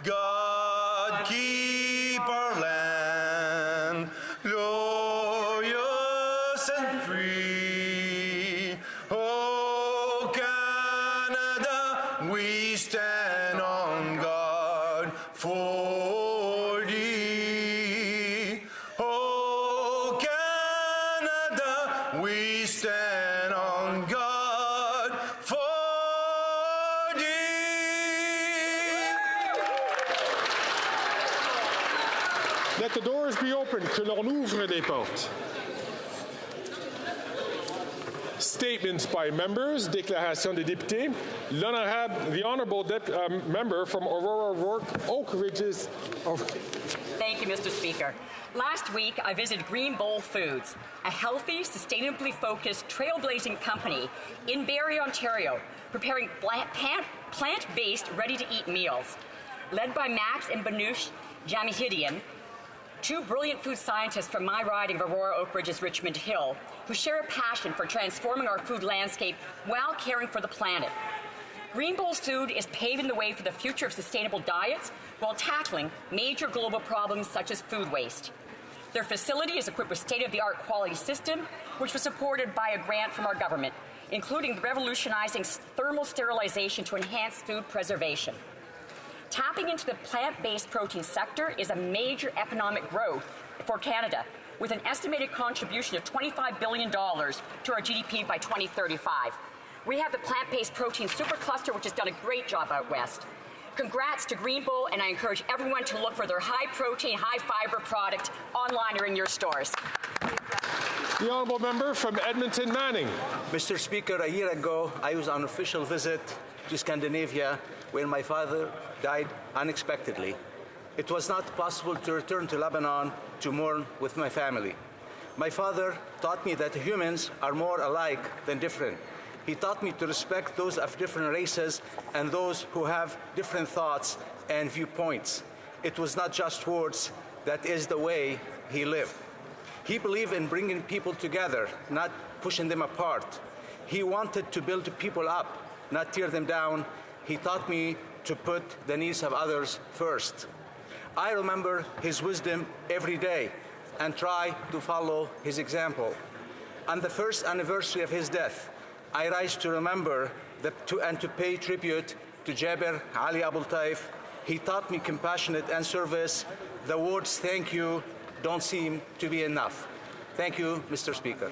God keep our land glorious and free. Oh, Canada, we stand on guard for thee. Oh, Canada, we stand on guard for thee. Let the doors be open, que l'on ouvre des portes. Statements by members, déclaration des députés. The honourable member from Aurora Oak Ridges. Thank you, Mr. Speaker. Last week, I visited Green Bowl Foods, a healthy, sustainably focused, trailblazing company in Barrie, Ontario, preparing plant-based, ready-to-eat meals. Led by Max and Banush Jamihidian, two brilliant food scientists from my riding of Aurora Oak Ridges Richmond Hill, who share a passion for transforming our food landscape while caring for the planet. Green Bowl's food is paving the way for the future of sustainable diets while tackling major global problems such as food waste. Their facility is equipped with state-of-the-art quality system, which was supported by a grant from our government, including revolutionizing thermal sterilization to enhance food preservation. Tapping into the plant-based protein sector is a major economic growth for Canada, with an estimated contribution of $25 billion to our GDP by 2035. We have the plant-based protein supercluster, which has done a great job out west. Congrats to Green Bowl, and I encourage everyone to look for their high-protein, high-fiber product online or in your stores. The honourable member from Edmonton Manning. Mr. Speaker, a year ago, I was on an official visit to Scandinavia when my father died unexpectedly. It was not possible to return to Lebanon to mourn with my family. My father taught me that humans are more alike than different. He taught me to respect those of different races and those who have different thoughts and viewpoints. It was not just words, that is the way he lived. He believed in bringing people together, not pushing them apart. He wanted to build people up, not tear them down. He taught me to put the needs of others first. I remember his wisdom every day and try to follow his example. On the first anniversary of his death, I rise to remember and to pay tribute to Jaber Ali Abul Taif. He taught me compassionate and service. The words thank you don't seem to be enough. Thank you, Mr. Speaker.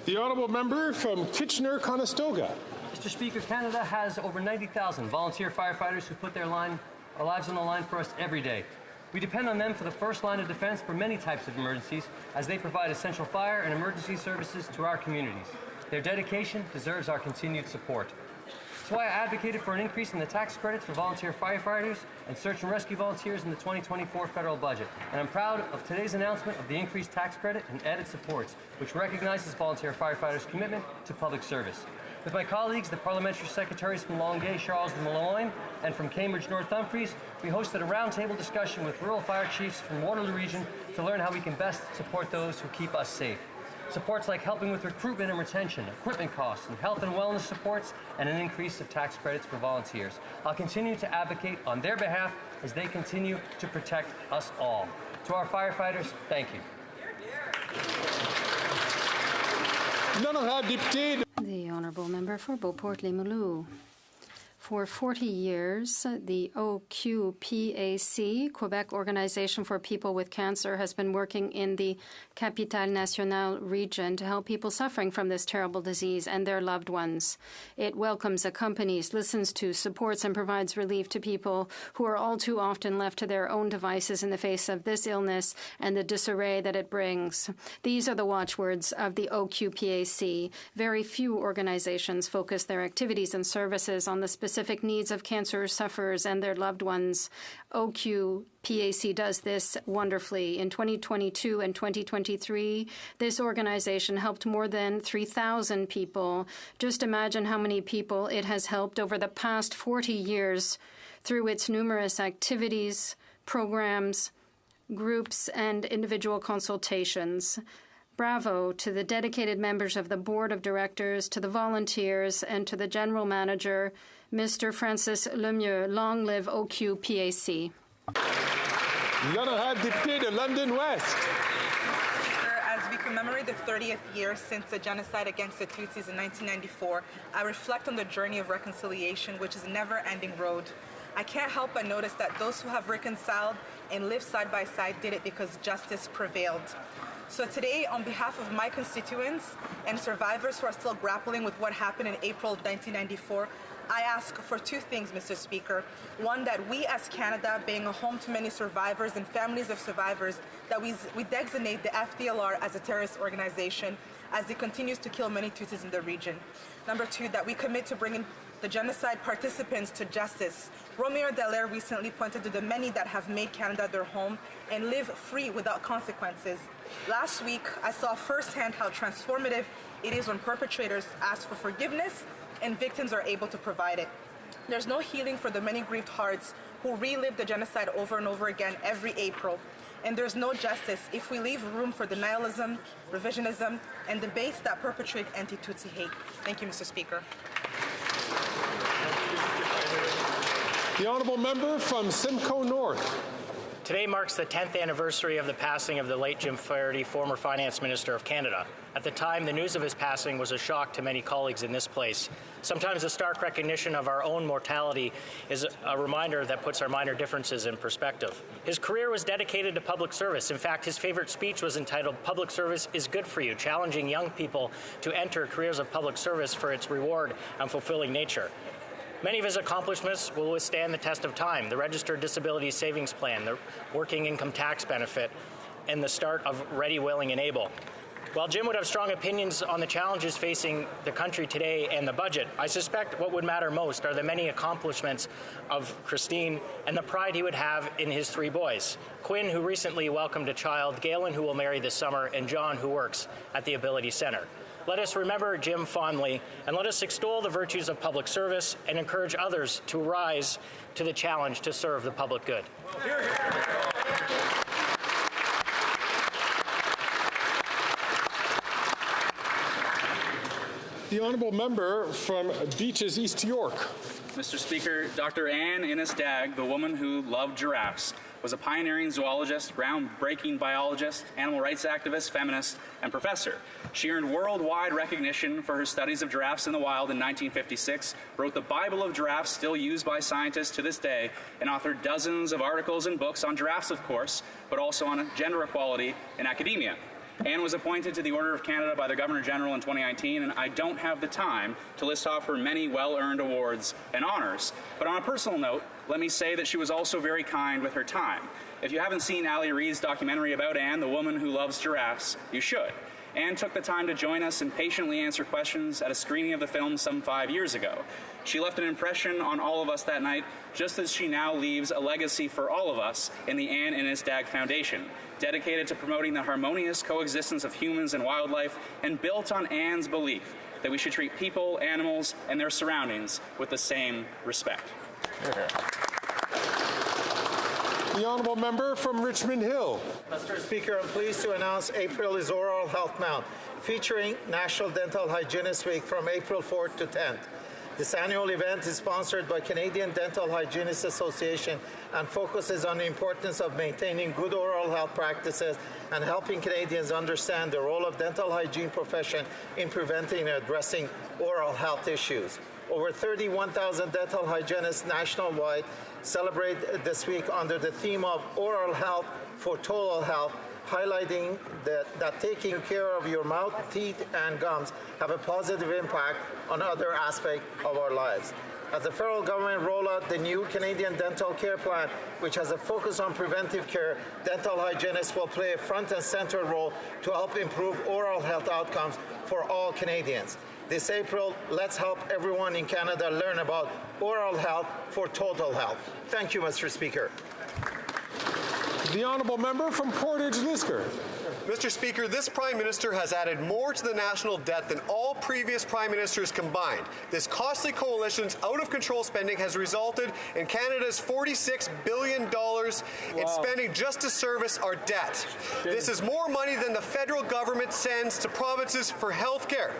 The honourable member from Kitchener-Conestoga. Mr. Speaker, Canada has over 90,000 volunteer firefighters who put their lives on the line for us every day. We depend on them for the first line of defense for many types of emergencies, as they provide essential fire and emergency services to our communities. Their dedication deserves our continued support. That's why I advocated for an increase in the tax credits for volunteer firefighters and search and rescue volunteers in the 2024 federal budget. And I'm proud of today's announcement of the increased tax credit and added supports, which recognizes volunteer firefighters' commitment to public service. With my colleagues, the parliamentary secretaries from Longueuil, Charles de Maloyne, and from Cambridge, North Dumfries, we hosted a roundtable discussion with rural fire chiefs from Waterloo Region to learn how we can best support those who keep us safe. Supports like helping with recruitment and retention, equipment costs, and health and wellness supports, and an increase of tax credits for volunteers. I'll continue to advocate on their behalf as they continue to protect us all. To our firefighters, thank you. The honourable member for Beauport-Limoilou. For 40 years, the OQPAC, Quebec Organization for People with Cancer, has been working in the Capitale Nationale region to help people suffering from this terrible disease and their loved ones. It welcomes, accompanies, listens to, supports, and provides relief to people who are all too often left to their own devices in the face of this illness and the disarray that it brings. These are the watchwords of the OQPAC. Very few organizations focus their activities and services on the specific needs of cancer sufferers and their loved ones. OQPAC does this wonderfully. In 2022 and 2023, this organization helped more than 3,000 people. Just imagine how many people it has helped over the past 40 years through its numerous activities, programs, groups, and individual consultations. Bravo to the dedicated members of the Board of Directors, to the volunteers, and to the General Manager, Mr. Francis Lemieux. Long live OQPAC. L'honorable député de London West. As we commemorate the 30th year since the genocide against the Tutsis in 1994, I reflect on the journey of reconciliation, which is a never-ending road. I can't help but notice that those who have reconciled and lived side by side did it because justice prevailed. So today, on behalf of my constituents and survivors who are still grappling with what happened in April 1994, I ask for two things, Mr. Speaker. One, that we as Canada, being a home to many survivors and families of survivors, that we designate the FDLR as a terrorist organization as it continues to kill many Tutsis in the region. Number two, that we commit to bringing the genocide participants to justice. Romeo Dallaire recently pointed to the many that have made Canada their home and live free without consequences. Last week, I saw firsthand how transformative it is when perpetrators ask for forgiveness and victims are able to provide it. There's no healing for the many grieved hearts who relive the genocide over and over again every April. And there's no justice if we leave room for denialism, revisionism, and debates that perpetrate anti-Tutsi hate. Thank you, Mr. Speaker. The honourable member from Simcoe North. Today marks the 10th anniversary of the passing of the late Jim Flaherty, former Finance Minister of Canada. At the time, the news of his passing was a shock to many colleagues in this place. Sometimes a stark recognition of our own mortality is a reminder that puts our minor differences in perspective. His career was dedicated to public service. In fact, his favorite speech was entitled "Public Service is Good for You," challenging young people to enter careers of public service for its reward and fulfilling nature. Many of his accomplishments will withstand the test of time: the Registered Disability Savings Plan, the Working Income Tax Benefit, and the start of Ready, Willing, and Able. While Jim would have strong opinions on the challenges facing the country today and the budget, I suspect what would matter most are the many accomplishments of Christine and the pride he would have in his three boys: Quinn, who recently welcomed a child; Galen, who will marry this summer; and John, who works at the Ability Centre. Let us remember Jim fondly, and let us extol the virtues of public service and encourage others to rise to the challenge to serve the public good. Hear, hear. The honourable member from Beaches, East York. Mr. Speaker, Dr. Anne Innes Dagg, the woman who loved giraffes, was a pioneering zoologist, groundbreaking biologist, animal rights activist, feminist, and professor. She earned worldwide recognition for her studies of giraffes in the wild in 1956, wrote the Bible of Giraffes, still used by scientists to this day, and authored dozens of articles and books on giraffes, of course, but also on gender equality in academia. Anne was appointed to the Order of Canada by the Governor-General in 2019, and I don't have the time to list off her many well-earned awards and honors. But on a personal note, let me say that she was also very kind with her time. If you haven't seen Ali Reed's documentary about Anne, the woman who loves giraffes, you should. Anne took the time to join us and patiently answer questions at a screening of the film some 5 years ago. She left an impression on all of us that night, just as she now leaves a legacy for all of us in the Anne Innes Dagg Foundation, dedicated to promoting the harmonious coexistence of humans and wildlife, and built on Anne's belief that we should treat people, animals, and their surroundings with the same respect. The honourable member from Richmond Hill. Mr. Speaker, I'm pleased to announce April is Oral Health Month, featuring National Dental Hygienist Week from April 4th to 10th. This annual event is sponsored by Canadian Dental Hygienists Association and focuses on the importance of maintaining good oral health practices and helping Canadians understand the role of dental hygiene profession in preventing and addressing oral health issues. Over 31,000 dental hygienists nationwide celebrate this week under the theme of Oral Health for Total Health, highlighting that taking care of your mouth, teeth, and gums have a positive impact on other aspects of our lives. As the federal government roll out the new Canadian Dental Care Plan, which has a focus on preventive care, dental hygienists will play a front and center role to help improve oral health outcomes for all Canadians. This April, let's help everyone in Canada learn about oral health for total health. Thank you, Mr. Speaker. The honourable member from Portage Lisker. Mr. Speaker, this Prime Minister has added more to the national debt than all previous Prime Ministers combined. This costly coalition's out-of-control spending has resulted in Canada's $46 billion in spending just to service our debt. This is more money than the federal government sends to provinces for health care.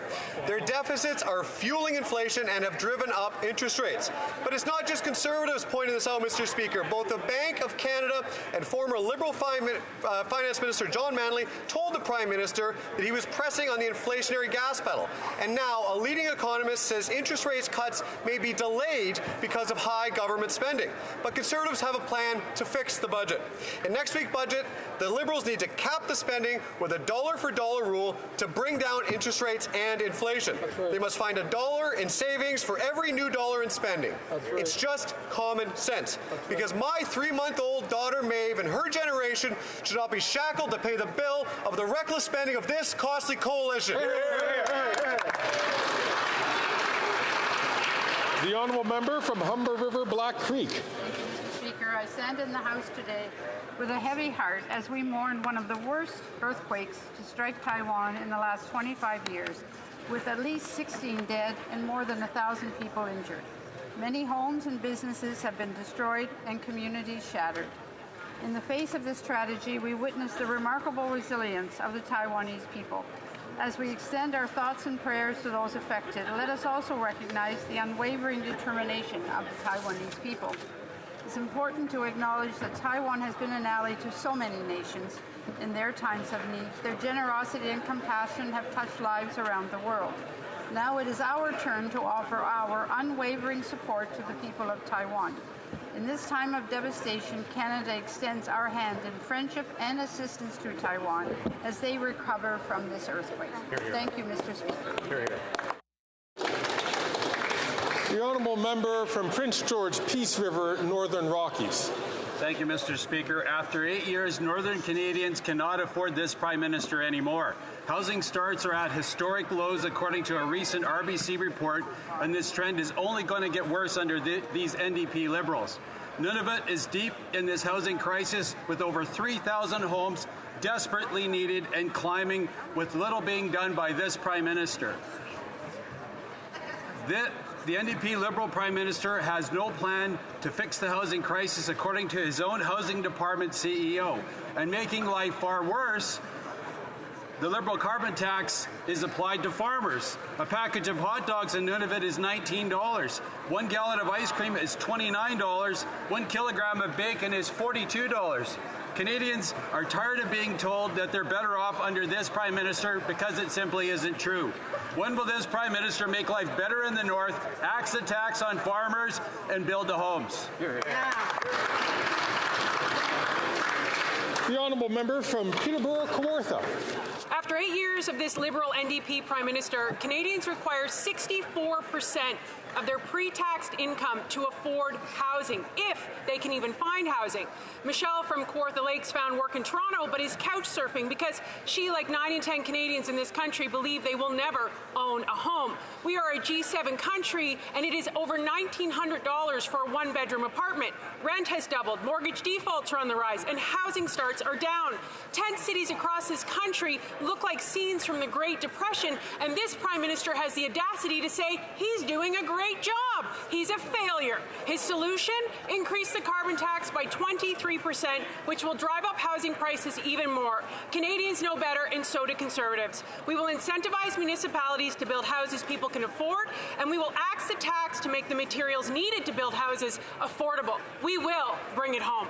Their deficits are fueling inflation and have driven up interest rates. But it's not just Conservatives pointing this out, Mr. Speaker. Both the Bank of Canada and former Liberal Finance Minister John Manley told the Prime Minister that he was pressing on the inflationary gas pedal. And now a leading economist says interest rates cuts may be delayed because of high government spending. But Conservatives have a plan to fix the budget. In next week's budget, the Liberals need to cap the spending with a dollar-for-dollar rule to bring down interest rates and inflation. They must find $1 in savings for every new dollar in spending. It's just common sense. Because my 3-month-old daughter Maeve and her generation should not be shackled to pay the bill of the reckless spending of this costly coalition. The honourable member from Humber River Black Creek. Speaker, I stand in the House today with a heavy heart as we mourn one of the worst earthquakes to strike Taiwan in the last 25 years, with at least 16 dead and more than 1,000 people injured. Many homes and businesses have been destroyed and communities shattered. In the face of this tragedy, we witness the remarkable resilience of the Taiwanese people. As we extend our thoughts and prayers to those affected, let us also recognize the unwavering determination of the Taiwanese people. It's important to acknowledge that Taiwan has been an ally to so many nations in their times of need. Their generosity and compassion have touched lives around the world. Now it is our turn to offer our unwavering support to the people of Taiwan. In this time of devastation, Canada extends our hand in friendship and assistance to Taiwan as they recover from this earthquake. Thank you, Mr. Speaker. The honourable member from Prince George, Peace River, Northern Rockies. Thank you, Mr. Speaker. After 8 years, Northern Canadians cannot afford this Prime Minister anymore. Housing starts are at historic lows according to a recent RBC report, and this trend is only going to get worse under these NDP Liberals. Nunavut is deep in this housing crisis with over 3,000 homes desperately needed and climbing, with little being done by this Prime Minister. The NDP Liberal Prime Minister has no plan to fix the housing crisis, according to his own Housing Department CEO. And making life far worse, the Liberal carbon tax is applied to farmers. A package of hot dogs in Nunavut is $19. 1 gallon of ice cream is $29. 1 kilogram of bacon is $42. Canadians are tired of being told that they're better off under this Prime Minister because it simply isn't true. When will this Prime Minister make life better in the North, axe the tax on farmers, and build the homes? The honourable member from Peterborough, Kawartha. After 8 years of this Liberal NDP Prime Minister, Canadians require 64% of their pre-taxed income to afford housing, if they can even find housing. Michelle from Kawartha Lakes found work in Toronto, but is couch surfing because she, like 9 in 10 Canadians in this country, believe they will never own a home. We are a G7 country, and it is over $1,900 for a one-bedroom apartment. Rent has doubled, mortgage defaults are on the rise, and housing starts are down. 10 cities across this country look like scenes from the Great Depression, and this Prime Minister has the audacity to say he's doing a great job. He's a failure. His solution? Increase the carbon tax by 23%, which will drive up housing prices even more. Canadians know better, and so do Conservatives. We will incentivize municipalities to build houses people can afford, and we will axe the tax to make the materials needed to build houses affordable. We will bring it home.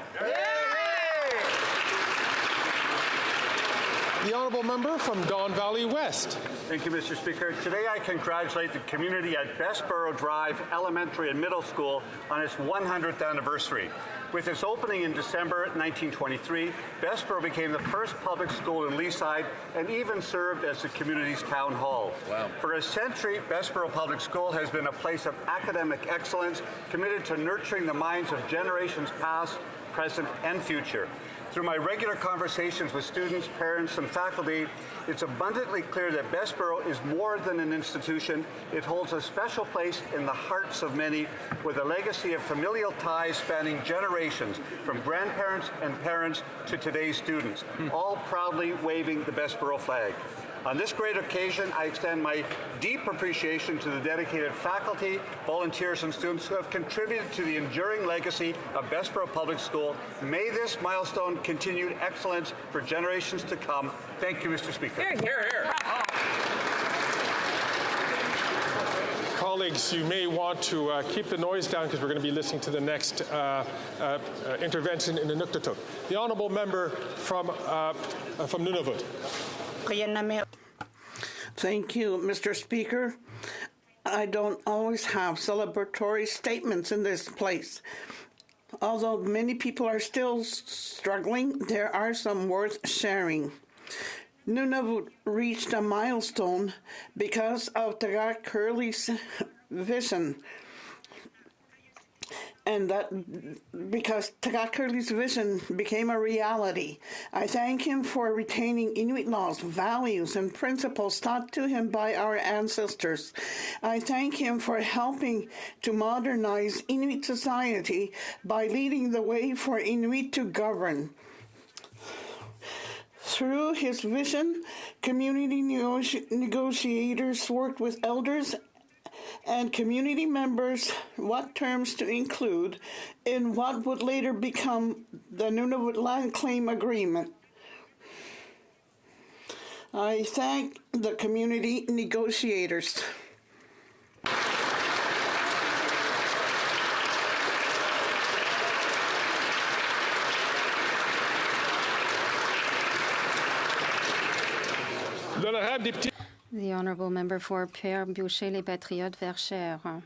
The honourable member from Don Valley West. Thank you, Mr. Speaker. Today I congratulate the community at Bessborough Drive Elementary and Middle School on its 100th anniversary. With its opening in December 1923, Bessborough became the first public school in Leaside and even served as the community's town hall. Wow. For a century, Bessborough Public School has been a place of academic excellence, committed to nurturing the minds of generations past, present, and future. Through my regular conversations with students, parents, and faculty, it's abundantly clear that Bessborough is more than an institution. It holds a special place in the hearts of many, with a legacy of familial ties spanning generations, from grandparents and parents to today's students, all proudly waving the Bessborough flag. On this great occasion, I extend my deep appreciation to the dedicated faculty, volunteers, and students who have contributed to the enduring legacy of Bessborough Public School. May this milestone continue excellence for generations to come. Thank you, Mr. Speaker. Hear, hear. Colleagues, you may want to keep the noise down because we're going to be listening to the next intervention in the Nuktitut. The honourable member from Nunavut. Thank you, Mr. Speaker. I don't always have celebratory statements in this place. Although many people are still struggling, there are some worth sharing. Nunavut reached a milestone because of Tagaq Hurley's vision. And that because Tagaq Hurley's vision became a reality. I thank him for retaining Inuit laws, values, and principles taught to him by our ancestors. I thank him for helping to modernize Inuit society by leading the way for Inuit to govern. Through his vision, community negotiators worked with elders and community members what terms to include in what would later become the Nunavut Land Claim Agreement. I thank the community negotiators. The Honourable Member for Pierre Boucher, Les Patriotes, Verchères.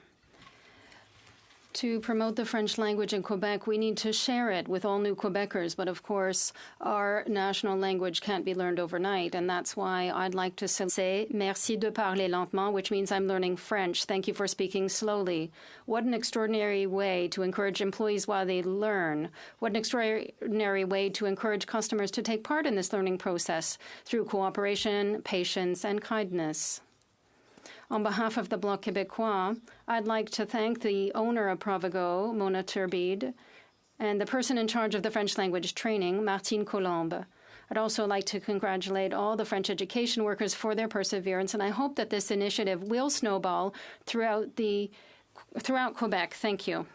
To promote the French language in Quebec, we need to share it with all new Quebecers. But of course, our national language can't be learned overnight. And that's why I'd like to say merci de parler lentement, which means I'm learning French. Thank you for speaking slowly. What an extraordinary way to encourage employees while they learn. What an extraordinary way to encourage customers to take part in this learning process through cooperation, patience, and kindness. On behalf of the Bloc Québécois, I'd like to thank the owner of Provigo, Mona Turbide, and the person in charge of the French language training, Martine Colombe. I'd also like to congratulate all the French education workers for their perseverance, and I hope that this initiative will snowball throughout Quebec. Thank you.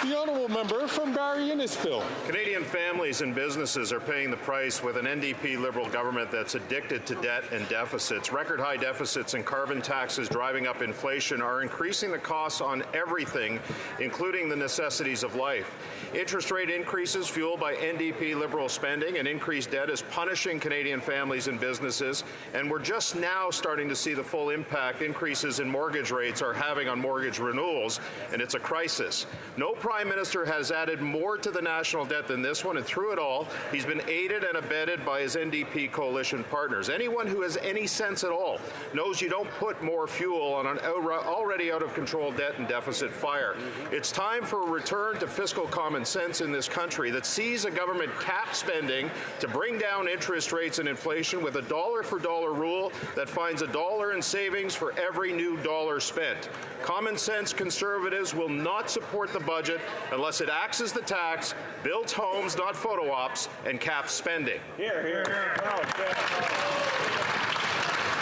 The honourable member from Barrie Innisfil. Canadian families and businesses are paying the price with an NDP Liberal government that's addicted to debt and deficits. Record high deficits and carbon taxes driving up inflation are increasing the costs on everything, including the necessities of life. Interest rate increases fueled by NDP Liberal spending and increased debt is punishing Canadian families and businesses, and we're just now starting to see the full impact increases in mortgage rates are having on mortgage renewals, and it's a crisis. No Prime Minister has added more to the national debt than this one, and through it all, he's been aided and abetted by his NDP coalition partners. Anyone who has any sense at all knows you don't put more fuel on an already out-of-control debt and deficit fire. It's time for a return to fiscal common sense in this country that sees a government cap spending to bring down interest rates and inflation with a dollar-for-dollar rule that finds $1 in savings for every new dollar spent. Common sense conservatives will not support the budget unless it axes the tax, builds homes, not photo ops, and caps spending. Here, here, here.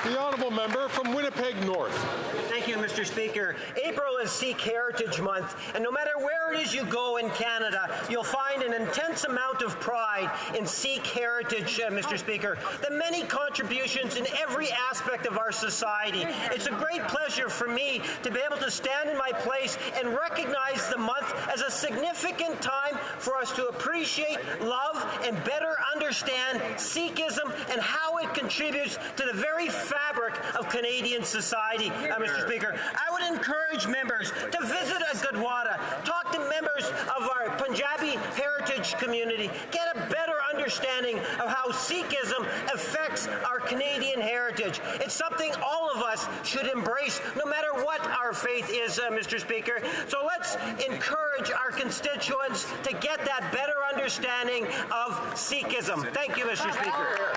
The honourable member from Winnipeg North. Thank you, Mr. Speaker. April is Sikh Heritage Month, and no matter where it is you go in Canada, you'll find an intense amount of pride in Sikh heritage, Mr. Speaker. The many contributions in every aspect of our society. It's a great pleasure for me to be able to stand in my place and recognize the month as a significant time for us to appreciate, love, and better understand Sikhism and how it contributes to the very fabric of Canadian society, Mr. Speaker. I would encourage members to visit Gurdwara, talk to members of our Punjabi heritage community, get a better understanding of how Sikhism affects our Canadian heritage. It's something all of us should embrace, no matter what our faith is, Mr. Speaker. So let's encourage encourage our constituents to get that better understanding of Sikhism. Thank you, Mr. Speaker.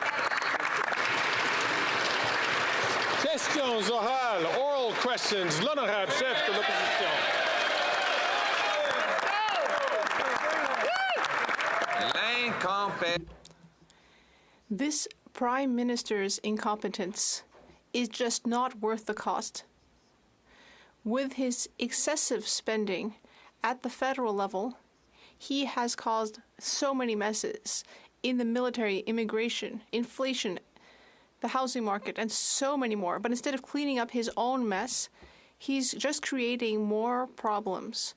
Questions orales, oral questions. L'honorable chef de l'opposition. This Prime Minister's incompetence is just not worth the cost. With his excessive spending at the federal level, he has caused so many messes in the military, immigration, inflation, the housing market, and so many more. But instead of cleaning up his own mess, he's just creating more problems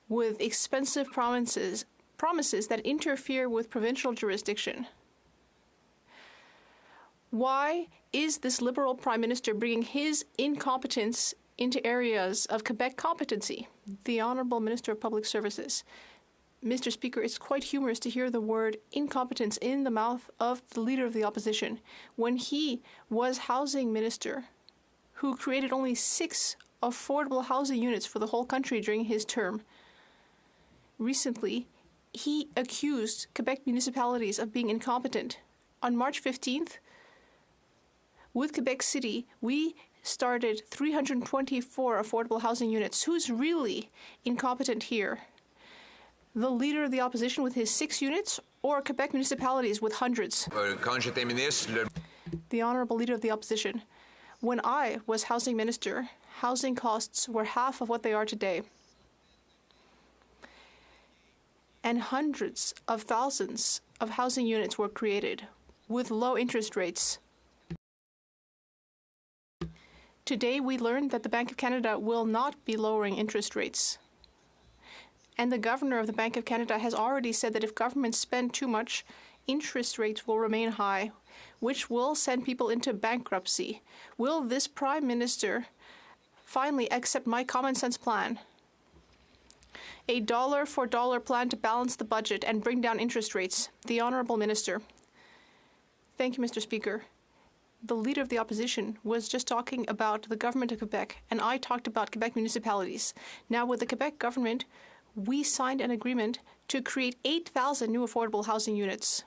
with expensive promises that interfere with provincial jurisdiction. Why is this Liberal Prime Minister bringing his incompetence into areas of Quebec competency? The Honourable Minister of Public Services. Mr. Speaker, it's quite humorous to hear the word incompetence in the mouth of the Leader of the Opposition when he was Housing Minister, who created only 6 affordable housing units for the whole country during his term. Recently, he accused Quebec municipalities of being incompetent. On March 15th, with Quebec City, we started 324 affordable housing units. Who's really incompetent here? The Leader of the Opposition with his 6 units, or Quebec municipalities with hundreds? The Honourable Leader of the Opposition. When I was Housing Minister, housing costs were half of what they are today. And hundreds of thousands of housing units were created with low interest rates. Today, we learned that the Bank of Canada will not be lowering interest rates. And the Governor of the Bank of Canada has already said that if governments spend too much, interest rates will remain high, which will send people into bankruptcy. Will this Prime Minister finally accept my common sense plan? A dollar-for-dollar plan to balance the budget and bring down interest rates. The Honourable Minister. Thank you, Mr. Speaker. The Leader of the Opposition was just talking about the government of Quebec, and I talked about Quebec municipalities. Now, with the Quebec government, we signed an agreement to create 8,000 new affordable housing units.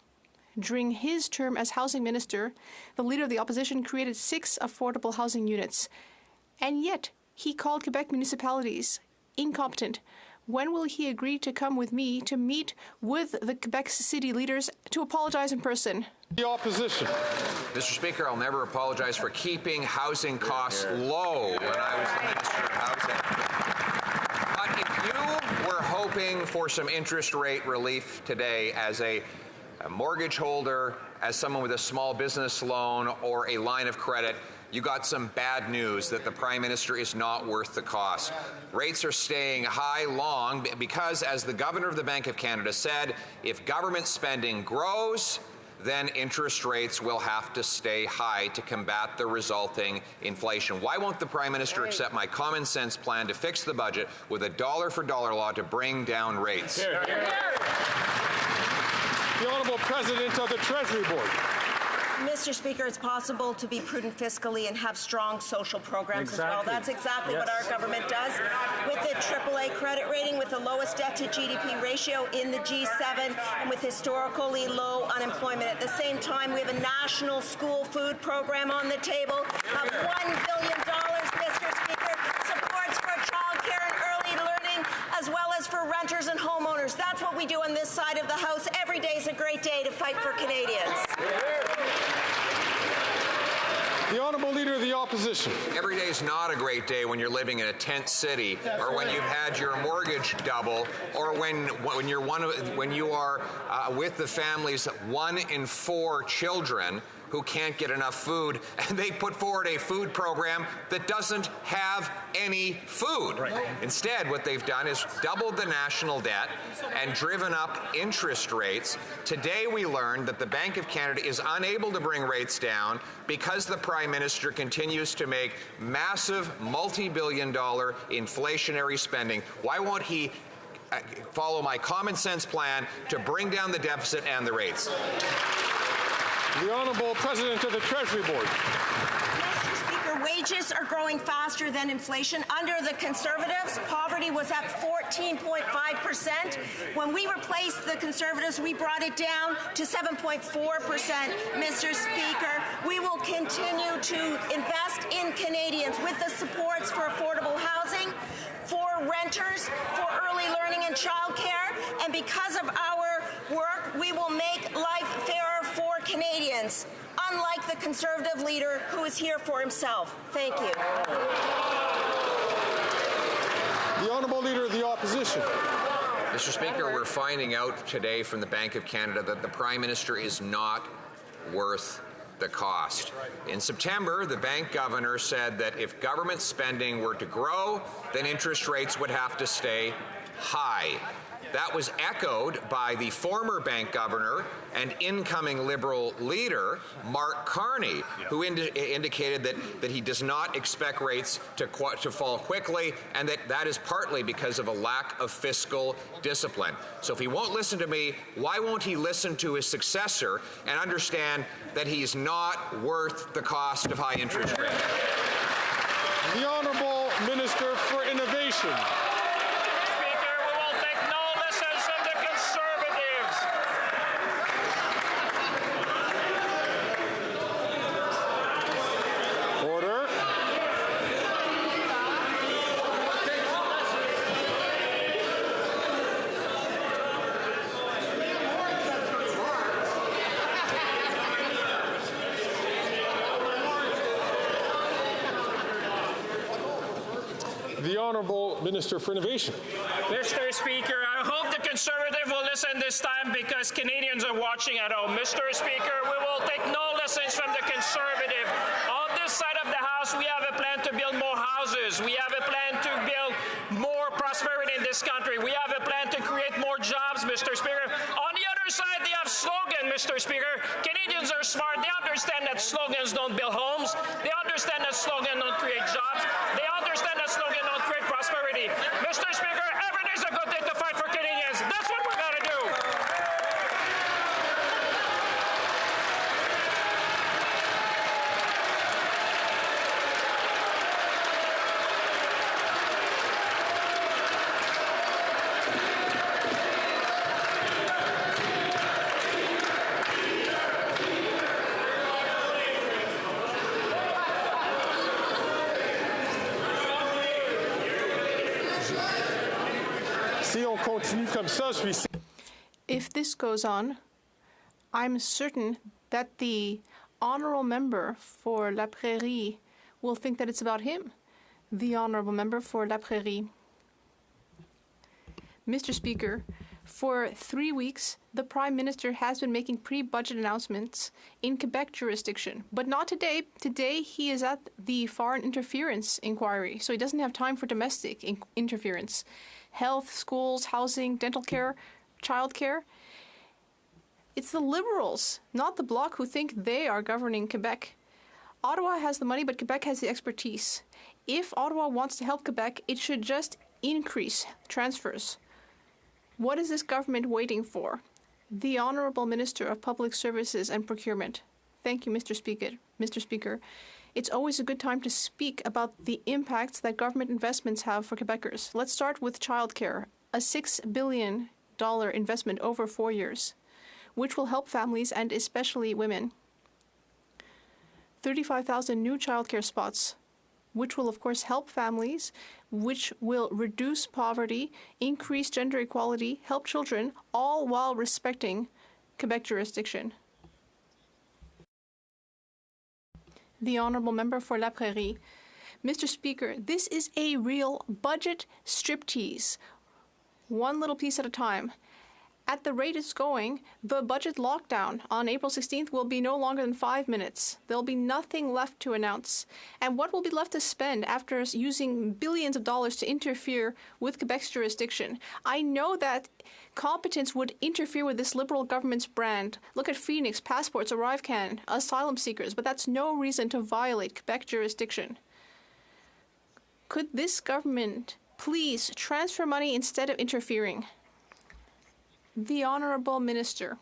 During his term as Housing Minister, the Leader of the Opposition created 6 affordable housing units. And yet, he called Quebec municipalities incompetent. When will he agree to come with me to meet with the Quebec City leaders to apologize in person? The Opposition. Mr. Speaker, I'll never apologize for keeping housing costs low when I was the Minister of Housing. But if you were hoping for some interest rate relief today as a mortgage holder, as someone with a small business loan or a line of credit, you got some bad news that the Prime Minister is not worth the cost. Rates are staying high long because, as the Governor of the Bank of Canada said, if government spending grows, then interest rates will have to stay high to combat the resulting inflation. Why won't the Prime Minister accept my common sense plan to fix the budget with a dollar-for-dollar law to bring down rates? The Honourable President of the Treasury Board. Mr. Speaker, it's possible to be prudent fiscally and have strong social programs as well. That's exactly what our government does. With the AAA credit rating, with the lowest debt-to-GDP ratio in the G7, and with historically low unemployment. At the same time, we have a national school food program on the table of $1 billion, Mr. Speaker, supports for childcare and early learning, as well as for renters and homeowners. That's what we do on this side of the House. Every day is a great day to fight for Canadians. The Honourable Leader of the Opposition. Every day is not a great day when you're living in a tent city, or when you've had your mortgage double, or when you are with the families 1 in 4 children who can't get enough food, and they put forward a food program that doesn't have any food. Right. Instead, what they've done is doubled the national debt and driven up interest rates. Today we learned that the Bank of Canada is unable to bring rates down because the Prime Minister continues to make massive multi-billion-dollar inflationary spending. Why won't he follow my common sense plan to bring down the deficit and the rates? The Honourable President of the Treasury Board. Mr. Speaker, Our wages are growing faster than inflation. Under the Conservatives, poverty was at 14.5%. When we replaced the Conservatives, we brought it down to 7.4%. Mr. Speaker, we will continue to invest in Canadians with the supports for affordable housing, for renters, for early learning and childcare, and because of our work, we will make life fairer for Canadians, unlike the Conservative leader who is here for himself. Thank you. The Honourable Leader of the Opposition. Mr. Speaker, we're finding out today from the Bank of Canada that the Prime Minister is not worth the cost. In September, the bank governor said that if government spending were to grow, then interest rates would have to stay high. That was echoed by the former bank governor and incoming Liberal leader, Mark Carney, who indicated that he does not expect rates to fall quickly, and that is partly because of a lack of fiscal discipline. So if he won't listen to me, why won't he listen to his successor and understand that he's not worth the cost of high interest rates? The Honourable Minister for Innovation. The Honourable Minister for Innovation. Mr. Speaker, I hope the Conservative will listen this time because Canadians are watching at home. Mr. Speaker, we will take no lessons from the Conservative. On this side of the House, we have a plan to build more houses. We have a plan to build more prosperity in this country. We have a plan to create more jobs, Mr. Speaker. On the other side, they have slogan, Mr. Speaker. Canadians are smart. They understand that slogans don't build homes. They understand that slogans don't create jobs. They understand that slogans don't create prosperity. Mr. Speaker, every day is a good day to fight for Canadians. That's what we're going to do. If this goes on, I'm certain that the honourable member for La Prairie will think that it's about him. The honourable member for La Prairie. Mr. Speaker, for 3 weeks, the Prime Minister has been making pre-budget announcements in Quebec jurisdiction, but not today. Today, he is at the foreign interference inquiry, so he doesn't have time for domestic interference. Health, schools, housing, dental care, childcare. It's the Liberals, not the Bloc, who think they are governing Quebec. Ottawa has the money, but Quebec has the expertise. If Ottawa wants to help Quebec, it should just increase transfers. What is this government waiting for? The Honourable Minister of Public Services and Procurement. Thank you, Mr. Speaker. It's always a good time to speak about the impacts that government investments have for Quebecers. Let's start with childcare, a $6 billion investment over 4 years, which will help families and especially women. 35,000 new childcare spots, which will of course help families, which will reduce poverty, increase gender equality, help children, all while respecting Quebec jurisdiction. The Honourable Member for La Prairie. Mr. Speaker, this is a real budget striptease, one little piece at a time. At the rate it's going, the budget lockdown on April 16th will be no longer than 5 minutes. There'll be nothing left to announce. And what will be left to spend after using billions of dollars to interfere with Quebec's jurisdiction? I know that competence would interfere with this Liberal government's brand. Look at Phoenix, passports, ArriveCan, asylum seekers, but that's no reason to violate Quebec jurisdiction. Could this government please transfer money instead of interfering? The Honourable Minister.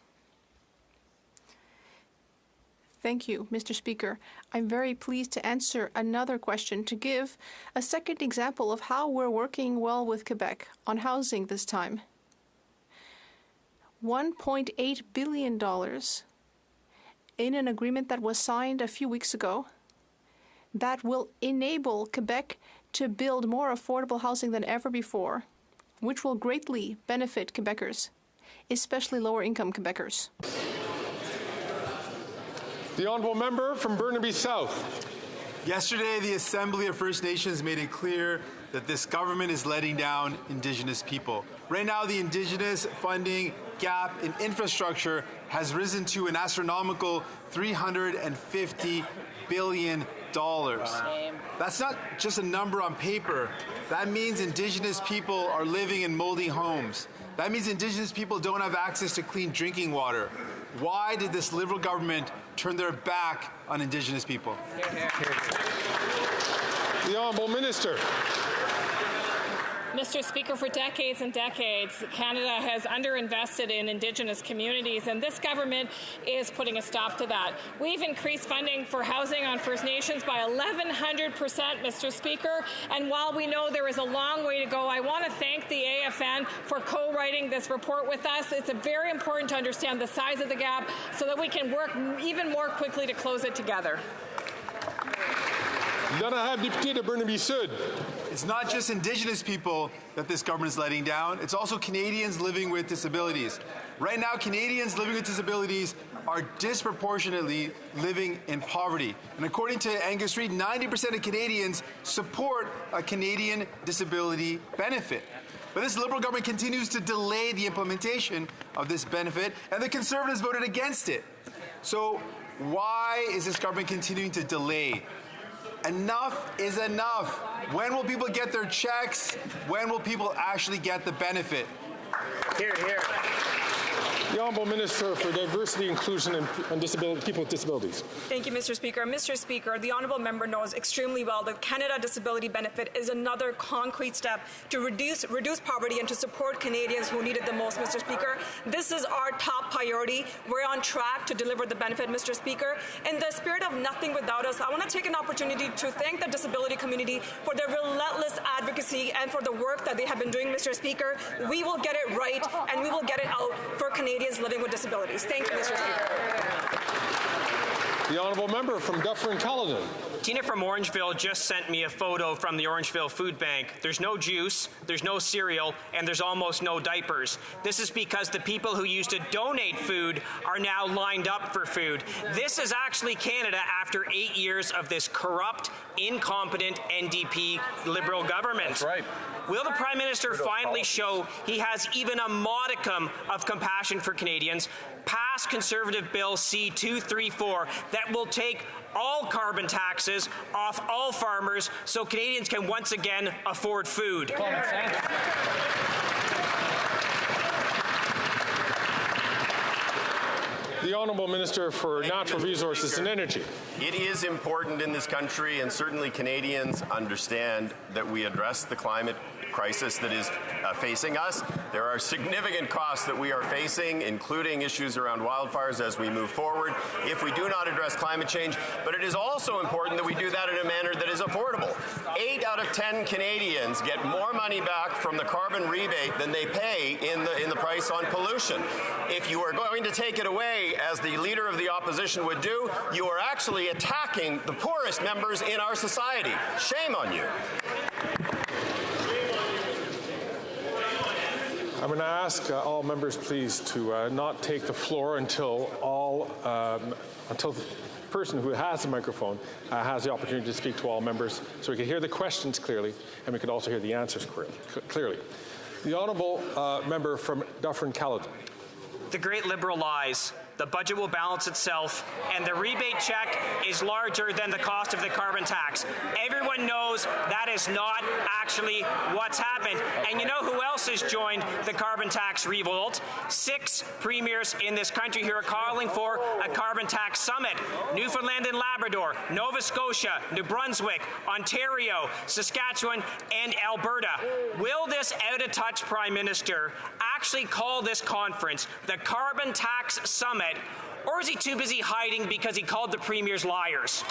Thank you, Mr. Speaker. I'm very pleased to answer another question to give a second example of how we're working well with Quebec on housing this time. $1.8 billion in an agreement that was signed a few weeks ago that will enable Quebec to build more affordable housing than ever before, which will greatly benefit Quebecers, especially lower-income Quebecers. The honourable member from Burnaby South. Yesterday, the Assembly of First Nations made it clear that this government is letting down Indigenous people. Right now, the Indigenous funding gap in infrastructure has risen to an astronomical $350 billion. That's not just a number on paper. That means Indigenous people are living in moldy homes. That means Indigenous people don't have access to clean drinking water. Why did this Liberal government turn their back on Indigenous people? The Honourable Minister. Mr. Speaker, for decades and decades, Canada has underinvested in Indigenous communities, and this government is putting a stop to that. We've increased funding for housing on First Nations by 1,100%, Mr. Speaker, and while we know there is a long way to go, I want to thank the AFN for co-writing this report with us. It's very important to understand the size of the gap so that we can work even more quickly to close it together. It's not just Indigenous people that this government is letting down, it's also Canadians living with disabilities. Right now, Canadians living with disabilities are disproportionately living in poverty. And according to Angus Reid, 90% of Canadians support a Canadian disability benefit. But this Liberal government continues to delay the implementation of this benefit, and the Conservatives voted against it. So why is this government continuing to delay? Enough is enough. When will people get their checks? When will people actually get the benefit? Here, here. The Honourable Minister for Diversity, Inclusion and People with Disabilities. Thank you, Mr. Speaker. Mr. Speaker, the Honourable Member knows extremely well that Canada Disability Benefit is another concrete step to reduce poverty and to support Canadians who need it the most, Mr. Speaker. This is our top priority. We're on track to deliver the benefit, Mr. Speaker. In the spirit of nothing without us, I want to take an opportunity to thank the disability community for their relentless advocacy and for the work that they have been doing, Mr. Speaker. We will get it right, and we will get it out for Canadians living with disabilities. Thank you, Mr. Speaker. The Honourable Member from Dufferin-Caledon. Tina from Orangeville just sent me a photo from the Orangeville Food Bank. There's no juice, there's no cereal, and there's almost no diapers. This is because the people who used to donate food are now lined up for food. This is actually Canada after 8 years of this corrupt, incompetent NDP Liberal government. That's right. Will the Prime Minister finally show he has even a modicum of compassion for Canadians, pass Conservative Bill C-234 that will take all carbon taxes off all farmers so Canadians can once again afford food? Common sense. The Honourable Minister for Natural Resources and Energy. It is important in this country, and certainly Canadians understand, that we address the climate crisis that is facing us. There are significant costs that we are facing, including issues around wildfires as we move forward, if we do not address climate change. But it is also important that we do that in a manner that is affordable. 8 out of 10 Canadians get more money back from the carbon rebate than they pay in the price on pollution. If you are going to take it away, as the Leader of the Opposition would do, you are actually attacking the poorest members in our society. Shame on you. I'm going to ask all members, please, to not take the floor until the person who has the microphone has the opportunity to speak to all members, so we can hear the questions clearly, and we can also hear the answers clearly. The Honourable Member from Dufferin-Caledon. The great Liberal lies. The budget will balance itself, and the rebate check is larger than the cost of the carbon tax. Everyone knows that is not actually what's happened. And you know who else has joined the carbon tax revolt? 6 premiers in this country who are calling for a carbon tax summit. Newfoundland and Labrador, Nova Scotia, New Brunswick, Ontario, Saskatchewan, and Alberta. Will this out-of-touch Prime Minister actually call this conference the Carbon Tax Summit, Or is he too busy hiding because he called the premiers liars?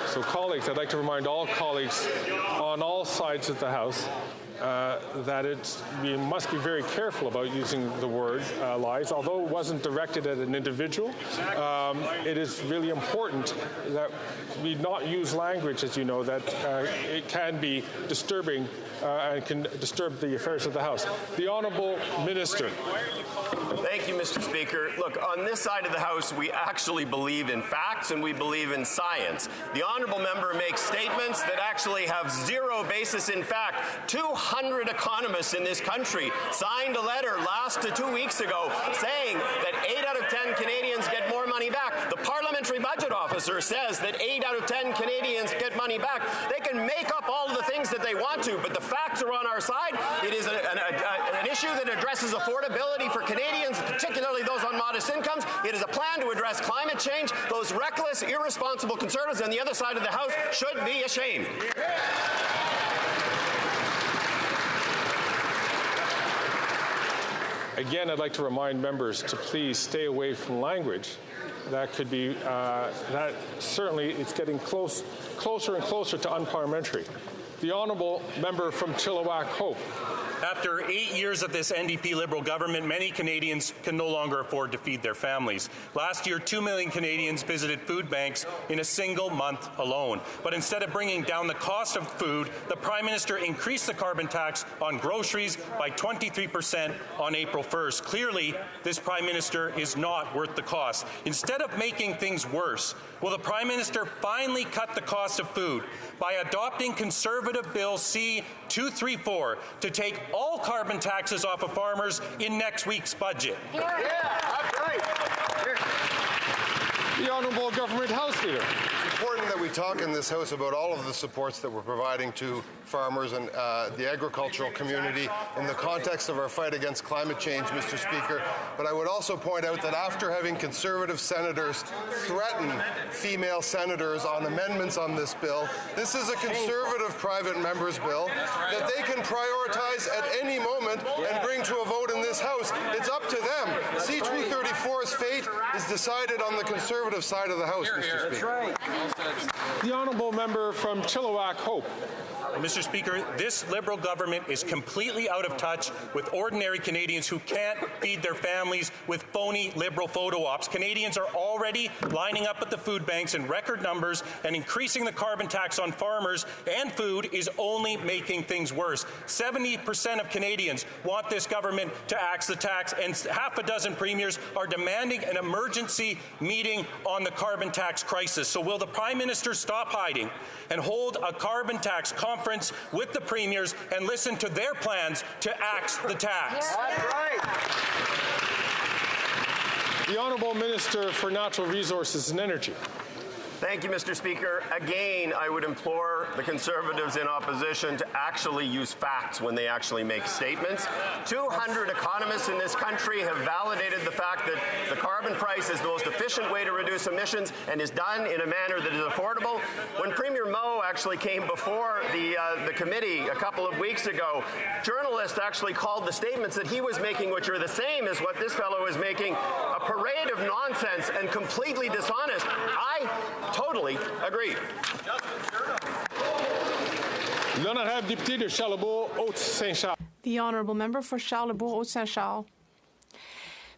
So, colleagues, I'd like to remind all colleagues on all sides of the House that we must be very careful about using the word lies. Although it wasn't directed at an individual, it is really important that we not use language, as you know, that it can be disturbing and can disturb the affairs of the House. The Honourable Minister. Thank you, Mr. Speaker. Look, on this side of the House, we actually believe in facts and we believe in science. The honourable member makes statements that actually have zero basis in fact. 200 economists in this country signed a letter last to 2 weeks ago saying that 8 out of 10 Canadians get more money back. The Parliamentary Budget Officer says that 8 out of 10 Canadians get money back. They can make up all of the things that they want to, but the facts are on our side. It is an issue that addresses affordability for Canadians, particularly those on modest incomes. It is a plan to address climate change. Those reckless, irresponsible Conservatives on the other side of the House should be ashamed. Again, I'd like to remind members to please stay away from language that could be, that certainly it's getting closer and closer to unparliamentary. The Honourable Member from Chilliwack Hope. After 8 years of this NDP Liberal government, many Canadians can no longer afford to feed their families. Last year, 2 million Canadians visited food banks in a single month alone. But instead of bringing down the cost of food, the Prime Minister increased the carbon tax on groceries by 23% on April 1st. Clearly, this Prime Minister is not worth the cost. Instead of making things worse, will the Prime Minister finally cut the cost of food by adopting Conservative Bill C-234 to take all carbon taxes off of farmers in next week's budget? Yeah, that's right. The Honourable Government House Leader. It's important that we talk in this House about all of the supports that we're providing to farmers and the agricultural community in the context of our fight against climate change, Mr. Speaker. But I would also point out that after having Conservative senators threaten female senators on amendments on this bill, this is a Conservative private member's bill that they can prioritize at any moment and bring to a vote in this House. It's up to them. C-234's fate is decided on the Conservative side of the House, Mr. Speaker. The Honourable Member from Chilliwack Hope. Mr. Speaker, this Liberal government is completely out of touch with ordinary Canadians who can't feed their families with phony Liberal photo ops. Canadians are already lining up at the food banks in record numbers, and increasing the carbon tax on farmers and food is only making things worse. 70% of Canadians want this government to axe the tax, and half a dozen premiers are demanding an emergency meeting on the carbon tax crisis. So will the Prime Minister stop hiding and hold a carbon tax conference with the premiers and listen to their plans to axe the tax? That's right. The Honourable Minister for Natural Resources and Energy. Thank you, Mr. Speaker. Again, I would implore the Conservatives in opposition to actually use facts when they actually make statements. 200 economists in this country have validated the fact that the carbon price is the most efficient way to reduce emissions and is done in a manner that is affordable. When Premier Moe actually came before the committee a couple of weeks ago, journalists actually called the statements that he was making, which are the same as what this fellow is making, a parade of nonsense and completely dishonest. I totally agree. The Honourable Member for Charlebourg-Haute-Saint-Charles.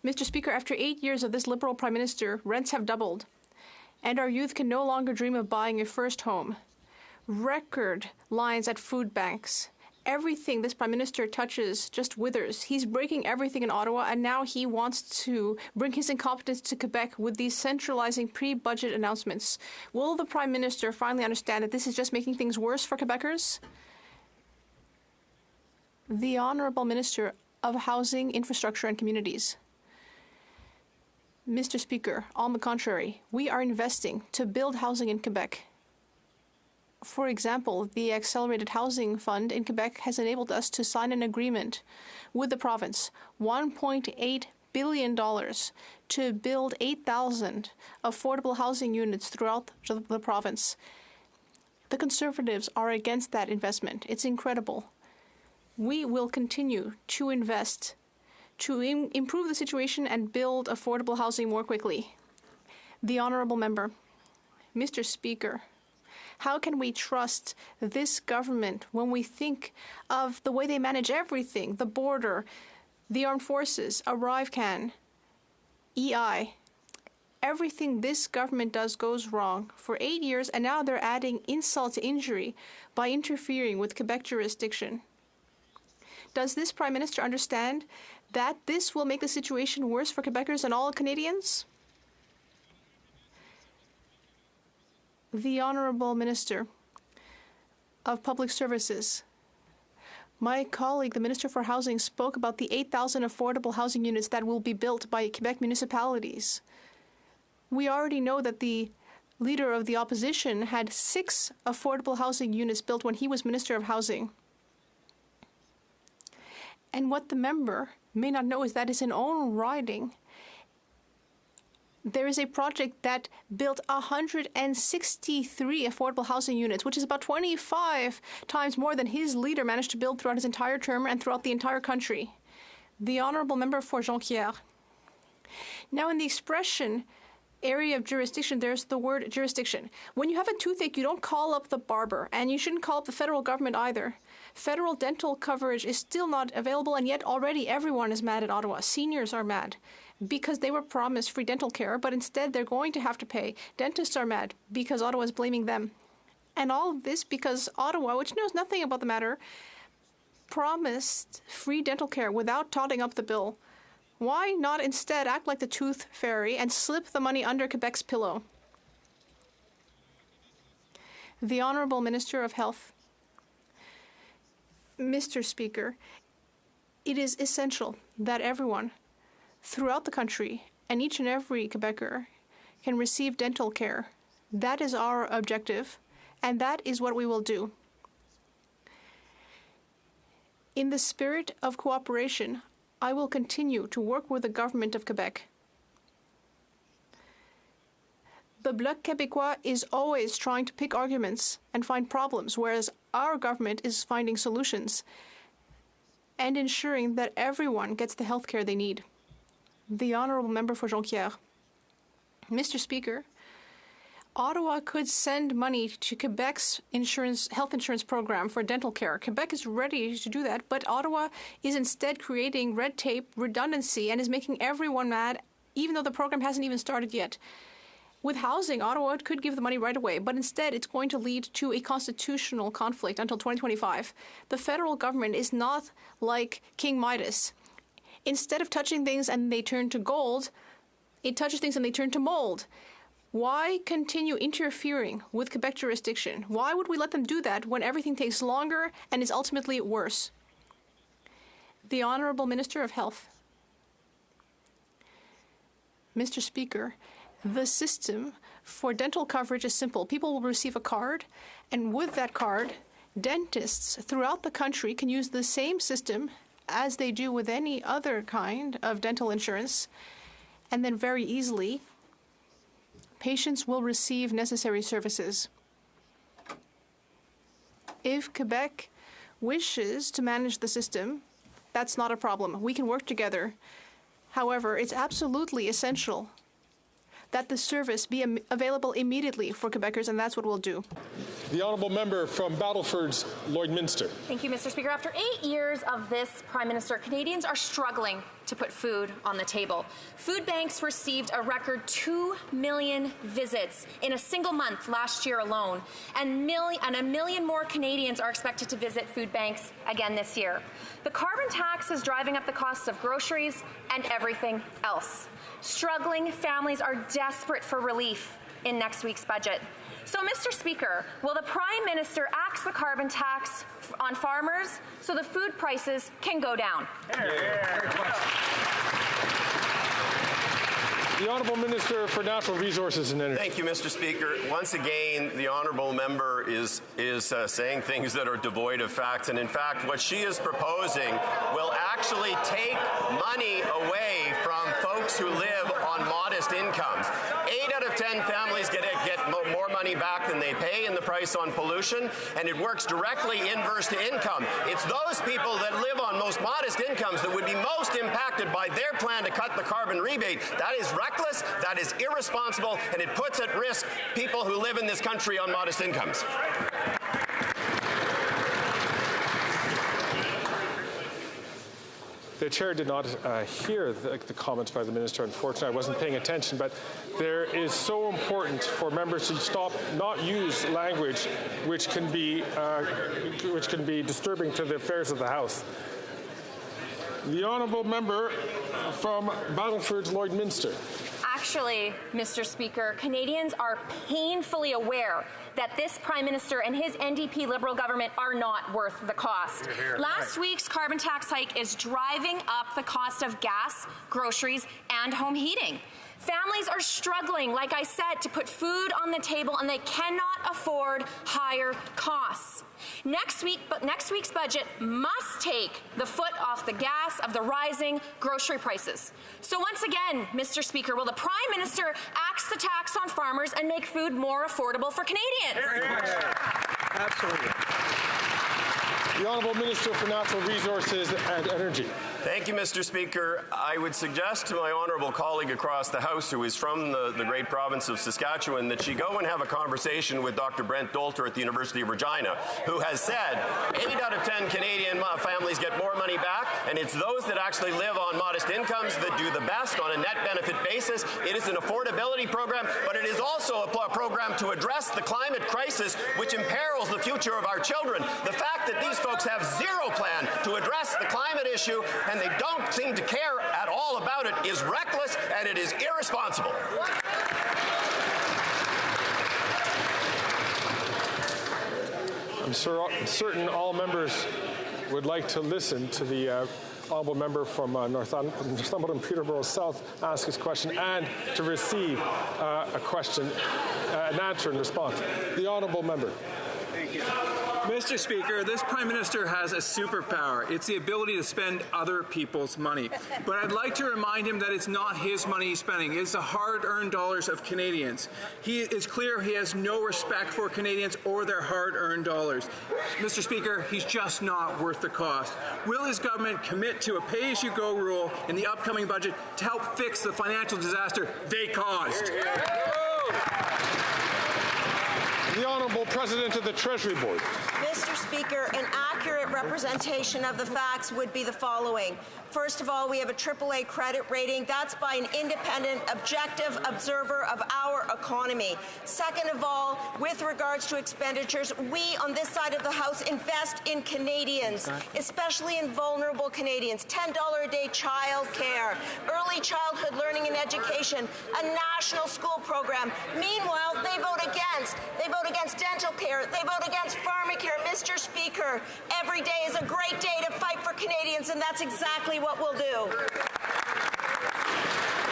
Mr. Speaker, after 8 years of this Liberal Prime Minister, rents have doubled, and our youth can no longer dream of buying a first home. Record lines at food banks. Everything this Prime Minister touches just withers. He's breaking everything in Ottawa, and now he wants to bring his incompetence to Quebec with these centralizing pre-budget announcements. Will the Prime Minister finally understand that this is just making things worse for Quebecers? The Honourable Minister of Housing, Infrastructure and Communities. Mr. Speaker, on the contrary, we are investing to build housing in Quebec. For example, the Accelerated Housing Fund in Quebec has enabled us to sign an agreement with the province, $1.8 billion, to build 8,000 affordable housing units throughout the province. The Conservatives are against that investment. It's incredible. We will continue to invest to improve the situation and build affordable housing more quickly. The Honourable Member, Mr. Speaker, how can we trust this government when we think of the way they manage everything, the border, the armed forces, ArriveCAN, EI? Everything this government does goes wrong for 8 years, and now they're adding insult to injury by interfering with Quebec jurisdiction. Does this Prime Minister understand that this will make the situation worse for Quebecers and all Canadians? The Honourable Minister of Public Services. My colleague, the Minister for Housing, spoke about the 8,000 affordable housing units that will be built by Quebec municipalities. We already know that the Leader of the Opposition had 6 affordable housing units built when he was Minister of Housing. And what the member may not know is that his own riding, there is a project that built 163 affordable housing units, which is about 25 times more than his leader managed to build throughout his entire term and throughout the entire country. The Honourable Member for Jonquière. Now, in the expression area of jurisdiction, there's the word jurisdiction. When you have a toothache, you don't call up the barber, and you shouldn't call up the federal government either. Federal dental coverage is still not available, and yet already everyone is mad at Ottawa. Seniors are mad because they were promised free dental care, but instead they're going to have to pay. Dentists are mad because Ottawa is blaming them. And all of this because Ottawa, which knows nothing about the matter, promised free dental care without totting up the bill. Why not instead act like the tooth fairy and slip the money under Quebec's pillow? The Honourable Minister of Health. Mr. Speaker, it is essential that everyone throughout the country and each and every Quebecer can receive dental care. That is our objective, and that is what we will do. In the spirit of cooperation, I will continue to work with the government of Quebec. The Bloc Québécois is always trying to pick arguments and find problems, whereas our government is finding solutions and ensuring that everyone gets the health care they need. The Honourable Member for Jonquière. Mr. Speaker, Ottawa could send money to Quebec's health insurance program for dental care. Quebec is ready to do that, but Ottawa is instead creating red tape, redundancy, and is making everyone mad, even though the program hasn't even started yet. With housing, Ottawa could give the money right away, but instead it's going to lead to a constitutional conflict until 2025. The federal government is not like King Midas. Instead of touching things and they turn to gold, it touches things and they turn to mold. Why continue interfering with Quebec jurisdiction? Why would we let them do that when everything takes longer and is ultimately worse? The Honourable Minister of Health. Mr. Speaker, the system for dental coverage is simple. People will receive a card, and with that card, dentists throughout the country can use the same system as they do with any other kind of dental insurance, and then very easily, patients will receive necessary services. If Quebec wishes to manage the system, that's not a problem. We can work together. However, it's absolutely essential that the service be available immediately for Quebecers, and that's what we'll do. The Honourable Member from Battleford's Lloydminster. Thank you, Mr. Speaker. After 8 years of this Prime Minister, Canadians are struggling to put food on the table. Food banks received a record 2 million visits in a single month last year alone, and a million more Canadians are expected to visit food banks again this year. The carbon tax is driving up the costs of groceries and everything else. Struggling families are desperate for relief in next week's budget. So, Mr. Speaker, will the Prime Minister axe the carbon tax on farmers so the food prices can go down? The Honourable Minister for Natural Resources and Energy. Thank you, Mr. Speaker. Once again, the honourable member is saying things that are devoid of facts, and in fact, what she is proposing will actually take money away from folks who live on modest incomes. 8 out of 10 families get more money back than they pay in the price on pollution, and it works directly inverse to income. It's those people that live on most modest incomes that would be most impacted by their plan to cut the carbon rebate. That is reckless, that is irresponsible, and it puts at risk people who live in this country on modest incomes. The chair did not hear the comments by the minister. Unfortunately, I wasn't paying attention, but there is so important for members to not use language which can be disturbing to the affairs of the House. The honourable member from Battleford's Lloydminster. Actually, Mr. Speaker, Canadians are painfully aware that this Prime Minister and his NDP Liberal government are not worth the cost. Last week's carbon tax hike is driving up the cost of gas, groceries, and home heating. Families are struggling, like I said, to put food on the table, and they cannot afford higher costs. Next week's budget must take the foot off the gas of the rising grocery prices. So once again, Mr. Speaker, will the Prime Minister axe the tax on farmers and make food more affordable for Canadians? Very much. Absolutely. The Honourable Minister for Natural Resources and Energy. Thank you, Mr. Speaker. I would suggest to my honourable colleague across the House, who is from the great province of Saskatchewan, that she go and have a conversation with Dr. Brent Dolter at the University of Regina, who has said 8 out of 10 Canadian families get more money back, and it's those that actually live on modest incomes that do the best on a net benefit basis. It is an affordability program, but it is also a program to address the climate crisis, which imperils the future of our children. The fact that these folks have zero plan to address the climate issue and they don't seem to care at all about it is reckless and it is irresponsible. I'm certain all members would like to listen to the honourable member from Northumberland, Peterborough South ask his question and to receive a question, an answer and response. The honourable member. Thank you. Mr. Speaker, this Prime Minister has a superpower. It's the ability to spend other people's money. But I'd like to remind him that it's not his money he's spending. It's the hard-earned dollars of Canadians. He is clear he has no respect for Canadians or their hard-earned dollars. Mr. Speaker, he's just not worth the cost. Will his government commit to a pay-as-you-go rule in the upcoming budget to help fix the financial disaster they caused? The Honourable President of the Treasury Board. Mr. Speaker, an accurate representation of the facts would be the following. First of all, we have a AAA credit rating. That's by an independent, objective observer of our economy. Second of all, with regards to expenditures, we on this side of the House invest in Canadians, especially in vulnerable Canadians. $10 a day child care, early childhood learning and education, a national school program. Meanwhile, they vote against. They vote against dental care. They vote against pharmacare. Mr. Speaker, every day is a great day to fight for Canadians, and that's exactly what we'll do.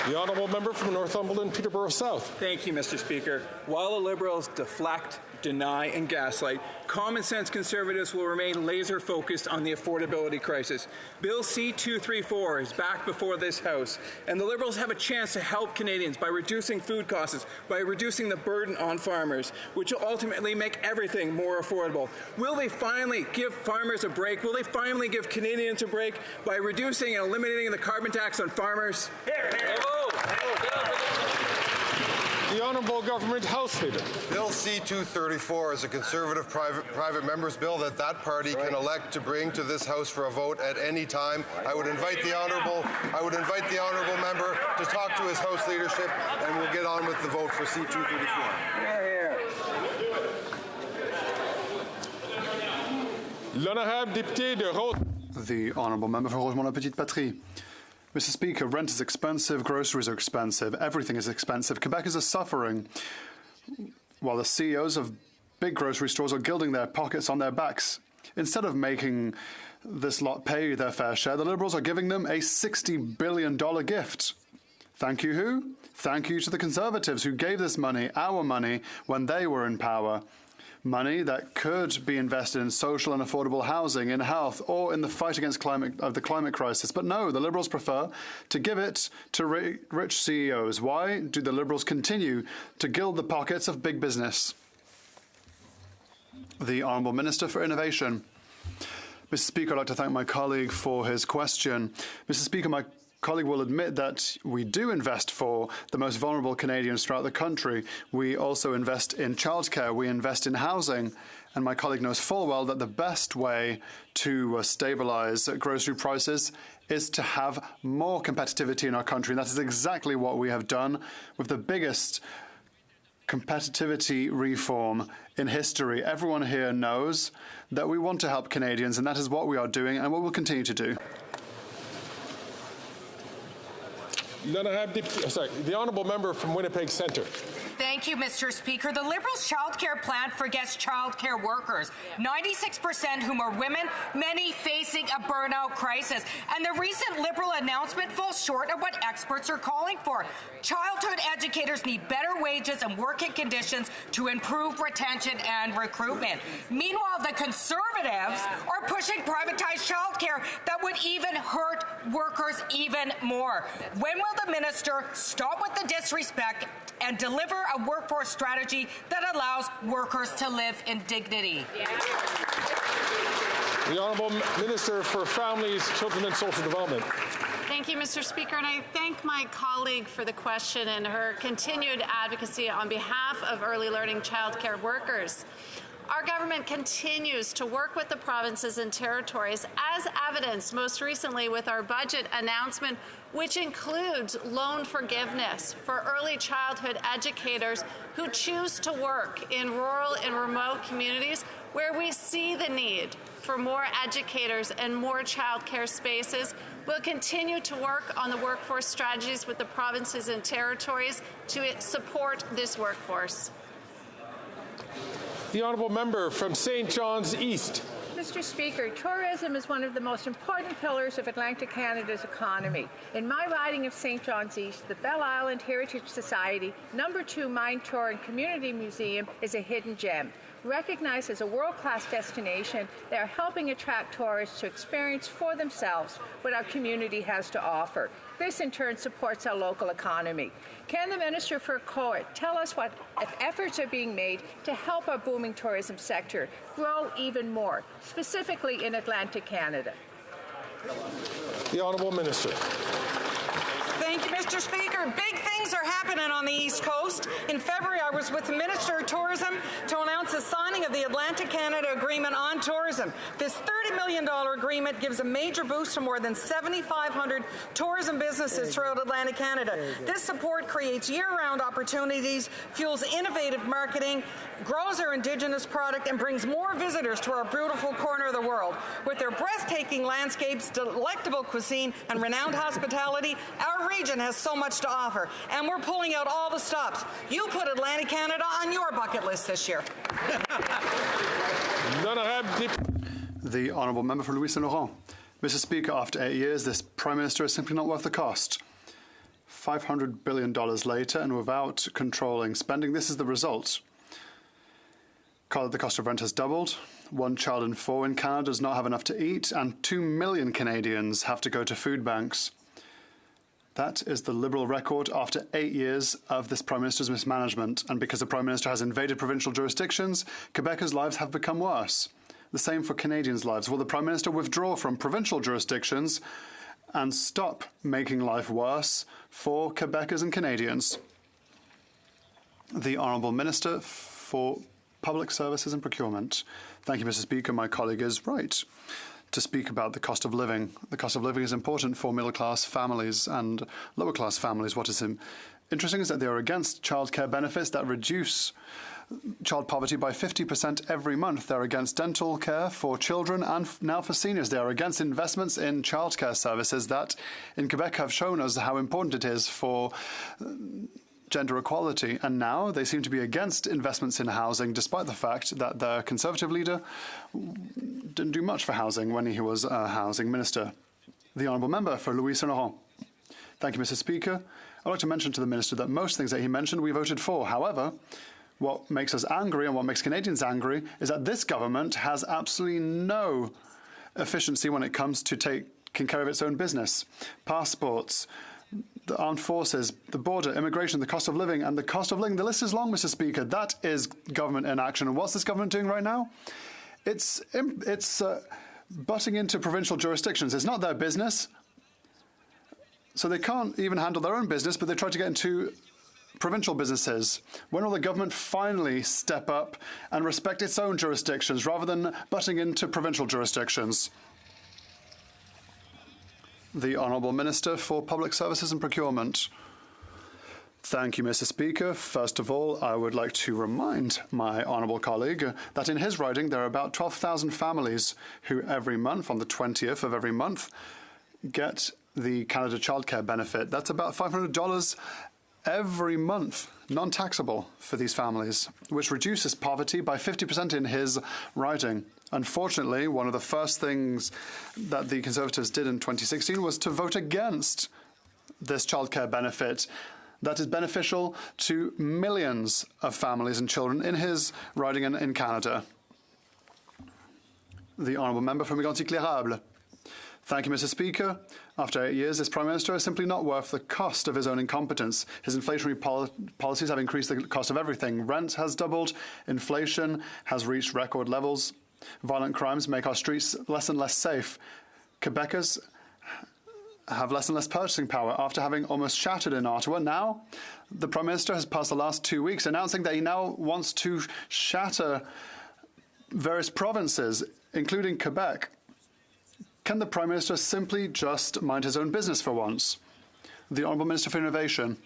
The honourable member from Northumberland, Peterborough South. Thank you, Mr. Speaker. While the Liberals deflect, deny, and gaslight, common sense Conservatives will remain laser focused on the affordability crisis. Bill C-234 is back before this House, and the Liberals have a chance to help Canadians by reducing food costs, by reducing the burden on farmers, which will ultimately make everything more affordable. Will they finally give farmers a break? Will they finally give Canadians a break by reducing and eliminating the carbon tax on farmers? The Honourable Government House Leader. Bill C-234 is a Conservative private member's bill that party can elect to bring to this House for a vote at any time. I would invite the honourable member to talk to his House leadership, and we'll get on with the vote for C-234. L'honorable député de Rosemont. The honourable member for Rosemont-la-Petite-Patrie. Mr. Speaker, rent is expensive, groceries are expensive, everything is expensive. Quebecers are suffering, while the CEOs of big grocery stores are gilding their pockets on their backs. Instead of making this lot pay their fair share, the Liberals are giving them a $60 billion gift. Thank you who? Thank you to the Conservatives who gave this money, our money, when they were in power. Money that could be invested in social and affordable housing, in health, or in the fight against the climate crisis. But no, the Liberals prefer to give it to rich CEOs. Why do the Liberals continue to gild the pockets of big business? The Honourable Minister for Innovation. Mr. Speaker, I'd like to thank my colleague for his question. Mr. Speaker, my colleague will admit that we do invest for the most vulnerable Canadians throughout the country. We also invest in childcare, we invest in housing, and my colleague knows full well that the best way to stabilise grocery prices is to have more competitivity in our country. And that is exactly what we have done with the biggest competitivity reform in history. Everyone here knows that we want to help Canadians, and that is what we are doing and what we'll continue to do. The Honourable Member from Winnipeg Centre. Thank you, Mr. Speaker. The Liberals' childcare plan forgets childcare workers, 96% whom are women, many facing a burnout crisis. And the recent Liberal announcement falls short of what experts are calling for. Childhood educators need better wages and working conditions to improve retention and recruitment. Meanwhile, the Conservatives are pushing privatized childcare that would even hurt workers even more. When will the minister stop with the disrespect and deliver a workforce strategy that allows workers to live in dignity? The Honourable Minister for Families, Children and Social Development. Thank you, Mr. Speaker, and I thank my colleague for the question and her continued advocacy on behalf of early learning childcare workers. Our government continues to work with the provinces and territories, as evidenced most recently with our budget announcement, which includes loan forgiveness for early childhood educators who choose to work in rural and remote communities where we see the need for more educators and more childcare spaces. We'll continue to work on the workforce strategies with the provinces and territories to support this workforce. The Honourable Member from St. John's East. Mr. Speaker, tourism is one of the most important pillars of Atlantic Canada's economy. In my riding of St. John's East, the Bell Island Heritage Society No. 2 Mine Tour and Community Museum is a hidden gem. Recognized as a world-class destination, they are helping attract tourists to experience for themselves what our community has to offer. This, in turn, supports our local economy. Can the Minister for COIT tell us what efforts are being made to help our booming tourism sector grow even more, specifically in Atlantic Canada? The Honourable Minister. Thank you, Mr. Speaker. Big things are happening on the East Coast. In February, I was with the Minister of Tourism to announce the signing of the Atlantic Canada Agreement on Tourism. This $30 million agreement gives a major boost to more than 7,500 tourism businesses throughout Atlantic Canada. This support creates year-round opportunities, fuels innovative marketing, grows our Indigenous product, and brings more visitors to our beautiful corner of the world. With their breathtaking landscapes, delectable cuisine, and renowned hospitality, our region has so much to offer, and we're pulling out all the stops. You put Atlantic Canada on your bucket list this year. The Honourable Member for Louis Saint Laurent. Mr. Speaker, after 8 years, this Prime Minister is simply not worth the cost. $500 billion later, and without controlling spending, this is the result. The cost of rent has doubled. 1 child in 4 in Canada does not have enough to eat, and 2 million Canadians have to go to food banks. That is the Liberal record after 8 years of this Prime Minister's mismanagement. And because the Prime Minister has invaded provincial jurisdictions, Quebecers' lives have become worse. The same for Canadians' lives. Will the Prime Minister withdraw from provincial jurisdictions and stop making life worse for Quebecers and Canadians? The Honourable Minister for Public Services and Procurement. Thank you, Mr. Speaker. My colleague is right to speak about the cost of living. The cost of living is important for middle-class families and lower-class families. What is interesting is that they are against childcare benefits that reduce child poverty by 50% every month. They're against dental care for children and now for seniors. They are against investments in childcare services that in Quebec have shown us how important it is for gender equality. And now they seem to be against investments in housing, despite the fact that the Conservative leader didn't do much for housing when he was a housing minister. The Honourable Member for Louis Saint Laurent. Thank you, Mr. Speaker. I'd like to mention to the Minister that most things that he mentioned we voted for. However, what makes us angry and what makes Canadians angry is that this government has absolutely no efficiency when it comes to taking care of its own business. Passports, the armed forces, the border, immigration, the cost of living, and the cost of living. The list is long, Mr. Speaker. That is government in action. And what's this government doing right now? It's butting into provincial jurisdictions. It's not their business. So they can't even handle their own business, but they try to get into provincial businesses. When will the government finally step up and respect its own jurisdictions rather than butting into provincial jurisdictions? The Honourable Minister for Public Services and Procurement. Thank you, Mr. Speaker. First of all, I would like to remind my honourable colleague that in his riding there are about 12,000 families who every month, on the 20th of every month, get the Canada Childcare Benefit. That's about $500 every month, non-taxable for these families, which reduces poverty by 50% in his riding. Unfortunately, one of the first things that the Conservatives did in 2016 was to vote against this childcare benefit that is beneficial to millions of families and children in his riding in Canada. The Honourable Member for Mégantic-L'Érable. Thank you, Mr. Speaker. After 8 years, this Prime Minister is simply not worth the cost of his own incompetence. His inflationary policies have increased the cost of everything. Rent has doubled. Inflation has reached record levels. Violent crimes make our streets less and less safe. Quebecers have less and less purchasing power after having almost shattered in Ottawa. Now, the Prime Minister has passed the last 2 weeks announcing that he now wants to shatter various provinces, including Quebec. Can the Prime Minister simply just mind his own business for once? The Honourable Minister for Innovation.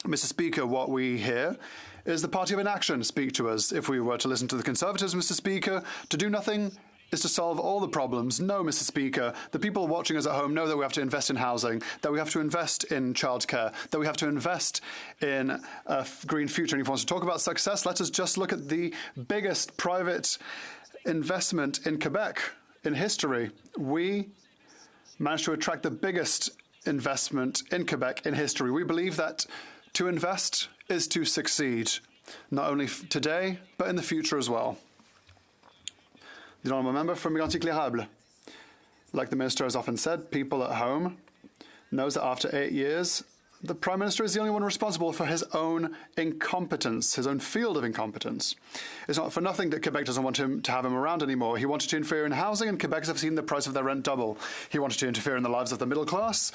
Mr. Speaker, what we hear is the Party of Inaction speak to us. If we were to listen to the Conservatives, Mr. Speaker, to do nothing is to solve all the problems. No, Mr. Speaker, the people watching us at home know that we have to invest in housing, that we have to invest in childcare, that we have to invest in a green future. And if he wants to talk about success, let us just look at the biggest private investment in Quebec in history. We managed to attract the biggest investment in Quebec in history. We believe that to invest is to succeed, not only today, but in the future as well. The Honourable Member from Mégantic-L'Érable. Like the Minister has often said, people at home knows that after 8 years, the Prime Minister is the only one responsible for his own incompetence, his own field of incompetence. It's not for nothing that Quebec doesn't want him to have him around anymore. He wanted to interfere in housing, and Quebecers have seen the price of their rent double. He wanted to interfere in the lives of the middle class,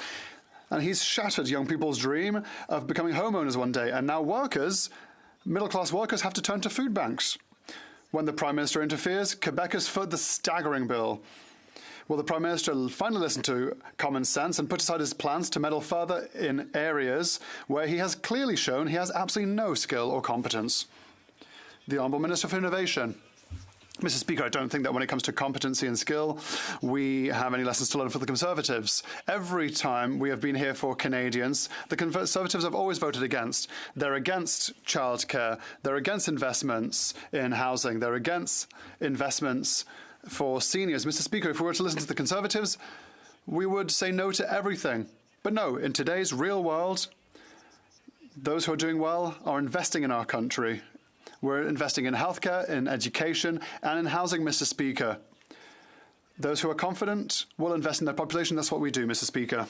and he's shattered young people's dream of becoming homeowners one day. And now workers, middle-class workers, have to turn to food banks. When the Prime Minister interferes, Quebecers foot the staggering bill. Will the Prime Minister finally listen to common sense and put aside his plans to meddle further in areas where he has clearly shown he has absolutely no skill or competence? The Honourable Minister for Innovation. Mr. Speaker, I don't think that when it comes to competency and skill, we have any lessons to learn for the Conservatives. Every time we have been here for Canadians, the Conservatives have always voted against. They're against childcare. They're against investments in housing. They're against investments for seniors. Mr. Speaker, if we were to listen to the Conservatives, we would say no to everything. But no, in today's real world, those who are doing well are investing in our country. We're investing in healthcare, in education, and in housing, Mr. Speaker. Those who are confident will invest in their population. That's what we do, Mr. Speaker.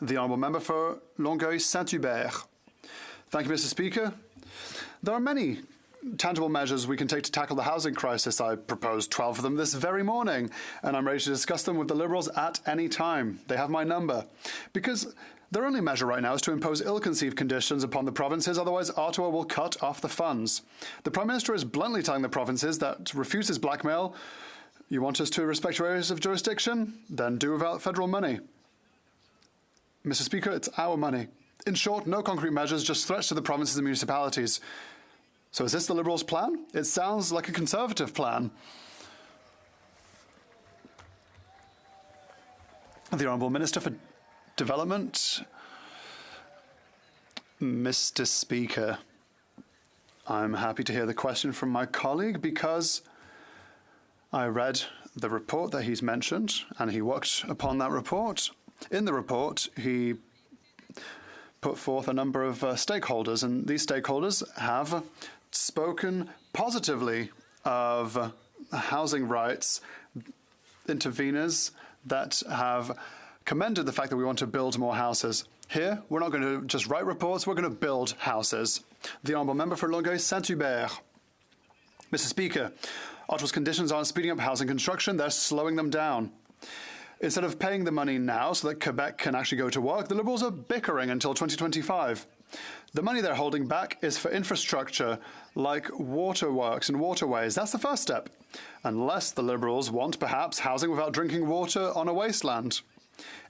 The Honourable Member for Longueuil-Saint-Hubert. Thank you, Mr. Speaker. There are many tangible measures we can take to tackle the housing crisis. I proposed 12 of them this very morning, and I'm ready to discuss them with the Liberals at any time. They have my number. Because their only measure right now is to impose ill-conceived conditions upon the provinces, otherwise Ottawa will cut off the funds. The Prime Minister is bluntly telling the provinces that refuses blackmail. You want us to respect your areas of jurisdiction? Then do without federal money. Mr. Speaker, it's our money. In short, no concrete measures, just threats to the provinces and municipalities. So is this the Liberals' plan? It sounds like a Conservative plan. The Honourable Minister for Development. Mr. Speaker, I'm happy to hear the question from my colleague because I read the report that he's mentioned and he worked upon that report. In the report, he put forth a number of stakeholders, and these stakeholders have spoken positively of housing rights interveners that have commended the fact that we want to build more houses. Here, we're not going to just write reports, we're going to build houses. The Honourable Member for Longueuil-Saint-Hubert. Mr. Speaker, Ottawa's conditions aren't speeding up housing construction, they're slowing them down. Instead of paying the money now so that Quebec can actually go to work, the Liberals are bickering until 2025. The money they're holding back is for infrastructure like waterworks and waterways. That's the first step. Unless the Liberals want, perhaps, housing without drinking water on a wasteland.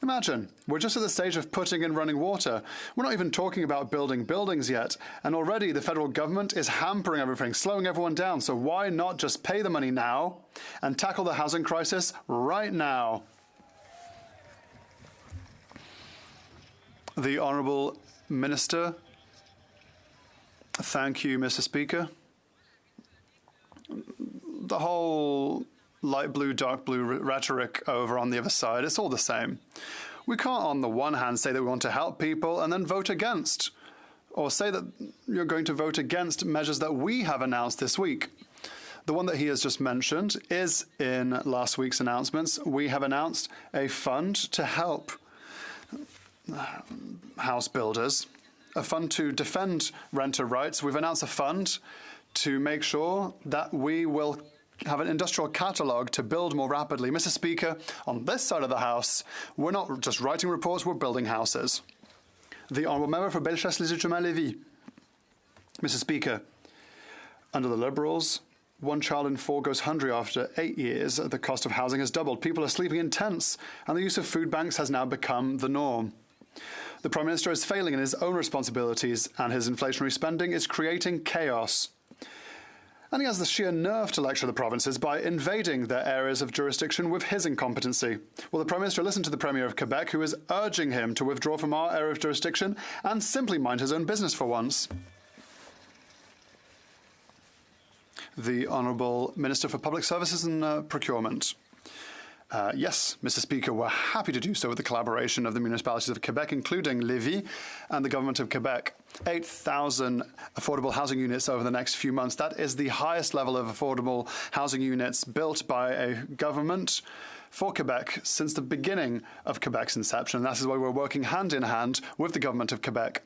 Imagine, we're just at the stage of putting in running water. We're not even talking about building buildings yet, and already the federal government is hampering everything, slowing everyone down. So why not just pay the money now and tackle the housing crisis right now? The Honourable Minister. Thank you, Mr. Speaker. The whole light blue, dark blue rhetoric over on the other side, it's all the same. We can't on the one hand say that we want to help people and then vote against, or say that you're going to vote against measures that we have announced this week. The one that he has just mentioned is in last week's announcements. We have announced a fund to help house builders, a fund to defend renter rights. We've announced a fund to make sure that we will have an industrial catalogue to build more rapidly. Mr. Speaker, on this side of the House, we're not just writing reports, we're building houses. The Honourable Member for Bellechasse-les-Échemins-Lévis. Mr. Speaker, under the Liberals, 1 child in 4 goes hungry after 8 years. The cost of housing has doubled. People are sleeping in tents, and the use of food banks has now become the norm. The Prime Minister is failing in his own responsibilities, and his inflationary spending is creating chaos. And he has the sheer nerve to lecture the provinces by invading their areas of jurisdiction with his incompetency. Will the Prime Minister listen to the Premier of Quebec, who is urging him to withdraw from our area of jurisdiction and simply mind his own business for once? The Honourable Minister for Public Services and Procurement. Yes, Mr. Speaker, we're happy to do so with the collaboration of the municipalities of Quebec, including Lévis and the Government of Quebec. 8,000 affordable housing units over the next few months. That is the highest level of affordable housing units built by a government for Quebec since the beginning of Quebec's inception. That is why we're working hand in hand with the Government of Quebec.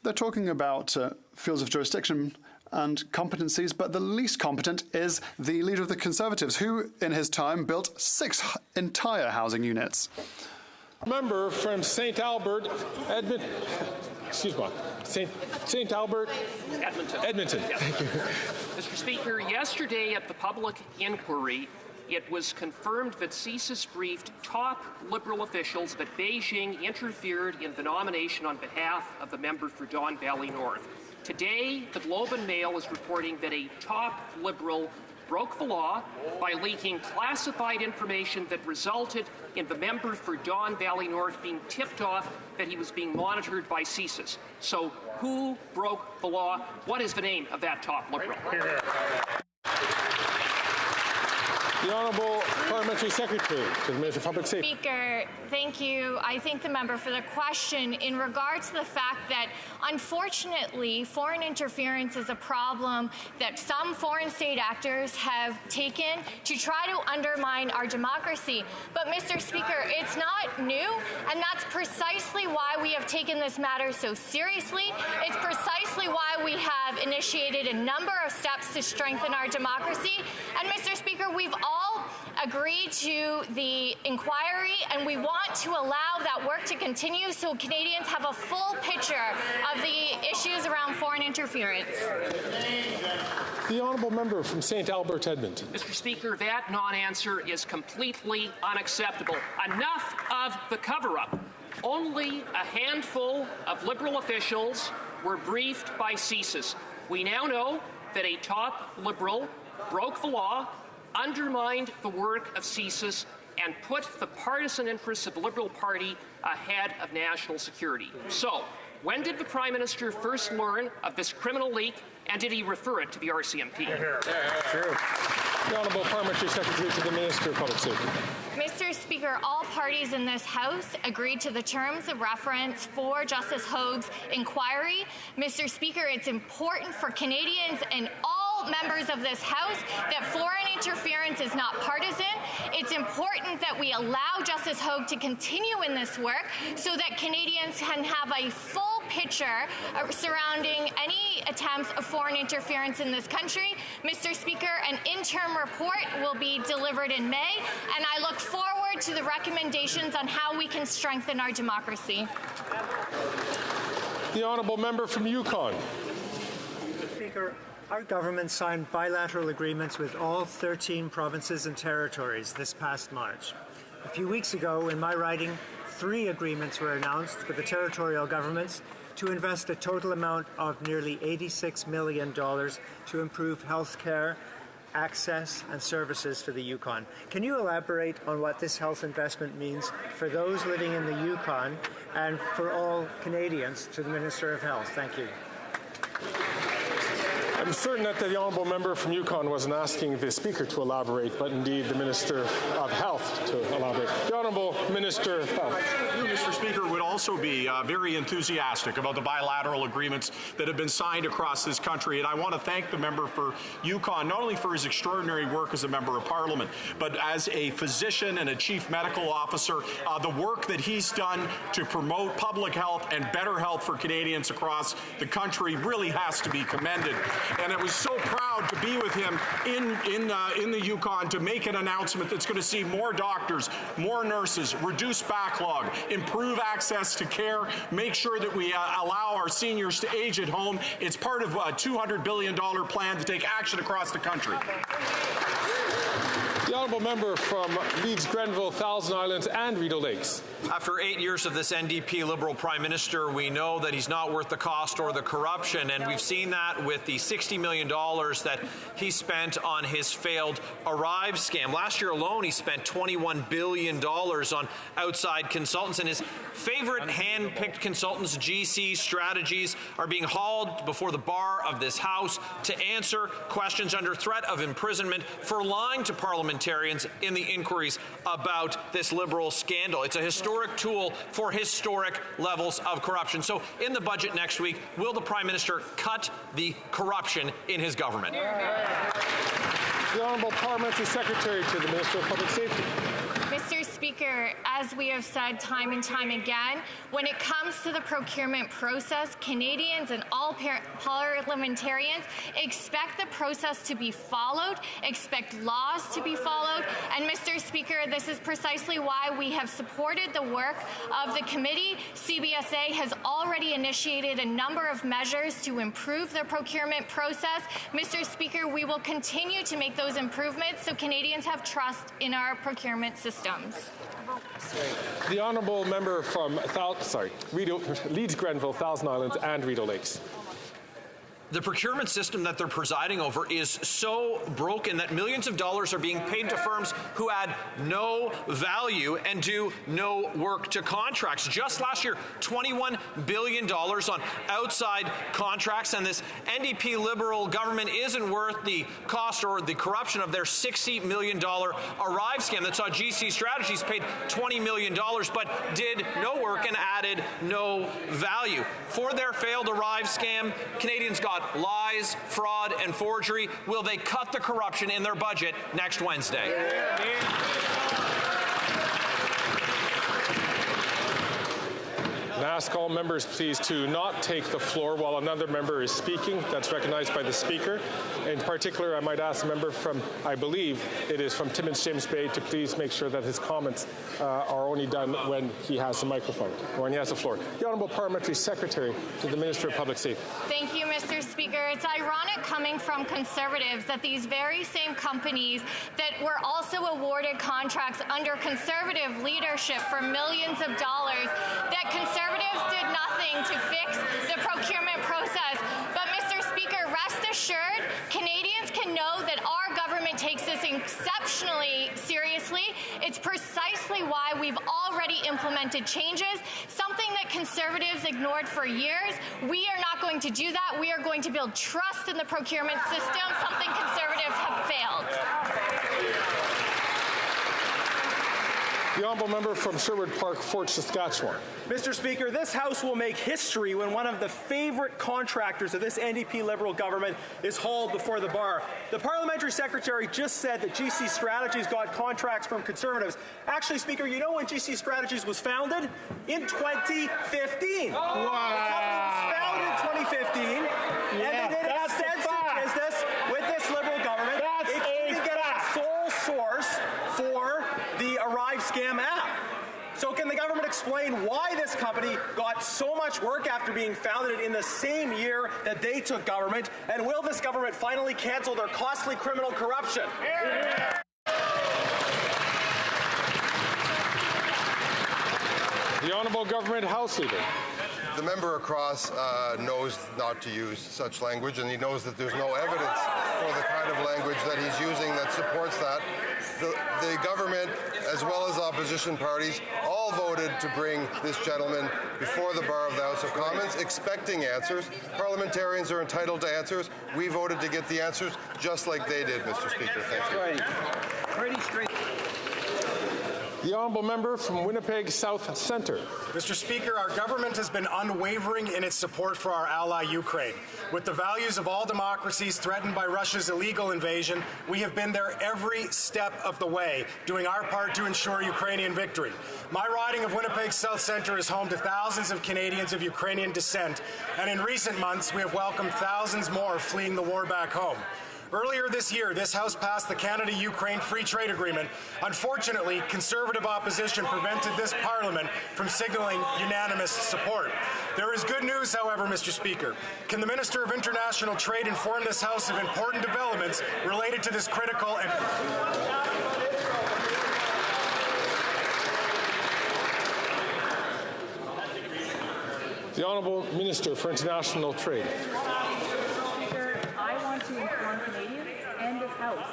They're talking about fields of jurisdiction and competencies, but the least competent is the leader of the Conservatives, who, in his time, built 6 entire housing units. Member from St. Albert, Edmonton. Edmonton. Yes. Thank you. Mr. Speaker, yesterday at the public inquiry, it was confirmed that CSIS briefed top Liberal officials that Beijing interfered in the nomination on behalf of the member for Don Valley North. Today, the Globe and Mail is reporting that a top Liberal broke the law by leaking classified information that resulted in the member for Don Valley North being tipped off that he was being monitored by CSIS. So who broke the law? What is the name of that top Liberal? The Honourable Parliamentary Secretary to the Minister of Public Safety. Speaker, thank you. I thank the member for the question. In regards to the fact that, unfortunately, foreign interference is a problem that some foreign state actors have taken to try to undermine our democracy. But, Mr. Speaker, it's not new, and that's precisely why we have taken this matter so seriously. It's precisely why we have initiated a number of steps to strengthen our democracy. And, Mr. Speaker, we've all agreed to the inquiry, and we want to allow that work to continue so Canadians have a full picture of the issues around foreign interference. The Honourable Member from St. Albert, Edmonton. Mr. Speaker, that non-answer is completely unacceptable. Enough of the cover-up. Only a handful of Liberal officials were briefed by CSIS. We now know that a top Liberal broke the law, undermined the work of CSIS, and put the partisan interests of the Liberal Party ahead of national security. So, when did the Prime Minister first learn of this criminal leak, and did he refer it to the RCMP? Sure. The Honourable Parliamentary Secretary to the Minister of Public Safety. Mr. Speaker, all parties in this House agreed to the terms of reference for Justice Hogue's inquiry. Mr. Speaker, it's important for Canadians and all members of this House that foreign interference is not partisan. It's important that we allow Justice Hogue to continue in this work so that Canadians can have a full picture surrounding any attempts of foreign interference in this country. Mr. Speaker, an interim report will be delivered in May, and I look forward to the recommendations on how we can strengthen our democracy. The honourable member from Yukon. Speaker, our government signed bilateral agreements with all 13 provinces and territories this past March. A few weeks ago, in my riding, 3 agreements were announced with the territorial governments to invest a total amount of nearly $86 million to improve health care, access and services for the Yukon. Can you elaborate on what this health investment means for those living in the Yukon and for all Canadians to the Minister of Health? Thank you. I'm certain that the honourable member from Yukon wasn't asking the Speaker to elaborate, but indeed the Minister of Health to elaborate. The honourable Minister of Health. You, Mr. Speaker, would also be very enthusiastic about the bilateral agreements that have been signed across this country, and I want to thank the member for Yukon, not only for his extraordinary work as a member of Parliament, but as a physician and a chief medical officer, the work that he's done to promote public health and better health for Canadians across the country really has to be commended. And I was so proud to be with him in the Yukon to make an announcement that's going to see more doctors, more nurses, reduce backlog, improve access to care, make sure that we allow our seniors to age at home. It's part of a $200 billion plan to take action across the country. The honourable member from Leeds, Grenville, Thousand Islands and Rideau Lakes. After 8 years of this NDP Liberal Prime Minister, we know that he's not worth the cost or the corruption, and we've seen that with the $60 million that he spent on his failed Arrive scam. Last year alone, he spent $21 billion on outside consultants, and his favorite hand-picked consultants, GC Strategies, are being hauled before the bar of this House to answer questions under threat of imprisonment for lying to parliamentarians in the inquiries about this Liberal scandal. It's a historic tool for historic levels of corruption. So in the budget next week, will the Prime Minister cut the corruption in his government? The Honourable Parliamentary Secretary to the Minister of Public Safety. Mr. Speaker, as we have said time and time again, when it comes to the procurement process, Canadians and all parliamentarians expect the process to be followed, expect laws to be followed, and Mr. Speaker, this is precisely why we have supported the work of the committee. CBSA has already initiated a number of measures to improve the procurement process. Mr. Speaker, we will continue to make those improvements so Canadians have trust in our procurement systems. The honourable member from Leeds, Grenville, Thousand Islands and Rideau Lakes. The procurement system that they're presiding over is so broken that millions of dollars are being paid to firms who add no value and do no work to contracts. Just last year, $21 billion on outside contracts, and this NDP Liberal government isn't worth the cost or the corruption of their $60 million Arrive scam that saw GC Strategies paid $20 million but did no work and added no value. For their failed Arrive scam, Canadians got lies, fraud, and forgery. Will they cut the corruption in their budget next Wednesday? And ask all members, please, to not take the floor while another member is speaking. That's recognized by the Speaker. In particular, I might ask a member from, I believe it is from Timmins James Bay, to please make sure that his comments are only done when he has the microphone, or when he has the floor. The Honourable Parliamentary Secretary to the Minister of Public Safety. Thank you, Mr. Speaker. It's ironic coming from Conservatives that these very same companies that were also awarded contracts under Conservative leadership for millions of dollars, that Conservatives did nothing to fix the procurement process. But, Mr. Speaker, rest assured, Canadians can know that our government takes this exceptionally seriously. It's precisely why we've already implemented changes, something that Conservatives ignored for years. We are not going to do that. We are going to build trust in the procurement system, something Conservatives have failed. The honourable member from Sherwood Park, Fort Saskatchewan. Mr. Speaker, this House will make history when one of the favourite contractors of this NDP Liberal government is hauled before the bar. The Parliamentary Secretary just said that GC Strategies got contracts from Conservatives. Actually, Speaker, you know when GC Strategies was founded? In 2015. Wow. The company was founded in 2015, and they did extensive business with this Liberal government. It can get a sole source for the Arrive Scam app. So can the government explain why this company got so much work after being founded in the same year that they took government? And will this government finally cancel their costly criminal corruption? The Honourable Government House Leader. The member across knows not to use such language, and he knows that there's no evidence for the kind of language that he's using that supports that. The government, as well as opposition parties, all voted to bring this gentleman before the bar of the House of Commons, expecting answers. Parliamentarians are entitled to answers. We voted to get the answers just like they did, Mr. Speaker. Thank you. Right. Pretty straight. The honourable member from Winnipeg South Centre. Mr. Speaker, our government has been unwavering in its support for our ally Ukraine. With the values of all democracies threatened by Russia's illegal invasion, we have been there every step of the way, doing our part to ensure Ukrainian victory. My riding of Winnipeg South Centre is home to thousands of Canadians of Ukrainian descent, and in recent months we have welcomed thousands more fleeing the war back home. Earlier this year, this House passed the Canada-Ukraine Free Trade Agreement. Unfortunately, Conservative opposition prevented this Parliament from signalling unanimous support. There is good news, however, Mr. Speaker. Can the Minister of International Trade inform this House of important developments related to this critical and... The Honourable Minister for International Trade. I want to inform Canadians and this House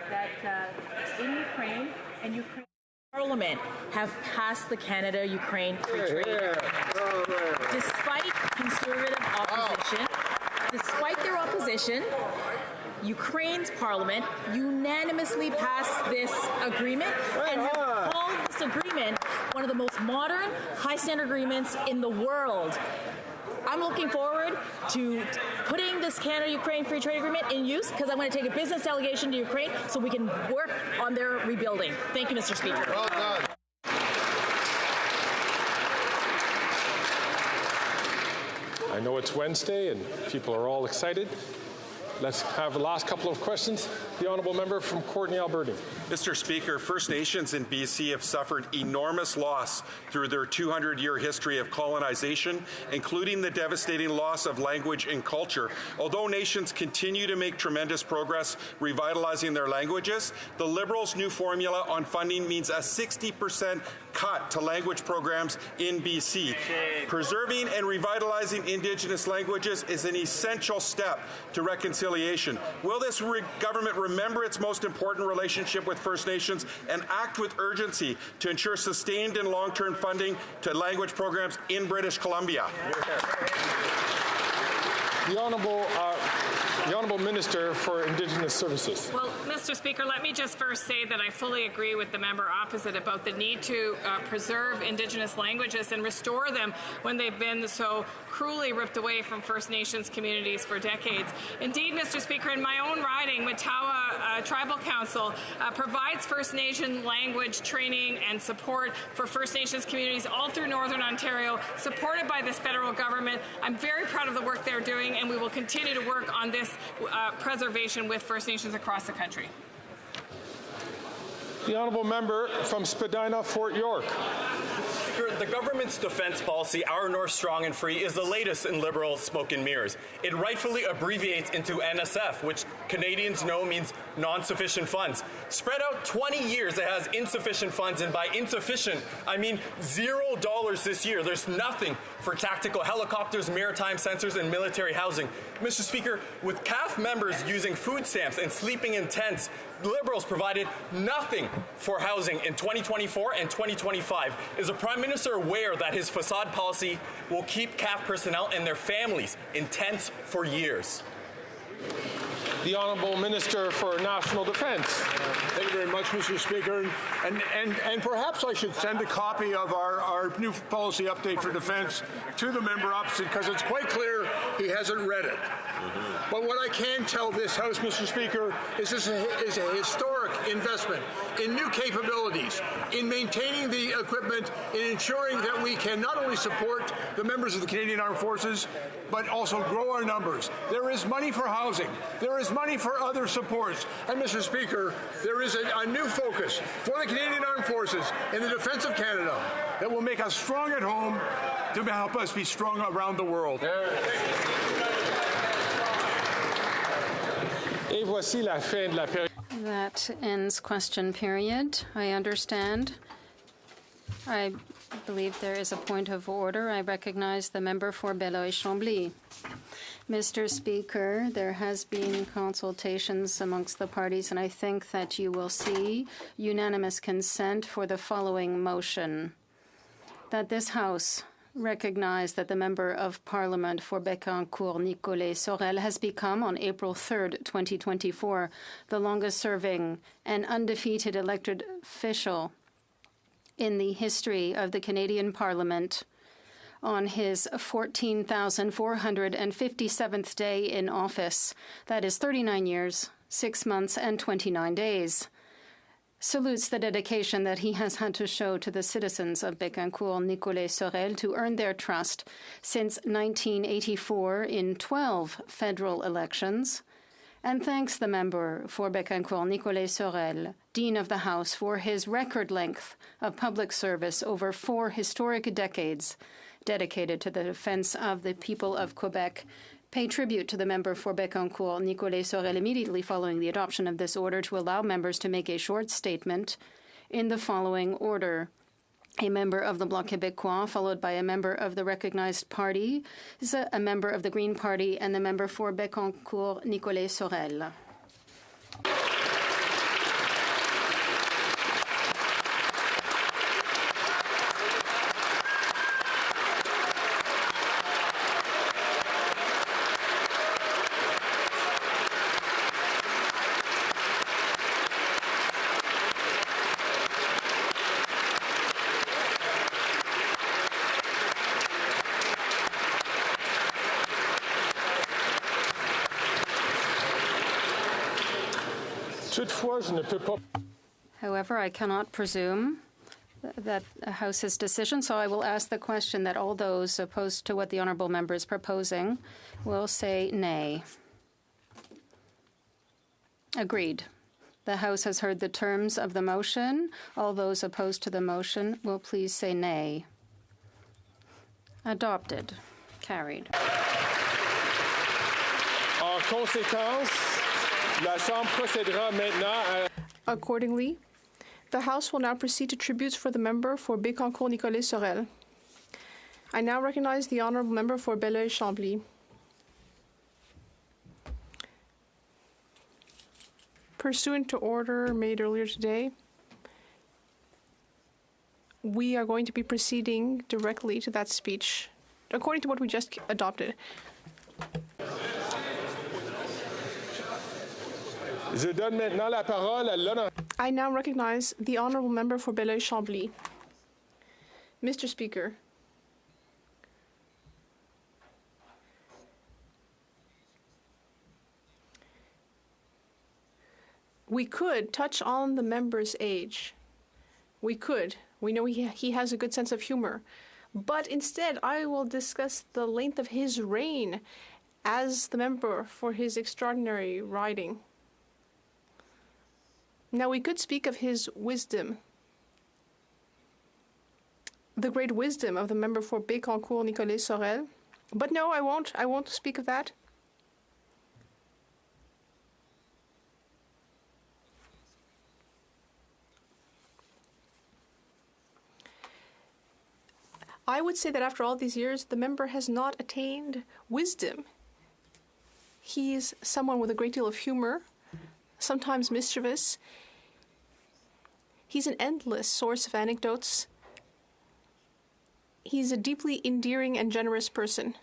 that in Ukraine and Ukraine Parliament have passed the Canada-Ukraine Free Trade Agreement. Despite Conservative opposition, despite their opposition, Ukraine's Parliament unanimously passed this agreement and have called this agreement one of the most modern, high-standard agreements in the world. I'm looking forward to putting this Canada-Ukraine Free Trade Agreement in use because I'm going to take a business delegation to Ukraine so we can work on their rebuilding. Thank you, Mr. Speaker. Well done. I know it's Wednesday and people are all excited. Let's have the last couple of questions. The honourable member from Courtenay, Alberta. Mr. Speaker, First Nations in BC have suffered enormous loss through their 200-year history of colonization, including the devastating loss of language and culture. Although nations continue to make tremendous progress revitalizing their languages, the Liberals' new formula on funding means a 60% cut to language programs in BC. Preserving and revitalizing Indigenous languages is an essential step to reconciliation. Will this government remember its most important relationship with First Nations and act with urgency to ensure sustained and long-term funding to language programs in British Columbia? The Honourable Minister for Indigenous Services. Well, Mr. Speaker, let me just first say that I fully agree with the member opposite about the need to preserve Indigenous languages and restore them when they've been so cruelly ripped away from First Nations communities for decades. Indeed, Mr. Speaker, in my own riding, Matawa Tribal Council provides First Nation language training and support for First Nations communities all through Northern Ontario, supported by this federal government. I'm very proud of the work they're doing, and we will continue to work on this preservation with First Nations across the country. The honourable member from Spadina, Fort York. The government's defence policy, Our North Strong and Free, is the latest in Liberal smoke and mirrors. It rightfully abbreviates into NSF, which Canadians know means non-sufficient funds. Spread out 20 years, it has insufficient funds, and by insufficient, I mean $0 this year. There's nothing for tactical helicopters, maritime sensors, and military housing. Mr. Speaker, with CAF members using food stamps and sleeping in tents, Liberals provided nothing for housing in 2024 and 2025. Is the Prime Minister aware that his facade policy will keep CAF personnel and their families in tents for years? the Honourable Minister for National Defence. Thank you very much, Mr. Speaker. And perhaps I should send a copy of our new policy update for defence to the member opposite, because it's quite clear he hasn't read it. But what I can tell this House, Mr. Speaker, is this is a historic investment in new capabilities, in maintaining the equipment, in ensuring that we can not only support the members of the Canadian Armed Forces, but also grow our numbers. There is money for housing. There is money for other supports. And, Mr. Speaker, there is a new focus for the Canadian Armed Forces in the defence of Canada that will make us strong at home to help us be strong around the world. Et voici la fin de la période. That ends question period. I understand. I believe there is a point of order. I recognize the member for Beloeil-Chambly. Mr. Speaker, there has been consultations amongst the parties, and I think that you will see unanimous consent for the following motion: that this House recognize that the Member of Parliament for Bécancour, Nicolet Sorel, has become, on April 3rd, 2024, the longest-serving and undefeated elected official in the history of the Canadian Parliament, on his 14,457th day in office. That is 39 years, 6 months, and 29 days. Salutes the dedication that he has had to show to the citizens of Bécancour, Nicolet Sorel, to earn their trust since 1984 in 12 federal elections, and thanks the member for Bécancour, Nicolet Sorel, Dean of the House, for his record length of public service over 4 historic decades dedicated to the defense of the people of Quebec. Pay tribute to the member for Bécancour, Nicolet Sorel, immediately following the adoption of this order, to allow members to make a short statement in the following order: a member of the Bloc Québécois, followed by a member of the recognized party, a member of the Green Party, and the member for Bécancour, Nicolet Sorel. However, I cannot presume that the House's decision, so I will ask the question that all those opposed to what the honourable member is proposing will say nay. Agreed. The House has heard the terms of the motion. All those opposed to the motion will please say nay. Adopted. Carried. En conséquence, la Chambre procédera maintenant à... Accordingly, the House will now proceed to tributes for the member for Bécancour, Nicolet Sorel. I now recognize the honourable member for Beloeil-Chambly. Pursuant to order made earlier today, we are going to be proceeding directly to that speech, according to what we just adopted. Je donne maintenant la parole à l'honorable. I now recognize the honourable member for Beloeil-Chambly. Mr. Speaker, we could touch on the member's age. We could. We know he has a good sense of humor. But instead, I will discuss the length of his reign as the member for his extraordinary riding. Now, we could speak of his wisdom, the great wisdom of the member for Bécancour, Nicolet Sorel. But no, I won't. I won't speak of that. I would say that after all these years, the member has not attained wisdom. He's someone with a great deal of humor, sometimes mischievous. He's an endless source of anecdotes. He's a deeply endearing and generous person.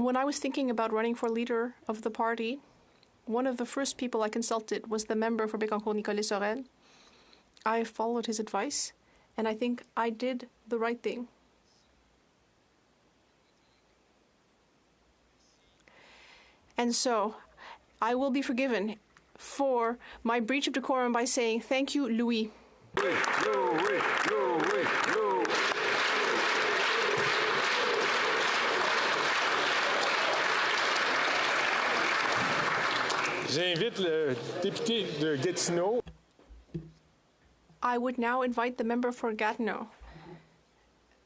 When I was thinking about running for leader of the party, one of the first people I consulted was the member for Bécancour, Nicolet Sorel. I followed his advice, and I think I did the right thing. And so, I will be forgiven for my breach of decorum by saying, thank you, Louis. Louis. J'invite le député de Gatineau. I would now invite the member for Gatineau,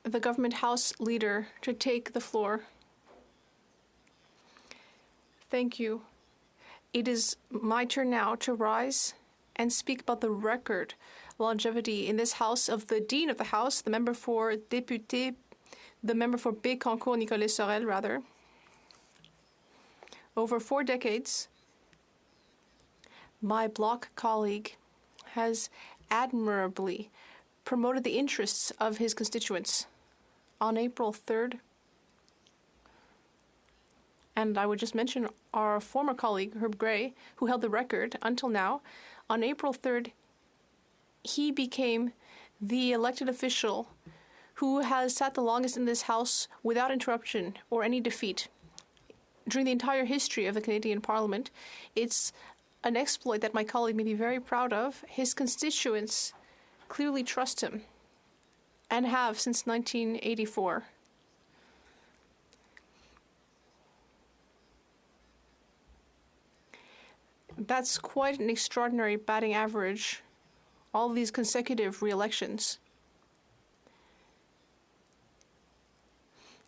the government house leader, to take the floor. Thank you. It is my turn now to rise and speak about the record longevity in this house of the Dean of the House, the member for Député, the member for Bécancour, Nicolet Sorel, rather. Over 4 decades, my bloc colleague has admirably promoted the interests of his constituents. On April 3rd, and I would just mention our former colleague, Herb Gray, who held the record until now, on April 3rd, he became the elected official who has sat the longest in this House without interruption or any defeat. During the entire history of the Canadian Parliament, it's an exploit that my colleague may be very proud of. His constituents clearly trust him and have since 1984. That's quite an extraordinary batting average, all these consecutive re-elections.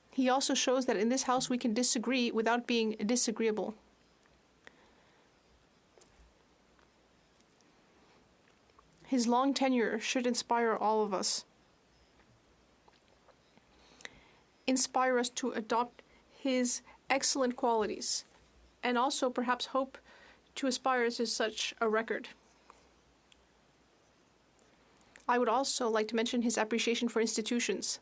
He also shows that in this House we can disagree without being disagreeable. His long tenure should inspire all of us. Inspire us to adopt his excellent qualities, and also perhaps hope to aspire to such a record. I would also like to mention his appreciation for institutions,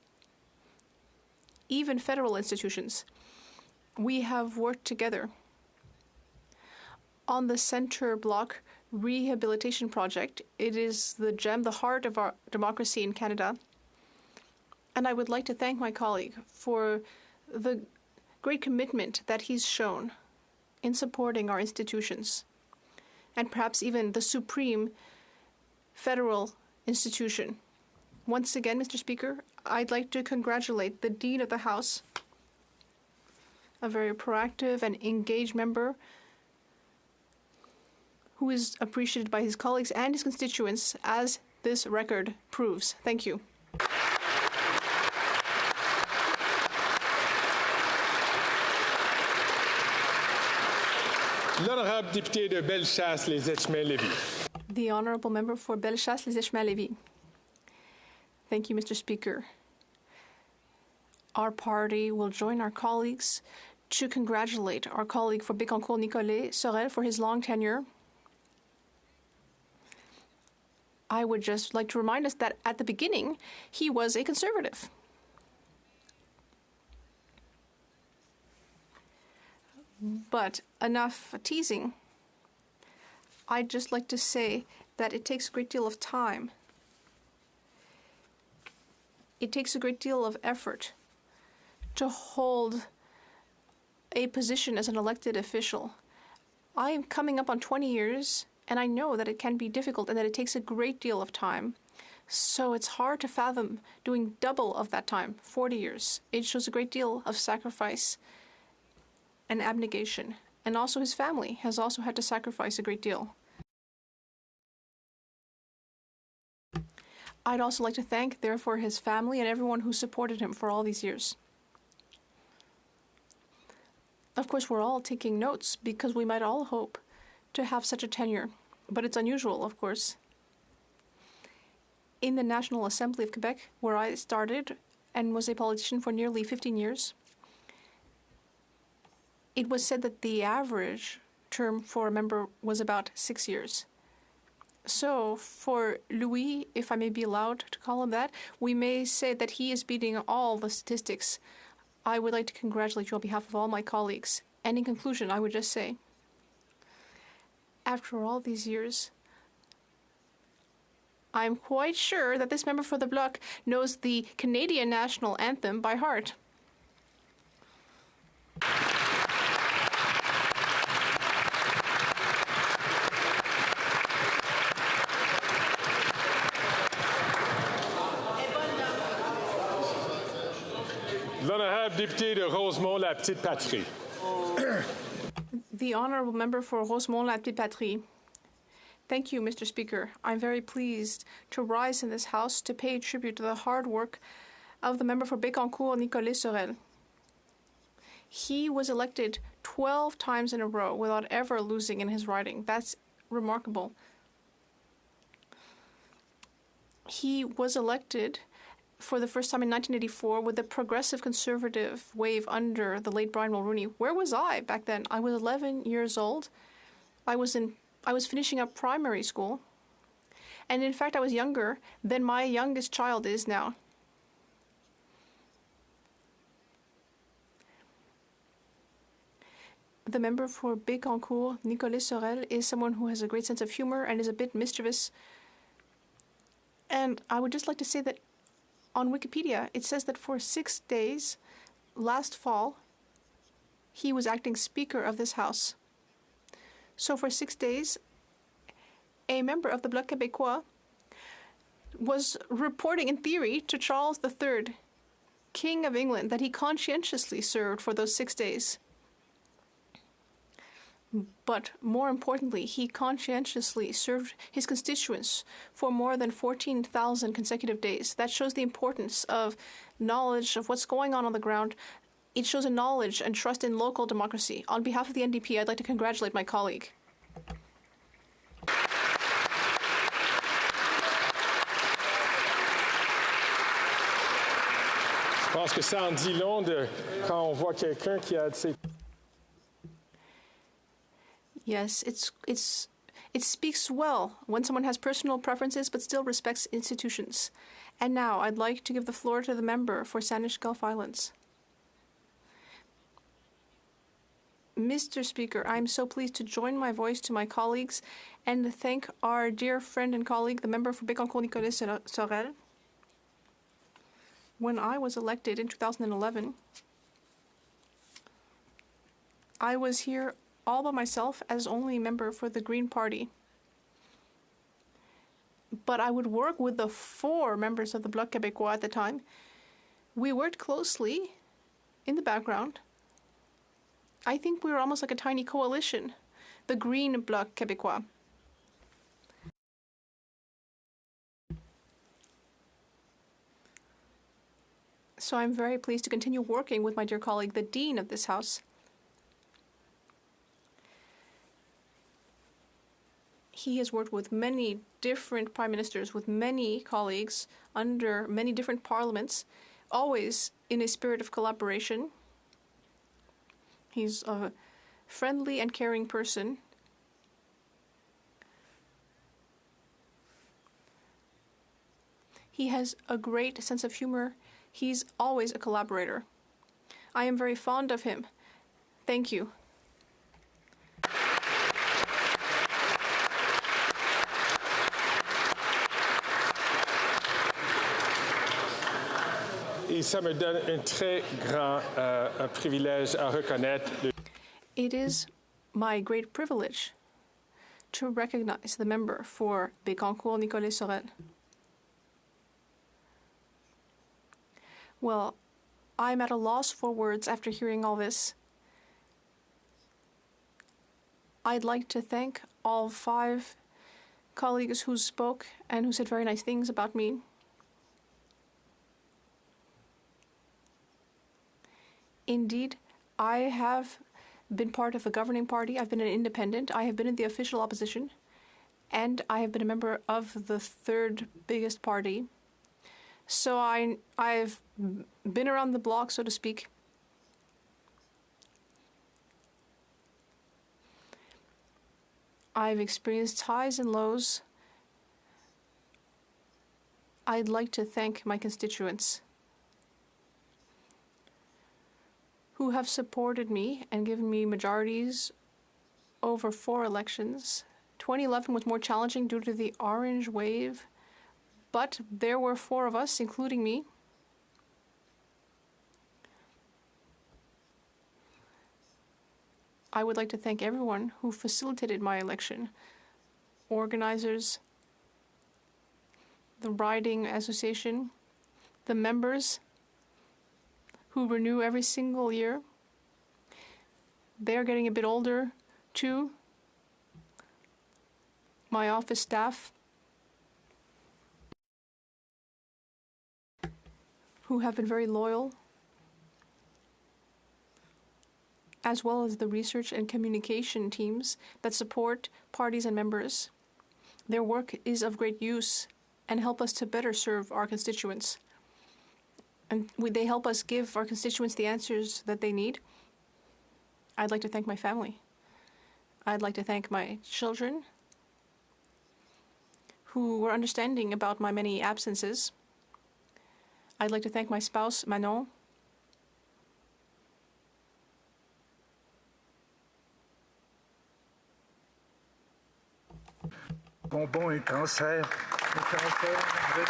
even federal institutions. We have worked together on the Centre Bloc Rehabilitation Project. It is the gem, the heart of our democracy in Canada. And I would like to thank my colleague for the great commitment that he's shown in supporting our institutions, and perhaps even the supreme federal institution. Once again, Mr. Speaker, I'd like to congratulate the Dean of the House, a very proactive and engaged member who is appreciated by his colleagues and his constituents, as this record proves. Thank you. L'honorable député de Bellechasse-les-Etchemins-Lévis. The honourable member for Bellechasse-les-Etchemins-Lévis. Thank you, Mr. Speaker. Our party will join our colleagues to congratulate our colleague for Bécancour, Nicolet Sorel, for his long tenure. I would just like to remind us that at the beginning, he was a conservative. But enough teasing. I'd just like to say that it takes a great deal of time. It takes a great deal of effort to hold a position as an elected official. I am coming up on 20 years, and I know that it can be difficult and that it takes a great deal of time. So it's hard to fathom doing double of that time, 40 years. It shows a great deal of sacrifice and abnegation. And also his family has also had to sacrifice a great deal. I'd also like to thank, therefore, his family and everyone who supported him for all these years. Of course, we're all taking notes because we might all hope to have such a tenure, but it's unusual, of course. In the National Assembly of Quebec, where I started and was a politician for nearly 15 years, it was said that the average term for a member was about 6 years. So for Louis, if I may be allowed to call him that, we may say that he is beating all the statistics I would like to congratulate you on behalf of all my colleagues. And in conclusion, I would just say, after all these years, I'm quite sure that this member for the Bloc knows the Canadian national anthem by heart. L'honorable député de Rosemont-la-Petite-Patrie. The honourable member for Rosemont-la-Petite-Patrie. Thank you, Mr. Speaker. I'm very pleased to rise in this House to pay tribute to the hard work of the member for Bécancour, Nicolas Sorel. He was elected 12 times in a row without ever losing in his riding. That's remarkable. He was elected for the first time in 1984 with the progressive conservative wave under the late Brian Mulroney. Where was I back then? I was 11 years old. I was finishing up primary school. And in fact, I was younger than my youngest child is now. The member for Bécancour, Nicolas Sorel, is someone who has a great sense of humor and is a bit mischievous. And I would just like to say that on Wikipedia, it says that for 6 days last fall, he was acting Speaker of this House. So for 6 days, a member of the Bloc Québécois was reporting in theory to Charles III, King of England, that he conscientiously served for those 6 days. But more importantly, he conscientiously served his constituents for more than 14,000 consecutive days. That shows the importance of knowledge of what's going on the ground. It shows a knowledge and trust in local democracy. On behalf of the NDP, I'd like to congratulate my colleague. Je pense que ça en dit long quand on voit quelqu'un qui a ses... Yes, it speaks well when someone has personal preferences but still respects institutions. And now I'd like to give the floor to the member for Saanich Gulf Islands. Mr. Speaker, I'm so pleased to join my voice to my colleagues and thank our dear friend and colleague, the member for Bécancour, Nicolas Sorel. When I was elected in 2011, I was here all by myself as only member for the Green Party. But I would work with the 4 members of the Bloc Québécois at the time. We worked closely in the background. I think we were almost like a tiny coalition, the Green Bloc Québécois. So I'm very pleased to continue working with my dear colleague, the Dean of this House. He has worked with many different prime ministers, with many colleagues, under many different parliaments, always in a spirit of collaboration. He's a friendly and caring person. He has a great sense of humor. He's always a collaborator. I am very fond of him. Thank you. Et ça me donne un très grand un privilège à reconnaître. It is my great privilege to recognize the member for Bécancour, Nicolas Sorel. Well, I'm at a loss for words after hearing all this. I'd like to thank all 5 colleagues who spoke and who said very nice things about me. Indeed, I have been part of a governing party. I've been an independent. I have been in the official opposition. And I have been a member of the 3rd biggest party. So I've been around the block, so to speak. I've experienced highs and lows. I'd like to thank my constituents. who have supported me and given me majorities over 4 elections. 2011 was more challenging due to the orange wave, but there were 4 of us, including me. I would like to thank everyone who facilitated my election, organizers, the riding association, the members who renew every single year. They're getting a bit older too. My office staff, who have been very loyal, as well as the research and communication teams that support parties and members. Their work is of great use and help us to better serve our constituents. And they help us give our constituents the answers that they need. I'd like to thank my family. I'd like to thank my children, who were understanding about my many absences. I'd like to thank my spouse, Manon. Bonbon et cancer. Le cancer avec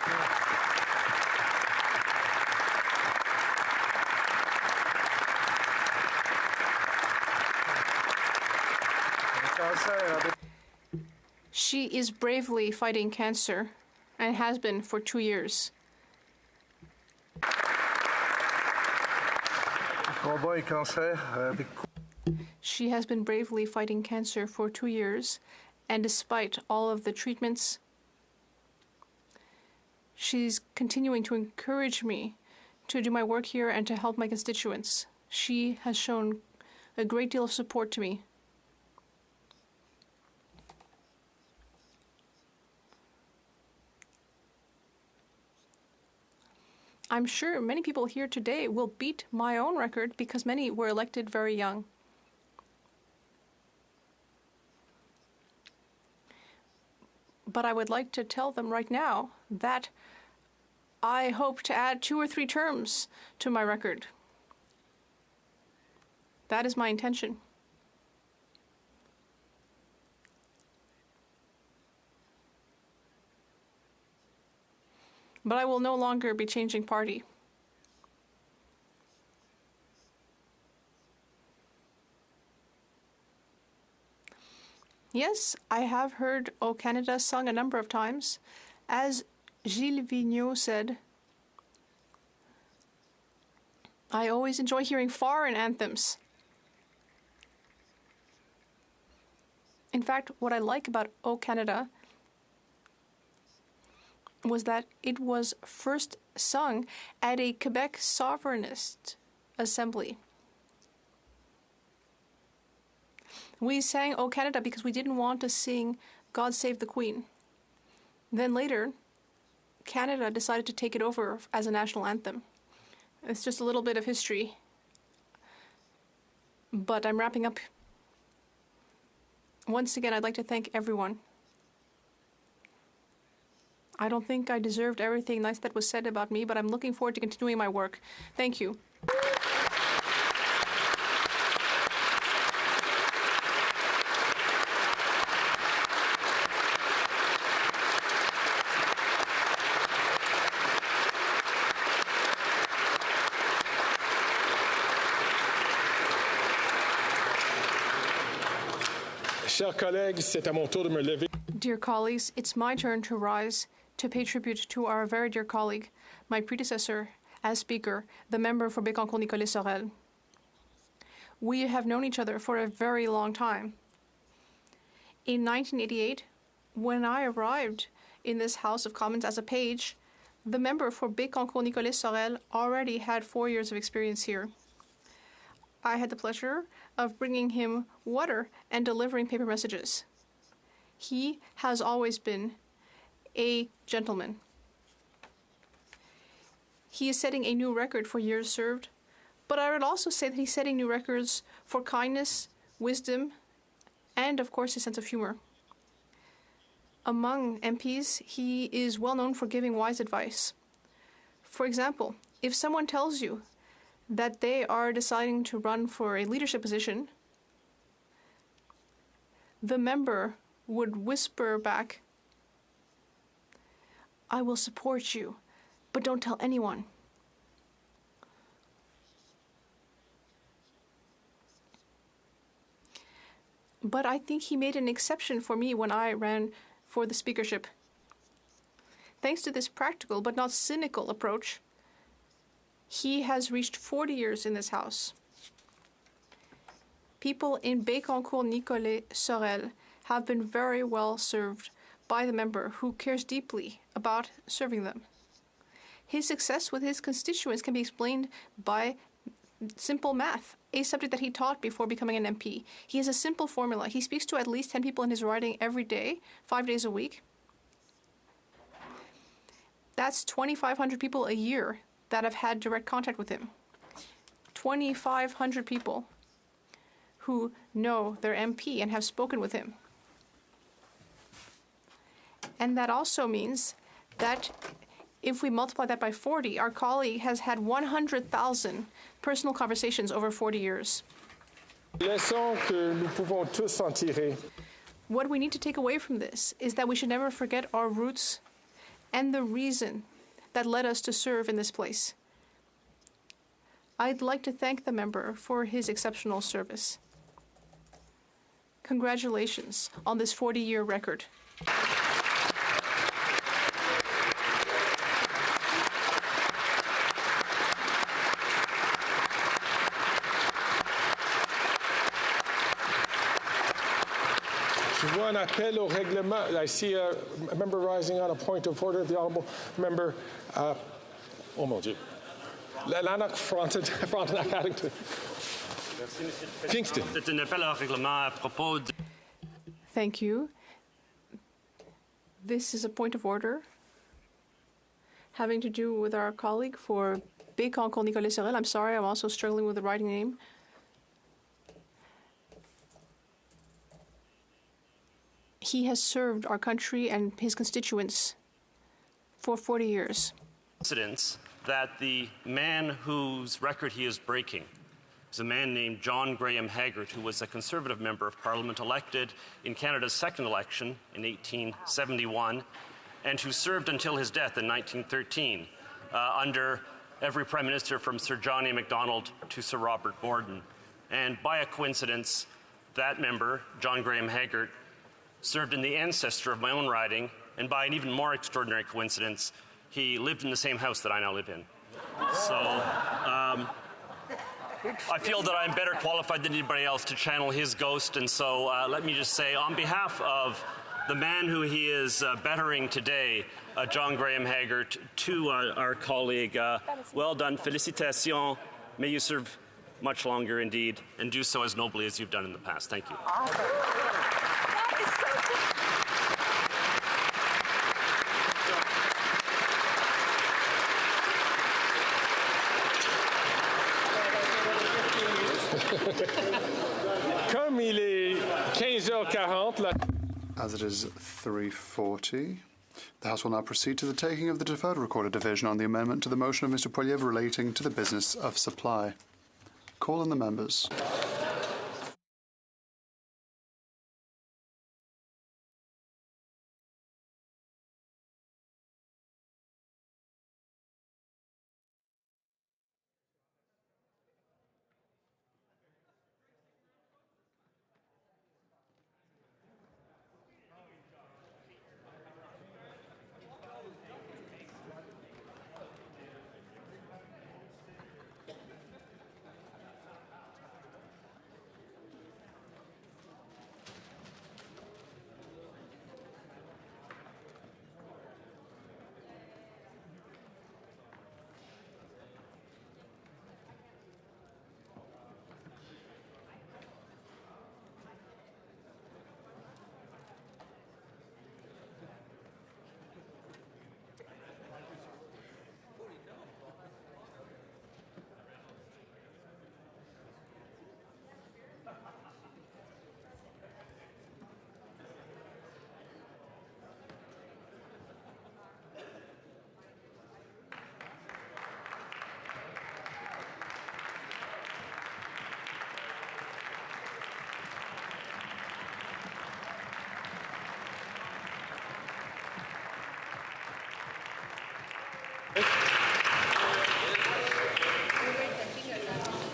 She is bravely fighting cancer and has been for 2 years. Bonbon et cancer avec She has been bravely fighting cancer for 2 years, and despite all of the treatments, she's continuing to encourage me to do my work here and to help my constituents. She has shown a great deal of support to me. I'm sure many people here today will beat my own record because many were elected very young. But I would like to tell them right now that I hope to add 2 or 3 terms to my record. That is my intention. But I will no longer be changing party. Yes, I have heard O Canada sung a number of times. As Gilles Vigneault said, I always enjoy hearing foreign anthems. In fact, what I like about O Canada was that it was first sung at a Quebec sovereignist assembly. We sang O Canada because we didn't want to sing God Save the Queen. Then later, Canada decided to take it over as a national anthem. It's just a little bit of history. But I'm wrapping up. Once again, I'd like to thank everyone. I don't think I deserved everything nice that was said about me, but I'm looking forward to continuing my work. Thank you. Chers collègues, c'est à mon tour de me lever. Dear colleagues, it's my turn to rise to pay tribute to our very dear colleague, my predecessor as Speaker, the member for Bécancour-Nicolet Sorel. We have known each other for a very long time. In 1988, when I arrived in this House of Commons as a page, the member for Bécancour-Nicolet Sorel already had 4 years of experience here. I had the pleasure of bringing him water and delivering paper messages. He has always been a gentleman. He is setting a new record for years served, but I would also say that he's setting new records for kindness, wisdom, and of course his sense of humor. Among MPs, he is well known for giving wise advice. For example, if someone tells you that they are deciding to run for a leadership position, the member would whisper back, "I will support you, but don't tell anyone." But I think he made an exception for me when I ran for the speakership. Thanks to this practical but not cynical approach, he has reached 40 years in this House. People in Bécancour-Nicolet-Sorel have been very well served by the member who cares deeply about serving them. His success with his constituents can be explained by simple math, a subject that he taught before becoming an MP. He has a simple formula. He speaks to at least 10 people in his riding every day, 5 days a week. That's 2,500 people a year that have had direct contact with him. 2,500 people who know their MP and have spoken with him. And that also means that if we multiply that by 40, our colleague has had 100,000 personal conversations over 40 years. Leçon que nous pouvons tous en tirer. What we need to take away from this is that we should never forget our roots and the reason that led us to serve in this place. I'd like to thank the member for his exceptional service. Congratulations on this 40-year record. Je vois un appel au règlement. I see a member rising on a point of order. The honourable member. Oh mon Dieu. Lanark Frontenac Addington. Kingston. C'est un appel au règlement à propos de... Thank you. This is a point of order having to do with our colleague for Bécancour-Nicolet-Sorel. I'm sorry, I'm also struggling with the writing name. He has served our country and his constituents for 40 years. Coincidence that the man whose record he is breaking is a man named John Graham Haggart, who was a Conservative member of Parliament elected in Canada's second election in 1871, and who served until his death in 1913 under every Prime Minister from Sir John A. Macdonald to Sir Robert Borden. And by a coincidence, that member, John Graham Haggart, served in the ancestor of my own riding, and by an even more extraordinary coincidence, he lived in the same house that I now live in. So I feel that I'm better qualified than anybody else to channel his ghost, and so let me just say, on behalf of the man who he is bettering today, John Graham Haggart, to our colleague, well done, félicitations, may you serve much longer indeed, and do so as nobly as you've done in the past. Thank you. Awesome. That is so cool. Comme il est 15h40, As it is 3:40, the House will now proceed to the taking of the deferred recorded division on the amendment to the motion of Mr. Poilievre relating to the business of supply. Call in the members.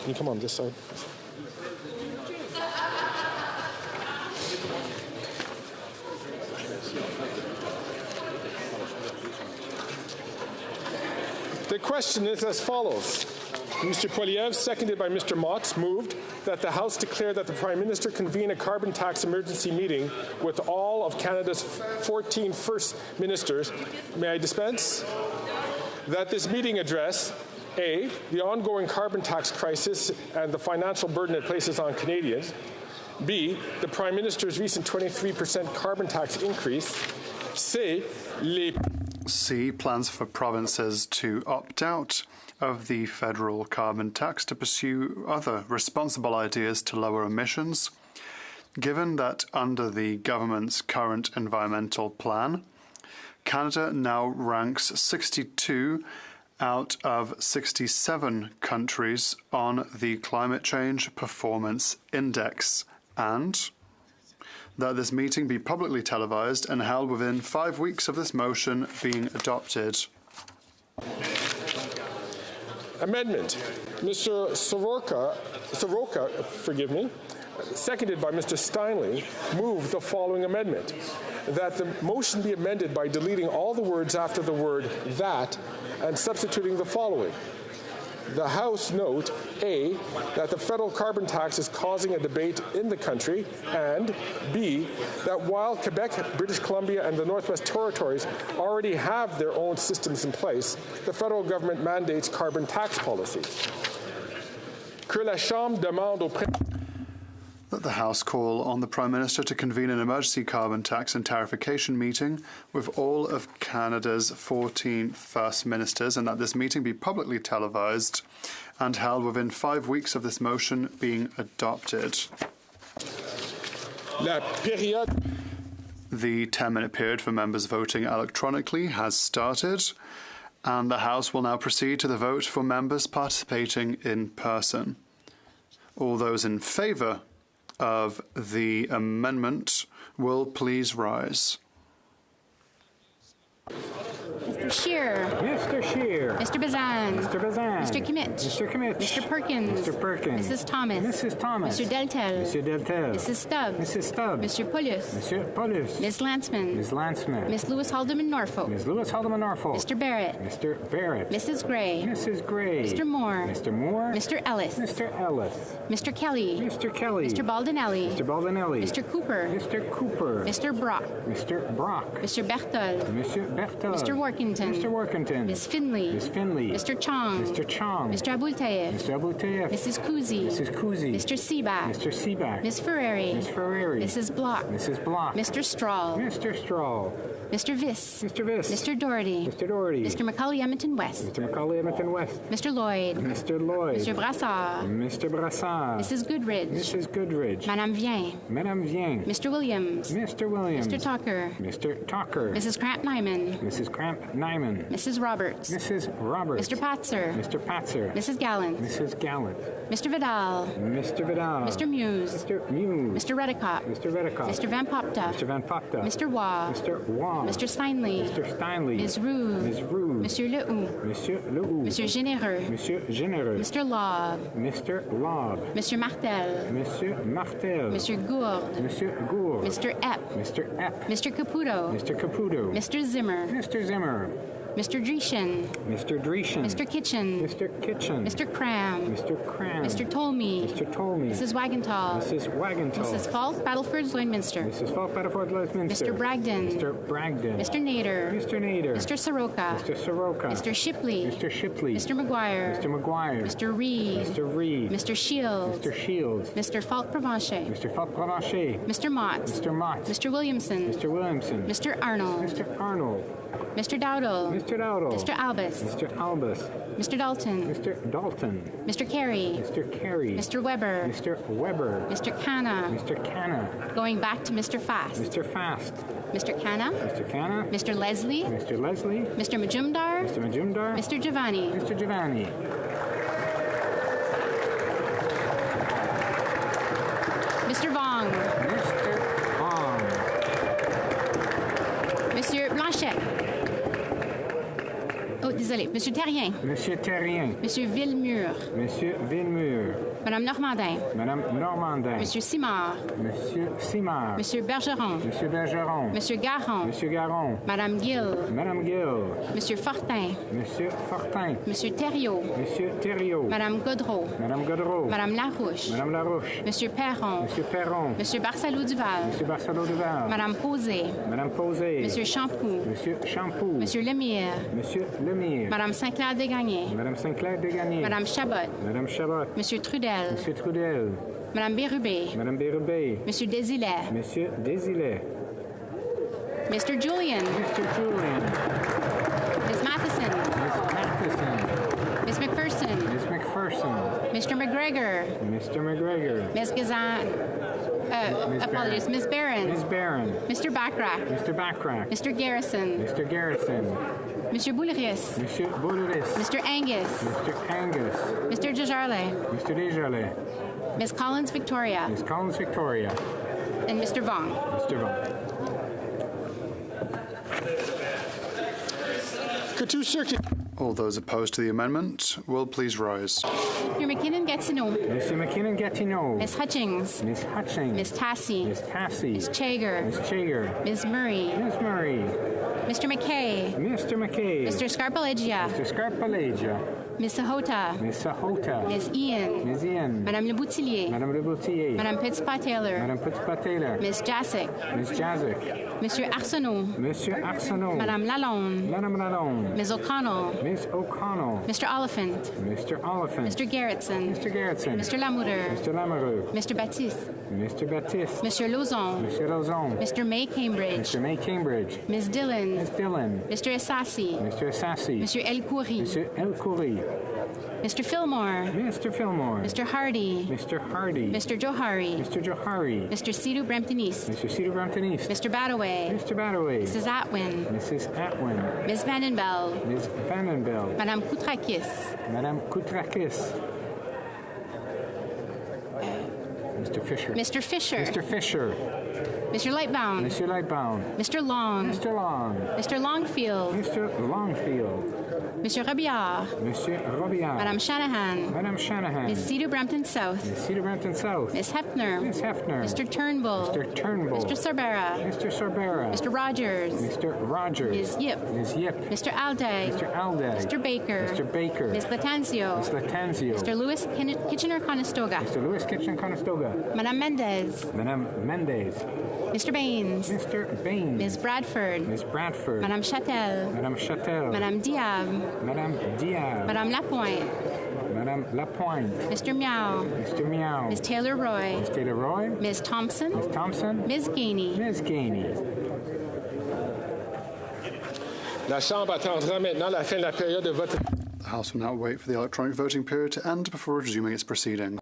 Can you come on this side? The question is as follows. Mr. Poilievre, seconded by Mr. Motz, moved that the House declare that the Prime Minister convene a carbon tax emergency meeting with all of Canada's 14 First Ministers. May I dispense? That this meeting address A, the ongoing carbon tax crisis and the financial burden it places on Canadians. B, the Prime Minister's recent 23% carbon tax increase. C, plans for provinces to opt out of the federal carbon tax to pursue other responsible ideas to lower emissions. Given that under the government's current environmental plan, Canada now ranks 62 out of 67 countries on the Climate Change Performance Index, and that this meeting be publicly televised and held within 5 weeks of this motion being adopted. Amendment. Mr. Soroka, seconded by Mr. Steinley, moved the following amendment. That the motion be amended by deleting all the words after the word that and substituting the following. The House note, A, that the federal carbon tax is causing a debate in the country, and B, that while Quebec, British Columbia, and the Northwest Territories already have their own systems in place, the federal government mandates carbon tax policy. Que la Chambre demande au that the House call on the Prime Minister to convene an emergency carbon tax and tarification meeting with all of Canada's 14 First Ministers, and that this meeting be publicly televised and held within 5 weeks of this motion being adopted. The 10-minute period for members voting electronically has started, and the House will now proceed to the vote for members participating in person. All those in favour of the amendment will please rise. Mr. Scheer. Mr. Scheer. Mr. Bazan. Mr. Bazan. Mr. Kimmich. Mr. Kimmich. Mr. Perkins. Mr. Perkins. Mrs. Thomas. Mrs. Thomas. Mr. Deltel. Mr. Deltel. Mrs. Stubbs. Mrs. Stubbs. Mr. Pulis. Mr. Pulis. Ms. Landsman. Ms. Landsman. Ms. Lewis Haldeman Norfolk. Ms. Lewis Haldeman Norfolk. Mr. Barrett. Mr. Barrett. Mrs. Gray. Mrs. Gray. Mr. Moore. Mr. Moore. Mr. Ellis. Mr. Ellis. Mr. Kelly. Mr. Kelly. Mr. Baldinelli. Mr. Baldinelli. Mr. Cooper. Mr. Cooper. Mr. Brock. Mr. Brock. Mr. Berthold. Mr. Berthold. Mr. Workington. Mr. Workington. Ms. Finley. Ms. Finley. Mr. Chong. Mr. Chong. Mr. Abultayev. Mr. Abultayev. Mrs. Kuzi. Mrs. Kuzi. Mr. Seaback. Mr. Seaback. Ms. Ferrari. Ms. Ferrari. Mrs. Block. Mrs. Block. Mr. Strahl. Mr. Strahl. Mr. Viss. Mr. Viss. Mr. Doherty. Mr. Doherty. Mr. Macaulay Edmonton West. Mr. Macaulay Edmonton West. Mr. Lloyd. Mr. Lloyd. Mr. Brassard. Mr. Brassard. Mrs. Goodridge. Mrs. Goodridge. Madame Vien. Madame Vien. Mr. Williams. Mr. Williams. Mr. Tucker. Mr. Tucker. Mrs. Cramp Nyman. Mrs. Cramp Nyman. Mrs. Roberts. Mrs. Roberts. Mr. Patzer. Mr. Patzer. Mrs. Gallant. Mrs. Gallant. Mr. Vidal. Mr. Vidal. Mr. Muse. Mr. Muse. Mr. Redicott. Mr. Redicott. Mr. Van Popta. Mr. Van Popta. Mr. Waugh. Mr. Waugh. Mr. Steinley. Mr. Steinley. Ms. Roux. Ms. Roux. Monsieur Lehoux. Monsieur Lehoux. Monsieur Généreux. Monsieur Généreux. Mr. Lobb. Mr. Lobb. Monsieur Martel. Monsieur Martel. Monsieur Gourde. Monsieur Gourde. Mr. Epp. Mr. Epp. Mr. Caputo. Mr. Caputo. Mr. Zimmer. Mr. Zimmer. Mr. Dreeshen. Mr. Dreeshen. Mr. Kitchen. Mr. Kitchen. Mr. Cram. Mr. Cram. Mr. Tolmie. Mr. Tolmie. Mrs. Wagenthal. Mrs. Wagenthal. Mrs. Falk, Battleford, Lloydminster. Mrs. Falk, Battleford, Lloydminster. Mr. Bragdon. Mr. Bragdon. Mr. Nader. Mr. Nader. Mr. Soroka. Mr. Soroka. Mr. Shipley. Mr. Shipley. Mr. McGuire. Mr. McGuire. Mr. Reed. Mr. Reed. Mr. Shields. Mr. Shields. Mr. Falk Provencher. Mr. Falk Provencher. Mr. Mott. Mr. Mott. Mr. Williamson. Mr. Williamson. Mr. Arnold. Mr. Arnold. Mr. Dowdle. Mr. Dowdle. Mr. Albus. Mr. Albus. Mr. Dalton. Mr. Dalton. Mr. Carey. Mr. Carey. Mr. Weber. Mr. Weber. Mr. Canna. Mr. Canna. Going back to Mr. Fast. Mr. Fast. Mr. Canna. Mr. Canna. Mr. Leslie. Mr. Leslie. Mr. Majumdar. Mr. Majumdar. Mr. Giovanni. Mr. Giovanni. Mr. Vong. Mr. Vong. Monsieur Blanchet. Oh, Oh, désolé. Monsieur Terrien. Monsieur Terrien. Monsieur Villemur. Monsieur Villemur. Madame Normandin. Madame Normandin. Monsieur Simard. Monsieur Simard. Monsieur Bergeron. Monsieur Bergeron. Monsieur Garon. Monsieur Garon. Madame Gill. Madame Gill. Monsieur Fortin. Monsieur Fortin. Monsieur Thériault. Monsieur Thériault. Madame Godreau. Madame Godreau. Madame Larouche. Madame Larouche. Monsieur Perron. Monsieur Perron. Monsieur Barcelo-Duval. Monsieur Barcelo-Duval. Madame Posé. Madame Posé. Monsieur Champoux. Monsieur Champoux. Monsieur Lemire. Monsieur Lemire. Madame Saint-Clair-Desgagnés. Madame Saint-Clair-Desgagnés. Madame Chabot. Madame Chabot. Monsieur Trudel. Monsieur Trudel. Madame Bérubé. Madame Bérubé. Monsieur Désilet. Monsieur Désilet. Mr. Julian. Mr. Julian. Ms. Matheson. Miss Matheson. Ms. McPherson. Miss McPherson. Mr. McGregor. Mr. McGregor. Ms. Gazan. Apologies. Ms. Barron. Ms. Barron. Mr. Backrack. Mr. Backrack. Mr. Garrison. Mr. Garrison. Monsieur Bouleris. Monsieur Bouleris. Mr. Angus. Mr. Angus. Mr. Desjardins. Mr. Desjardins. Ms. Collins Victoria. Ms. Collins Victoria. And Mr. Vong. Mr. Vong. All those opposed to the amendment will please rise. Mr. McKinnon-Gatineau. Mr. McKinnon-Gatineau. Ms. Hutchings. Miss Hutchings. Ms. Tassie. Miss Tassie. Ms. Chager. Miss Chager. Ms. Murray. Miss Murray. Mr. McKay. Mr. McKay. Mr. Scarpalegia. Mr. Scarpalegia. Ms. Sahota. Miss Sahota. Ms. Ian. Miss Ian. Madame Le Boutillier. Madame Le Boutillier. Madame Pittspat-Taylor. Madame Pittspat-Taylor. Ms. Jasic. Miss Jazik. Monsieur Arsenault. Monsieur Arsenault. Madame Lalonde. Madame Lalonde. Ms. O'Connell. Miss O'Connell. Mr. Oliphant. Mr. Oliphant. Mr. Gerritsen. Mr. Gerritsen. Mr. Lamoureux. Mr. Lamoureux. Mr. Baptiste. Mr. Baptiste. Monsieur Lauzon. Monsieur Lauzon. Mr. May Cambridge. Mr. May Cambridge. Ms. Dillon. Miss Dillon. Mr. Assassi. Mr. Assassi. Monsieur El Khoury. Monsieur El Khoury. Mr. Fillmore. Mr. Fillmore. Mr. Hardy. Mr. Hardy. Mr. Johari. Mr. Johari. Mr. Sidhu Brampton East. Mr. Cedar Brampton East. Mr. Badaway. Mr. Badaway. Mrs. Atwin. Mrs. Atwin. Ms. Vandenbell. Ms. Vandenbell. Madame Koutrakis. Madame Koutrakis. Mr. Fisher. Mr. Fisher. Mr. Fisher. Mr. Lightbound. Mr. Lightbound. Mr. Long. Mr. Long. Mr. Longfield. Mr. Longfield. Monsieur Robillard. Monsieur Robillard. Madame Shanahan. Madame Shanahan. Ms. Cedar Brampton South. Ms. Cedar Brampton South. Ms. Hefner. Ms. Hefner. Mr. Turnbull. Mr. Turnbull. Mr. Sorbera. Mr. Sorbera. Mr. Rogers. Mr. Rogers. Ms. Yip. Ms. Yip. Mr. Alday. Mr. Alday. Mr. Baker. Mr. Baker. Ms. Latanzio. Ms. Latanzio. Mr. Lewis Kitchener-Conestoga. Mr. Lewis Kitchener-Conestoga. Madame Mendez. Madame Mendez. Mr. Baines. Mr. Baines. Ms. Bradford. Ms. Bradford. Madame Châtel. Madame Châtel. Madame Diab. Madame Diab. Madame Lapointe. Madame Lapointe. Mr. Meow. Mr. Meow. Ms. Taylor-Roy. Ms. Taylor-Roy. Ms. Thompson. Ms. Thompson. Ms. Gainey. Ms. Gainey. La Chambre attendra maintenant la fin de la période de vote. The House will now wait for the electronic voting period to end before resuming its proceedings.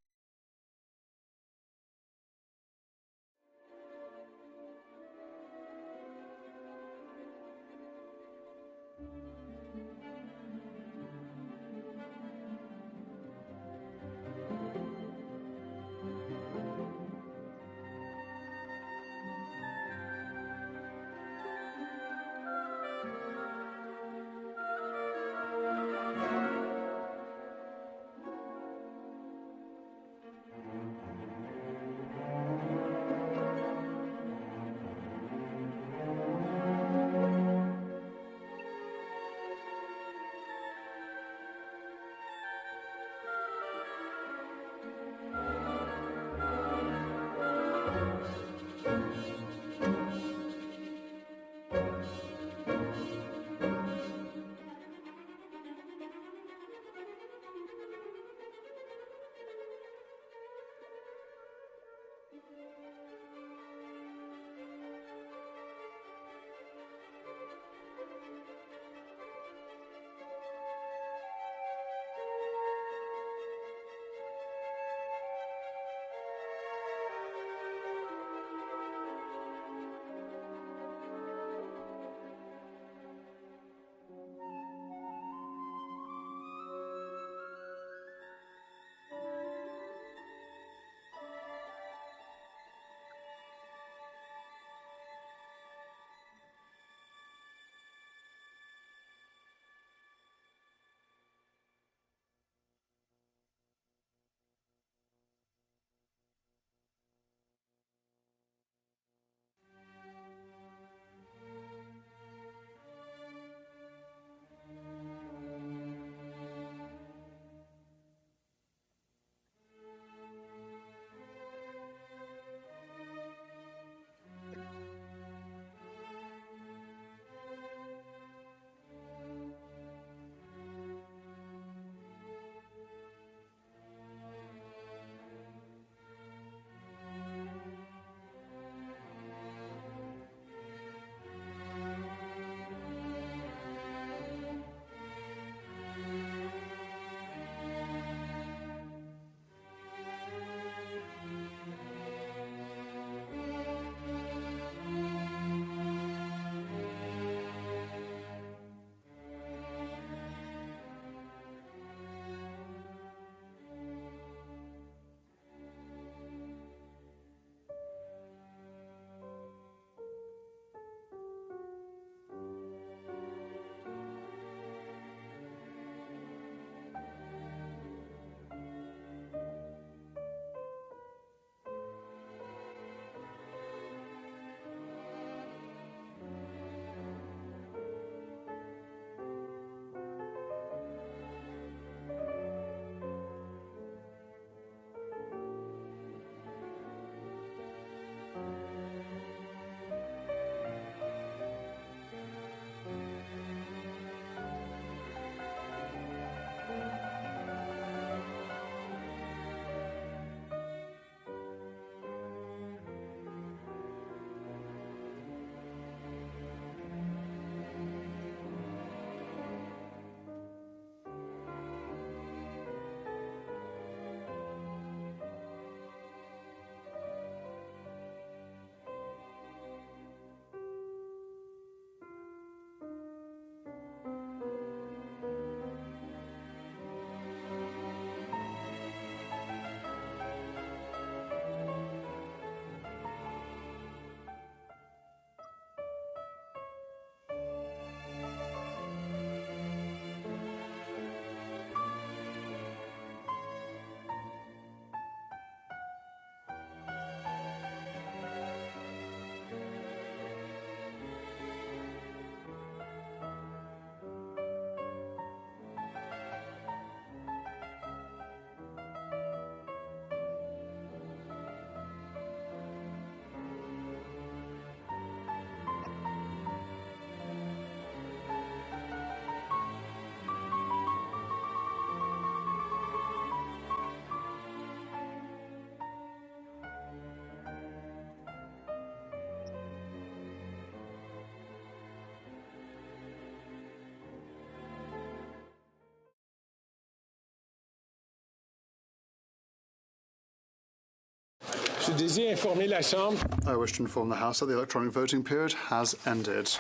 Je désire informer la Chambre. I wish to inform the House that the electronic voting period has ended.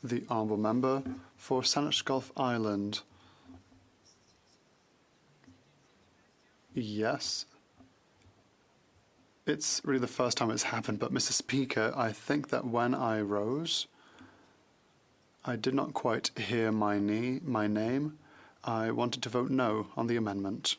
The honourable member for Saanich Gulf Island. Yes. It's really the first time it's happened, but Mr. Speaker, I think that when I rose, I did not quite hear my name. I wanted to vote no on the amendment.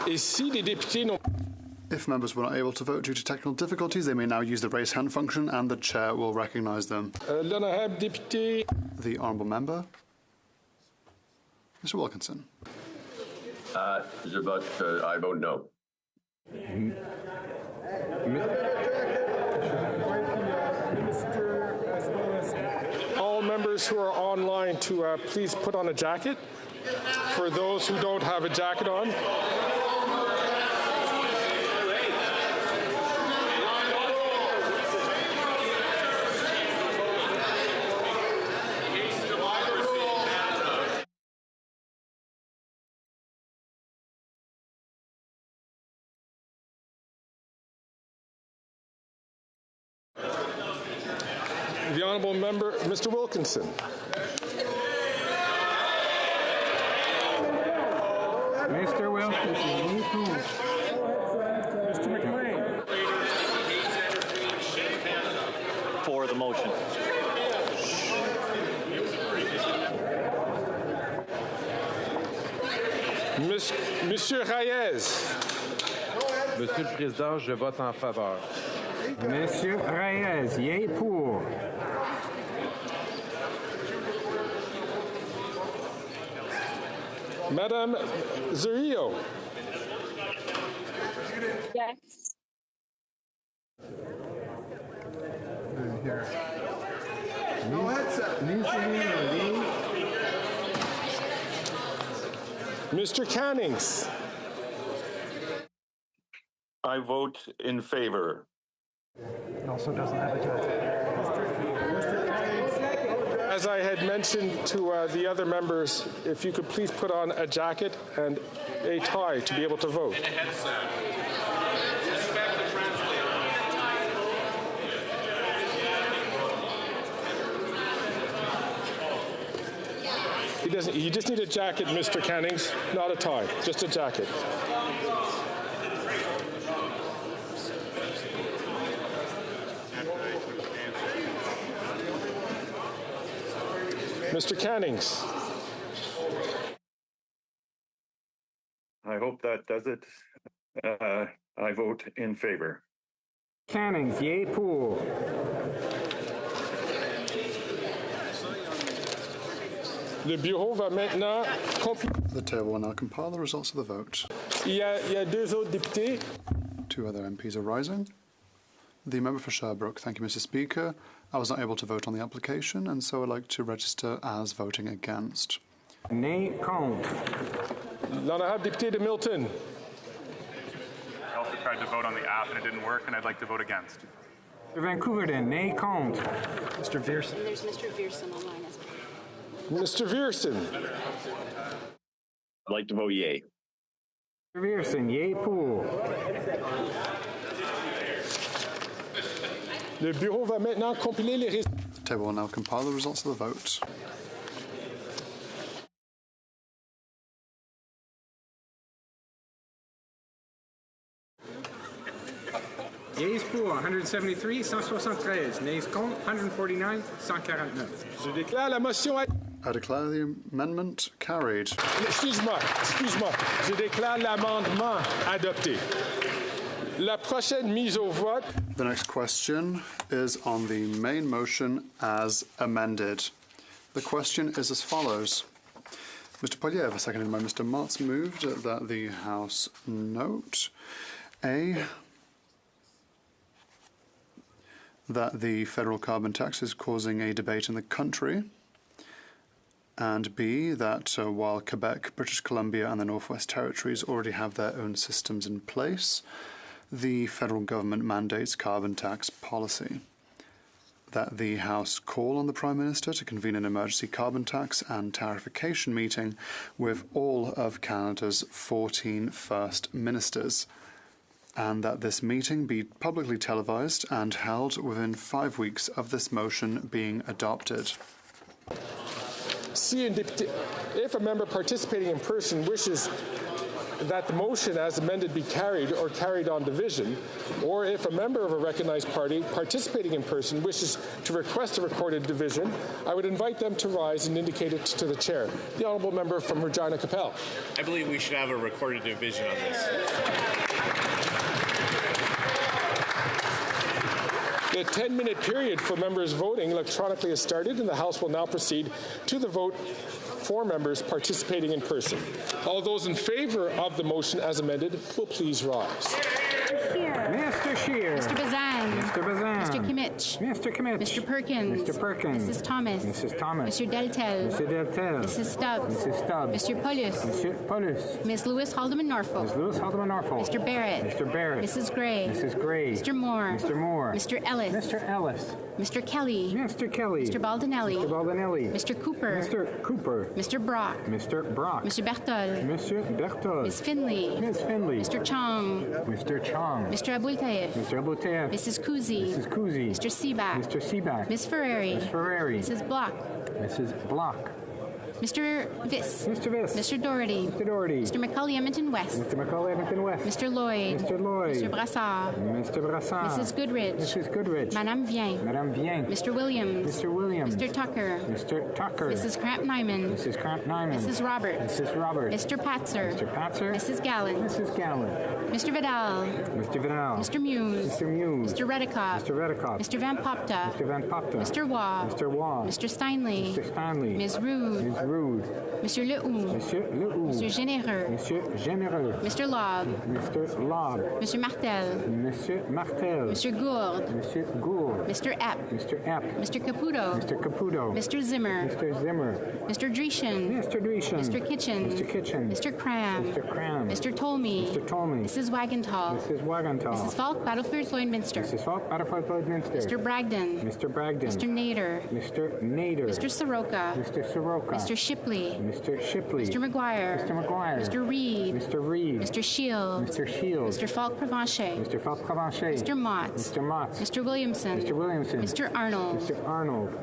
If members were not able to vote due to technical difficulties, they may now use the raise hand function and the chair will recognise them. The honourable member, Mr. Wilkinson. I vote no. All members who are online to please put on a jacket. For those who don't have a jacket on. The honourable member, Mr. Wilkinson. Mr. Wilkinson, me too. Mr. McLean. For the motion. Monsieur Reyes. Monsieur le Président, je vote en faveur. Monsieur Reyes, yé pour. Madame Zerillo. Yes. Mr. Cannings. I vote in favor. Also doesn't have a jacket. As I had mentioned to the other members, if you could please put on a jacket and a tie to be able to vote. You just need a jacket, Mr. Cannings, not a tie, just a jacket. Mr. Cannings. I hope that does it. I vote in favor. Cannings, yé pour. Le bureau va maintenant The table will now compile the results of the vote. Il y a deux autres députés. Two other MPs are rising. The member for Sherbrooke. Thank you, Mr. Speaker. I was not able to vote on the application, and so I'd like to register as voting against. Nay contre. L'honorable député de Milton. I also tried to vote on the app and it didn't work, and I'd like to vote against. Mr. Vancouverden, nay contre. Mr. Vierson. There's Mr. Vierson online as well. Mr. Vierson. I'd like to vote yay. Mr. Vierson, yé pour. Le bureau va maintenant compiler les résultats. The table will now compile the results of the vote. Yeas pour 173, 173. Nays contre 149, 149. Je déclare la motion. I declare the amendment carried. Excuse-moi. Je déclare l'amendement adopté. La prochaine mise au vote. The next question is on the main motion as amended. The question is as follows. Mr. Poilievre, seconded by Mr. Motz, moved that the House note A, that the federal carbon tax is causing a debate in the country, and B, that while Quebec, British Columbia and the Northwest Territories already have their own systems in place, the federal government mandates carbon tax policy. that the House call on the Prime Minister to convene an emergency carbon tax and tarification meeting with all of Canada's 14 First Ministers, and that this meeting be publicly televised and held within 5 weeks of this motion being adopted. If a member participating in person wishes that the motion as amended be carried or carried on division, or if a member of a recognized party participating in person wishes to request a recorded division, I would invite them to rise and indicate it to the chair. The honourable member from Regina Capel. I believe we should have a recorded division on this. The 10-minute period for members voting electronically has started, and the House will now proceed to the vote for members participating in person. All those in favour of the motion as amended will please rise. Mr. Scheer. Mr. Bazan. Mr. Bazan. Mr. Kimmich. Mr. Kimmich. Mr. Perkins. Mr. Perkins. Mrs. Thomas. Mrs. Thomas. Mr. Deltel. Mr. Deltel. Mrs. Stubbs. Mrs. Stubbs. Mr. Paulus. Mr. Paulus. Ms. Lewis Haldeman Norfolk. Ms. Lewis Haldeman Norfolk. Mr. Barrett. Mr. Barrett. Mrs. Gray. Mrs. Gray. Mr. Moore. Mr. Moore. Mr. Ellis. Mr. Ellis. Mr. Kelly. Mr. Kelly. Mr. Baldinelli. Mr. Baldinelli. Mr. Cooper. Mr. Cooper. Mr. Brock. Mr. Brock. Mr. Bertol. Mr. Bertol. Ms. Finley. Ms. Finley. Mr. Chong. Mr. Chong. Mr. Abultaif. Mr. Abultaif. Mrs. Kuzi. Mrs. Kuzi. Mr. Seaback. Mr. Seaback. Ms. Ferrari. Ms. Ferrari. Mrs. Block. Mrs. Block. Mr. Viss. Mr. Viss. Mr. Doherty. Mr. Doherty. Mr. McCauley Edmonton West. Mr. McCauley Edmonton West. Mr. Lloyd. Mr. Lloyd. Mr. Brassard. Mr. Brassard. Mrs. Goodrich. Mrs. Goodrich. Madame Vien. Madame Vien. Mr. Williams. Mr. Williams. Mr. Tucker. Mr. Tucker. Mrs. Cramp-Nyman. Mrs. Cramp-Nyman. Mrs. Roberts. Mrs. Roberts. Mr. Patzer. Mr. Patzer. Mrs. Gallant. Mrs. Gallant. Mr. Vidal. Mr. Vidal. Mr. Muse. Mr. Muse. Mr. Redikoff. Mr. Redikoff. Mr. Van Popta. Mr. Van Popta. Mr. Waugh. Mr. Waugh. Mr. Steinley. Mr. Stanley. Ms. Rude. Ms. Rude. Monsieur Lehoux. Monsieur Lehoux. Monsieur Généreux. Monsieur Généreux. Mr. Lobb. Mr. Lobb. Monsieur Martel. Monsieur Martel. Monsieur Gourde. Monsieur Gourde. Mr. Epp. Mr. Epp. Mr. Caputo. Mr. Caputo. Mr. Zimmer. Mr. Zimmer. Mr. Dreeshen. Mr. Dreeshen. Mr. Kitchen. Mr. Kitchen. Mr. Cram. Mr. Cram. Mr. Tolmie. Mr. Tolmie. Mrs. Wagenthal. Mrs. Wagenthal. Mrs. Falk, Battlefield Lloydminster. Mrs. Falk, Battlefield Lloydminster. Mr. Bragdon. Mr. Bragdon. Mr. Nader. Mr. Nader. Mr. Soroka. Mr. Soroka. Mr. Shipley. Mr. Shipley. Mr. McGuire. Mr. McGuire. Mr. Reed. Mr. Reed. Mr. Shield. Mr. Shield. Mr. Falk Provencher. Mr. Falk Provencher. Mr. Motts. Mr. Motts. Mr. Williamson. Mr. Williamson. Mr. Arnold. Mr. Arnold.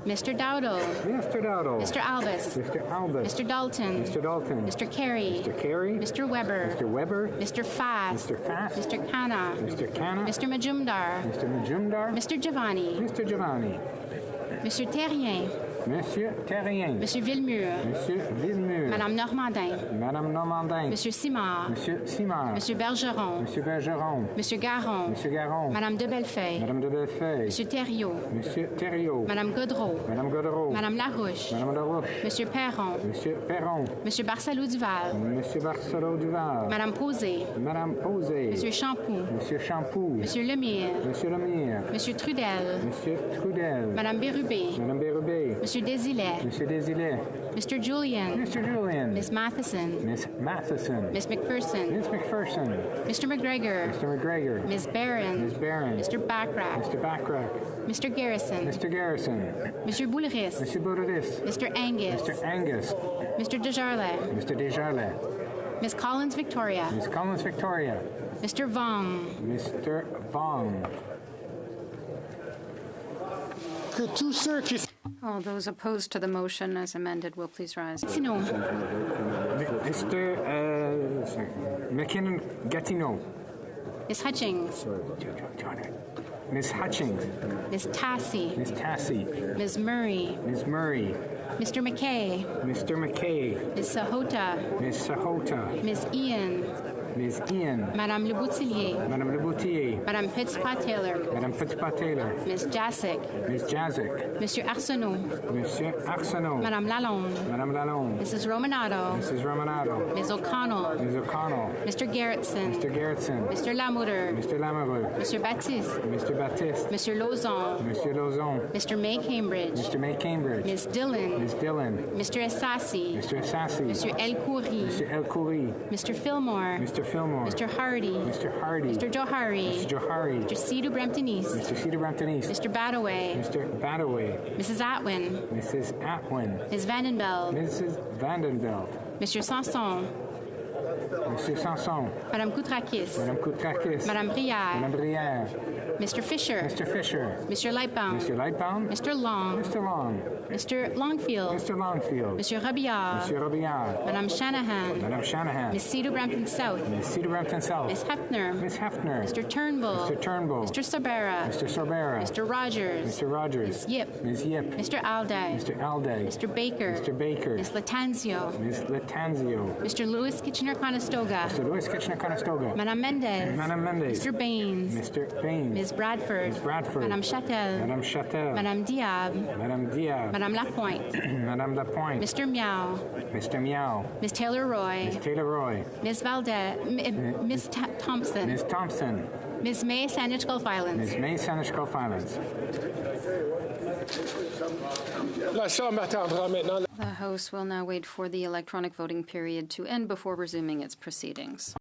Mr. Dowdle. Mr. Dowdle. Mr. Albus. Mr. Albus. Mr. Dalton. Mr. Dalton. Mr. Carey. Mr. Carey. Mr. Weber. Mr. Weber. Mr. Fast. Mr. Fast. Mr. Khanna. Mr. Khanna. Mr. Majumdar. Mr. Majumdar. Mr. Giovanni. Mr. Giovanni. Monsieur Terrien. Monsieur Terrien. Monsieur Villemur. Monsieur Villemur. Madame Normandin. Madame Normandin. Monsieur Simard. Monsieur Simard. Monsieur Bergeron. Monsieur Bergeron. Monsieur Garon. Monsieur Garon. Madame de Bellefeuille. Madame de Bellefeuille. Monsieur Thériault. Monsieur Thériault. Madame Godreau. Madame Godreau. Madame Larouche. Madame Larouche. Monsieur Perron. Monsieur Perron. Monsieur Barcelot Duval. Monsieur Barcelot Duval. Madame Posé. Madame Posé. Monsieur Champoux. Monsieur Champoux. Monsieur Lemire. Monsieur Lemire. Monsieur Trudel. Monsieur Trudel. Madame Bérubé. Madame Bérubé. Monsieur Desilets. Monsieur Desilets. Mr. Julian. Mr. Julian. Miss Matheson. Miss Matheson. Miss McPherson. Miss McPherson. Mr. McGregor. Mr. McGregor. Miss Barron. Miss Barron. Mr. Backrack. Mr. Backrack. Mr. Garrison. Mr. Garrison. Monsieur Bouleris. Monsieur Bouleris. Mr. Angus. Mr. Angus. Mr. Desjardins. Mr. Desjardins. Miss Collins Victoria. Miss Collins Victoria. Mr. Vong. Mr. Vong. All those opposed to the motion as amended will please rise. Gatineau. Mr. McKinnon Gatineau. Miss Hutchings. Miss Hutchings. Miss Tassie. Miss Tassie. Ms. Murray. Ms. Murray. Mr. McKay. Mr. McKay. Ms. Sahota. Ms. Sahota. Ms. Ian. Ms. Ian. Madame Leboutillier. Madame Leboutillier. Madame Fitzpat-Taylor. Madame Fitzpat-Taylor. Ms. Jacek. Ms. Jazik. Monsieur Arsenault. Monsieur Arsenault. Madame Lalonde. Madame Lalonde. Mrs. Romanado. Mrs. Romanado. Ms. O'Connell. Ms. O'Connell. Mr. Gerritsen. Mr. Gerritsen. Mr. Lamoureux. Mr. Lamoureux. Monsieur Baptiste. Mr. Baptiste. Monsieur Lauzon. Monsieur Lauzon. Mr. May Cambridge. Mr. May Cambridge. Ms. Dillon. Ms. Dillon. Mr. Assassi. Mr. Assassi. Monsieur El Khoury. Monsieur El Khoury. Mr. Fillmore. Mr. Fillmore. Mr. Hardy. Mr. Hardy. Mr. Johari. Mr. Johari. Mr. Sidhu Brampton East. Mr. Cedar Brampton East. Mr. Badaway. Mr. Badaway. Mrs. Atwin. Mrs. Atwin. Ms. Vandenbeld. Mrs. Vandenbeld. Mr. Sanson. Monsieur Sanson. Madame Koutrakis. Madame Koutrakis. Madame Brière. Madame Brière. Mr. Fisher. Mr. Fisher. Mr. Lightbound. Mr. Lightbound. Mr. Long. Mr. Long. Mr. Longfield. Mr. Longfield. Monsieur Robillard. Monsieur Robillard. Madame Shanahan. Madame Shanahan. Miss Cedar Brampton South. Miss Cedar Brampton South. Miss Hefner. Miss Hefner. Mr. Turnbull. Mr. Turnbull. Mr. Sorbera. Mr. Sorbera. Mr. Rogers. Mr. Rogers. Miss Yip. Ms. Yip. Mr. Alday. Mr. Alday. Mr. Baker. Mr. Baker. Miss Latanzio. Ms. Latanzio. Mr. Louis Kitchener-Conestoga. Mr. Louis Kitchener-Conestoga. Madame Mendez. Madame Mendez. Mr. Baines. Mr. Baines. Ms. Bradford. Ms. Bradford. Madame Châtel. Madame Châtel. Madame Diab. Madame Diab. Madame Lapointe. Madame Lapointe. Mr. Miao. Mr. Miao. Miss Taylor Roy. Ms. Taylor Roy. Miss Valdez. Miss Thompson. Ms. Thompson. Miss May, Saanich Gulf Islands. Ms. May, Saanich Gulf Islands. The House will now wait for the electronic voting period to end before resuming its proceedings.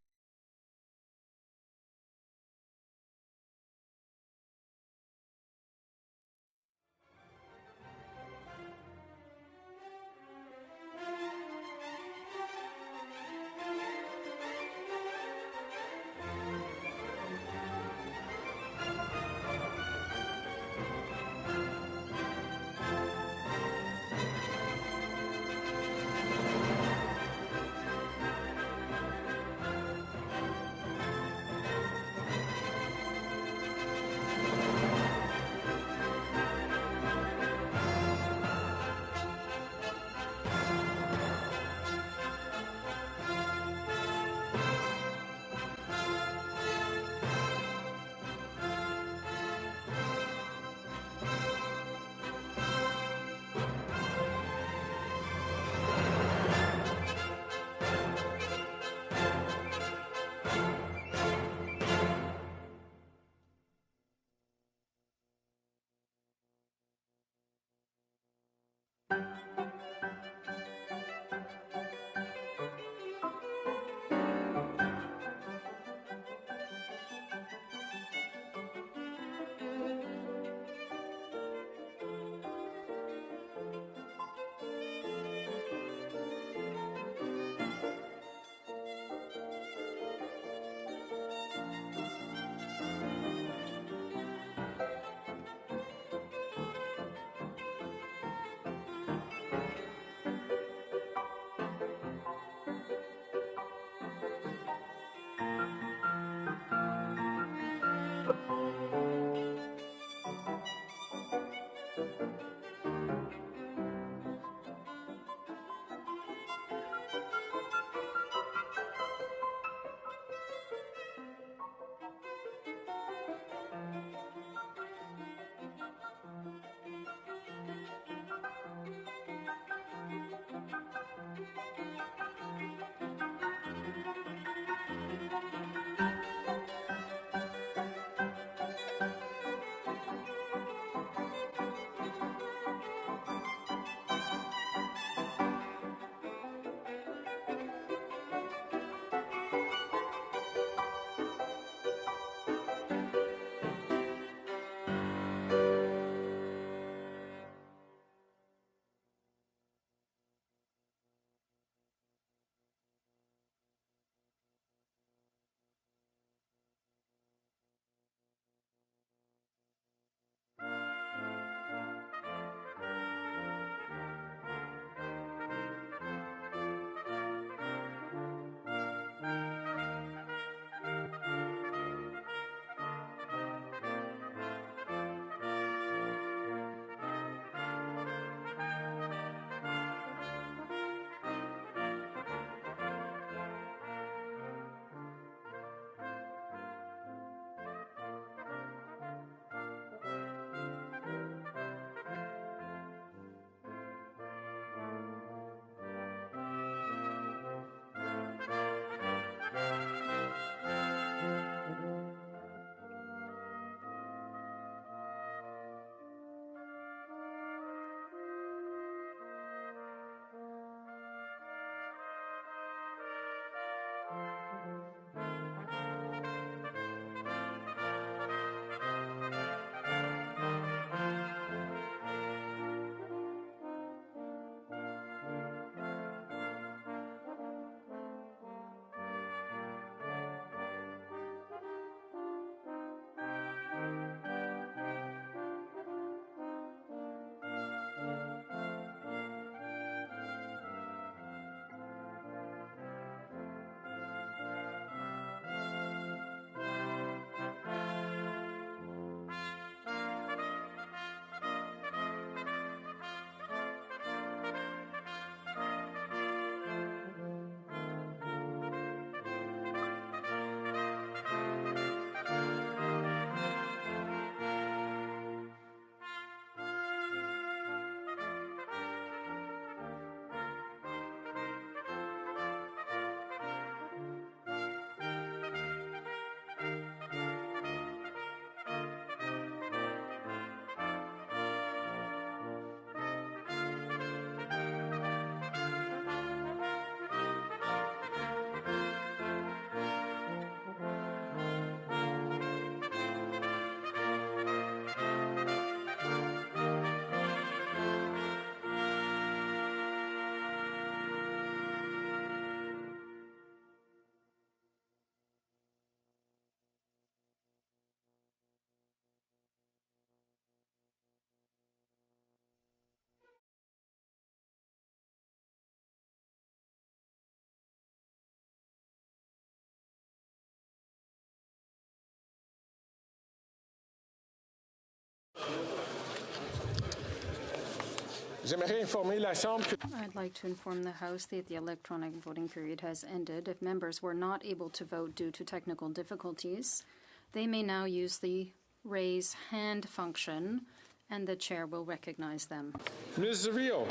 J'aimerais informer la Chambre que I'd like to inform the House that the electronic voting period has ended. If members were not able to vote due to technical difficulties, they may now use the raise hand function, and the chair will recognize them. Ms. Zarillo,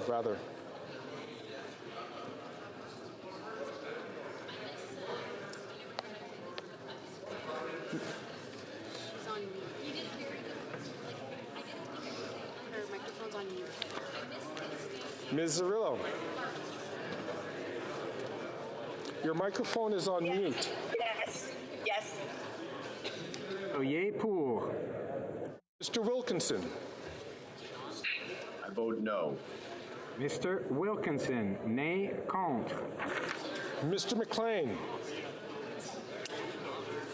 rather. Ms. Zarillo, your microphone is on mute. Yes. Yes. Yay pour. Mr. Wilkinson. I vote no. Mr. Wilkinson, nay, contre. Mr. McLean.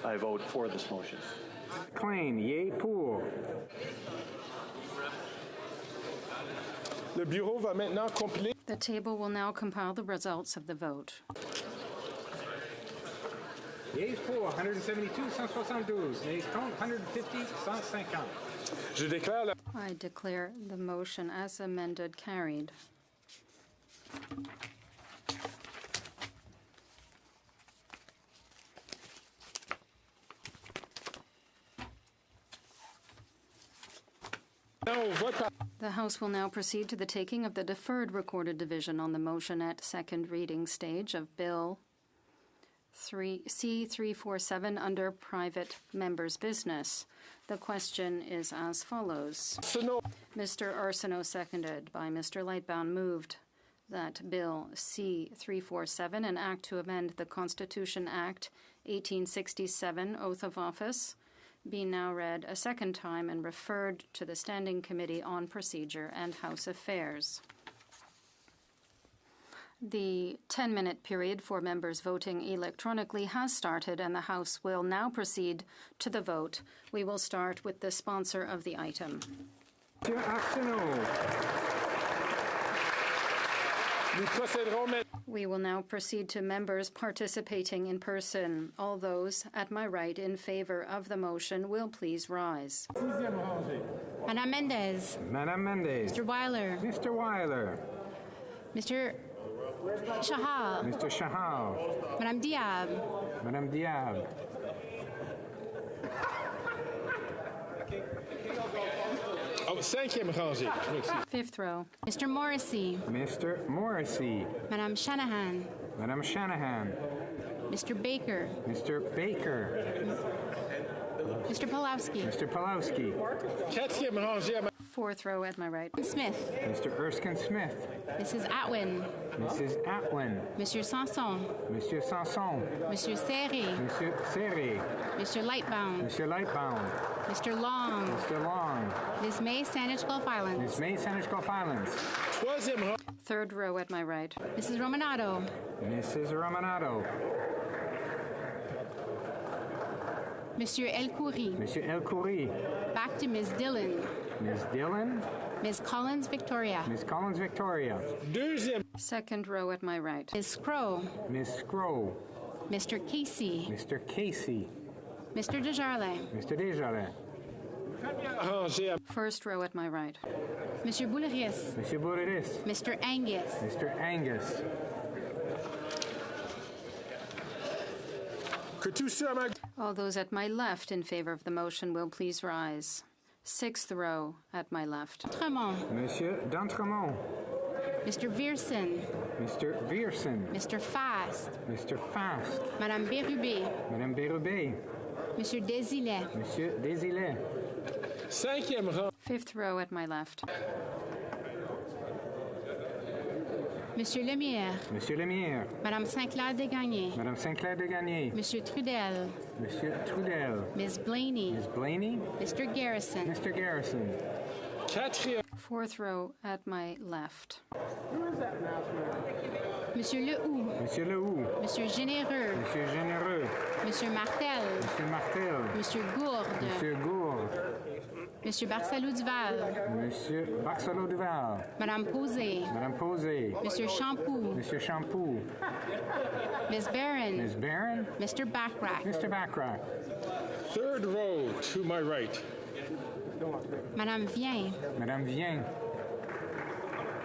I vote for this motion. McLean, yay pour. Le bureau va maintenant compiler. The table will now compile the results of the vote. Yeas pour 172, 172. Nays contre 150, 150. Je déclare la... I declare the motion as amended carried. The House will now proceed to the taking of the deferred recorded division on the motion at second reading stage of Bill C-347 under private members' business. The question is as follows. Mr. Arsenault, seconded by Mr. Lightbound, moved that Bill C-347, an act to amend the Constitution Act 1867, Oath of Office, be now read a second time and referred to the Standing Committee on Procedure and House Affairs. The 10-minute period for members voting electronically has started, and the House will now proceed to the vote. We will start with the sponsor of the item. Monsieur Arsenault. We will now proceed to members participating in person. All those at my right in favor of the motion will please rise. Madame Mendez. Madame Mendez. Mr. Weiler. Mr. Weiler. Mr. Chahal. Mr. Chahal. Madame Diab. Madame Diab. Cinquième rangée. Fifth row. Mr. Morrissey. Mr. Morrissey. Madame Shanahan. Madame Shanahan. Mr. Baker. Mr. Baker. Mr. Pulowski. Mr. Pulowski. Quatrième rangée. Fourth row at my right. Smith. Mr. Erskine Smith. Mrs. Atwin. Mrs. Atwin. Monsieur Sanson. Monsieur Sanson. Monsieur Serré. Monsieur Serré. Mr. Lightbound. Monsieur Lightbound. Mr. Long. Mr. Long. Ms. May Sanych Gulf Islands. Ms. May Sanych Gulf Islands. Third row at my right. Mrs. Romanato. Mrs. Romanato. Monsieur El Khoury. Monsieur El Khoury. Back to Ms. Dillon. Ms. Dillon. Ms. Collins Victoria. Ms. Collins Victoria. Second row at my right. Ms. Scrow. Ms. Scrow. Mr. Casey. Mr. Casey. Mr. Desjardins. Mr. Desjardins. First row at my right. Monsieur Boulerius. Monsieur Boulerius. Mr. Angus. Mr. Angus. All those at my left in favor of the motion will please rise. Sixth row at my left. D'Entremont. Monsieur D'Entremont. Mr. Vierson. Mr. Vierson. Mr. Fast. Mr. Fast. Madame Bérubé. Madame Bérubé. Monsieur Desilets. Monsieur Desilets. Cinquième rang. Fifth row at my left. Monsieur Lemierre. Monsieur Lemierre. Madame Saint-Clair Desgagnés. Madame Saint-Clair Desgagnés. Monsieur Trudel. Monsieur Trudel. Ms. Blaney. Ms. Blaney. Mr. Garrison. Mr. Garrison. Fourth row at my left. Monsieur Lehoux. Monsieur Lehoux. Monsieur Généreux. Monsieur Généreux. Monsieur Martel. Monsieur Martel. Monsieur Gourde. Monsieur Gourde. Monsieur Barsalou-Duval. Monsieur Barsalou-Duval. Madame Posé. Madame Posé. Monsieur Champoux. Monsieur Champoux. Ms. Barron. Ms. Barron. Mr. Backrack. Mr. Backrack. Third row to my right. Madame Vien. Madame Vien.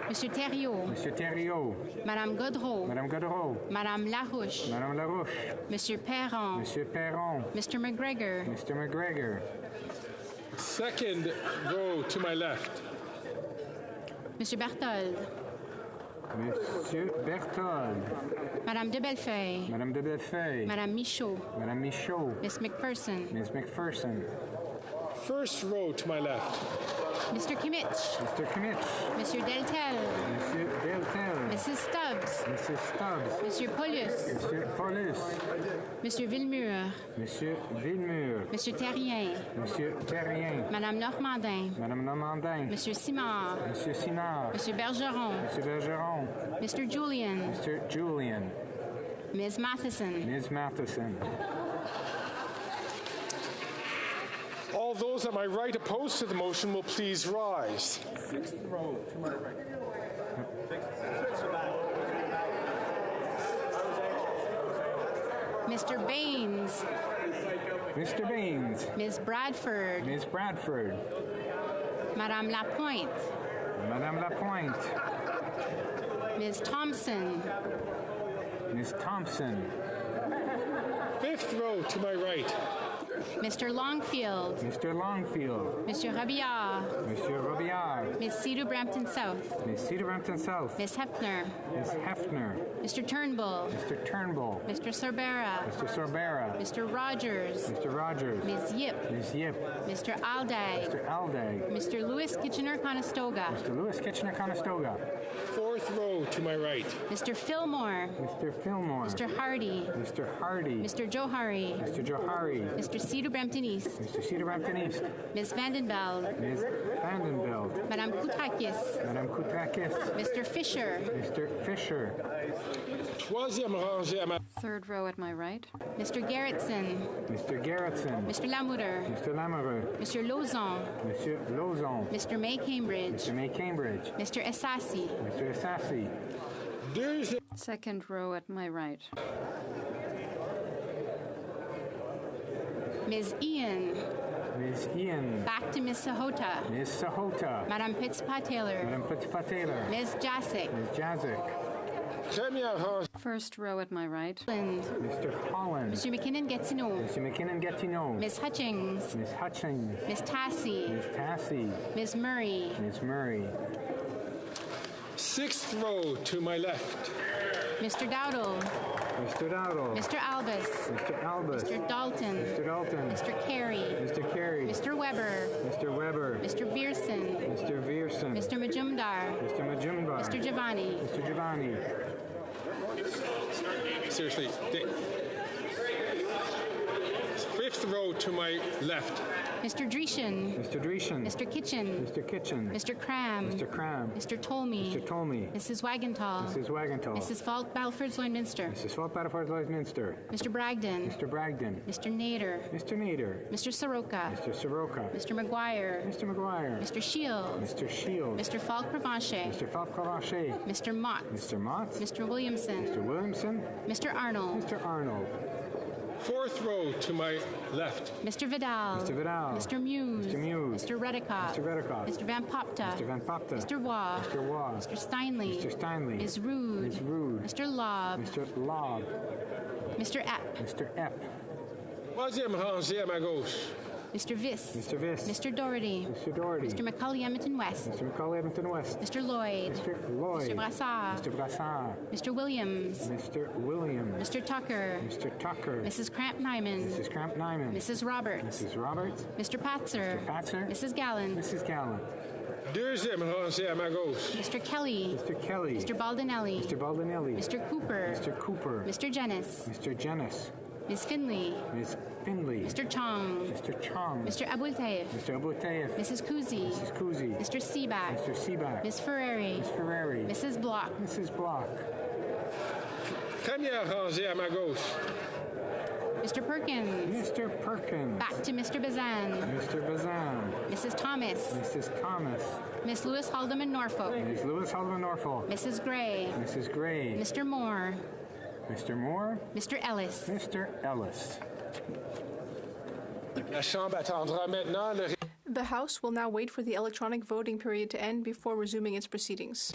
Monsieur Thériault. Monsieur Thériault. Madame Godreau. Madame Godreau. Madame Larouche. Madame Larouche. Monsieur Perron. Monsieur Perron. Mr. McGregor. Mr. McGregor. Second row to my left. Monsieur Berthold. Monsieur Berthold. Madame de Bellefeuille. Madame de Bellefeuille. Madame Michaud. Madame Michaud. Miss McPherson. Miss McPherson. First row to my left. Mr. Kimmich. Mr. Kimmich. Monsieur Deltel. Monsieur Deltel. Mrs. Stubbs. Mrs. Stubbs. Monsieur Paulus. Monsieur Paulus. Monsieur Villemur. Monsieur Villemur. Monsieur Terrien. Monsieur Terrien. Madame Normandin. Madame Normandin. Monsieur Simard. Monsieur Simard. Monsieur Bergeron. Monsieur Bergeron. Mr. Julian. Mr. Julian. Ms. Matheson. Ms. Matheson. All those at my right opposed to the motion will please rise. Sixth row to my right. Mr. Baines. Mr. Baines. Ms. Bradford. Ms. Bradford. Madame Lapointe. Madame Lapointe. Ms. Thompson. Ms. Thompson. Fifth row to my right. Mr. Longfield. Mr. Longfield. Monsieur Robillard. Monsieur Robillard. Ms. Cedar Brampton South. Ms. Cedar Brampton South. Ms. Hefner. Ms. Hefner. Mr. Turnbull. Mr. Turnbull. Mr. Sorbera. Mr. Sorbera. Mr. Rogers. Mr. Rogers. Ms. Yip. Ms. Yip. Mr. Aldag. Mr. Aldag. Mr. Lewis Kitchener-Conestoga. Mr. Lewis Kitchener-Conestoga. Fourth row to my right. Mr. Fillmore. Mr. Fillmore. Mr. Hardy. Mr. Hardy. Mr. Johari. Mr. Johari. Mr. Cedar Brampton East. Mr. Cedar Brampton East. Ms. Vandenbeld. Ms. Vandenbeld. Madame Koutrakis. Madame Koutrakis. Mr. Fisher. Mr. Fisher. Troisième rangée à ma... Third row at my right. Mr. Gerritsen. Mr. Gerritsen. Mr. Lamoureux. Mr. Lamoureux. Mr. Lauzon. Monsieur Lauzon. Mr. May Cambridge. Mr. May Cambridge. Mr. Assassi. Mr. Assassi. Second row at my right. Ms. Ian. Ms. Ian. Back to Ms. Sahota. Ms. Sahota. Madame Pittspat-Taylor. Madame Pittspat-Taylor. Ms. Jasic. Ms. Jasic. First row at my right. Mr. Holland. Mr. McKinnon-Gatineau. Mr. McKinnon-Gatineau. Ms. Hutchings. Ms. Hutchings. Ms. Tassie. Ms. Tassie. Ms. Murray. Ms. Murray. Sixth row to my left. Mr. Dowdle. Mr. Dowdle. Mr. Albus. Mr. Albus. Mr. Dalton. Mr. Dalton. Mr. Carey. Mr. Carey. Mr. Weber. Mr. Weber. Mr. Vierson. Mr. Vierson. Mr. Majumdar. Mr. Majumdar. Mr. Giovanni. Mr. Giovanni. Seriously. Fifth row to my left. Mr. Dreeshen. Mr. Dreeshen. Mr. Kitchen. Mr. Kitchen. Mr. Cram. Mr. Cram. Mr. Tolmie. Mr. Tolmie. Mrs. Wagenthal. Mrs. Wagenthal. Mrs. Falk Balfour's Lloydminster. Mrs. Falk Balfour's Lloydminster. Mr. Bragdon. Mr. Bragdon. Mr. Nader. Mr. Nader. Mr. Soroka. Mr. Soroka. Mr. McGuire. Mr. McGuire. Mr. Shields. Mr. Shields. Mr. Falk Provencher. Mr. Falk Provencher. Mr. Mott. Mr. Mott. Mr. Williamson. Mr. Williamson. Mr. Arnold. Mr. Arnold. Fourth row to my left. Mr. Vidal. Mr. Vidal. Mr. Muse. Mr. Muse. Mr. Redicott. Mr. Redicott. Mr. Van Popta. Mr. Van Popta. Mr. Waugh. Mr. Waugh. Mr. Steinley. Mr. Steinley. Ms. Rude. Ms. Rude. Mr. Lobb. Mr. Lobb. Mr. Epp. Mr. Epp. Troisième rangée à ma gauche. Mr. Viss. Mr. Viss. Mr. Doherty. Mr. Doherty. Mr. Macaulay Edmonton West. Mr. Macaulay Edmonton West. Mr. Lloyd. Mr. Lloyd. Mr. Brassard. Mr. Brassard. Mr. Williams. Mr. Williams. Mr. Tucker. Mr. Tucker. Mrs. Cramp-Nyman. Mrs. Cramp-Nyman. Mrs. Roberts. Mrs. Roberts. Mr. Patzer. Mr. Patzer. Mrs. Gallant. Mrs. Gallant. Deuxième rangée à ma gauche. Mr. Kelly. Mr. Kelly. Mr. Baldinelli. Mr. Baldinelli. Mr. Cooper. Mr. Cooper. Mr. Jennis. Mr. Jennis. Ms. Finley. Ms. Finley. Mr. Chong. Mr. Chong. Mr. Abultaif. Mr. Abultaif. Mrs. Kuzi. Mrs. Kuzi. Mr. Seaback. Mr. Seaback. Ms. Ferrari. Ms. Ferrari. Mrs. Block. Mrs. Block. Première rangée à ma gauche. Mr. Perkins. Mr. Perkins. Back to Mr. Bazan. Mr. Bazan. Mrs. Thomas. Mrs. Thomas. Miss Lewis Haldeman Norfolk. Ms. Lewis Haldeman Norfolk. Mrs. Gray. Mrs. Gray. Mr. Moore. Mr. Moore. Mr. Ellis. Mr. Ellis. La Chambre attendra maintenant le... The House will now wait for the electronic voting period to end before resuming its proceedings.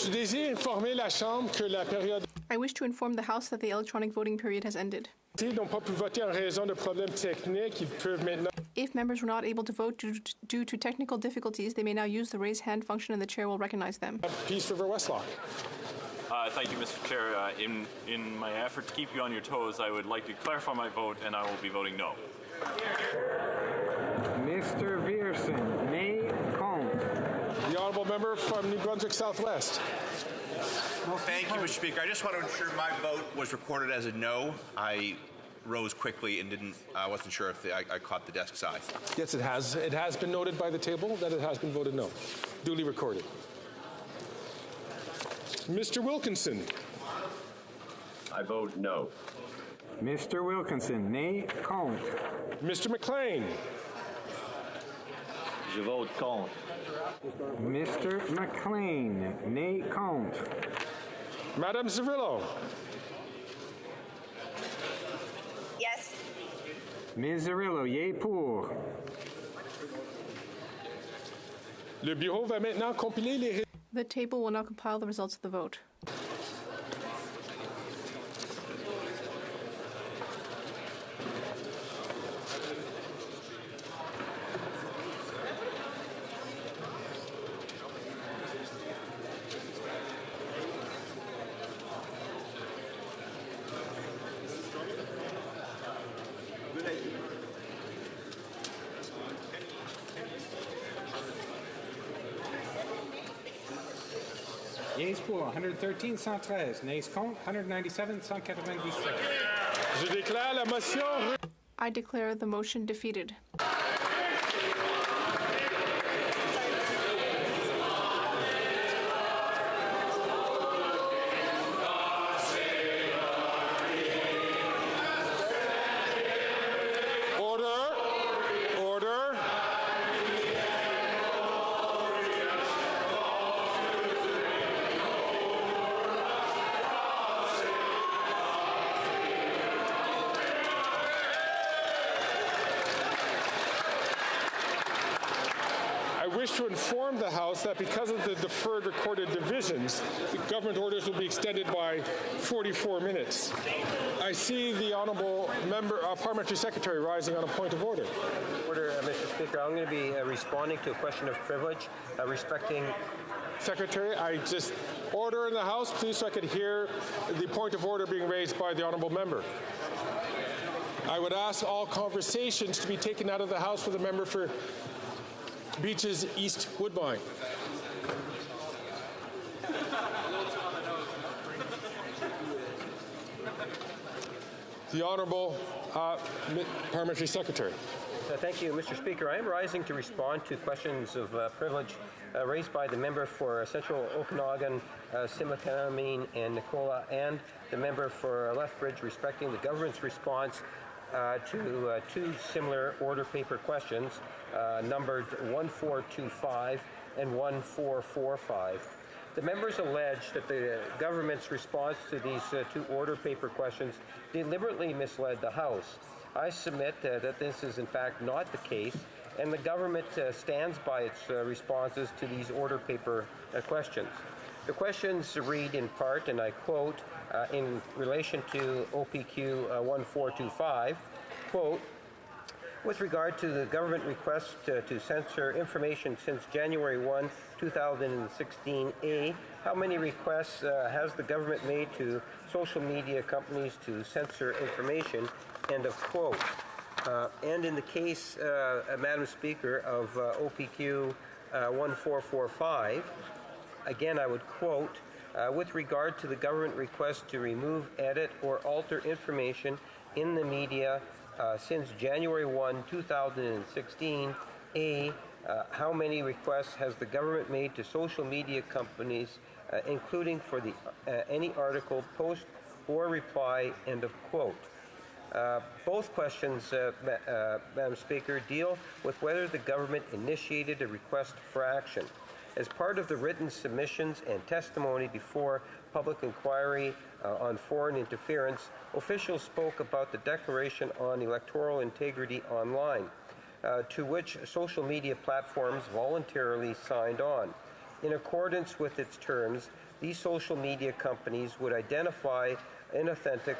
Je désire informer la Chambre que la période I wish to inform the House that the electronic voting period has ended. n'ont pas pu voter en raison de problèmes techniques. Ils peuvent maintenant. If members were not able to vote due to technical difficulties, they may now use the raise hand function and the chair will recognize them. Peace River Westlock. Thank you, Mr. Chair. In my effort to keep you on your toes, I would like to clarify my vote, and I will be voting no. Mr. Viersen, nay, contre. The honourable member from New Brunswick Southwest. Thank you, Mr. Speaker. I just want to ensure my vote was recorded as a no. I rose quickly and wasn't sure if I caught the desk size. Yes, it has. It has been noted by the table that it has been voted no. Duly recorded. Mr. Wilkinson. I vote no. Mr. Wilkinson, nay, contre. Mr. McLean. Je vote contre. Mr. McLean, nay, contre. Madame Cirillo. Yes. Ms. Cirillo, yea pour. Le bureau va maintenant compiler les. The table will now compile the results of the vote. Nays pour 113, 113. Nays contre 197, 197. Je déclare la motion. I declare the motion defeated. To inform the House that because of the deferred recorded divisions, the government orders will be extended by 44 minutes. I see the Honourable Member, Parliamentary Secretary rising on a point of order. Order, Mr. Speaker. I'm going to be responding to a question of privilege respecting... Secretary, I just order in the House, please, so I could hear the point of order being raised by the Honourable Member. I would ask all conversations to be taken out of the House for the member for Beaches East Woodbine. The Honourable Parliamentary Secretary. Thank you, Mr. Speaker. I am rising to respond to questions of privilege raised by the member for Central Okanagan, Similkameen and Nicola, and the member for Lethbridge respecting the government's response to two similar order paper questions numbered 1425 and 1445. The members allege that the government's response to these two order paper questions deliberately misled the House. I submit that this is in fact not the case, and the government stands by its responses to these order paper questions. The questions read in part, and I quote, in relation to OPQ 1425, quote, with regard to the government request to censor information since January 1, 2016, how many requests has the government made to social media companies to censor information, end of quote. And in the case, Madam Speaker, of OPQ 1445, again I would quote, with regard to the government request to remove, edit, or alter information in the media since January 1, 2016, how many requests has the government made to social media companies, including for the any article, post, or reply, end of quote. Both questions, Madam Speaker, deal with whether the government initiated a request for action. As part of the written submissions and testimony before public inquiry on foreign interference, officials spoke about the Declaration on Electoral Integrity Online, to which social media platforms voluntarily signed on. In accordance with its terms, these social media companies would identify inauthentic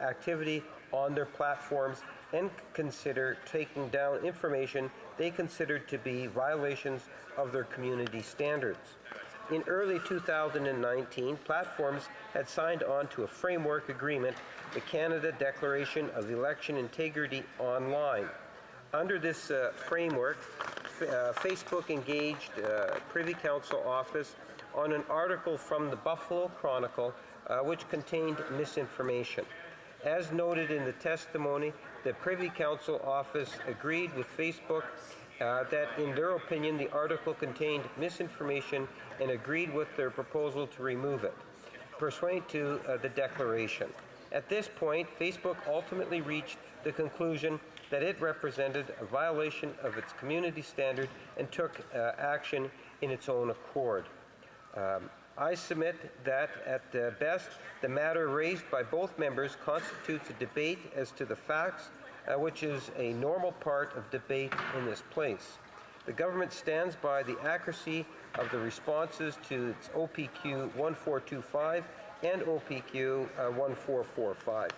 activity on their platforms and consider taking down information they considered to be violations of their community standards. In early 2019, platforms had signed on to a framework agreement, the Canada Declaration of Election Integrity Online. Under this framework, Facebook engaged Privy Council Office on an article from the Buffalo Chronicle which contained misinformation. As noted in the testimony, the Privy Council Office agreed with Facebook that in their opinion the article contained misinformation and agreed with their proposal to remove it, pursuant to the declaration. At this point, Facebook ultimately reached the conclusion that it represented a violation of its community standard and took action in its own accord. I submit that, at best, the matter raised by both members constitutes a debate as to the facts, which is a normal part of debate in this place. The government stands by the accuracy of the responses to its OPQ 1425 and OPQ 1445,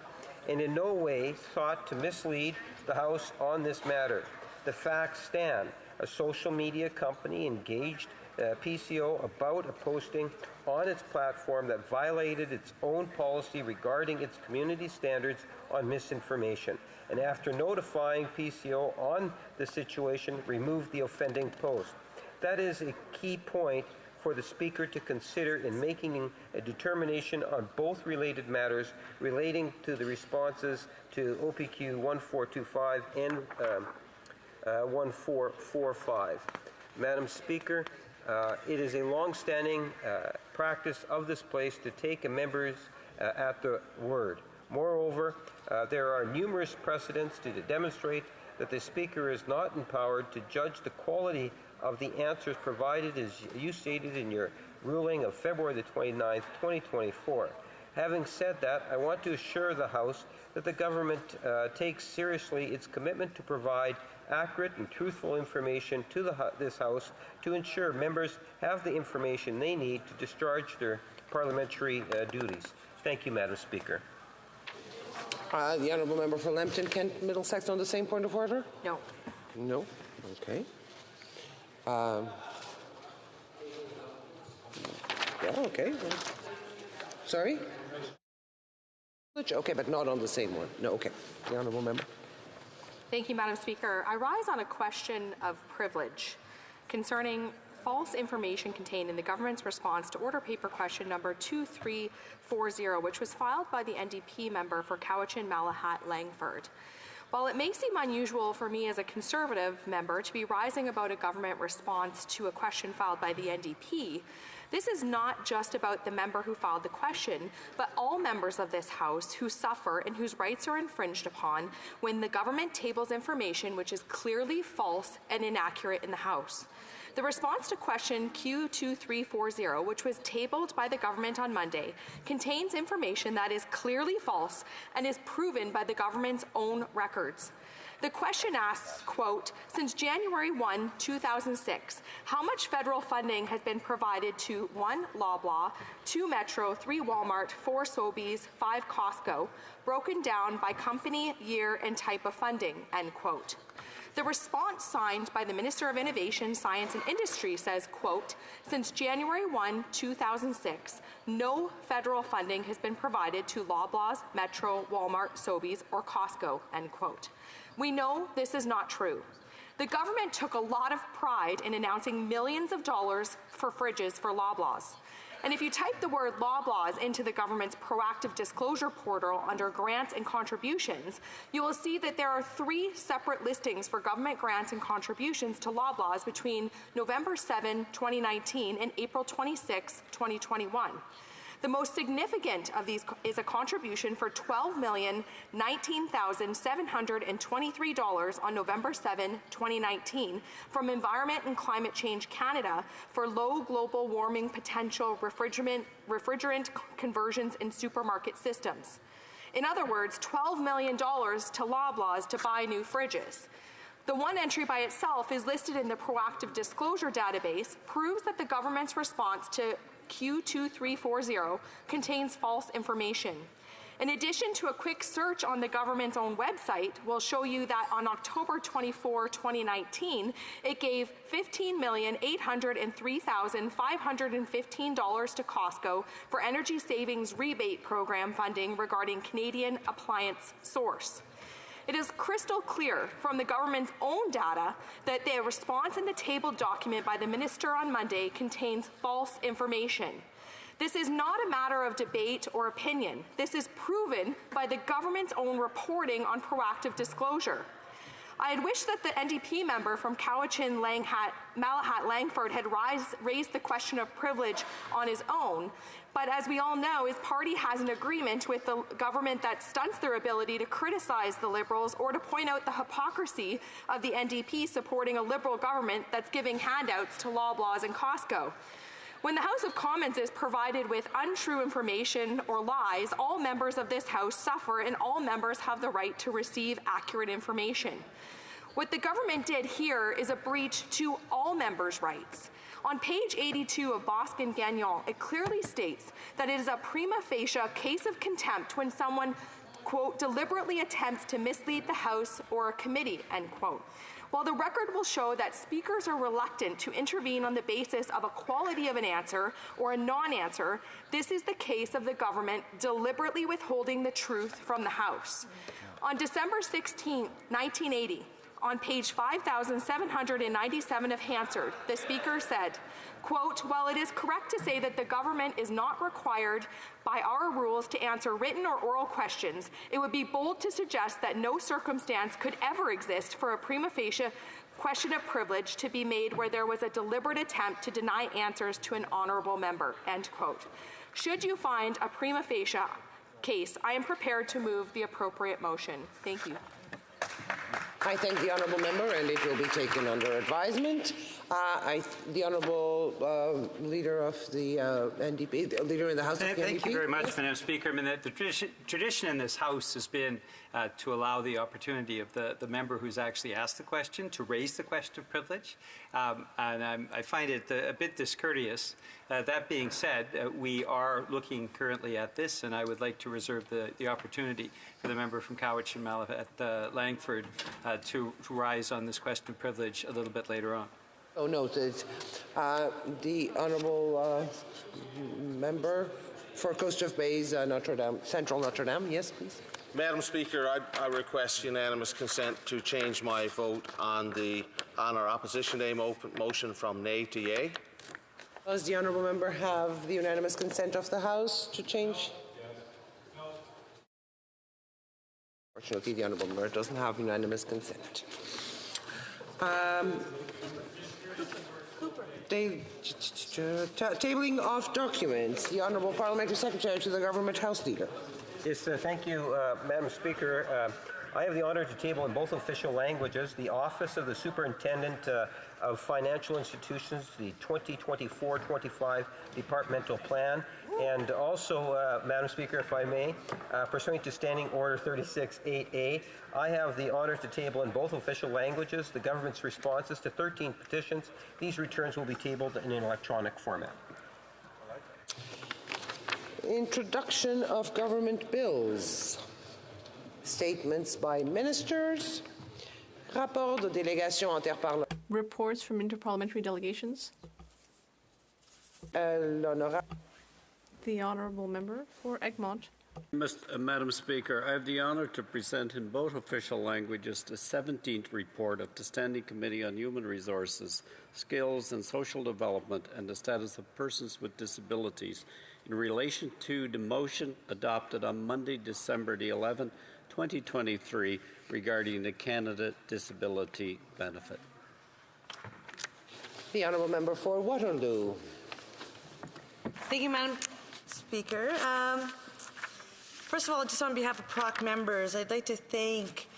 and in no way sought to mislead the House on this matter. The facts stand. A social media company engaged PCO about a posting on its platform that violated its own policy regarding its community standards on misinformation, and after notifying PCO on the situation, removed the offending post. That is a key point for the Speaker to consider in making a determination on both related matters relating to the responses to OPQ 1425 and 1445. Madam Speaker, it is a long-standing practice of this place to take a member's at the word. Moreover, there are numerous precedents to demonstrate that the Speaker is not empowered to judge the quality of the answers provided, as you stated in your ruling of February the 29th, 2024. Having said that, I want to assure the House that the government takes seriously its commitment to provide accurate and truthful information to this House to ensure members have the information they need to discharge their parliamentary duties. Thank you, Madam Speaker. The Honourable Member for Lambton Kent Middlesex on the same point of order? No. No? Okay. Yeah, okay. Sorry? Okay, but not on the same one. No, okay. The Honourable Member. Thank you, Madam Speaker. I rise on a question of privilege concerning false information contained in the government's response to order paper question number 2340, which was filed by the NDP member for Cowichan Malahat Langford. While it may seem unusual for me as a Conservative member to be rising about a government response to a question filed by the NDP, this is not just about the member who filed the question, but all members of this House who suffer and whose rights are infringed upon when the government tables information which is clearly false and inaccurate in the House. The response to question Q2340, which was tabled by the government on Monday, contains information that is clearly false and is proven by the government's own records. The question asks, quote, since January 1, 2006, how much federal funding has been provided to 1 Loblaw, 2 Metro, 3 Walmart, 4 Sobeys, 5 Costco, broken down by company, year, and type of funding, end quote. The response signed by the Minister of Innovation, Science and Industry says, quote, since January 1, 2006, no federal funding has been provided to Loblaws, Metro, Walmart, Sobeys, or Costco, end quote. We know this is not true. The government took a lot of pride in announcing millions of dollars for fridges for Loblaws. And if you type the word Loblaws into the government's proactive disclosure portal under grants and contributions, you will see that there are 3 separate listings for government grants and contributions to Loblaws between November 7, 2019 and April 26, 2021. The most significant of these is a contribution for $12,019,723 on November 7, 2019 from Environment and Climate Change Canada for low global warming potential refrigerant conversions in supermarket systems. In other words, $12 million to Loblaws to buy new fridges. The one entry by itself is listed in the proactive disclosure database, proves that the government's response to Q2340 contains false information. In addition to a quick search on the government's own website will show you that on October 24, 2019, it gave $15,803,515 to Costco for energy savings rebate program funding regarding Canadian Appliance Source. It is crystal clear from the government's own data that the response in the tabled document by the minister on Monday contains false information. This is not a matter of debate or opinion. This is proven by the government's own reporting on proactive disclosure. I had wished that the NDP member from Cowichan Malahat Langford had raised the question of privilege on his own, but as we all know, his party has an agreement with the government that stunts their ability to criticize the Liberals or to point out the hypocrisy of the NDP supporting a Liberal government that's giving handouts to Loblaws and Costco. When the House of Commons is provided with untrue information or lies, all members of this House suffer and all members have the right to receive accurate information. What the government did here is a breach to all members' rights. On page 82 of Boston Gagnon, it clearly states that it is a prima facie case of contempt when someone, quote, deliberately attempts to mislead the House or a committee, end quote. While the record will show that speakers are reluctant to intervene on the basis of a quality of an answer or a non-answer, this is the case of the government deliberately withholding the truth from the House. On December 16, 1980, on page 5,797 of Hansard, the Speaker said, Quote, while it is correct to say that the government is not required by our rules to answer written or oral questions, it would be bold to suggest that no circumstance could ever exist for a prima facie question of privilege to be made where there was a deliberate attempt to deny answers to an honourable member, end quote. Should you find a prima facie case, I am prepared to move the appropriate motion. Thank you. I thank the honourable member, and it will be taken under advisement. The honourable leader of the NDP, the leader in the House of the NDP. Thank you very much, yes. Madam Speaker. I mean, the tradition in this House has been to allow the opportunity of the member who's actually asked the question to raise the question of privilege, and I find it a bit discourteous. That being said, we are looking currently at this, and I would like to reserve the opportunity for the member from Cowichan and Malavat Langford to rise on this question of privilege a little bit later on. So noted. The honourable member for Coast of Bays, Notre Dame, Central Notre Dame. Yes, please. Madam Speaker, I request unanimous consent to change my vote on our opposition day motion from nay to yea. Does the honourable member have the unanimous consent of the House to change? Unfortunately, the honourable member doesn't have unanimous consent. Tabling of documents. The Honourable Parliamentary Secretary to the Government House Leader. Yes, thank you, Madam Speaker. I have the honour to table in both official languages the Office of the Superintendent of Financial Institutions, the 2024-25 Departmental Plan, and also, Madam Speaker, if I may, pursuant to Standing Order 36-8A, I have the honour to table in both official languages the government's responses to 13 petitions. These returns will be tabled in an electronic format. Introduction of government bills. Statements by ministers. Rapport de délégation interparlementaire. Reports from interparliamentary delegations. The honourable member for Egmont. Madam Speaker, I have the honour to present in both official languages the 17th report of the Standing Committee on Human Resources, Skills and Social Development and the Status of Persons with Disabilities in relation to the motion adopted on Monday, December the 11th, 2023 regarding the Canada Disability Benefit. The honourable member for Waterloo. Thank you, Madam Speaker. First of all, just on behalf of PROC members, I'd like to thank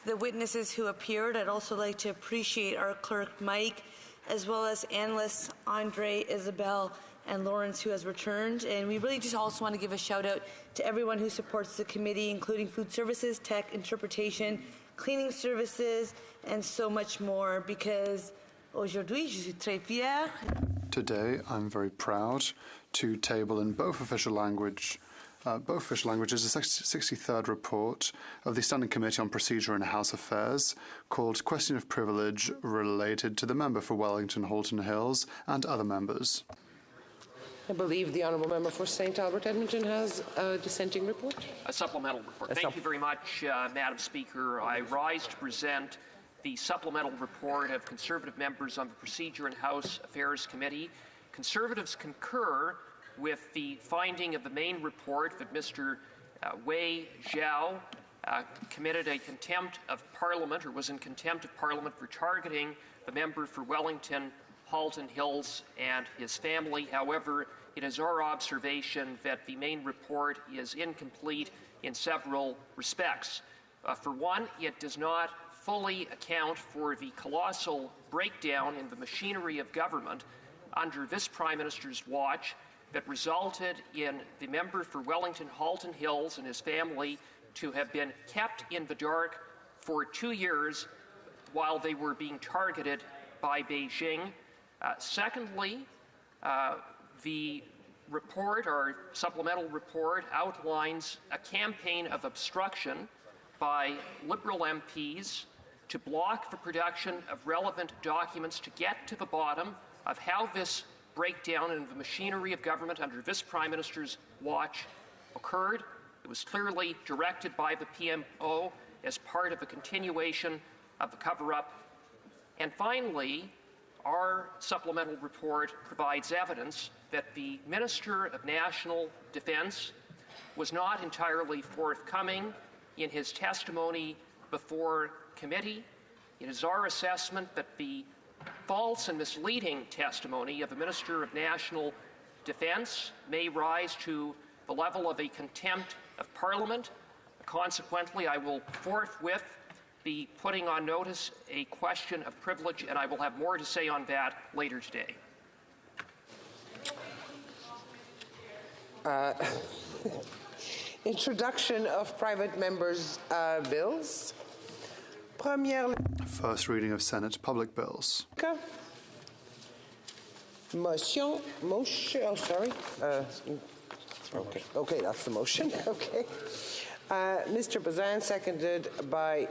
the witnesses who appeared. I'd also like to appreciate our clerk, Mike, as well as analysts Andre, Isabel, and Lawrence, who has returned. And we really just also want to give a shout out to everyone who supports the committee, including food services, tech, interpretation, cleaning services, and so much more, because aujourd'hui, je suis très fière. Today, I'm very proud to table in both official languages the 63rd report of the Standing Committee on Procedure and House Affairs called Question of Privilege related to the member for Wellington Halton Hills and other members. I believe the honourable member for St. Albert Edmonton has a dissenting report. A supplemental report. Thank you very much, Madam Speaker. I rise to present the supplemental report of Conservative members on the Procedure and House Affairs Committee. Conservatives concur with the finding of the main report that Mr. Wei Zhao committed a contempt of Parliament, or was in contempt of Parliament, for targeting the member for Wellington Halton Hills and his family. However, it is our observation that the main report is incomplete in several respects. For one, it does not fully account for the colossal breakdown in the machinery of government under this Prime Minister's watch that resulted in the member for Wellington Halton Hills and his family to have been kept in the dark for 2 years while they were being targeted by Beijing. Secondly, the report, or supplemental report, outlines a campaign of obstruction by Liberal MPs to block the production of relevant documents to get to the bottom of how this breakdown in the machinery of government under this Prime Minister's watch occurred. It was clearly directed by the PMO as part of a continuation of the cover-up. And finally, our supplemental report provides evidence that the Minister of National Defence was not entirely forthcoming in his testimony before committee. It is our assessment that the false and misleading testimony of the Minister of National Defence may rise to the level of a contempt of Parliament. Consequently, I will forthwith be putting on notice a question of privilege, and I will have more to say on that later today. Introduction of private members' bills. First reading of Senate public bills. Motion, oh, sorry. Okay, that's the motion. Okay. Mr. Bazin, seconded by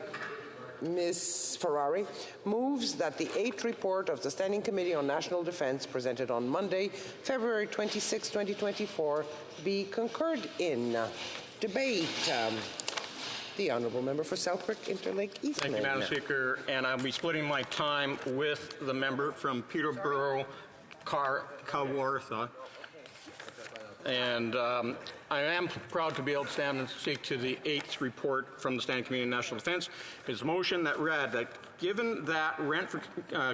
Ms. Ferrari, moves that the 8th report of the Standing Committee on National Defence presented on Monday, February 26, 2024, be concurred in. Debate. The Honourable Member for Southwark Interlake Eastman. Thank you, Madam Speaker. And I'll be splitting my time with the member from Peterborough, Kawartha. And I am proud to be able to stand and speak to the 8th report from the Standing Committee on National Defence. It's a motion that read that given that rent for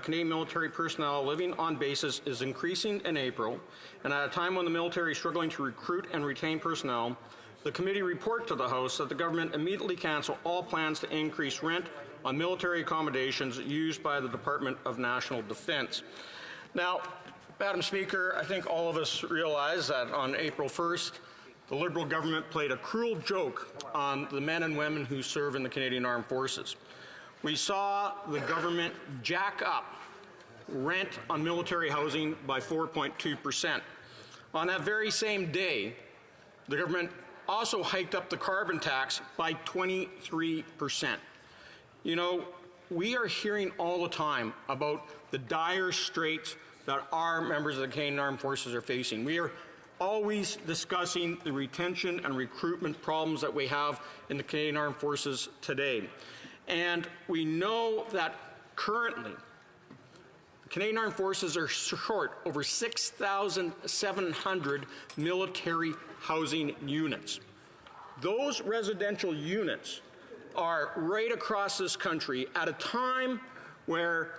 Canadian military personnel living on bases is increasing in April, and at a time when the military is struggling to recruit and retain personnel, the committee report to the House that the government immediately cancel all plans to increase rent on military accommodations used by the Department of National Defence. Now, Madam Speaker, I think all of us realize that on April 1st, the Liberal government played a cruel joke on the men and women who serve in the Canadian Armed Forces. We saw the government jack up rent on military housing by 4.2%. On that very same day, the government also hiked up the carbon tax by 23%. You know, we are hearing all the time about the dire straits that our members of the Canadian Armed Forces are facing. We are always discussing the retention and recruitment problems that we have in the Canadian Armed Forces today. And we know that currently, the Canadian Armed Forces are short over 6,700 military housing units. Those residential units are right across this country at a time where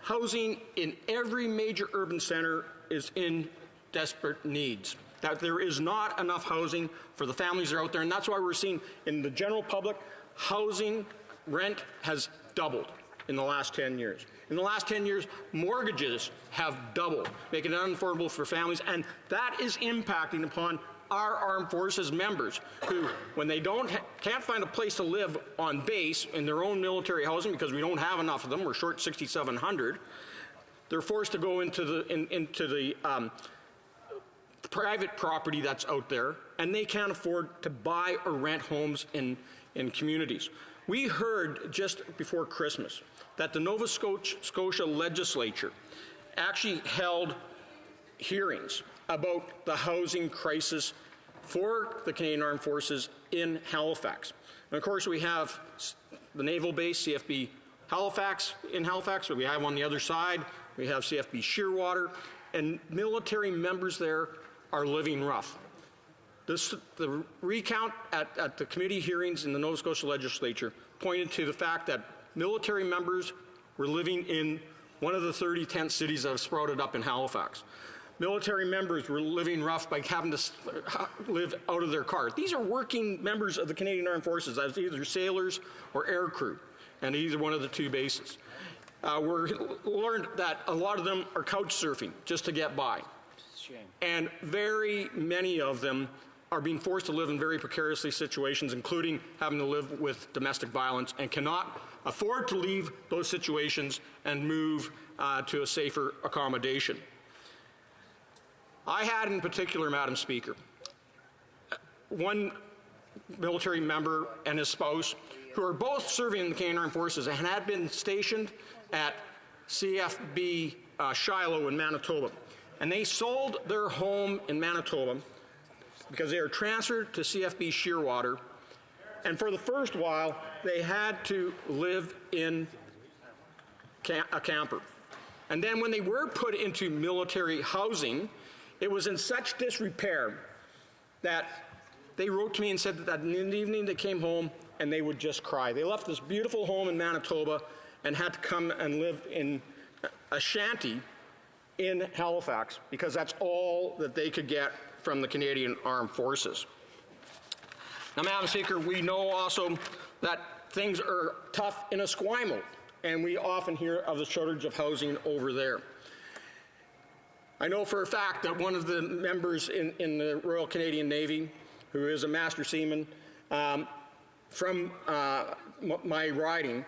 housing in every major urban center is in desperate needs. That there is not enough housing for the families that are out there, and that's why we're seeing in the general public, housing rent has doubled in the last 10 years. In the last 10 years, mortgages have doubled, making it unaffordable for families, and that is impacting upon our armed forces members who, when they can't find a place to live on base in their own military housing because we don't have enough of them, we're short 6,700, they're forced to go into the private property that's out there, and they can't afford to buy or rent homes in communities. We heard just before Christmas that the Nova Scotia legislature actually held hearings about the housing crisis for the Canadian Armed Forces in Halifax. And of course, we have the naval base, CFB Halifax, in Halifax, but we have on the other side, we have CFB Shearwater, and military members there are living rough. The recount at the committee hearings in the Nova Scotia legislature pointed to the fact that military members were living in one of the 30 tent cities that have sprouted up in Halifax. Military members were living rough by having to live out of their car. These are working members of the Canadian Armed Forces as either sailors or air crew, and either one of the two bases. We learned that a lot of them are couch surfing just to get by. Shame. And very many of them are being forced to live in very precarious situations, including having to live with domestic violence, and cannot afford to leave those situations and move to a safer accommodation. I had in particular, Madam Speaker, one military member and his spouse who are both serving in the Canadian Armed Forces and had been stationed at CFB Shiloh in Manitoba. And they sold their home in Manitoba because they were transferred to CFB Shearwater. And for the first while, they had to live in a camper. And then when they were put into military housing, it was in such disrepair that they wrote to me and said that in the evening they came home and they would just cry. They left this beautiful home in Manitoba and had to come and live in a shanty in Halifax because that's all that they could get from the Canadian Armed Forces. Now, Madam Speaker, we know also that things are tough in Esquimalt, and we often hear of the shortage of housing over there. I know for a fact that one of the members in the Royal Canadian Navy, who is a master seaman from my riding,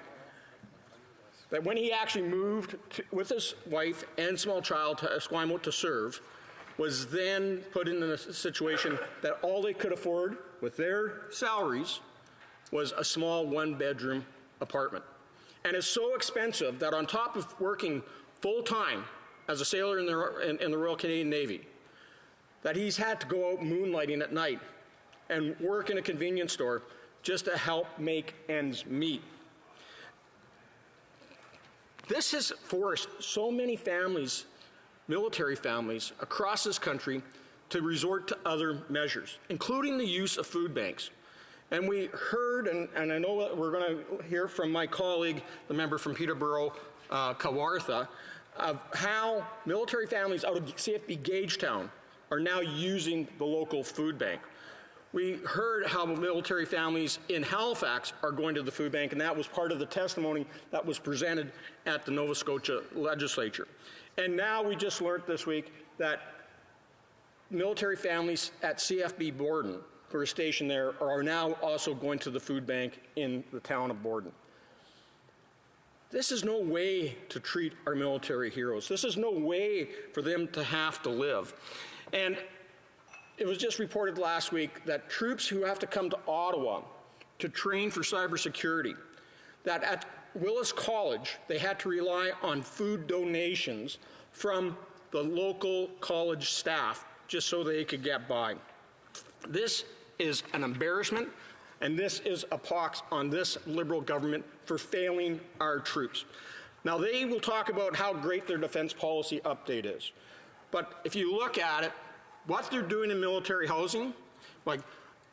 that when he actually moved with his wife and small child to Esquimalt to serve, was then put in a situation that all they could afford with their salaries was a small one-bedroom apartment. And it's so expensive that on top of working full-time as a sailor in the Royal Canadian Navy, that he's had to go out moonlighting at night and work in a convenience store just to help make ends meet. This has forced so many families, military families, across this country to resort to other measures, including the use of food banks. And we heard, and I know that we're going to hear from my colleague, the member from Peterborough, Kawartha, of how military families out of CFB Gagetown are now using the local food bank. We heard how military families in Halifax are going to the food bank, and that was part of the testimony that was presented at the Nova Scotia legislature. And now we just learned this week that military families at CFB Borden, who are stationed there, are now also going to the food bank in the town of Borden. This is no way to treat our military heroes. This is no way for them to have to live. And it was just reported last week that troops who have to come to Ottawa to train for cybersecurity, that at Willis College, they had to rely on food donations from the local college staff just so they could get by. This is an embarrassment, and this is a pox on this Liberal government for failing our troops. Now, they will talk about how great their defense policy update is, but if you look at it, what they're doing in military housing, like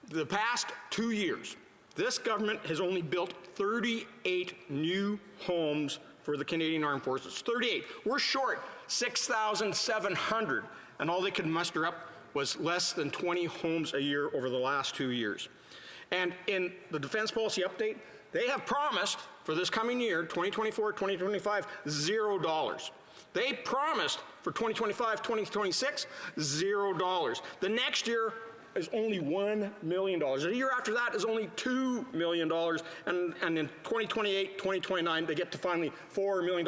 the past 2 years, this government has only built 38 new homes for the Canadian Armed Forces. 38. We're short 6,700, and all they could muster up was less than 20 homes a year over the last 2 years. And in the defense policy update, they have promised for this coming year, 2024, 2025, $0. They promised for 2025, 2026, $0. The next year is only $1 million. The year after that is only $2 million. And in 2028, 2029, they get to finally $4 million.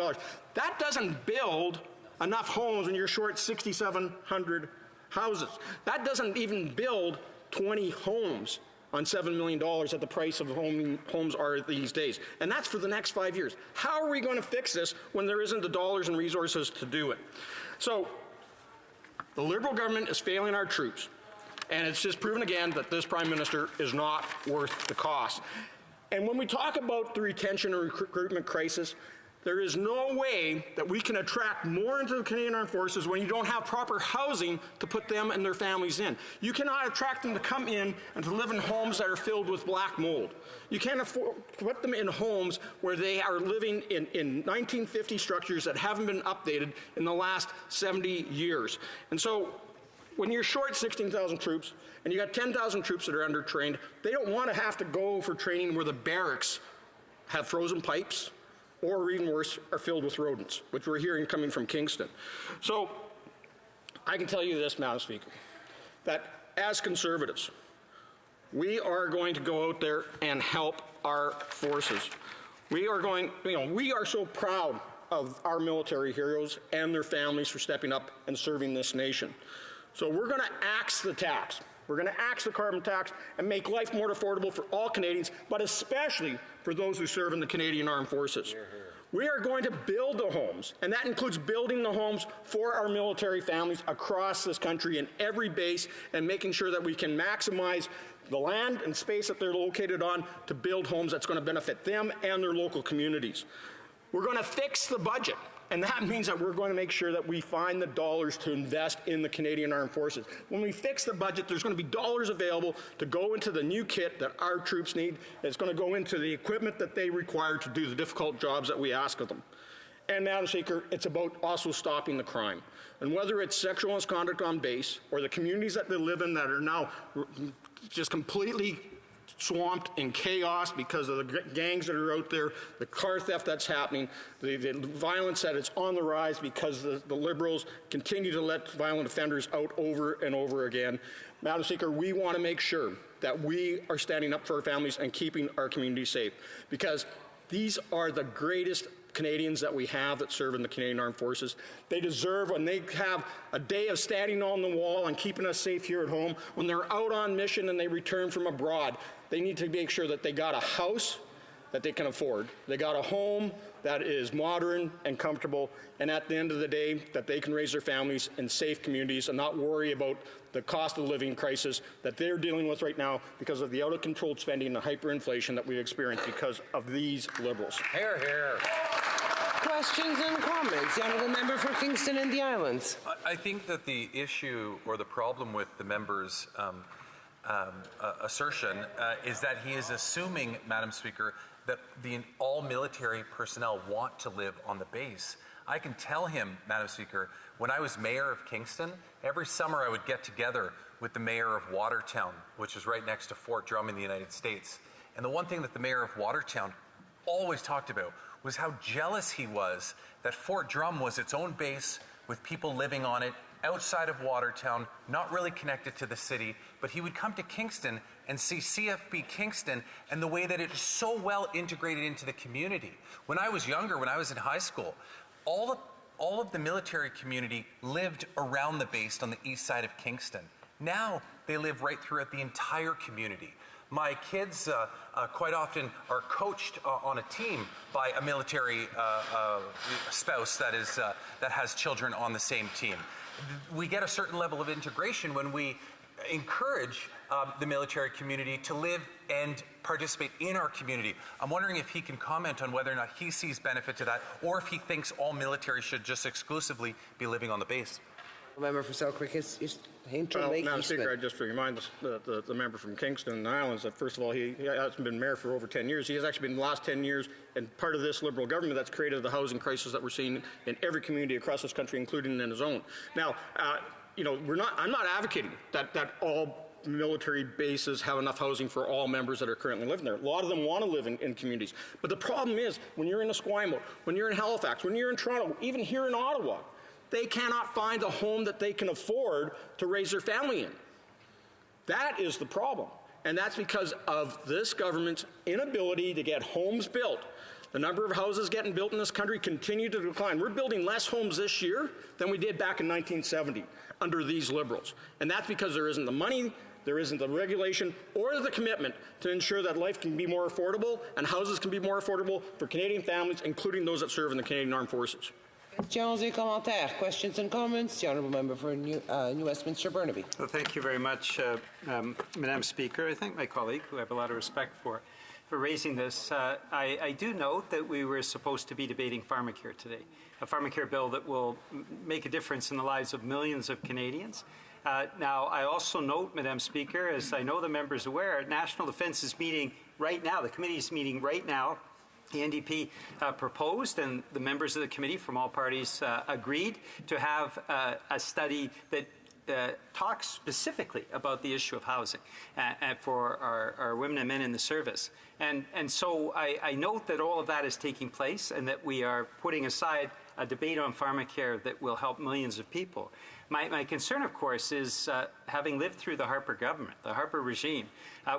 That doesn't build enough homes when you're short 6,700 houses. That doesn't even build 20 homes on $7 million at the price of homes are these days. And that's for the next 5 years. How are we going to fix this when there isn't the dollars and resources to do it? So the Liberal government is failing our troops. And it's just proven again that this Prime Minister is not worth the cost. And when we talk about the retention and recruitment crisis, there is no way that we can attract more into the Canadian Armed Forces when you don't have proper housing to put them and their families in. You cannot attract them to come in and to live in homes that are filled with black mold. You can't afford to put them in homes where they are living in 1950 structures that haven't been updated in the last 70 years. And so when you're short 16,000 troops and you got 10,000 troops that are undertrained, they don't want to have to go for training where the barracks have frozen pipes, or even worse, are filled with rodents, which we're hearing coming from Kingston. So I can tell you this, Madam Speaker, that as Conservatives, we are going to go out there and help our forces. We are going, we are so proud of our military heroes and their families for stepping up and serving this nation. So we're going to axe the tax. We're going to axe the carbon tax and make life more affordable for all Canadians, but especially for those who serve in the Canadian Armed Forces. We are going to build the homes, and that includes building the homes for our military families across this country in every base and making sure that we can maximize the land and space that they're located on to build homes that's going to benefit them and their local communities. We're going to fix the budget. And that means that we're going to make sure that we find the dollars to invest in the Canadian Armed Forces. When we fix the budget, there's going to be dollars available to go into the new kit that our troops need. It's going to go into the equipment that they require to do the difficult jobs that we ask of them. And, Madam Speaker, it's about also stopping the crime. And whether it's sexual misconduct on base or the communities that they live in that are now just completely swamped in chaos because of the gangs that are out there, the car theft that's happening, the violence that is on the rise because the Liberals continue to let violent offenders out over and over again. Madam Speaker, we want to make sure that we are standing up for our families and keeping our communities safe, because these are the greatest Canadians that we have that serve in the Canadian Armed Forces. They deserve, when they have a day of standing on the wall and keeping us safe here at home, when they're out on mission and they return from abroad, they need to make sure that they got a house that they can afford. They got a home that is modern and comfortable, and at the end of the day, that they can raise their families in safe communities and not worry about the cost of living crisis that they're dealing with right now because of the out-of-control spending and the hyperinflation that we've experienced because of these Liberals. Hear, hear. Questions and comments? The Honourable Member for Kingston and the Islands. I think that the issue or the problem with the member's assertion is that he is assuming, Madam Speaker, that all military personnel want to live on the base. I can tell him, Madam Speaker, when I was mayor of Kingston, every summer I would get together with the mayor of Watertown, which is right next to Fort Drum in the United States. And the one thing that the mayor of Watertown always talked about was how jealous he was that Fort Drum was its own base with people living on it outside of Watertown, not really connected to the city, but he would come to Kingston and see CFB Kingston and the way that it is so well integrated into the community. When I was younger, when I was in high school, all of the military community lived around the base on the east side of Kingston. Now they live right throughout the entire community. My kids quite often are coached on a team by a military spouse that has children on the same team. We get a certain level of integration when we encourage the military community to live and participate in our community. I'm wondering if he can comment on whether or not he sees benefit to that, or if he thinks all military should just exclusively be living on the base. Member for Selkirk is Madam Speaker, I just remind the member from Kingston and the Islands that, first of all, he hasn't been mayor for over 10 years. He has actually been the last 10 years and part of this Liberal government that's created the housing crisis that we're seeing in every community across this country, including in his own. Now, I'm not advocating that all military bases have enough housing for all members that are currently living there. A lot of them want to live in communities. But the problem is, when you're in Esquimalt, when you're in Halifax, when you're in Toronto, even here in Ottawa, they cannot find a home that they can afford to raise their family in. That is the problem. And that's because of this government's inability to get homes built. The number of houses getting built in this country continue to decline. We're building less homes this year than we did back in 1970 under these Liberals. And that's because there isn't the money, there isn't the regulation, or the commitment to ensure that life can be more affordable and houses can be more affordable for Canadian families, including those that serve in the Canadian Armed Forces. Questions et commentaires. Questions and comments. The Honourable Member for New Westminster Burnaby. Well, thank you very much, Madam Speaker. I thank my colleague, who I have a lot of respect for raising this. I do note that we were supposed to be debating pharmacare today, a pharmacare bill that will make a difference in the lives of millions of Canadians. Now, I also note, Madam Speaker, as I know the member's aware, National Defence is meeting right now. The committee is meeting right now. The NDP proposed, and the members of the committee from all parties agreed to have a study that talks specifically about the issue of housing for our women and men in the service. And so I note that all of that is taking place and that we are putting aside a debate on pharmacare that will help millions of people. My concern, of course, is having lived through the Harper government, the Harper regime,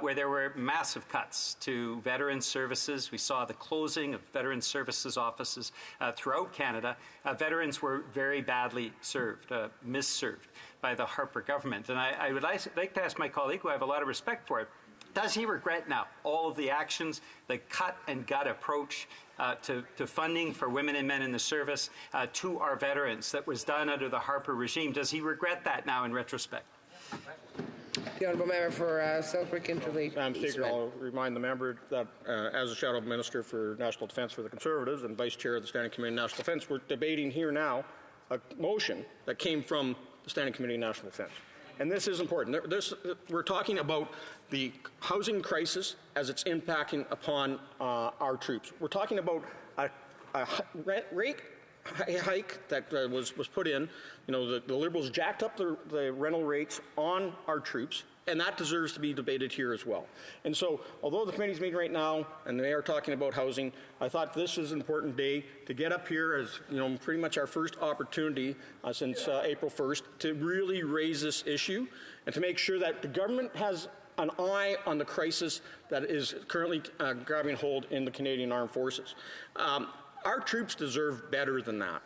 where there were massive cuts to veterans services. We saw the closing of veterans services offices throughout Canada. Veterans were very badly served, misserved by the Harper government. And I would like to ask my colleague, who I have a lot of respect for, does he regret now all of the actions, the cut and gut approach to funding for women and men in the service to our veterans that was done under the Harper regime? Does he regret that now in retrospect? The Honourable Member for Selkirk Interlake. Madam Speaker, I'll remind the member that as a Shadow Minister for National Defence for the Conservatives and Vice Chair of the Standing Committee on National Defence, we're debating here now a motion that came from the Standing Committee on National Defence. And this is important. We're talking about the housing crisis as it's impacting upon our troops. We're talking about a rate hike that was put in. You know, the Liberals jacked up the rental rates on our troops, and that deserves to be debated here as well. And so, although the committee's meeting right now, and they are talking about housing, I thought this is an important day to get up here as, you know, pretty much our first opportunity since April 1st to really raise this issue and to make sure that the government has an eye on the crisis that is currently grabbing hold in the Canadian Armed Forces. Our troops deserve better than that.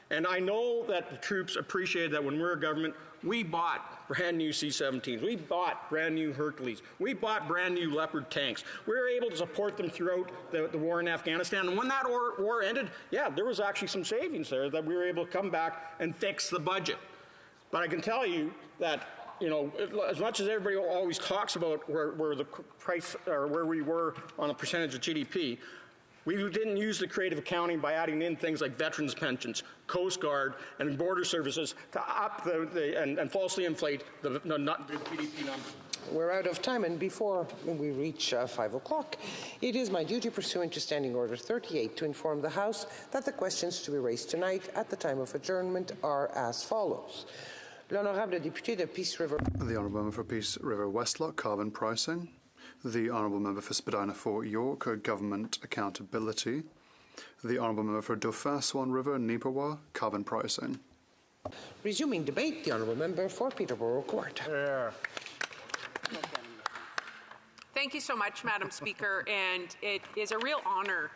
And I know that the troops appreciate that when we're a government, we bought brand new C-17s. We bought brand new Hercules. We bought brand new Leopard tanks. We were able to support them throughout the war in Afghanistan. And when that war ended, yeah, there was actually some savings there that we were able to come back and fix the budget. But I can tell you that, you know, as much as everybody always talks about where the price or where we were on a percentage of GDP, we didn't use the creative accounting by adding in things like veterans' pensions, Coast Guard, and border services to up and falsely inflate the GDP number. We're out of time, and before we reach 5 o'clock, it is my duty pursuant to Standing Order 38 to inform the House that the questions to be raised tonight at the time of adjournment are as follows. L'honorable député de Peace River. The Honourable Member for Peace River Westlock, carbon pricing. The Honourable Member for Spadina Fort York, government accountability. The Honourable Member for Dauphin Swan River, Neepawa, carbon pricing. Resuming debate, the Honourable Member for Peterborough Court. Thank you so much, Madam Speaker, and it is a real honour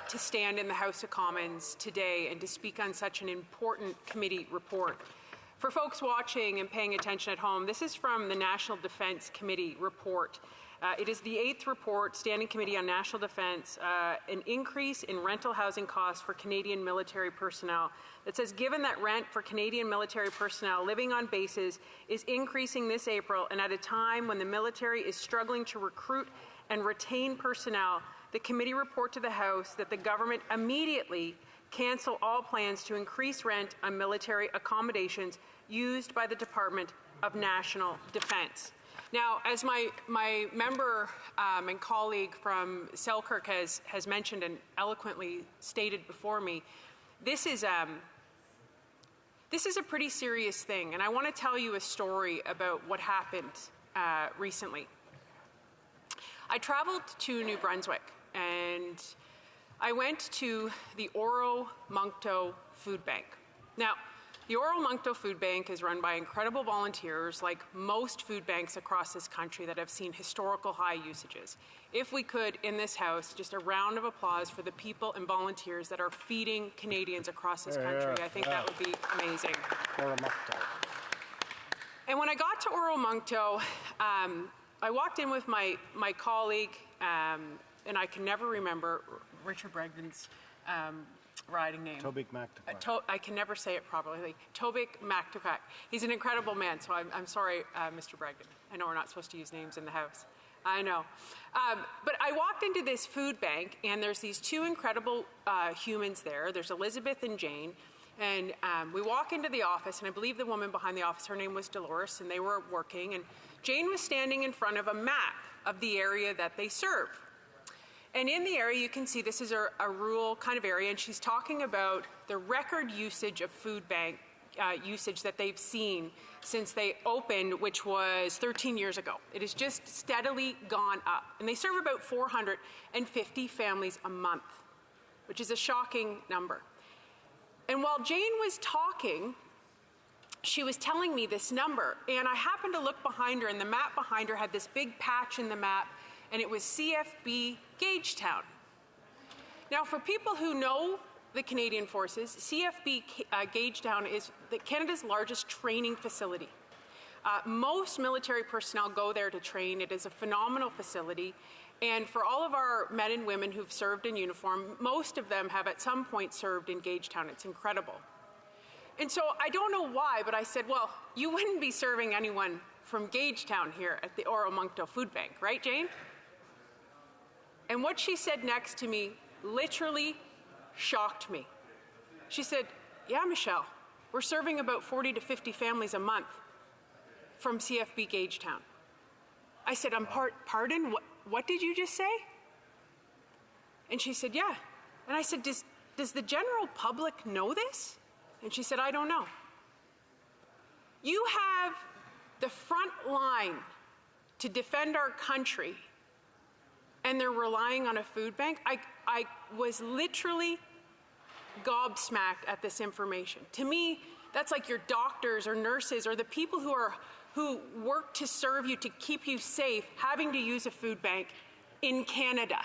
to stand in the House of Commons today and to speak on such an important committee report. For folks watching and paying attention at home, this is from the National Defence Committee report. It is the 8th report, Standing Committee on National Defence, an increase in rental housing costs for Canadian military personnel that says, given that rent for Canadian military personnel living on bases is increasing this April and at a time when the military is struggling to recruit and retain personnel, the committee report to the House that the government immediately cancel all plans to increase rent on military accommodations used by the Department of National Defence. Now, as my member and colleague from Selkirk has mentioned and eloquently stated before me, this is a pretty serious thing, and I want to tell you a story about what happened recently. I traveled to New Brunswick, and I went to the Oro-Moncton Food Bank. Now, the Oro-Moncton Food Bank is run by incredible volunteers like most food banks across this country that have seen historical high usages. If we could, in this House, just a round of applause for the people and volunteers that are feeding Canadians across this country, I think that would be amazing. And when I got to Oro-Moncton, I walked in with my colleague, and I can never remember Richard Bregden's riding name. Tobik Maktapak. I can never say it properly. Tobik Maktapak. He's an incredible man, so I'm sorry, Mr. Bregden. I know we're not supposed to use names in the House. I know. But I walked into this food bank, and there's these two incredible humans there. There's Elizabeth and Jane. And we walk into the office, and I believe the woman behind the office, her name was Dolores, and they were working. And Jane was standing in front of a map of the area that they serve. And in the area, you can see this is a rural kind of area, and she's talking about the record usage of food bank usage that they've seen since they opened, which was 13 years ago. It has just steadily gone up. And they serve about 450 families a month, which is a shocking number. And while Jane was talking, she was telling me this number, and I happened to look behind her, and the map behind her had this big patch in the map, and it was CFB Gagetown. Now, for people who know the Canadian Forces, CFB Gagetown is Canada's largest training facility. Most military personnel go there to train. It is a phenomenal facility. And for all of our men and women who've served in uniform, most of them have at some point served in Gagetown. It's incredible. And so I don't know why, but I said, well, you wouldn't be serving anyone from Gagetown here at the Oromoncto Food Bank, right, Jane? And what she said next to me literally shocked me. She said, yeah, Michelle, we're serving about 40 to 50 families a month from CFB Gagetown. I said, pardon, what did you just say? And she said, yeah. And I said, does the general public know this? And she said, I don't know. You have the front line to defend our country, and they're relying on a food bank. I was literally gobsmacked at this information. To me, that's like your doctors or nurses or the people who work to serve you, to keep you safe, having to use a food bank in Canada,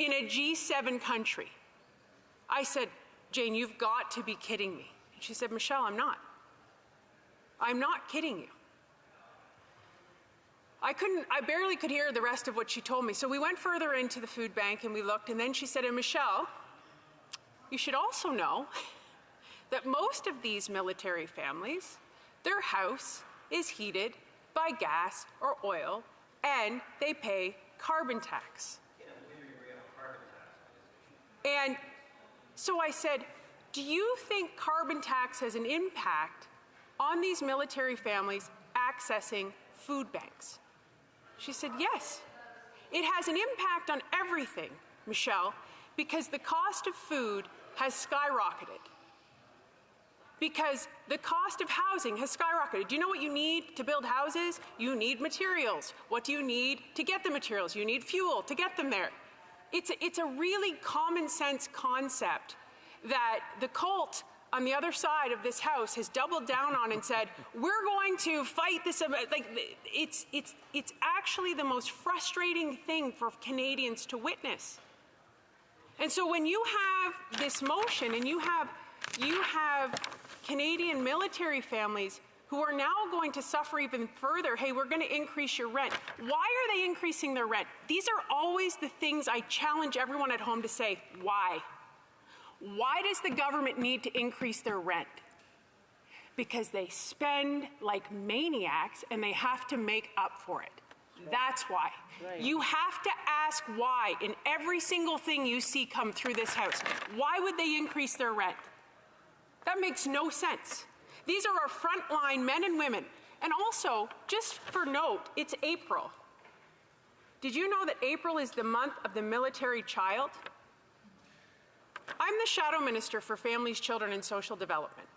in a G7 country. I said, Jane, you've got to be kidding me. And she said, Michelle, I'm not. I'm not kidding you. I barely could hear the rest of what she told me. So we went further into the food bank and we looked, and then she said, and Michelle, you should also know that most of these military families, their house is heated by gas or oil, and they pay carbon tax. And so I said, do you think carbon tax has an impact on these military families accessing food banks? She said, yes. It has an impact on everything, Michelle, because the cost of food has skyrocketed. Because the cost of housing has skyrocketed. Do you know what you need to build houses? You need materials. What do you need to get the materials? You need fuel to get them there. It's a really common sense concept that the cult on the other side of this house has doubled down on and said, we're going to fight this. Like, it's actually the most frustrating thing for Canadians to witness. And so when you have this motion and you have Canadian military families who are now going to suffer even further, hey, we're going to increase your rent. Why are they increasing their rent? These are always the things I challenge everyone at home to say, why? Why does the government need to increase their rent? Because they spend like maniacs and they have to make up for it. That's why. Right. You have to ask why in every single thing you see come through this house. Why would they increase their rent? That makes no sense. These are our frontline men and women. And also, just for note, it's April. Did you know that April is the month of the military child? I'm the Shadow Minister for Families, Children, and Social Development.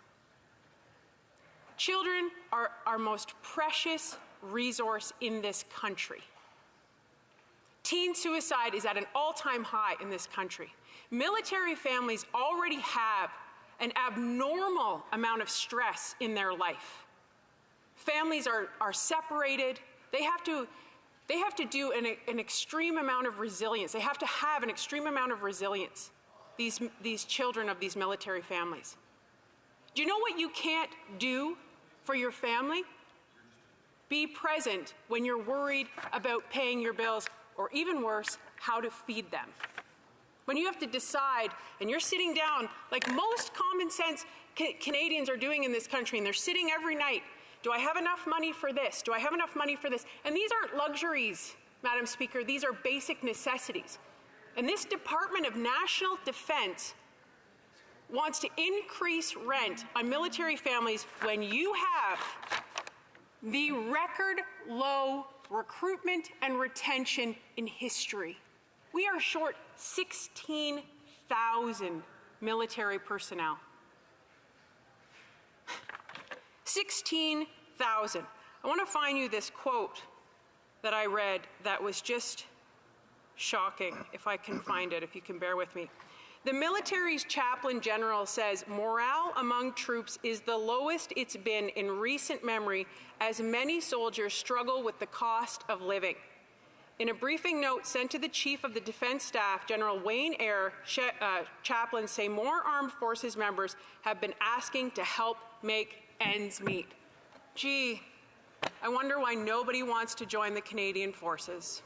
Children are our most precious resource in this country. Teen suicide is at an all-time high in this country. Military families already have an abnormal amount of stress in their life. Families are separated. They have to do an extreme amount of resilience. They have to have an extreme amount of resilience, these children of these military families. Do you know what you can't do for your family? Be present when you're worried about paying your bills, or even worse, how to feed them. When you have to decide, and you're sitting down, like most common sense Canadians are doing in this country, and they're sitting every night, do I have enough money for this? Do I have enough money for this? And these aren't luxuries, Madam Speaker, these are basic necessities. And this Department of National Defense wants to increase rent on military families when you have the record low recruitment and retention in history. We are short 16,000 military personnel. 16,000. I want to find you this quote that I read that was just shocking, if I can find it, if you can bear with me. The military's chaplain general says morale among troops is the lowest it's been in recent memory as many soldiers struggle with the cost of living. In a briefing note sent to the Chief of the Defense Staff, General Wayne Eyre, chaplains say more armed forces members have been asking to help make ends meet. Gee, I wonder why nobody wants to join the Canadian Forces.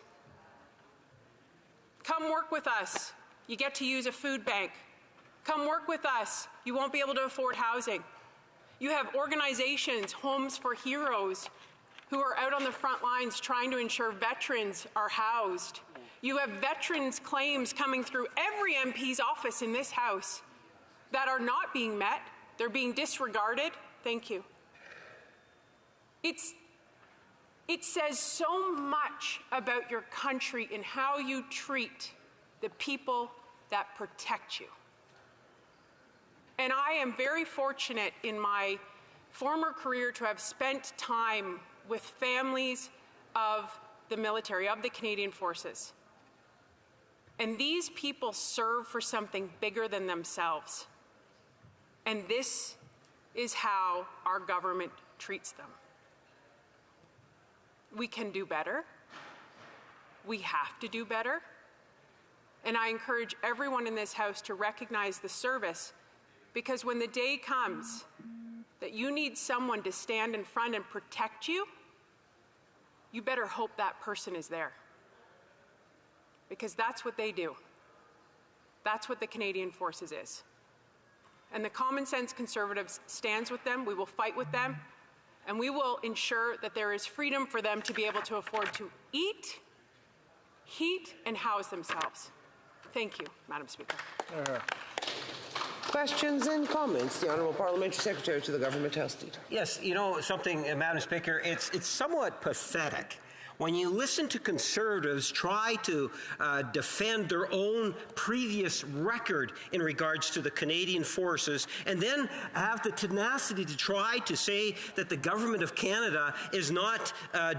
Come work with us. You get to use a food bank. Come work with us. You won't be able to afford housing. You have organizations, Homes for Heroes, who are out on the front lines trying to ensure veterans are housed. You have veterans' claims coming through every MP's office in this House that are not being met. They're being disregarded. Thank you. It says so much about your country and how you treat the people that protect you. And I am very fortunate in my former career to have spent time with families of the military, of the Canadian Forces. And these people serve for something bigger than themselves. And this is how our government treats them. We can do better. We have to do better. And I encourage everyone in this House to recognize the service, because when the day comes that you need someone to stand in front and protect you, you better hope that person is there. Because that's what they do. That's what the Canadian Forces is. And the Common Sense Conservatives stands with them. We will fight with them. And we will ensure that there is freedom for them to be able to afford to eat, heat, and house themselves. Thank you, Madam Speaker. Questions and comments? The Honourable Parliamentary Secretary to the Government House Leader. Yes, you know something, Madam Speaker, it's somewhat pathetic when you listen to Conservatives try to defend their own previous record in regards to the Canadian Forces, and then have the tenacity to try to say that the Government of Canada is not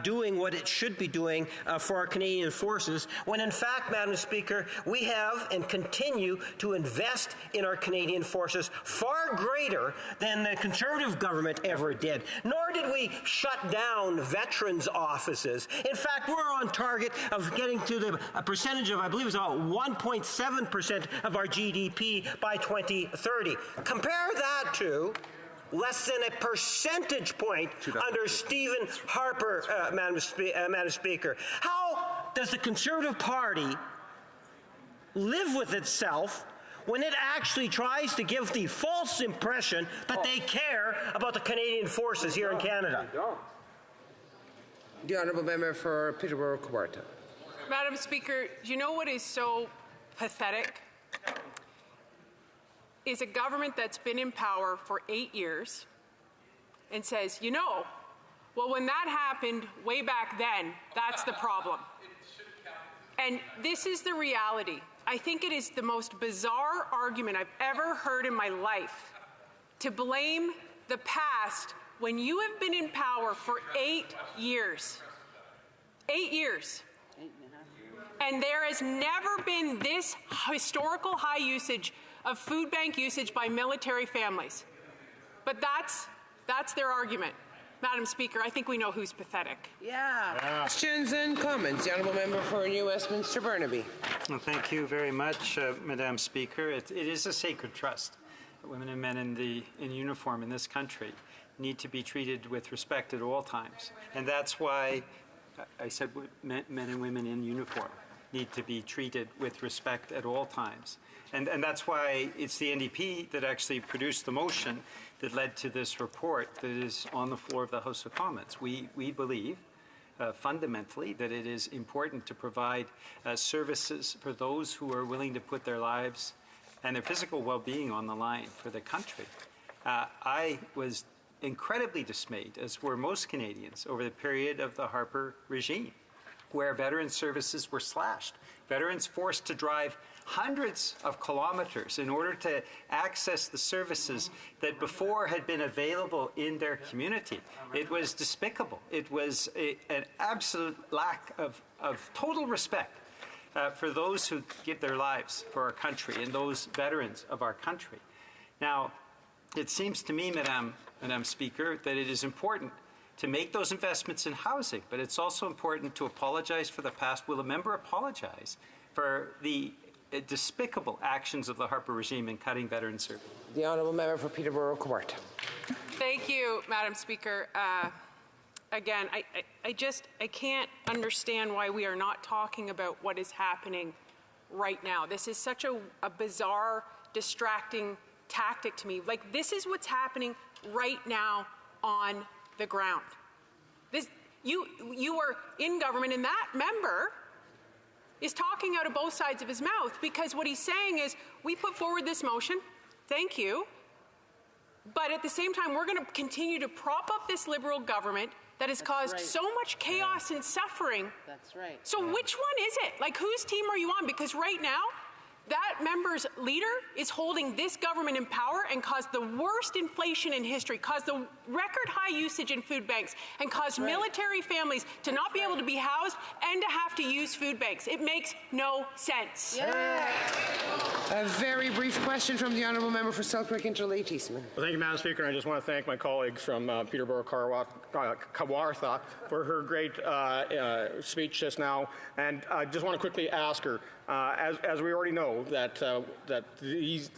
doing what it should be doing for our Canadian Forces, when in fact, Madam Speaker, we have and continue to invest in our Canadian Forces far greater than the Conservative government ever did. Nor did we shut down veterans' offices. In fact, we're on target of getting to a percentage of, I believe it's about 1.7% of our GDP by 2030. Compare that to less than a percentage point under Stephen Harper, Madam Speaker. How does the Conservative Party live with itself when it actually tries to give the false impression that they care about the Canadian Forces here in Canada? The Honourable Member for Peterborough-Kawartha. Madam Speaker, do you know what is so pathetic? Is a government that's been in power for 8 years and says, you know, well, when that happened way back then, that's the problem. And this is the reality. I think it is the most bizarre argument I've ever heard in my life to blame the past when you have been in power for 8 years. 8 years. And there has never been this historical high usage of food bank usage by military families. But that's their argument. Madam Speaker, I think we know who's pathetic. Questions and comments? The Honourable Member for New Westminster Burnaby. Well, thank you very much, Madam Speaker. It is a sacred trust. Women and men in uniform in this country need to be treated with respect at all times. And that's why I said men and women in uniform need to be treated with respect at all times. And that's why it's the NDP that actually produced the motion that led to this report that is on the floor of the House of Commons. We believe fundamentally that it is important to provide services for those who are willing to put their lives and their physical well-being on the line for the country. I was incredibly dismayed, as were most Canadians, over the period of the Harper regime, where veteran services were slashed. Veterans forced to drive hundreds of kilometers in order to access the services that before had been available in their community. It was despicable. It was an absolute lack of total respect for those who give their lives for our country and those veterans of our country. Now, it seems to me, Madam Speaker, that it is important to make those investments in housing, but it's also important to apologize for the past. Will a member apologize for the despicable actions of the Harper regime in cutting veteran service? The Honourable Member for Peterborough-Kawartha. Thank you, Madam Speaker. Again, I can't understand why we are not talking about what is happening right now. This is such a bizarre, distracting tactic to me. Like, this is what's happening right now on the ground. You are in government, and that member is talking out of both sides of his mouth, because what he's saying is, we put forward this motion, thank you, but at the same time, we're going to continue to prop up this Liberal government that has caused so much chaos and suffering. That's right. So which one is it? Like, whose team are you on? Because right now, that member's leader is holding this government in power and caused the worst inflation in history, caused the record high usage in food banks, and caused military families to not be able to be housed and to have to use food banks. It makes no sense. A very brief question from the Honourable Member for Selkirk Interlake Eastman. Well, thank you, Madam Speaker. And I just want to thank my colleague from Peterborough Kawartha for her great speech just now. And I just want to quickly ask her, as we already know, that these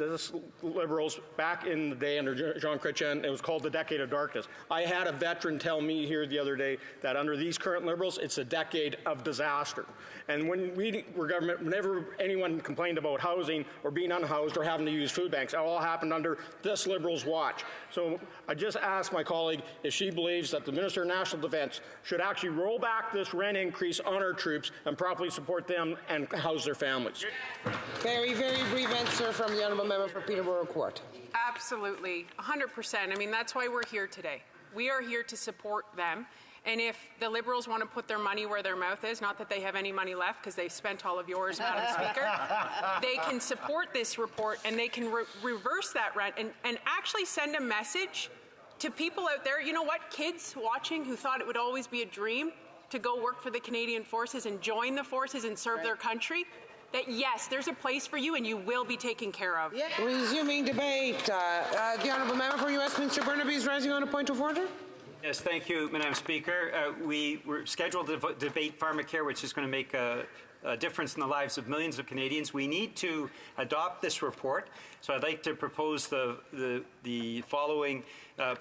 Liberals, back in the day under Jean Chrétien, it was called the Decade of Darkness. I had a veteran tell me here the other day that under these current Liberals, it's a decade of disaster. And when we were government, whenever anyone complained about housing or being unhoused or having to use food banks, it all happened under this Liberals' watch. So I just asked my colleague if she believes that the Minister of National Defence should actually roll back this rent increase on our troops and properly support them and house their families. Very, very brief answer from the Honourable Member for Peterborough Court. Absolutely, 100%. I mean, that's why we're here today. We are here to support them. And if the Liberals want to put their money where their mouth is, not that they have any money left because they've spent all of yours, Madam Speaker, they can support this report and they can reverse that rent and actually send a message to people out there. You know what? Kids watching who thought it would always be a dream to go work for the Canadian Forces and join the forces and serve their country, that yes, there's a place for you and you will be taken care of. Resuming debate. The Honourable Member for New Westminster Burnaby is rising on a point of order. Yes, thank you, Madam Speaker. We were scheduled to debate pharmacare, which is going to make a difference in the lives of millions of Canadians. We need to adopt this report. So I'd like to propose the following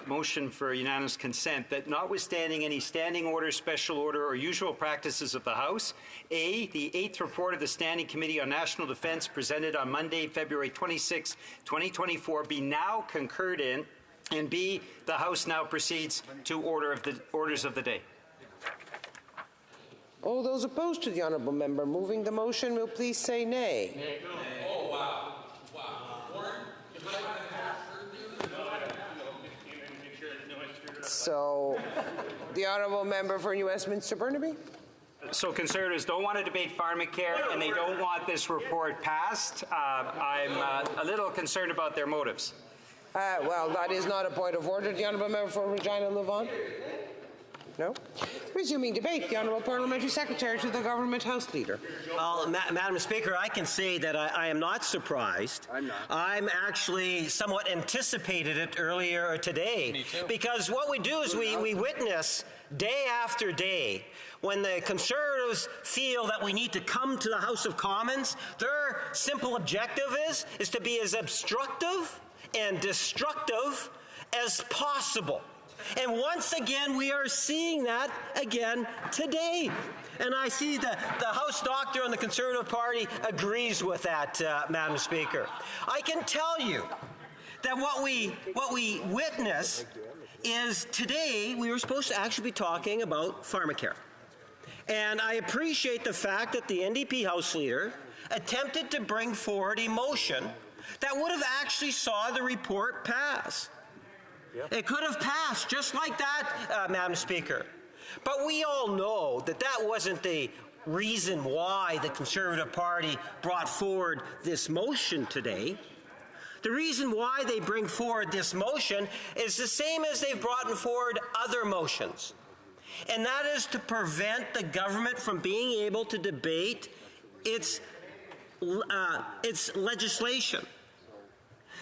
motion for unanimous consent, that notwithstanding any standing order, special order, or usual practices of the House, A, the 8th report of the Standing Committee on National Defence presented on Monday, February 26, 2024, be now concurred in, and B, the House now proceeds to orders of the day. All those opposed to the Honourable Member moving the motion will please say nay. Nay. Oh, wow. So, the Honourable Member for New Westminster Burnaby? So Conservatives don't want to debate pharmacare and they don't want this report passed. I'm a little concerned about their motives. Well, that is not a point of order. The Honourable Member for Regina Lavon? No? Resuming debate, the Honourable Parliamentary Secretary to the Government House Leader. Well, Madam Speaker, I can say that I am not surprised. I'm not. I'm actually somewhat anticipated it earlier today. Me too. Because what we do is we witness day after day when the Conservatives feel that we need to come to the House of Commons, their simple objective is to be as obstructive and destructive as possible. And once again, we are seeing that again today. And I see the House Doctor on the Conservative Party agrees with that, Madam Speaker. I can tell you that what we witness is today we were supposed to actually be talking about pharmacare. And I appreciate the fact that the NDP House Leader attempted to bring forward a motion that would have actually saw the report pass. It could have passed just like that, Madam Speaker. But we all know that that wasn't the reason why the Conservative Party brought forward this motion today. The reason why they bring forward this motion is the same as they've brought forward other motions. And that is to prevent the government from being able to debate its legislation.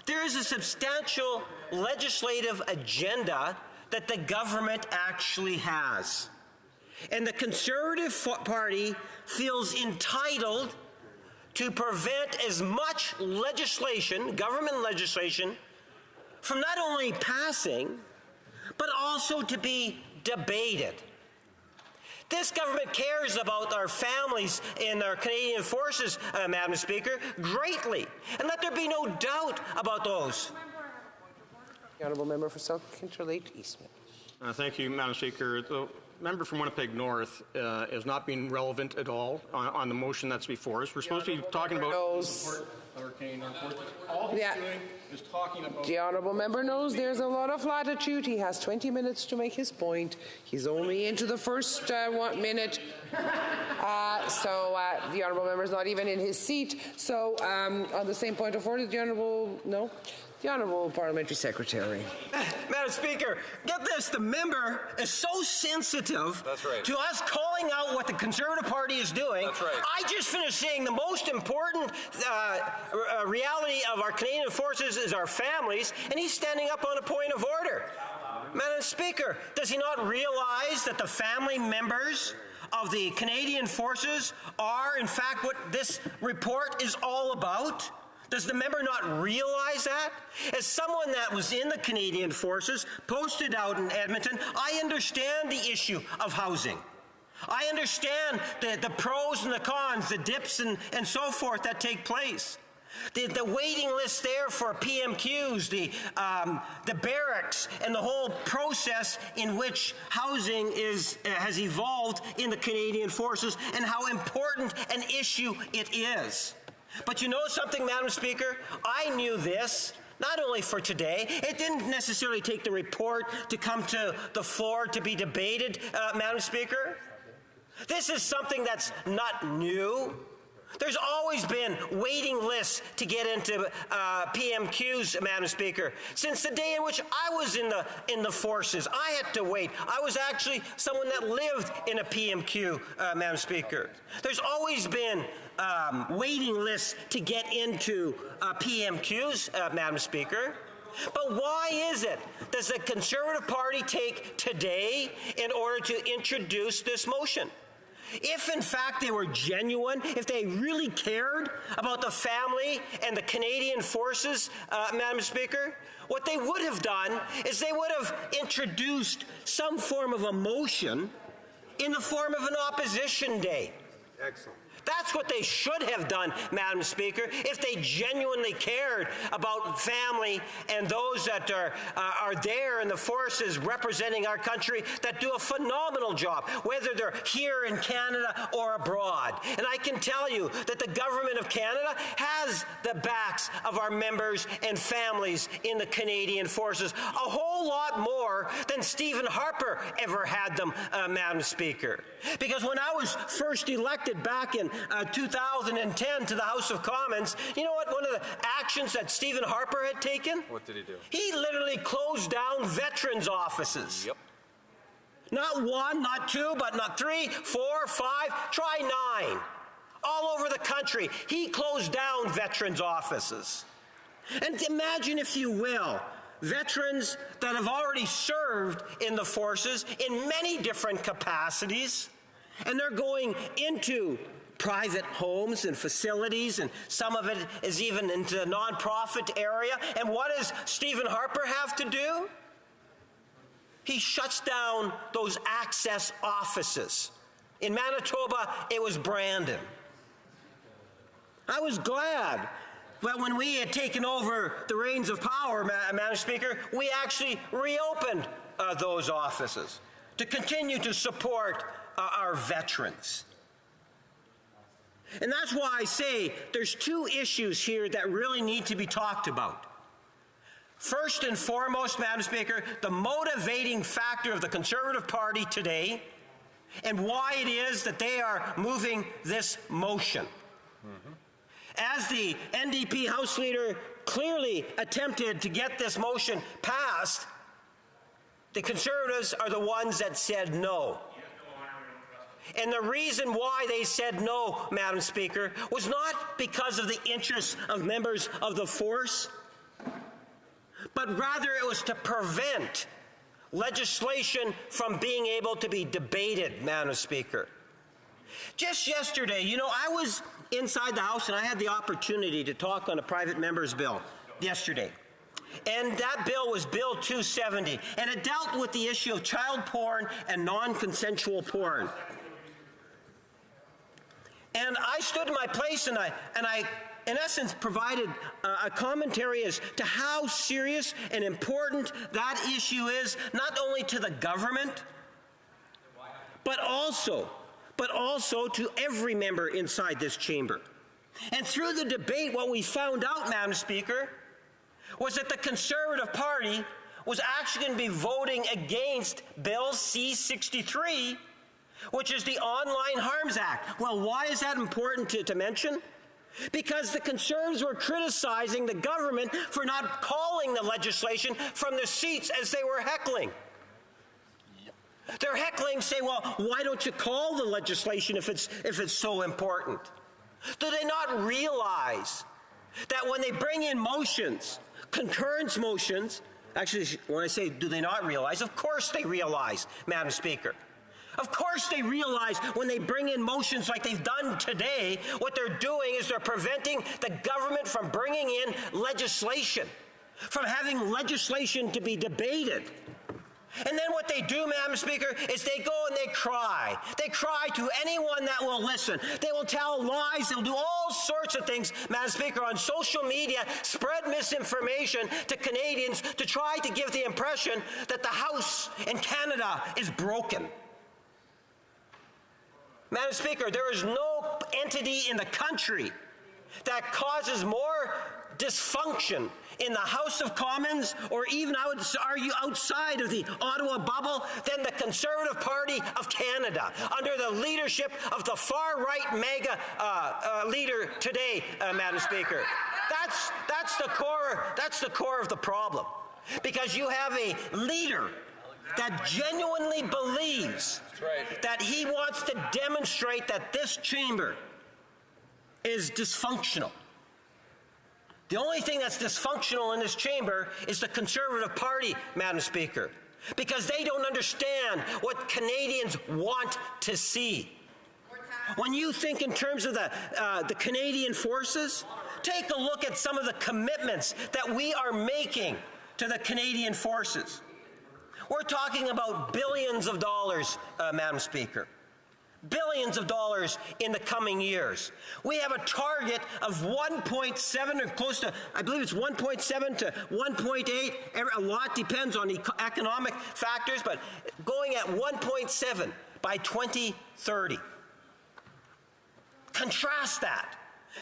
There is a substantial legislative agenda that the government actually has. And the Conservative Party feels entitled to prevent as much legislation, government legislation, from not only passing, but also to be debated. This government cares about our families and our Canadian forces, Madam Speaker, greatly. And let there be no doubt about those. The Honourable Member for South Kinterlake Eastman. Thank you, Madam Speaker. The member from Winnipeg North is not being relevant at all on the motion that's before us. We're supposed to be talking about all he's doing is talking about. The Honourable Member knows there's a lot of latitude. He has 20 minutes to make his point. He's only into the first 1 minute. So the Honourable Member is not even in his seat. So on the same point of order, the Honourable Parliamentary Secretary. Madam Speaker, get this, the member is so sensitive to us calling out what the Conservative Party is doing. I just finished saying the most important reality of our Canadian forces is our families, and he's standing up on a point of order. Madam Speaker, does he not realize that the family members of the Canadian forces are, in fact, what this report is all about? Does the member not realize that? As someone that was in the Canadian Forces, posted out in Edmonton, I understand the issue of housing. I understand the pros and the cons, the dips and so forth that take place. The waiting list there for PMQs, the barracks, and the whole process in which housing has evolved in the Canadian Forces, and how important an issue it is. But you know something, Madam Speaker? I knew this, not only for today. It didn't necessarily take the report to come to the floor to be debated, Madam Speaker. This is something that's not new. There's always been waiting lists to get into PMQs, Madam Speaker. Since the day in which I was in the forces, I had to wait. I was actually someone that lived in a PMQ, Madam Speaker. There's always been waiting lists to get into PMQs, Madam Speaker. But why is it does the Conservative Party take today in order to introduce this motion? If, in fact, they were genuine, if they really cared about the family and the Canadian forces, Madam Speaker, what they would have done is they would have introduced some form of a motion in the form of an opposition day. Excellent. That's what they should have done, Madam Speaker, if they genuinely cared about family and those that are there in the forces representing our country that do a phenomenal job, whether they're here in Canada or abroad. And I can tell you that the Government of Canada has the backs of our members and families in the Canadian forces, a whole lot more than Stephen Harper ever had them, Madam Speaker. Because when I was first elected back in 2010 to the House of Commons, you know what one of the actions that Stephen Harper had taken? What did he do? He literally closed down veterans' offices. Yep. Not one, not two, but not 3, 4, 5, try 9. All over the country, he closed down veterans' offices. And imagine, if you will, veterans that have already served in the forces in many different capacities, and they're going into private homes and facilities, and some of it is even into the nonprofit area. And what does Stephen Harper have to do? He shuts down those access offices. In Manitoba, it was Brandon. I was glad that when we had taken over the reins of power, Madam Speaker, we actually reopened those offices to continue to support our veterans. And that's why I say there's 2 issues here that really need to be talked about. First and foremost, Madam Speaker, the motivating factor of the Conservative Party today and why it is that they are moving this motion. As the NDP House Leader clearly attempted to get this motion passed, the Conservatives are the ones that said no. And the reason why they said no, Madam Speaker, was not because of the interests of members of the force, but rather it was to prevent legislation from being able to be debated, Madam Speaker. Just yesterday, you know, I was inside the House and I had the opportunity to talk on a private member's bill yesterday. And that bill was Bill 270, and it dealt with the issue of child porn and non-consensual porn. And I stood in my place and I in essence, provided a commentary as to how serious and important that issue is, not only to the government, but also to every member inside this chamber. And through the debate, what we found out, Madam Speaker, was that the Conservative Party was actually going to be voting against Bill C-63, which is the Online Harms Act. Well, why is that important to mention? Because the Conservatives were criticizing the government for not calling the legislation from the seats as they were heckling. They're heckling, saying, well, why don't you call the legislation if it's so important? Do they not realize that when they bring in motions, concurrence motions, actually, when I say do they not realize, of course they realize, Madam Speaker. Of course they realize when they bring in motions like they've done today, what they're doing is they're preventing the government from bringing in legislation, from having legislation to be debated. And then what they do, Madam Speaker, is they go and they cry. They cry to anyone that will listen. They will tell lies. They'll do all sorts of things, Madam Speaker, on social media, spread misinformation to Canadians to try to give the impression that the House in Canada is broken. Madam Speaker, there is no entity in the country that causes more dysfunction in the House of Commons, or even I would argue outside of the Ottawa bubble, than the Conservative Party of Canada, under the leadership of the far-right MAGA leader today, Madam Speaker. That's the core of the problem, because you have a leader that genuinely believes that he wants to demonstrate that this chamber is dysfunctional. The only thing that's dysfunctional in this chamber is the Conservative Party, Madam Speaker, because they don't understand what Canadians want to see. When you think in terms of the Canadian Forces, take a look at some of the commitments that we are making to the Canadian Forces. We're talking about billions of dollars, Madam Speaker. Billions of dollars in the coming years. We have a target of 1.7 or close to, I believe it's 1.7 to 1.8. A lot depends on economic factors, but going at 1.7 by 2030. Contrast that.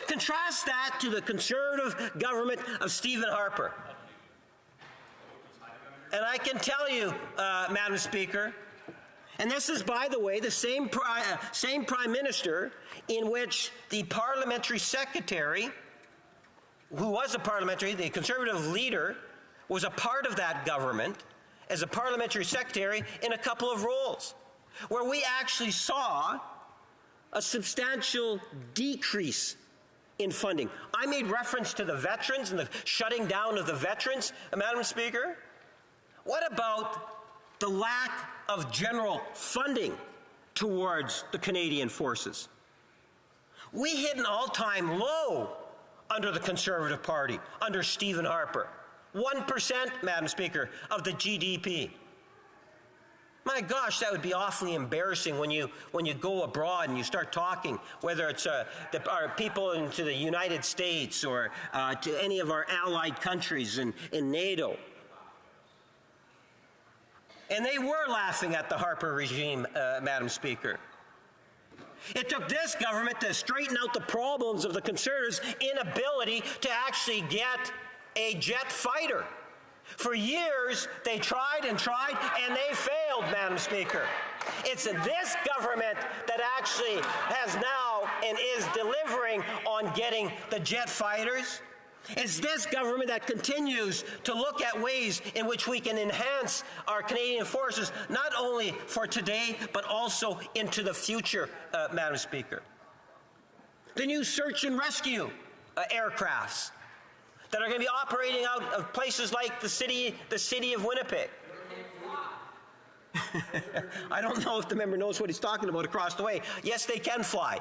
Contrast that to the Conservative government of Stephen Harper. And I can tell you, Madam Speaker, and this is, by the way, the same Prime Minister in which the parliamentary secretary, who was the Conservative leader, was a part of that government as a parliamentary secretary in a couple of roles, where we actually saw a substantial decrease in funding. I made reference to the veterans and the shutting down of the veterans, Madam Speaker. What about the lack of general funding towards the Canadian Forces? We hit an all-time low under the Conservative Party, under Stephen Harper. 1%, Madam Speaker, of the GDP. My gosh, that would be awfully embarrassing when you go abroad and you start talking, whether it's our people into the United States or to any of our allied countries in NATO. And they were laughing at the Harper regime, Madam Speaker. It took this government to straighten out the problems of the Conservatives' inability to actually get a jet fighter. For years, they tried and tried, and they failed, Madam Speaker. It's this government that actually has now and is delivering on getting the jet fighters. It's this government that continues to look at ways in which we can enhance our Canadian Forces, not only for today, but also into the future, Madam Speaker. The new search and rescue aircrafts that are going to be operating out of places like the city of Winnipeg. I don't know if the member knows what he's talking about across the way. Yes, they can fly.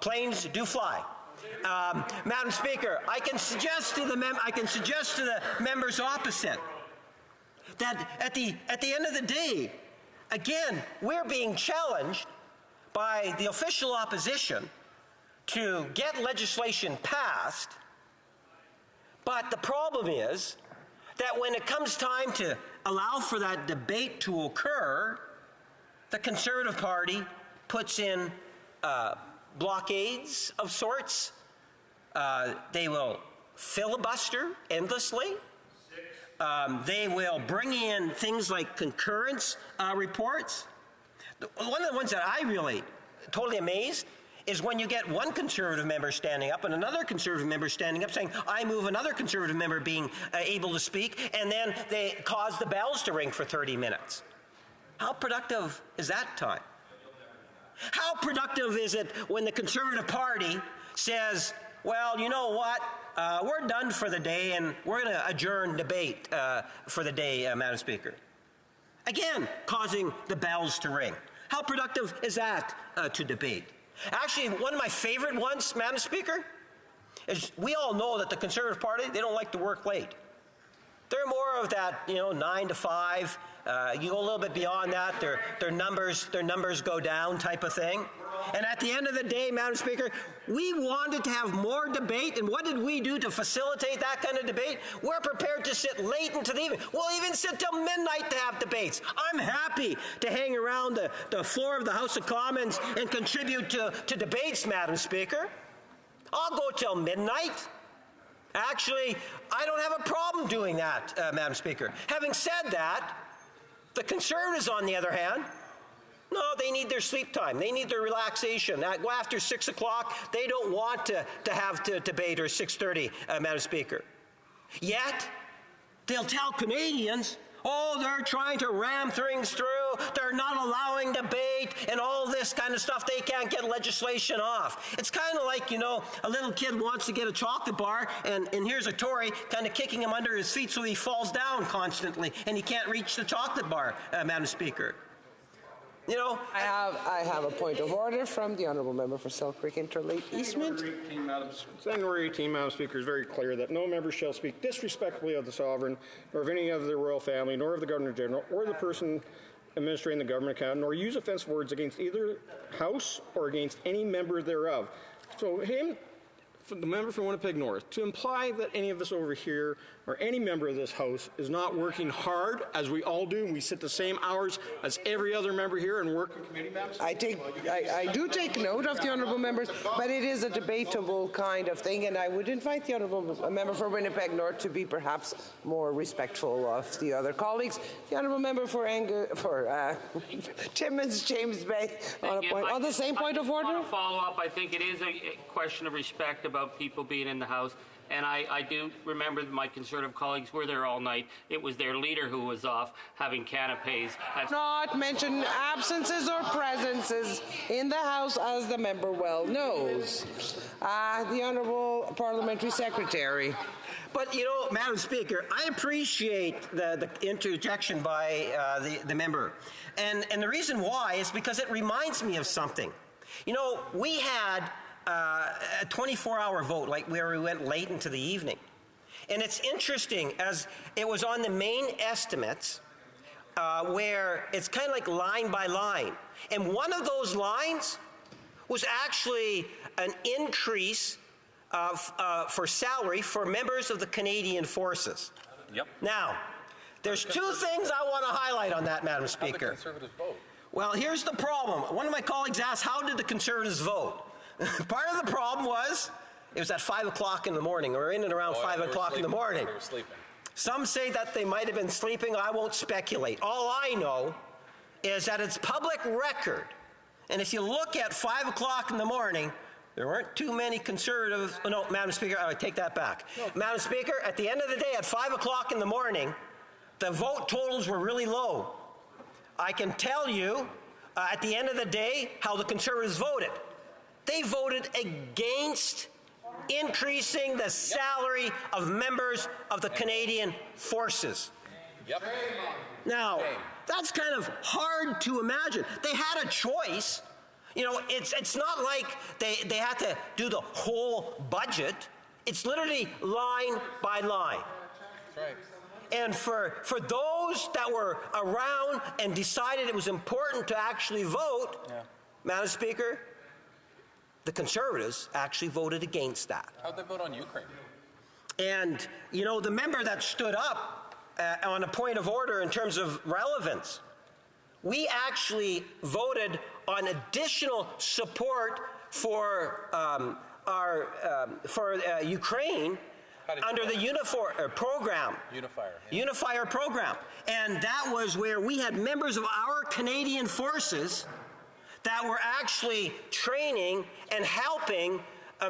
Planes do fly. Madam Speaker, I can suggest to the members opposite that at the end of the day, again, we're being challenged by the official opposition to get legislation passed, but the problem is that when it comes time to allow for that debate to occur, the Conservative Party puts in blockades of sorts. They will filibuster endlessly. They will bring in things like concurrence reports. One of the ones that I really totally amazed is when you get one Conservative member standing up and another Conservative member standing up saying, I move another Conservative member being able to speak, and then they cause the bells to ring for 30 minutes. How productive is that time? How productive is it when the Conservative Party says, well, you know what, we're done for the day and we're going to adjourn debate for the day, Madam Speaker? Again, causing the bells to ring. How productive is that to debate? Actually, one of my favorite ones, Madam Speaker, is we all know that the Conservative Party, they don't like to work late. They're more of that, 9 to 5. You go a little bit beyond that, their numbers go down type of thing. And at the end of the day, Madam Speaker, we wanted to have more debate, and what did we do to facilitate that kind of debate? We're prepared to sit late into the evening. We'll even sit till midnight to have debates. I'm happy to hang around the floor of the House of Commons and contribute to debates, Madam Speaker. I'll go till midnight. Actually, I don't have a problem doing that, Madam Speaker. Having said that, the Conservatives, on the other hand, no, they need their sleep time. They need their relaxation. After 6 o'clock, they don't want to have to debate, or 6:30, Madam Speaker. Yet, they'll tell Canadians, oh, they're trying to ram things through, they're not allowing debate, and all this kind of stuff. They can't get legislation off. It's kind of like, a little kid wants to get a chocolate bar, and here's a Tory kind of kicking him under his feet so he falls down constantly, and he can't reach the chocolate bar, Madam Speaker. I have a point of order from the Honourable Member for Selkirk Interlake Eastmont. Section number 18, Madam Speaker, is very clear that no member shall speak disrespectfully of the sovereign, nor of any of the royal family, nor of the Governor-General, or the person administering the government account, nor use offensive words against either House or against any member thereof. So the member from Winnipeg North, to imply that any of us over here or any member of this House is not working hard, as we all do, and we sit the same hours as every other member here and work in committee, Madam Speaker? I do take note of the honourable members, but it is a debatable kind of thing, and I would invite the honourable member for Winnipeg North to be perhaps more respectful of the other colleagues. The honourable member for Timmins, James Bay, on the same point of order. I want to follow up. I think it is a question of respect about people being in the House. And I do remember my Conservative colleagues were there all night. It was their leader who was off having canapes. Not mention absences or presences in the House, as the member well knows. The Honourable Parliamentary Secretary. But, Madam Speaker, I appreciate the interjection by the member. And the reason why is because it reminds me of something. We had a 24-hour vote, where we went late into the evening. And it's interesting, as it was on the main estimates, where it's kind of like line by line. And one of those lines was actually an increase for salary for members of the Canadian Forces. Yep. Now, there's two things I want to highlight on that, Madam Speaker. How the Conservatives vote? Well, here's the problem. One of my colleagues asked, how did the Conservatives vote? Part of the problem was, it was at 5 o'clock in the morning, or in and around 5 o'clock in the morning. They were sleeping. Some say that they might have been sleeping. I won't speculate. All I know is that it's public record. And if you look at 5 o'clock in the morning, there weren't too many Conservatives. Oh, no, Madam Speaker, I take that back. No. Madam Speaker, at the end of the day, at 5 o'clock in the morning, the vote totals were really low. I can tell you, at the end of the day, how the Conservatives voted. They voted against increasing the salary of members of the Canadian Forces. Yep. Now, that's kind of hard to imagine. They had a choice. It's not like they had to do the whole budget. It's literally line by line. That's right. And for those that were around and decided it was important to actually vote, Madam Speaker, the Conservatives actually voted against that. How'd they vote on Ukraine? And, you know, the member that stood up on a point of order in terms of relevance, we actually voted on additional support for Ukraine under the Unifier program. And that was where we had members of our Canadian forces that were actually training and helping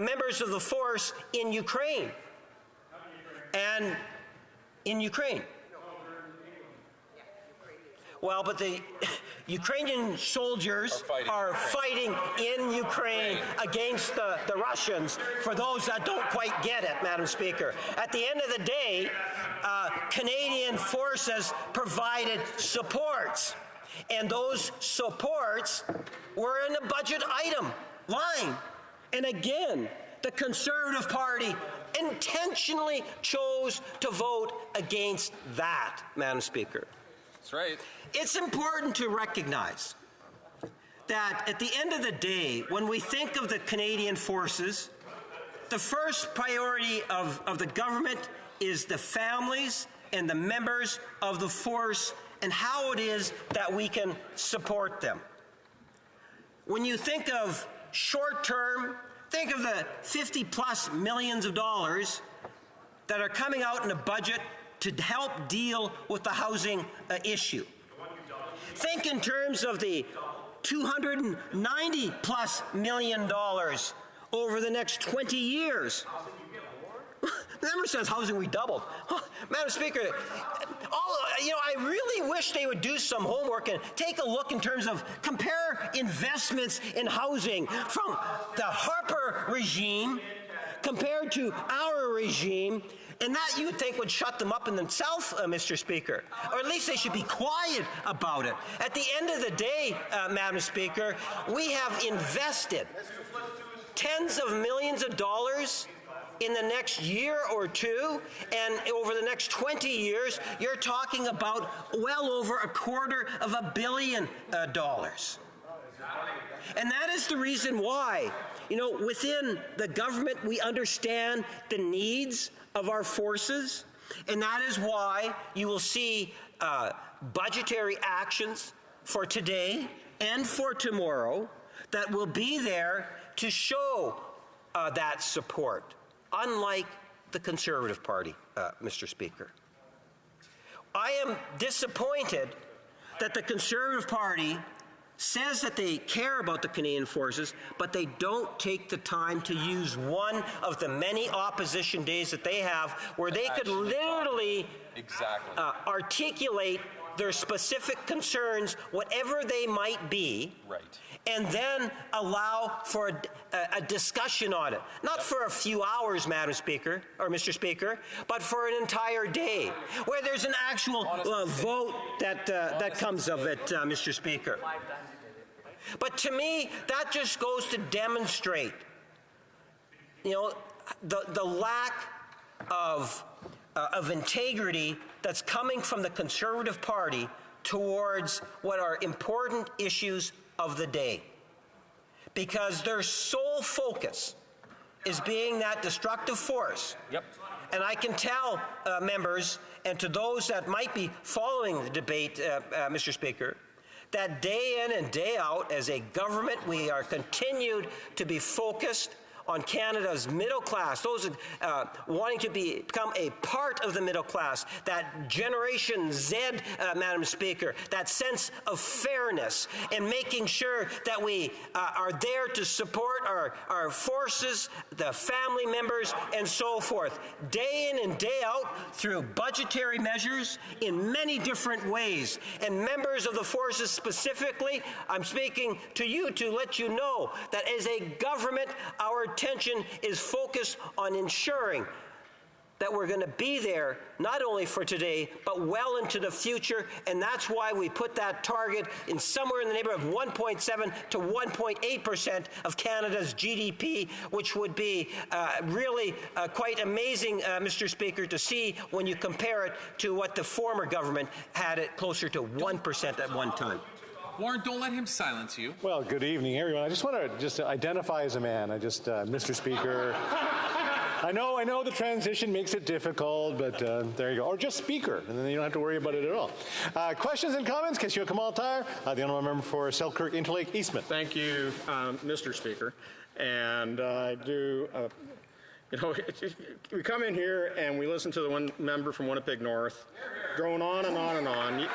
members of the force in Ukraine. And in Ukraine. Well, but the Ukrainian soldiers are fighting in Ukraine against the Russians, for those that don't quite get it, Madam Speaker. At the end of the day, Canadian forces provided supports, and those supports were in the budget item line. And again, the Conservative Party intentionally chose to vote against that, Madam Speaker. That's right. It's important to recognize that at the end of the day, when we think of the Canadian forces, the first priority of the government is the families and the members of the force and how it is that we can support them. When you think of short term, think of the $50+ million that are coming out in the budget to help deal with the housing issue. Think in terms of the $290+ million over the next 20 years. The member says housing we doubled. Madam Speaker, I really wish they would do some homework and take a look in terms of compare investments in housing from the Harper regime compared to our regime, and that you would think would shut them up in themselves, Mr. Speaker. Or at least they should be quiet about it. At the end of the day, Madam Speaker, we have invested tens of millions of dollars in the next year or two, and over the next 20 years, you're talking about well over $250 million. And that is the reason why, within the government, we understand the needs of our forces, and that is why you will see budgetary actions for today and for tomorrow that will be there to show that support, unlike the Conservative Party, Mr. Speaker. I am disappointed that the Conservative Party says that they care about the Canadian forces, but they don't take the time to use one of the many opposition days that they have where they could literally articulate their specific concerns, whatever they might be, and then allow for a discussion on it. Not for a few hours, Madam Speaker, or Mr. Speaker, but for an entire day, where there's an actual vote that comes of it, Mr. Speaker. But to me, that just goes to demonstrate, the lack of integrity that's coming from the Conservative Party towards what are important issues of the day. Because their sole focus is being that destructive force. And I can tell members, and to those that might be following the debate, Mr. Speaker, that day in and day out, as a government, we are continued to be focused on Canada's middle class, those wanting to become a part of the middle class, that Generation Z, Madam Speaker, that sense of fairness, and making sure that we are there to support our forces, the family members, and so forth, day in and day out through budgetary measures in many different ways. And members of the forces specifically, I'm speaking to you to let you know that as a government, our attention is focused on ensuring that we're going to be there not only for today, but well into the future. And that's why we put that target in somewhere in the neighborhood of 1.7 to 1.8% of Canada's GDP, which would be really quite amazing, Mr. Speaker, to see when you compare it to what the former government had it closer to 1% at one time. Warren, don't let him silence you. Well, good evening, everyone. I just want to identify as a man. Mr. Speaker. I know the transition makes it difficult, but there you go. Or just Speaker, and then you don't have to worry about it at all. Questions and comments? Question commentaire? The honourable member for Selkirk Interlake Eastman. Thank you, Mr. Speaker. And I do, we come in here and we listen to the one member from Winnipeg North going on and on and on.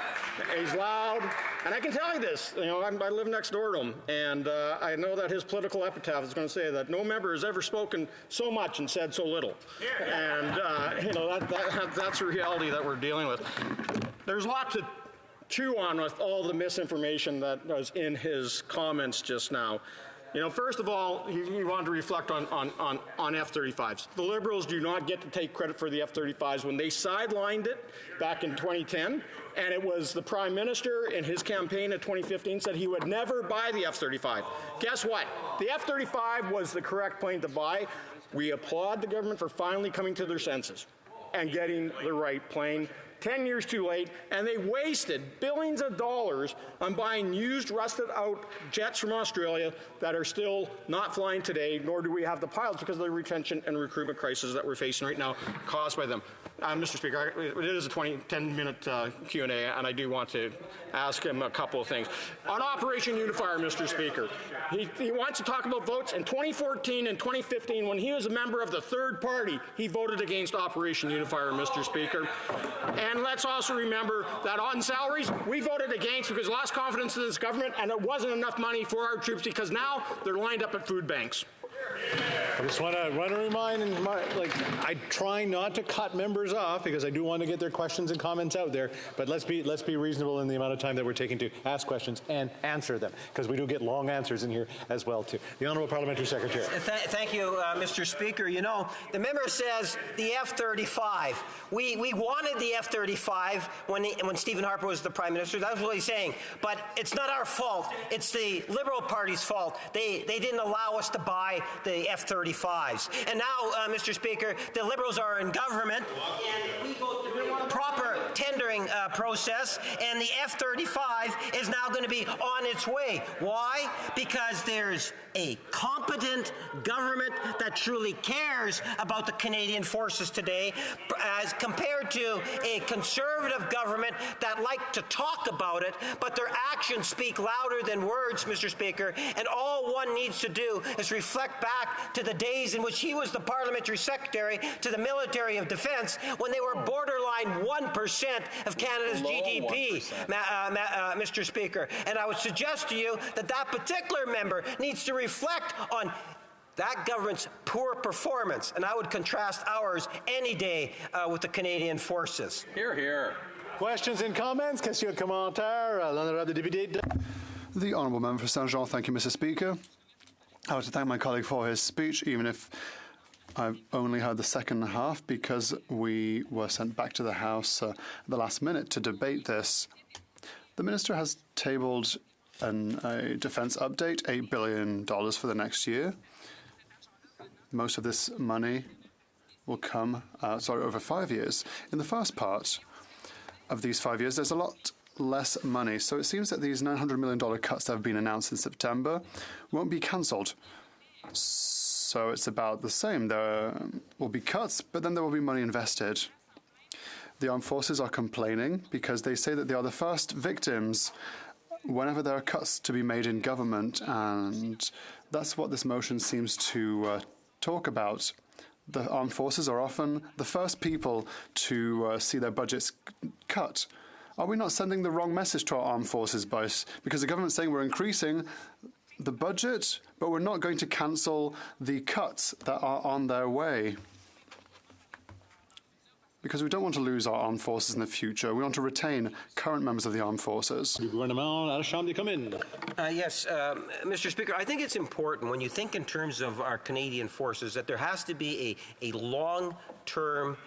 He's loud, and I can tell you this, I live next door to him, and I know that his political epitaph is going to say that no member has ever spoken so much and said so little. And, that's a reality that we're dealing with. There's a lot to chew on with all the misinformation that was in his comments just now. First of all, he wanted to reflect on F-35s. The Liberals do not get to take credit for the F-35s when they sidelined it back in 2010, and it was the Prime Minister in his campaign in 2015 said he would never buy the F-35. Guess what? The F-35 was the correct plane to buy. We applaud the government for finally coming to their senses and getting the right plane. 10 years too late, and they wasted billions of dollars on buying used, rusted-out jets from Australia that are still not flying today, nor do we have the pilots because of the retention and recruitment crisis that we're facing right now caused by them. Mr. Speaker, it is a 10-minute Q&A, and I do want to ask him a couple of things. On Operation Unifier, Mr. Speaker, he wants to talk about votes. In 2014 and 2015, when he was a member of the third party, he voted against Operation Unifier, Mr. Speaker. And let's also remember that on salaries, we voted against because we lost confidence in this government, and there wasn't enough money for our troops because now they're lined up at food banks. I just want to remind, I try not to cut members off because I do want to get their questions and comments out there, but let's be reasonable in the amount of time that we're taking to ask questions and answer them, because we do get long answers in here as well, too. The Honourable Parliamentary Secretary. Thank you, Mr. Speaker. The member says the F-35. We wanted the F-35 when Stephen Harper was the Prime Minister. That's what he's saying. But it's not our fault. It's the Liberal Party's fault. They didn't allow us to buy the F-35s. And now, Mr. Speaker, the Liberals are in government, and we go through a proper tendering process, and the F-35 is now going to be on its way. Why? Because there's a competent government that truly cares about the Canadian forces today, as compared to a conservative government that like to talk about it, but their actions speak louder than words, Mr. Speaker, and all one needs to do is reflect back to the days in which he was the Parliamentary Secretary to the Military of Defence when they were borderline 1% of Canada's GDP, Mr. Speaker. And I would suggest to you that that particular member needs to reflect on that government's poor performance, and I would contrast ours any day with the Canadian forces. Hear, hear. Questions and comments? Question commentaire? L'honorable député. The Honourable Member for Saint-Jean. Thank you, Mr. Speaker. I want to thank my colleague for his speech, even if I've only heard the second half because we were sent back to the House at the last minute to debate this. The Minister has tabled a defence update, $8 billion for the next year. Most of this money will come, over 5 years. In the first part of these 5 years, there's a lot less money. So it seems that these $900 million cuts that have been announced in September won't be cancelled. So it's about the same. There will be cuts, but then there will be money invested. The armed forces are complaining because they say that they are the first victims whenever there are cuts to be made in government, and that's what this motion seems to talk about. The armed forces are often the first people to see their budgets cut. Are we not sending the wrong message to our armed forces because the government's saying we're increasing the budget, but we're not going to cancel the cuts that are on their way? Because we don't want to lose our armed forces in the future. We want to retain current members of the armed forces. Yes, Mr. Speaker, I think it's important when you think in terms of our Canadian forces that there has to be a long-term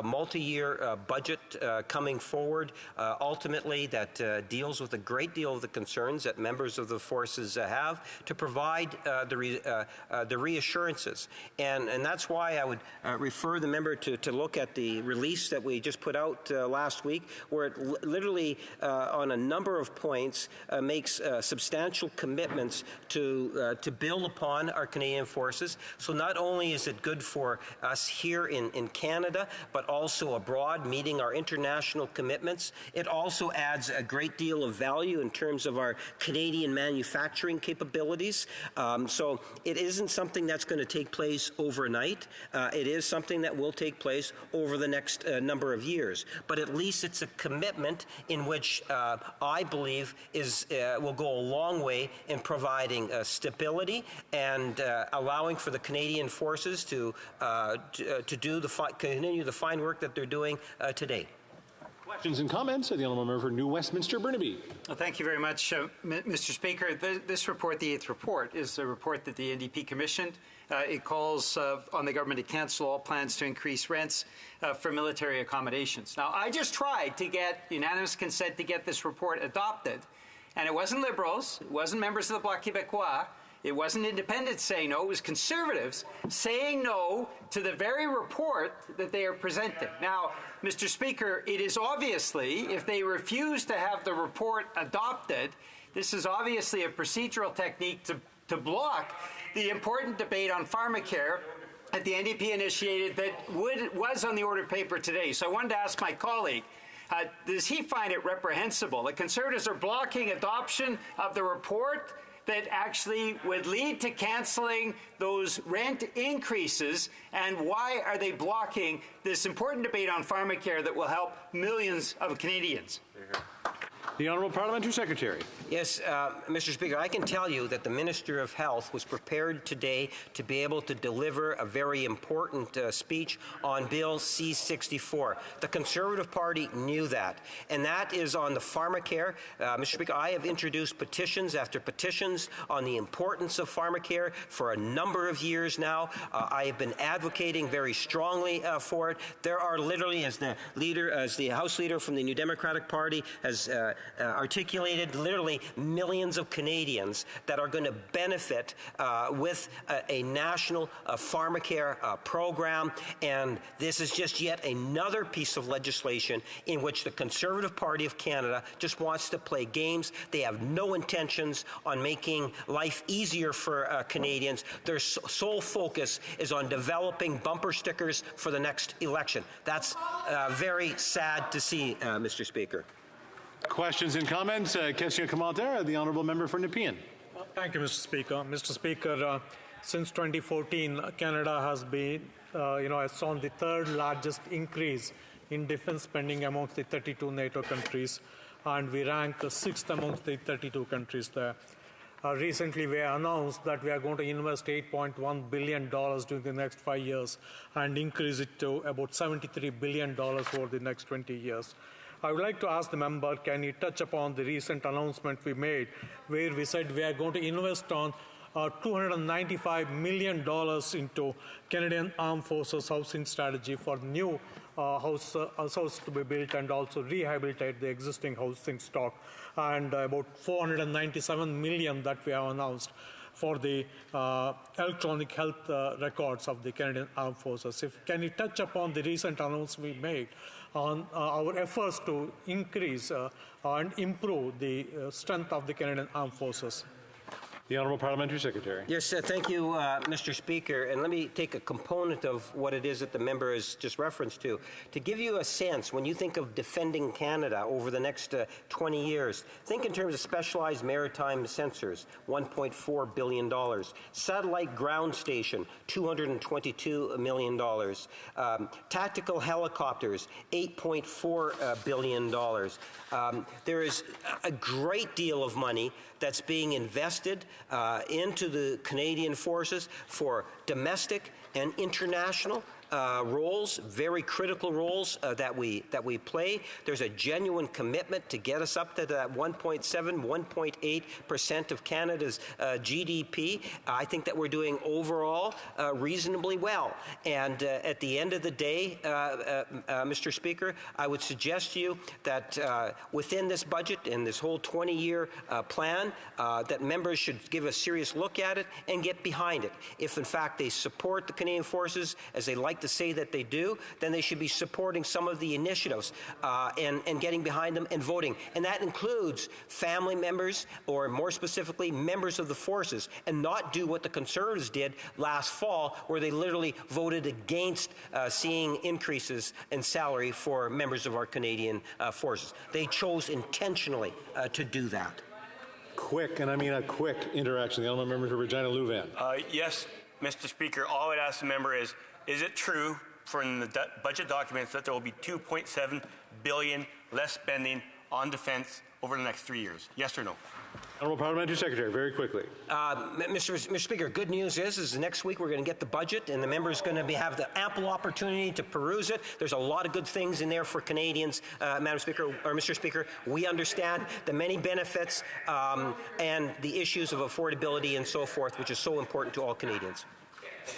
multi-year budget coming forward, ultimately that deals with a great deal of the concerns that members of the forces have, to provide the reassurances. And that's why I would refer the member to look at the release that we just put out last week, where it literally, on a number of points, makes substantial commitments to build upon our Canadian forces. So not only is it good for us here in Canada, but also abroad, meeting our international commitments. It also adds a great deal of value in terms of our Canadian manufacturing capabilities. So it isn't something that's going to take place overnight. It is something that will take place over the next number of years. But at least it's a commitment in which I believe will go a long way in providing stability and allowing for the Canadian forces to continue the fine work that they're doing today. Questions and comments? The Honourable Member for New Westminster Burnaby. Well, thank you very much, Mr. Speaker. This report, the 8th report, is a report that the NDP commissioned. It calls on the government to cancel all plans to increase rents for military accommodations. Now, I just tried to get unanimous consent to get this report adopted, and it wasn't Liberals, it wasn't members of the Bloc Québécois, it wasn't independents saying no, it was Conservatives saying no to the very report that they are presenting. Now, Mr. Speaker, it is obviously, if they refuse to have the report adopted, this is obviously a procedural technique to block the important debate on pharmacare that the NDP initiated that was on the order paper today. So I wanted to ask my colleague, does he find it reprehensible that Conservatives are blocking adoption of the report that actually would lead to canceling those rent increases, and why are they blocking this important debate on pharmacare that will help millions of Canadians? The Honourable Parliamentary Secretary. Yes, Mr. Speaker, I can tell you that the Minister of Health was prepared today to be able to deliver a very important speech on Bill C-64. The Conservative Party knew that, and that is on the pharmacare. Mr. Speaker, I have introduced petitions after petitions on the importance of pharmacare for a number of years now. I have been advocating very strongly for it. There are literally, as the House Leader from the New Democratic Party has articulated, literally millions of Canadians that are going to benefit with a national pharmacare program, and this is just yet another piece of legislation in which the Conservative Party of Canada just wants to play games. They have no intentions on making life easier for Canadians. Their sole focus is on developing bumper stickers for the next election. That's very sad to see, Mr. Speaker. Questions and comments? Question commentaire, the Honourable Member for Nepean. Thank you, Mr. Speaker. Mr. Speaker, since 2014, Canada has been, has shown the third largest increase in defense spending amongst the 32 NATO countries, and we rank the 6th amongst the 32 countries there. Recently, we announced that we are going to invest $8.1 billion during the next 5 years and increase it to about $73 billion over the next 20 years. I would like to ask the member, can you touch upon the recent announcement we made where we said we are going to invest on $295 million into Canadian Armed Forces housing strategy for new houses to be built and also rehabilitate the existing housing stock, and about $497 million that we have announced for the electronic health records of the Canadian Armed Forces. Can you touch upon the recent announcement we made on our efforts to increase and improve the strength of the Canadian Armed Forces? The Honourable Parliamentary Secretary. Yes, thank you, Mr. Speaker. And let me take a component of what it is that the member has just referenced to give you a sense, when you think of defending Canada over the next 20 years, think in terms of specialized maritime sensors, $1.4 billion. Satellite ground station, $222 million. Tactical helicopters, $8.4 billion. There is a great deal of money that's being invested into the Canadian forces for domestic and international roles, very critical roles that we play. There's a genuine commitment to get us up to that 1.7, 1.8% of Canada's GDP. I think that we're doing overall reasonably well. And at the end of the day, Mr. Speaker, I would suggest to you that within this budget and this whole 20-year plan, that members should give a serious look at it and get behind it. If, in fact, they support the Canadian Forces, as they like to say that they do, then they should be supporting some of the initiatives and getting behind them and voting. And that includes family members, or more specifically, members of the forces, and not do what the Conservatives did last fall, where they literally voted against seeing increases in salary for members of our Canadian forces. They chose intentionally to do that. Quick, and I mean a quick interaction. The honourable member for Regina Louvain. Yes, Mr. Speaker. All I would ask the member is it true from the budget documents that there will be $2.7 billion less spending on defence over the next 3 years? Yes or no? Honourable Parliamentary Secretary, very quickly. Mr. Speaker, good news is next week we're going to get the budget, and the members going to have the ample opportunity to peruse it. There's a lot of good things in there for Canadians, Madam Speaker, or Mr. Speaker. We understand the many benefits and the issues of affordability and so forth, which is so important to all Canadians.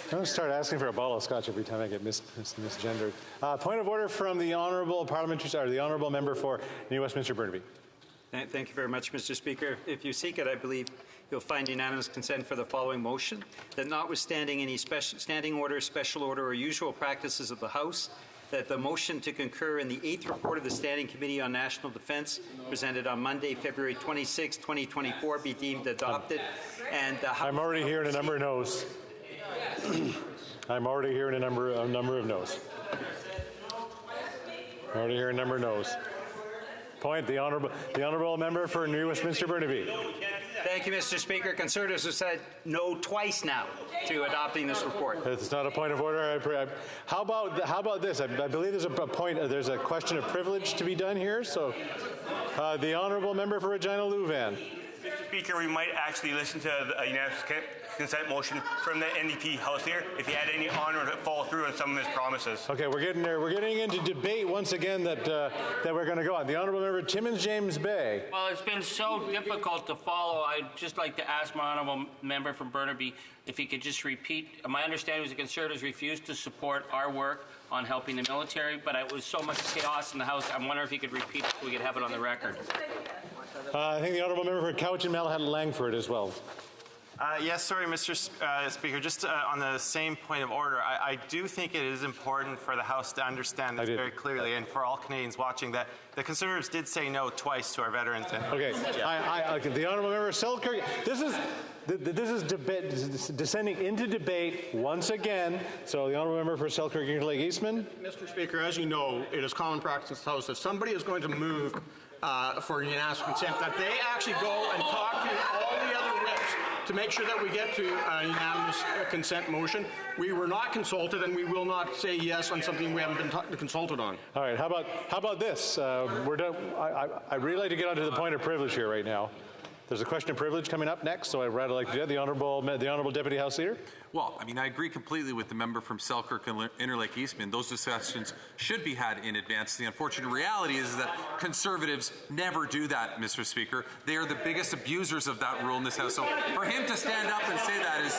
I'm going to start asking for a bottle of scotch every time I get misgendered. Point of order from the honourable the honourable member for New Westminster Burnaby. Thank you very much, Mr. Speaker. If you seek it, I believe you'll find unanimous consent for the following motion: that notwithstanding any standing order, special order, or usual practices of the House, that the motion to concur in the 8th report of the Standing Committee on National Defence, presented on Monday, February 26, 2024, be deemed adopted. And I'm already hearing a number of no's. I'm already hearing a number of no's. Already hearing a number of no's. Point, the honourable member for New Westminster Burnaby. Thank you, Mr. Speaker. Conservatives have said no twice now to adopting this report. It's not a point of order. How about this? I believe there's a question of privilege to be done here. So, the honourable member for Regina Louvain. Mr. Speaker, we might actually listen to a unanimous consent motion from the NDP House Leader if he had any honour to follow through on some of his promises. Okay, we're getting there. We're getting into debate once again that we're going to go on. The honourable member Timmins James Bay. Well, it's been so difficult to follow. I'd just like to ask my honourable member from Burnaby if he could just repeat. My understanding was the Conservatives refused to support our work on helping the military, but it was so much chaos in the House. I'm wondering if he could repeat it so we could have it on the record. I think the honourable member for Cowichan Malahat Langford as well. Yes, sorry, Mr. Speaker. Just on the same point of order, I do think it is important for the House to understand this very clearly, and for all Canadians watching, that the Conservatives did say no twice to our veterans. Okay, the honourable member Selkirk. This is debate, descending into debate once again. So the honourable member for Selkirk Interlake Eastman. Mr. Speaker, as you know, it is common practice in this House that somebody is going to move for unanimous consent, that they actually go and talk to all the other whips to make sure that we get to a unanimous consent motion. We were not consulted, and we will not say yes on something we haven't been consulted on. All right. How about this? We're done. I'd really like to get onto the point of privilege here right now. There's a question of privilege coming up next, so I'd rather like to do the honourable Deputy House Leader. Well, I mean, I agree completely with the member from Selkirk and Interlake Eastman. Those discussions should be had in advance. The unfortunate reality is that Conservatives never do that, Mr. Speaker. They are the biggest abusers of that rule in this House. So for him to stand up and say that is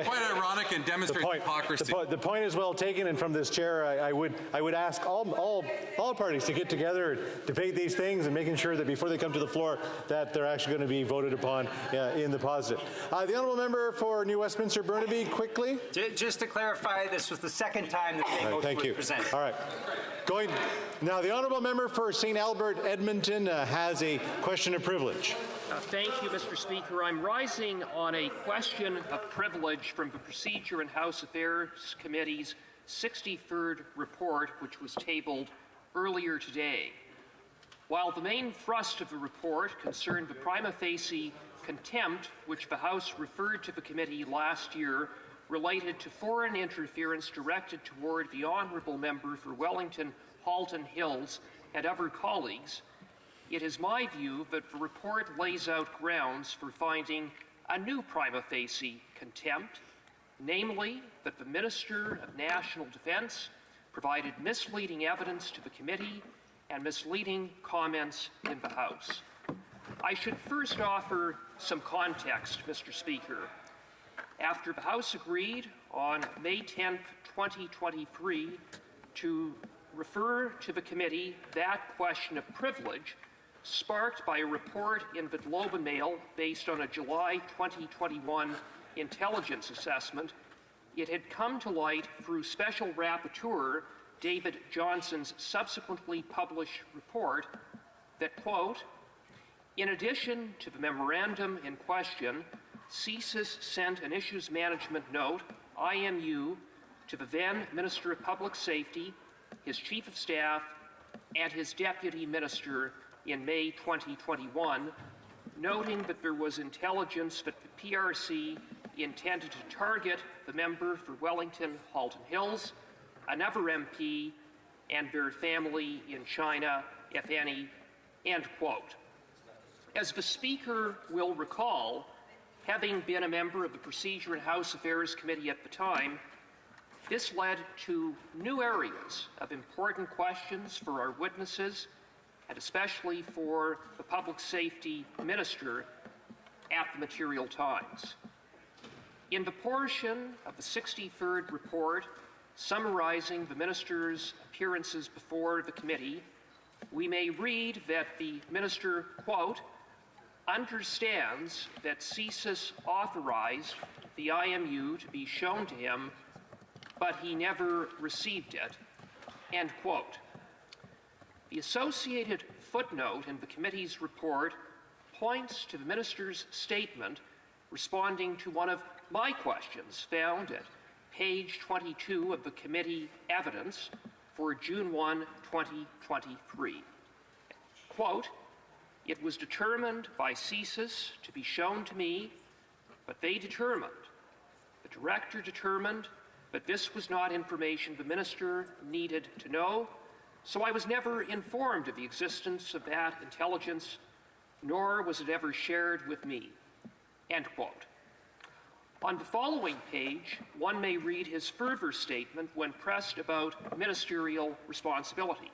quite ironic and demonstrates hypocrisy. The point is well taken, and from this chair, I would ask all parties to get together, debate these things, and making sure that before they come to the floor, that they're actually going to be voted upon in the positive. The honourable member for New Westminster Burnaby, quickly. Just to clarify, this was the second time the same motion was presented. All right. Now, the honourable member for St. Albert Edmonton has a question of privilege. Thank you, Mr. Speaker. I'm rising on a question of privilege from the Procedure and House Affairs Committee's 63rd report, which was tabled earlier today. While the main thrust of the report concerned the prima facie contempt which the House referred to the committee last year related to foreign interference directed toward the honourable member for Wellington Halton Hills and other colleagues, it is my view that the report lays out grounds for finding a new prima facie contempt namely that the Minister of National Defence provided misleading evidence to the committee and misleading comments in the House. I should first offer some context, Mr. Speaker. After the House agreed on May 10, 2023, to refer to the committee that question of privilege sparked by a report in the Globe and Mail based on a July 2021 intelligence assessment, it had come to light through Special Rapporteur David Johnson's subsequently published report that, quote, in addition to the memorandum in question, CSIS sent an Issues Management Note, IMU, to the then Minister of Public Safety, his Chief of Staff, and his Deputy Minister in May 2021, noting that there was intelligence that the PRC intended to target the member for Wellington Halton Hills, another MP, and their family in China, if any, end quote. As the Speaker will recall, having been a member of the Procedure and House Affairs Committee at the time, this led to new areas of important questions for our witnesses, and especially for the Public Safety Minister at the Material Times. In the portion of the 63rd report summarizing the Minister's appearances before the committee, we may read that the Minister, quote, understands that CSIS authorized the IMU to be shown to him, but he never received it, end quote. The associated footnote in the committee's report points to the Minister's statement responding to one of my questions found at page 22 of the committee evidence for June 1, 2023. Quote, it was determined by CSIS to be shown to me, but they determined, the director determined, that this was not information the minister needed to know, so I was never informed of the existence of that intelligence, nor was it ever shared with me, end quote. On the following page, one may read his further statement when pressed about ministerial responsibility.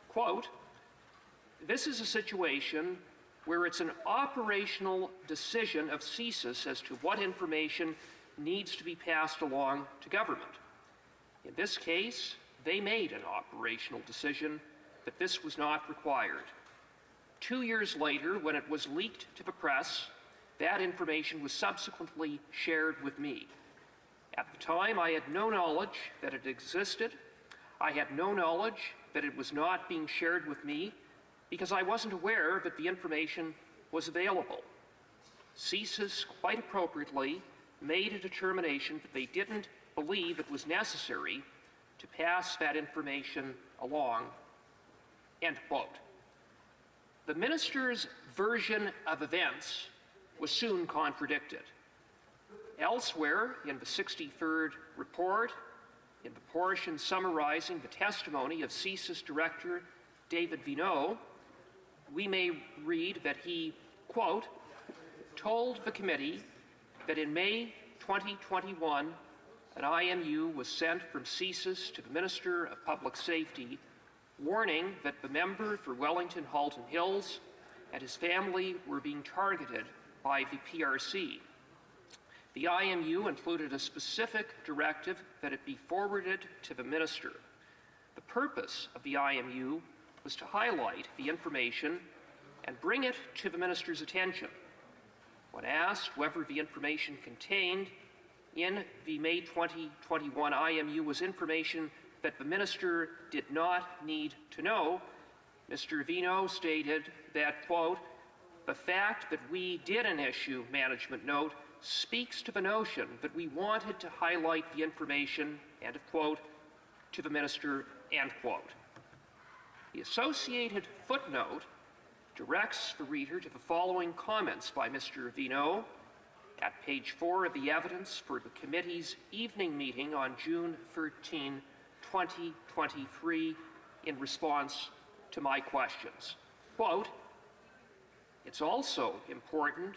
Quote, this is a situation where it's an operational decision of CSIS as to what information needs to be passed along to government. In this case, they made an operational decision that this was not required. 2 years later, when it was leaked to the press, that information was subsequently shared with me. At the time, I had no knowledge that it existed. I had no knowledge that it was not being shared with me because I wasn't aware that the information was available. CSIS, quite appropriately, made a determination that they didn't believe it was necessary to pass that information along, end quote. The minister's version of events was soon contradicted. Elsewhere in the 63rd report, in the portion summarizing the testimony of CSIS Director David Vineau, we may read that he, quote, told the committee that in May 2021, an IMU was sent from CSIS to the Minister of Public Safety, warning that the member for Wellington Halton Hills and his family were being targeted by the PRC. The IMU included a specific directive that it be forwarded to the minister. The purpose of the IMU was to highlight the information and bring it to the minister's attention. When asked whether the information contained in the May 2021 IMU was information that the minister did not need to know, Mr. Vineau stated that, quote, the fact that we did an issue management note speaks to the notion that we wanted to highlight the information, end quote, to the minister, end quote. The associated footnote directs the reader to the following comments by Mr. Vineau at page 4 of the evidence for the committee's evening meeting on June 13, 2023, in response to my questions. Quote, it's also important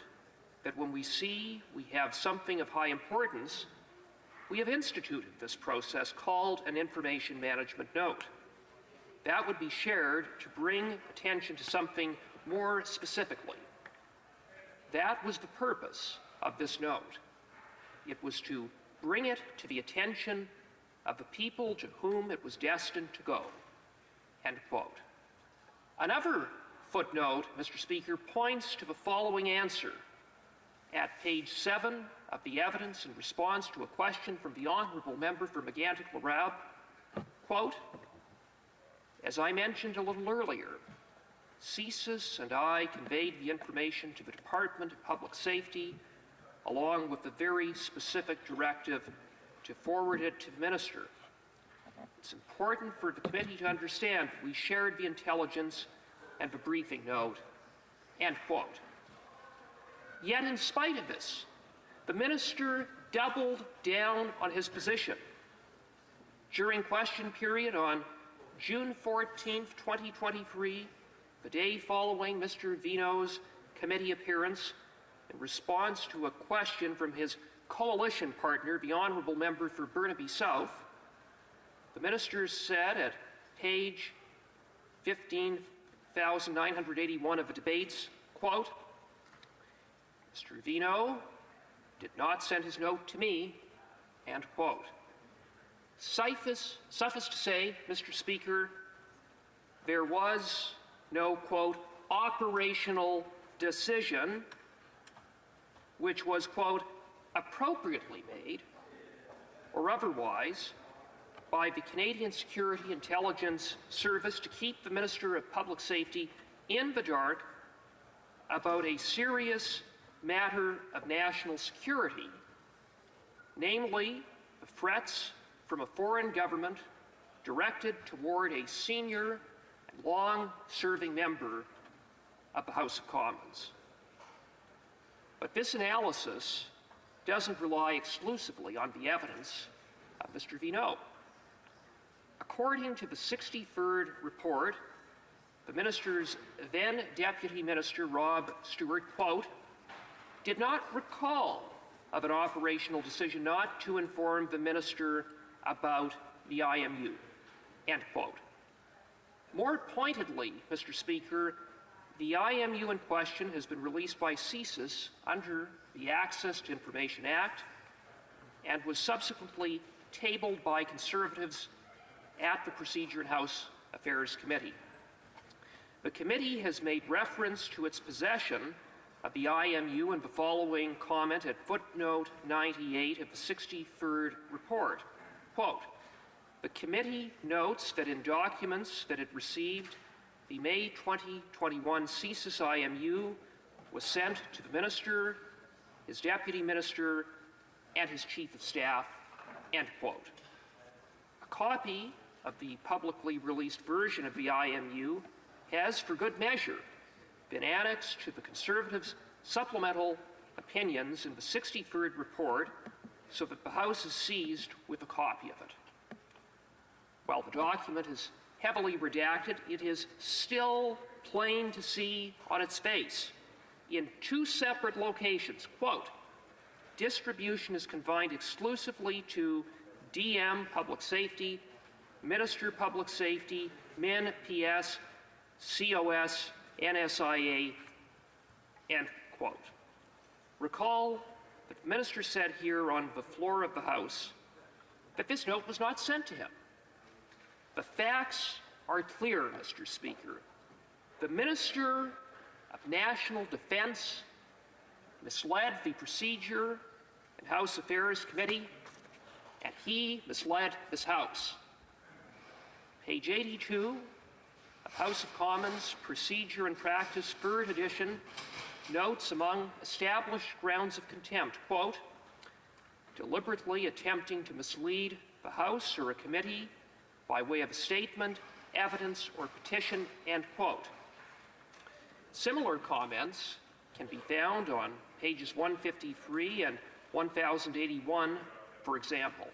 that when we see we have something of high importance, we have instituted this process called an information management note. That would be shared to bring attention to something more specifically. That was the purpose of this note. It was to bring it to the attention of the people to whom it was destined to go. End quote. Another footnote, Mr. Speaker, points to the following answer. At page 7 of the evidence in response to a question from the Honourable Member for Megantic-Larab, quote, as I mentioned a little earlier, CSIS and I conveyed the information to the Department of Public Safety along with the very specific directive to forward it to the Minister. It's important for the committee to understand we shared the intelligence and the briefing note, end quote. Yet in spite of this, the Minister doubled down on his position. During question period on June 14, 2023, the day following Mr. Vino's committee appearance, in response to a question from his coalition partner, the Honourable Member for Burnaby South, the Minister said at page 15,981 of the debates, quote, Mr. Vino did not send his note to me, end quote. Suffice to say, Mr. Speaker, there was no, quote, operational decision which was, quote, appropriately made or otherwise by the Canadian Security Intelligence Service to keep the Minister of Public Safety in the dark about a serious matter of national security, namely the threats from a foreign government directed toward a senior and long-serving member of the House of Commons. But this analysis doesn't rely exclusively on the evidence of Mr. Vino. According to the 63rd report, the Minister's then Deputy Minister, Rob Stewart, quote, did not recall of an operational decision not to inform the Minister about the IMU, end quote. More pointedly, Mr. Speaker, the IMU in question has been released by CSIS under the Access to Information Act and was subsequently tabled by Conservatives at the Procedure and House Affairs Committee. The committee has made reference to its possession of the IMU in the following comment at footnote 98 of the 63rd report. Quote, the committee notes that in documents that it received, the May 2021 CSIS IMU was sent to the Minister, his Deputy Minister, and his Chief of Staff, end quote. A copy of the publicly released version of the IMU has, for good measure, been annexed to the Conservatives' supplemental opinions in the 63rd report so that the House is seized with a copy of it. While the document is heavily redacted, it is still plain to see on its face in two separate locations. Quote, distribution is confined exclusively to DM Public Safety, Minister Public Safety, MIN, PS, COS, NSIA, end quote. Recall that the Minister said here on the floor of the House that this note was not sent to him. The facts are clear, Mr. Speaker. The Minister of National Defence misled the Procedure and House Affairs Committee, and he misled this House. Page 82 of House of Commons Procedure and Practice, 3rd edition, notes among established grounds of contempt, quote, deliberately attempting to mislead the House or a committee by way of a statement, evidence, or petition, end quote. Similar comments can be found on pages 153 and 1081, for example.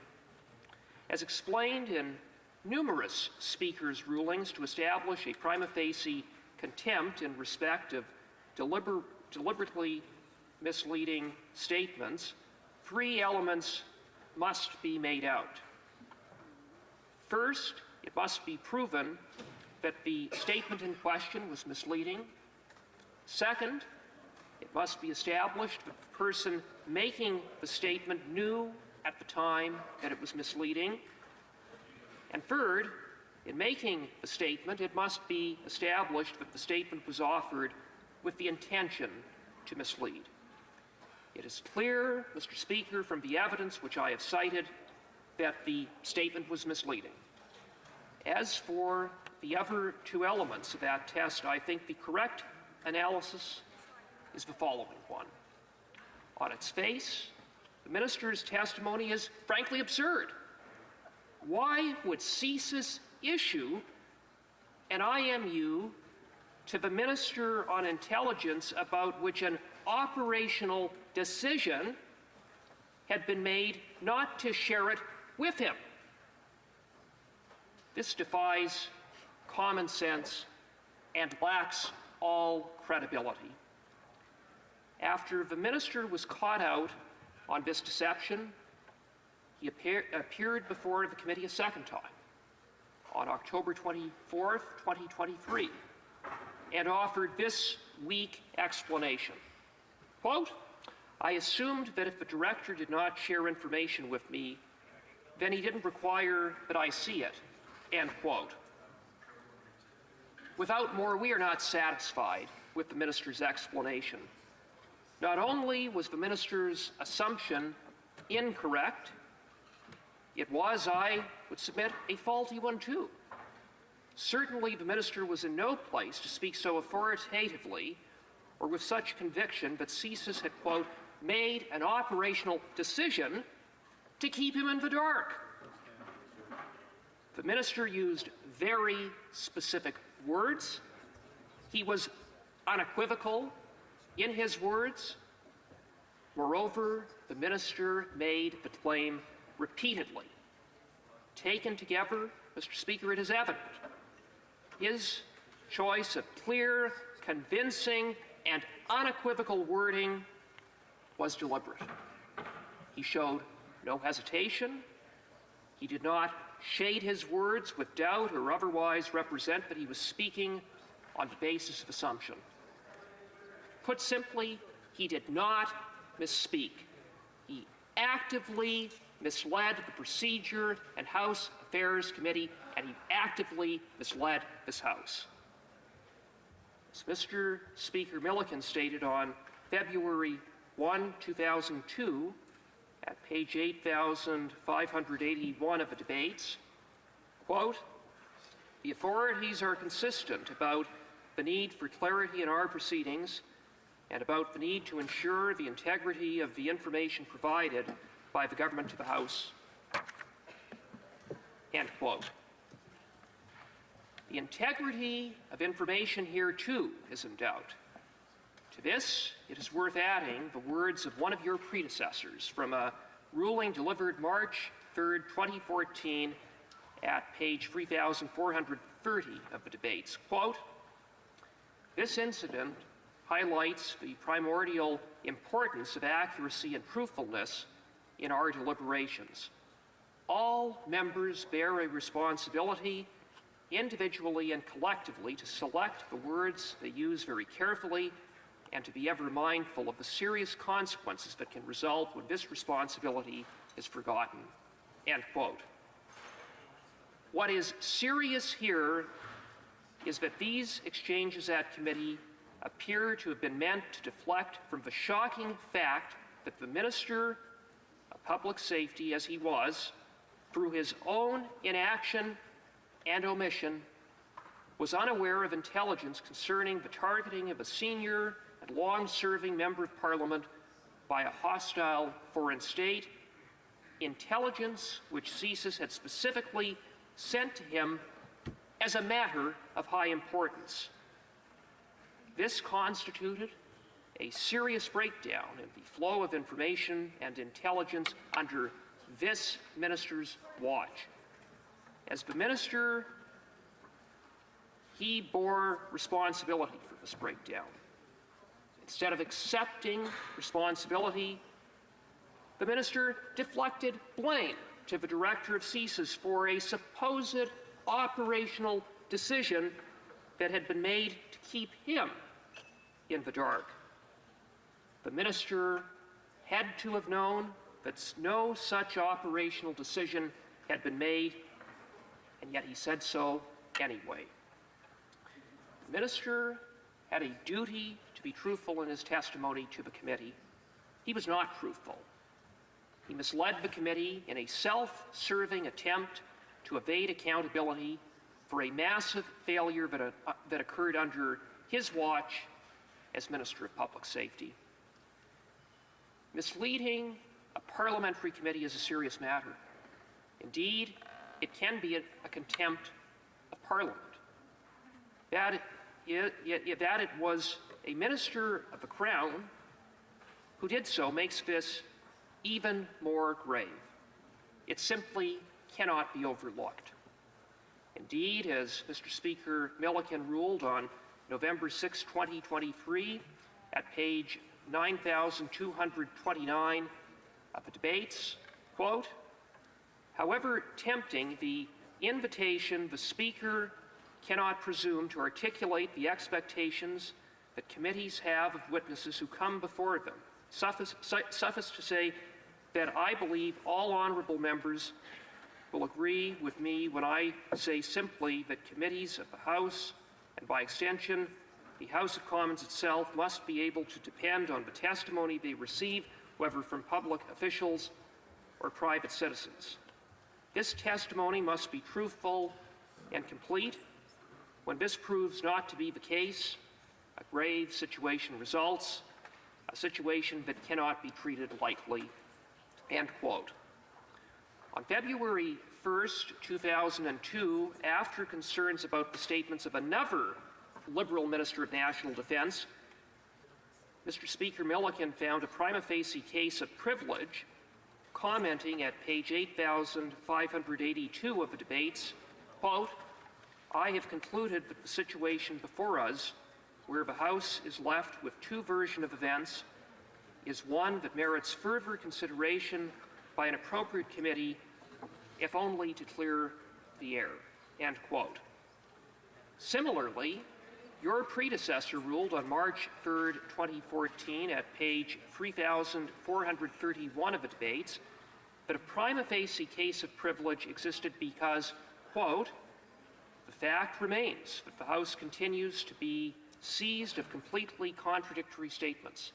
As explained in numerous speakers' rulings to establish a prima facie contempt in respect of deliberately misleading statements, 3 elements must be made out. First, it must be proven that the statement in question was misleading. Second, it must be established that the person making the statement knew at the time that it was misleading. And third, in making the statement, it must be established that the statement was offered with the intention to mislead. It is clear, Mr. Speaker, from the evidence which I have cited, that the statement was misleading. As for the other two elements of that test, I think the correct analysis is the following one. On its face, the minister's testimony is frankly absurd. Why would CSIS issue an IMU to the Minister on Intelligence about which an operational decision had been made not to share it with him? This defies common sense and lacks all credibility. After the minister was caught out on this deception, he appeared before the committee a second time on October 24th, 2023, and offered this weak explanation. Quote, "I assumed that if the director did not share information with me, then he didn't require that I see it." End quote. Without more, we are not satisfied with the minister's explanation. Not only was the minister's assumption incorrect, it was, I would submit, a faulty one too. Certainly the minister was in no place to speak so authoritatively or with such conviction that CSIS had, quote, made an operational decision to keep him in the dark. The minister used very specific words. He was unequivocal in his words. Moreover, the minister made the claim repeatedly. Taken together, Mr. Speaker, it is evident his choice of clear, convincing, and unequivocal wording was deliberate. He showed no hesitation. He did not shade his words with doubt or otherwise represent that he was speaking on the basis of assumption. Put simply, he did not misspeak. He actively misled the Procedure and House Affairs Committee, and he actively misled this House. As Mr. Speaker Milliken stated on February 1, 2002, at page 8,581 of the debates, quote, "The authorities are consistent about the need for clarity in our proceedings and about the need to ensure the integrity of the information provided by the government to the House." End quote. The integrity of information here, too, is in doubt. To this, it is worth adding the words of one of your predecessors from a ruling delivered March 3, 2014, at page 3,430 of the debates. Quote, "This incident highlights the primordial importance of accuracy and truthfulness in our deliberations. All members bear a responsibility, individually and collectively, to select the words they use very carefully and to be ever mindful of the serious consequences that can result when this responsibility is forgotten." End quote. What is serious here is that these exchanges at committee appear to have been meant to deflect from the shocking fact that the Minister of Public Safety, as he was, through his own inaction and omission, was unaware of intelligence concerning the targeting of a senior and long-serving member of Parliament by a hostile foreign state, intelligence which CSIS had specifically sent to him as a matter of high importance. This constituted a serious breakdown in the flow of information and intelligence under this minister's watch. As the minister, he bore responsibility for this breakdown. Instead of accepting responsibility, the minister deflected blame to the director of CSIS for a supposed operational decision that had been made to keep him in the dark. The minister had to have known that no such operational decision had been made, and yet he said so anyway. The minister had a duty to be truthful in his testimony to the committee. He was not truthful. He misled the committee in a self-serving attempt to evade accountability for a massive failure that occurred under his watch as Minister of Public Safety. Misleading a parliamentary committee is a serious matter. Indeed, it can be a contempt of Parliament. That it was a minister of the Crown who did so makes this even more grave. It simply cannot be overlooked. Indeed, as Mr. Speaker Milliken ruled on November 6, 2023, at page 9,229 of the debates, quote, "However tempting the invitation, the Speaker cannot presume to articulate the expectations that committees have of witnesses who come before them. Suffice to say that I believe all honourable members will agree with me when I say simply that committees of the House, and by extension the House of Commons itself, must be able to depend on the testimony they receive, whether from public officials or private citizens. This testimony must be truthful and complete. When this proves not to be the case, a grave situation results, a situation that cannot be treated lightly," end quote. On February 1st, 2002, after concerns about the statements of another Liberal Minister of National Defence, Mr. Speaker Milliken found a prima facie case of privilege, commenting at page 8,582 of the debates, quote, "I have concluded that the situation before us, where the House is left with two versions of events, is one that merits further consideration by an appropriate committee, if only to clear the air," end quote. Similarly, your predecessor ruled on March 3rd, 2014, at page 3,431 of the debates, that a prima facie case of privilege existed because, quote, "The fact remains that the House continues to be seized of completely contradictory statements.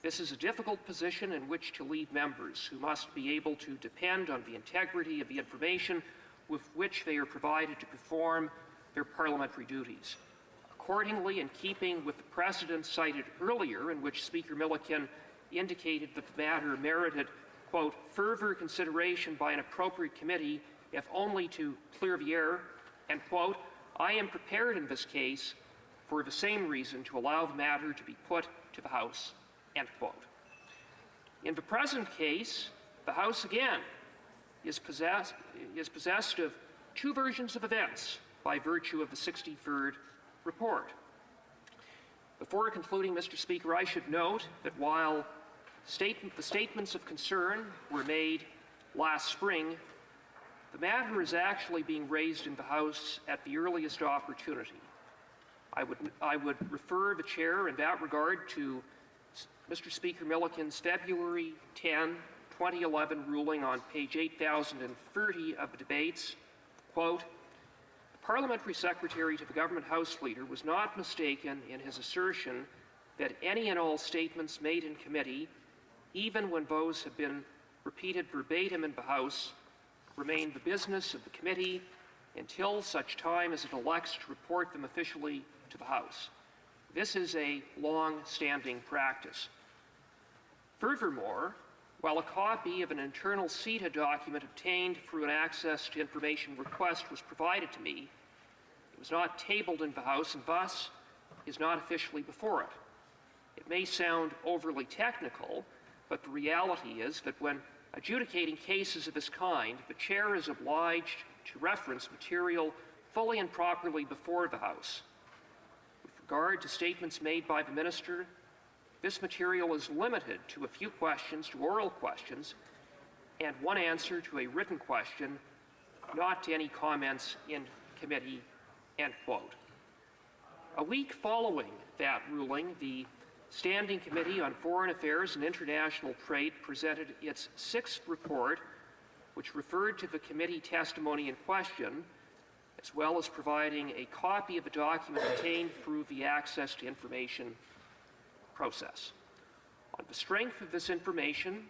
This is a difficult position in which to leave members who must be able to depend on the integrity of the information with which they are provided to perform their parliamentary duties. Accordingly, in keeping with the precedent cited earlier, in which Speaker Milliken indicated that the matter merited, quote, further consideration by an appropriate committee, if only to clear the air, end quote, I am prepared in this case for the same reason to allow the matter to be put to the House, end quote. In the present case, the House again is possessed of two versions of events by virtue of the 63rd report. Before concluding, Mr. Speaker, I should note that while the statements of concern were made last spring, the matter is actually being raised in the House at the earliest opportunity. I would refer the Chair in that regard to Mr. Speaker Milliken's February 10, 2011 ruling on page 8,030 of the debates, quote, "The Parliamentary Secretary to the Government House Leader was not mistaken in his assertion that any and all statements made in committee, even when those have been repeated verbatim in the House, remain the business of the committee until such time as it elects to report them officially to the House. This is a long-standing practice. Furthermore, while a copy of an internal CETA document obtained through an access to information request was provided to me, it was not tabled in the House and thus is not officially before it. It may sound overly technical, but the reality is that when adjudicating cases of this kind, the Chair is obliged to reference material fully and properly before the House. With regard to statements made by the Minister, this material is limited to a few questions, to oral questions, and one answer to a written question, not to any comments in committee, end quote. A week following that ruling, the Standing Committee on Foreign Affairs and International Trade presented its 6th report, which referred to the committee testimony in question, as well as providing a copy of a document obtained through the Access to Information process. On the strength of this information,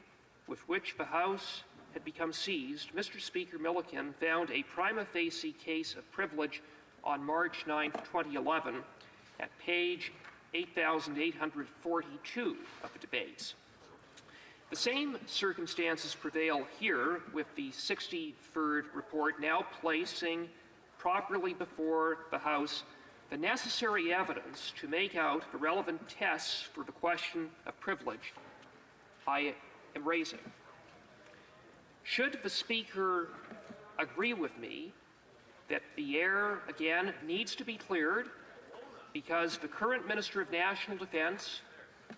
with which the House had become seized, Mr. Speaker Milliken found a prima facie case of privilege on March 9, 2011, at page 8,842 of the debates. The same circumstances prevail here, with the 63rd report now placing properly before the House the necessary evidence to make out the relevant tests for the question of privilege I am raising. Should the Speaker agree with me that the air, again, needs to be cleared because the current Minister of National Defence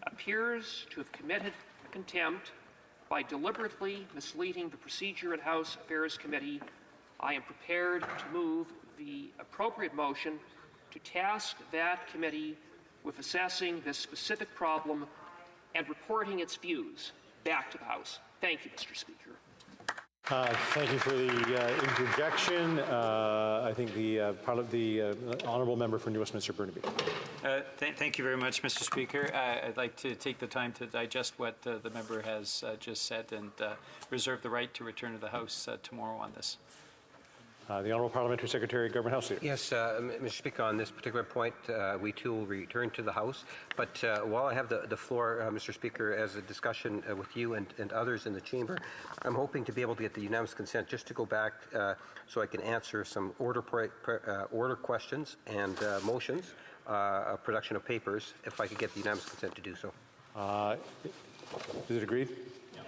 appears to have committed contempt by deliberately misleading the Procedure and House Affairs Committee, I am prepared to move the appropriate motion to task that committee with assessing this specific problem and reporting its views back to the House. Thank you, Mr. Speaker. Thank you for the interjection. I think the honourable member for New Westminster Burnaby. Thank you very much, Mr. Speaker. I'd like to take the time to digest what the member has just said and reserve the right to return to the House tomorrow on this. The Honourable Parliamentary Secretary, Government House Leader. Yes, Mr. Speaker, on this particular point, we too will return to the House. But while I have the floor, Mr. Speaker, as a discussion with you and others in the Chamber, I'm hoping to be able to get the unanimous consent just to go back so I can answer some order questions and motions, production of papers, if I could get the unanimous consent to do so. Is it agreed? Yeah.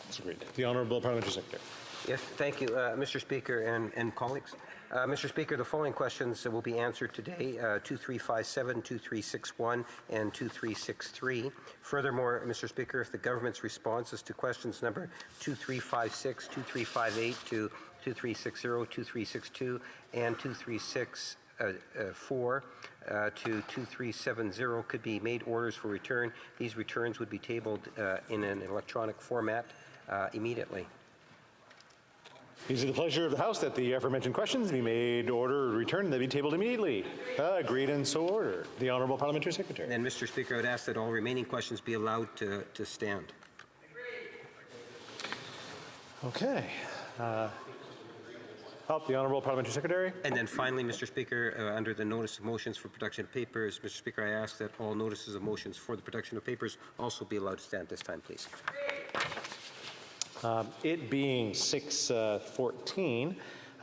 It's agreed. The Honourable Parliamentary Secretary. Yes, thank you, Mr. Speaker and colleagues. Mr. Speaker, the following questions will be answered today, 2357, 2361, and 2363. Furthermore, Mr. Speaker, if the government's responses to questions number 2356, 2358 to 2360, 2362, and 2364 to 2370 could be made orders for return, these returns would be tabled in an electronic format immediately. It is the pleasure of the House that the aforementioned questions be made order or returned and they be tabled immediately. Agreed and so ordered. The Honourable Parliamentary Secretary. And Mr. Speaker, I would ask that all remaining questions be allowed to stand. Okay. The Honourable Parliamentary Secretary. And then finally, Mr. Speaker, under the notice of motions for production of papers, Mr. Speaker, I ask that all notices of motions for the production of papers also be allowed to stand this time, please. It being 6:14,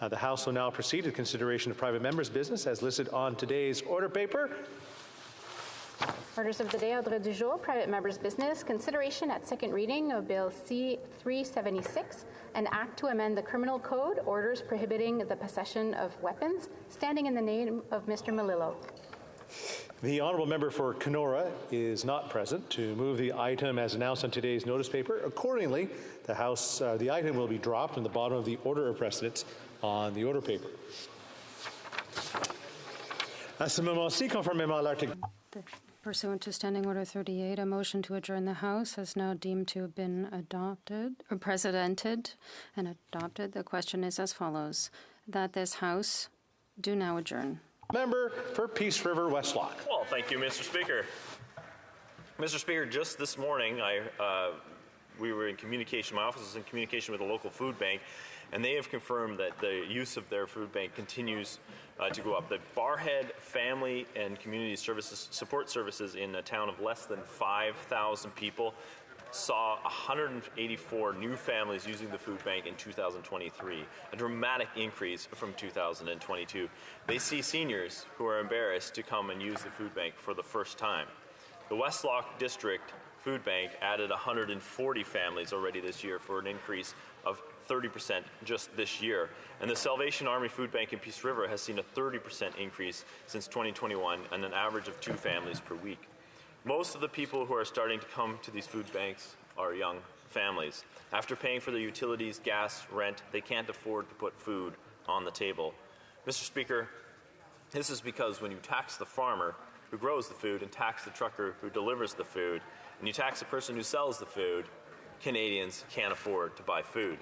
the House will now proceed to consideration of private members' business as listed on today's order paper. Orders of the day, ordre du jour, private members' business, consideration at second reading of Bill C-376, an act to amend the Criminal Code, orders prohibiting the possession of weapons, standing in the name of Mr. Melillo. The honourable member for Kenora is not present to move the item as announced on today's notice paper. Accordingly, the item will be dropped in the bottom of the order of precedence on the order paper. À ce moment-ci, conformément à l'article. Pursuant to Standing Order 38, a motion to adjourn the House has now deemed to have been adopted, or precedented and adopted. The question is as follows: that this House do now adjourn. Member for Peace River Westlock. Well, thank you, Mr. Speaker. Mr. Speaker, just this morning, we were in communication, my office was in communication with a local food bank, and they have confirmed that the use of their food bank continues to go up. The Barhead Family and Community Services Support Services in a town of less than 5,000 people saw 184 new families using the food bank in 2023, a dramatic increase from 2022. They see seniors who are embarrassed to come and use the food bank for the first time. The Westlock District Food Bank added 140 families already this year for an increase of 30% just this year. And the Salvation Army Food Bank in Peace River has seen a 30% increase since 2021 and an average of 2 families per week. Most of the people who are starting to come to these food banks are young families. After paying for their utilities, gas, rent, they can't afford to put food on the table. Mr. Speaker, this is because when you tax the farmer who grows the food and tax the trucker who delivers the food, and you tax the person who sells the food, Canadians can't afford to buy food.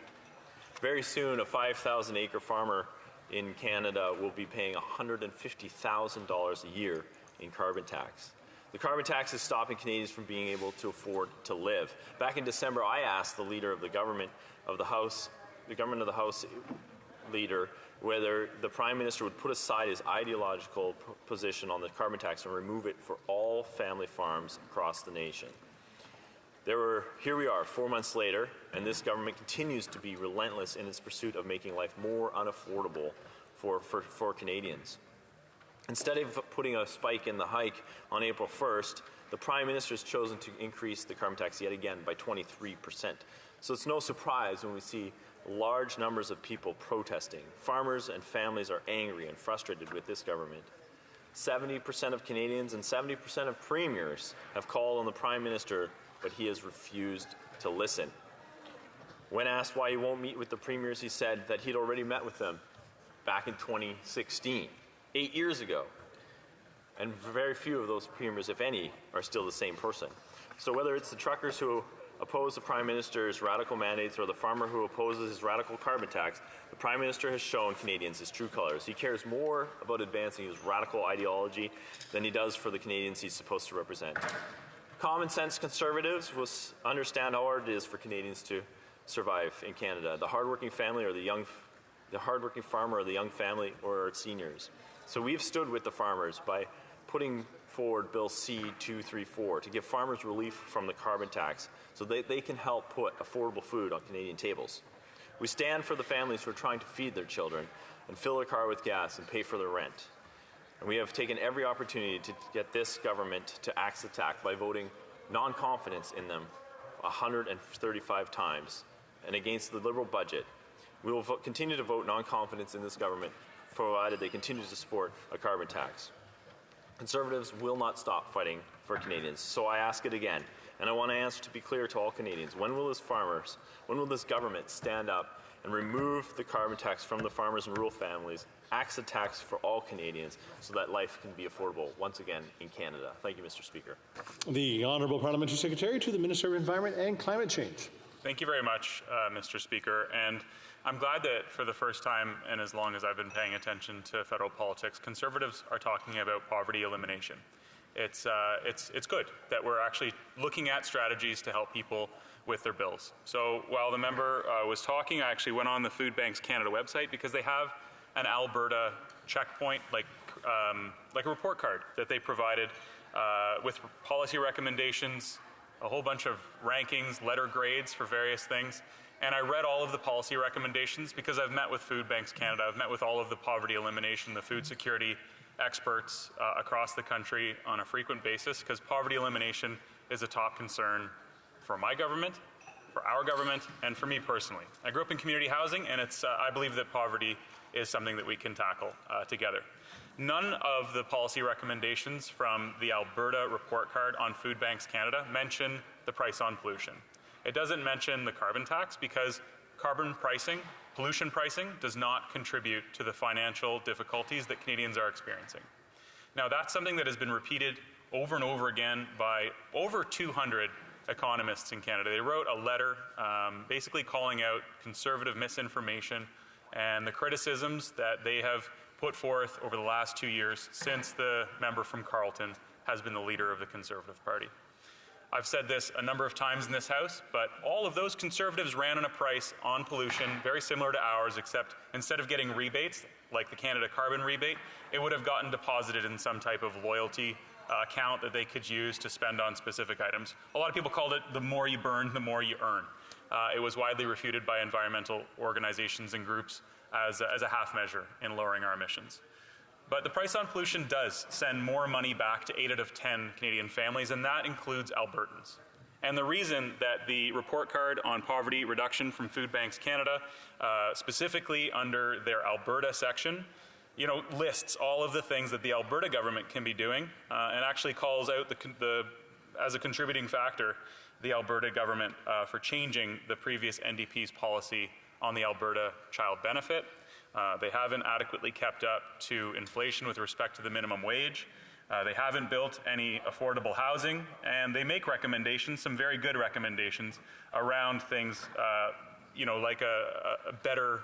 Very soon, a 5,000-acre farmer in Canada will be paying $150,000 a year in carbon tax. The carbon tax is stopping Canadians from being able to afford to live. Back in December, I asked the leader of the government of the House leader, whether the Prime Minister would put aside his ideological position on the carbon tax and remove it for all family farms across the nation. Here we are 4 months later, and this government continues to be relentless in its pursuit of making life more unaffordable for Canadians. Instead of putting a spike in the hike on April 1st, the Prime Minister has chosen to increase the carbon tax yet again by 23%. So it's no surprise when we see large numbers of people protesting. Farmers and families are angry and frustrated with this government. 70% of Canadians and 70% of premiers have called on the Prime Minister, but he has refused to listen. When asked why he won't meet with the premiers, he said that he'd already met with them back in 2016, 8 years ago. And very few of those premiers, if any, are still the same person. So whether it's the truckers who oppose the Prime Minister's radical mandates or the farmer who opposes his radical carbon tax, the Prime Minister has shown Canadians his true colors. He cares more about advancing his radical ideology than he does for the Canadians he's supposed to represent. Common sense conservatives will understand how hard it is for Canadians to survive in Canada. The hardworking family or the hardworking farmer or the young family or its seniors. So we've stood with the farmers by putting forward Bill C-234 to give farmers relief from the carbon tax so they can help put affordable food on Canadian tables. We stand for the families who are trying to feed their children and fill their car with gas and pay for their rent. And we have taken every opportunity to get this government to axe attack by voting non-confidence in them 135 times and against the Liberal budget. We will continue to vote non-confidence in this government provided they continue to support a carbon tax. Conservatives will not stop fighting for Canadians, so I ask it again, and I want an answer to be clear to all Canadians. When will this government stand up and remove the carbon tax from the farmers and rural families, axe a tax for all Canadians so that life can be affordable once again in Canada? Thank you, Mr. Speaker. The Honourable Parliamentary Secretary to the Minister of Environment and Climate Change. Thank you very much, Mr. Speaker. And I'm glad that for the first time and as long as I've been paying attention to federal politics, Conservatives are talking about poverty elimination. It's good that we're actually looking at strategies to help people with their bills. So while the member was talking, I actually went on the Food Banks Canada website because they have an Alberta checkpoint, like a report card that they provided with policy recommendations, a whole bunch of rankings, letter grades for various things. And I read all of the policy recommendations because I've met with Food Banks Canada. I've met with all of the poverty elimination, the food security experts across the country on a frequent basis because poverty elimination is a top concern for my government, for our government, and for me personally. I grew up in community housing, and I believe that poverty is something that we can tackle together. None of the policy recommendations from the Alberta report card on Food Banks Canada mention the price on pollution. It doesn't mention the carbon tax because carbon pricing, pollution pricing, does not contribute to the financial difficulties that Canadians are experiencing. Now, that's something that has been repeated over and over again by over 200 economists in Canada. They wrote a letter basically calling out Conservative misinformation and the criticisms that they have put forth over the last 2 years since the member from Carleton has been the leader of the Conservative Party. I've said this a number of times in this House, but all of those Conservatives ran on a price on pollution very similar to ours, except instead of getting rebates, like the Canada carbon rebate, it would have gotten deposited in some type of loyalty account that they could use to spend on specific items. A lot of people called it the more you burn, the more you earn. It was widely refuted by environmental organizations and groups as a half measure in lowering our emissions. But the price on pollution does send more money back to 8 out of 10 Canadian families, and that includes Albertans. And the reason that the report card on poverty reduction from Food Banks Canada, specifically under their Alberta section, lists all of the things that the Alberta government can be doing and actually calls out the as a contributing factor the Alberta government for changing the previous NDP's policy on the Alberta child benefit. They haven't adequately kept up to inflation with respect to the minimum wage. They haven't built any affordable housing, and they make recommendations, some very good recommendations, around things like a better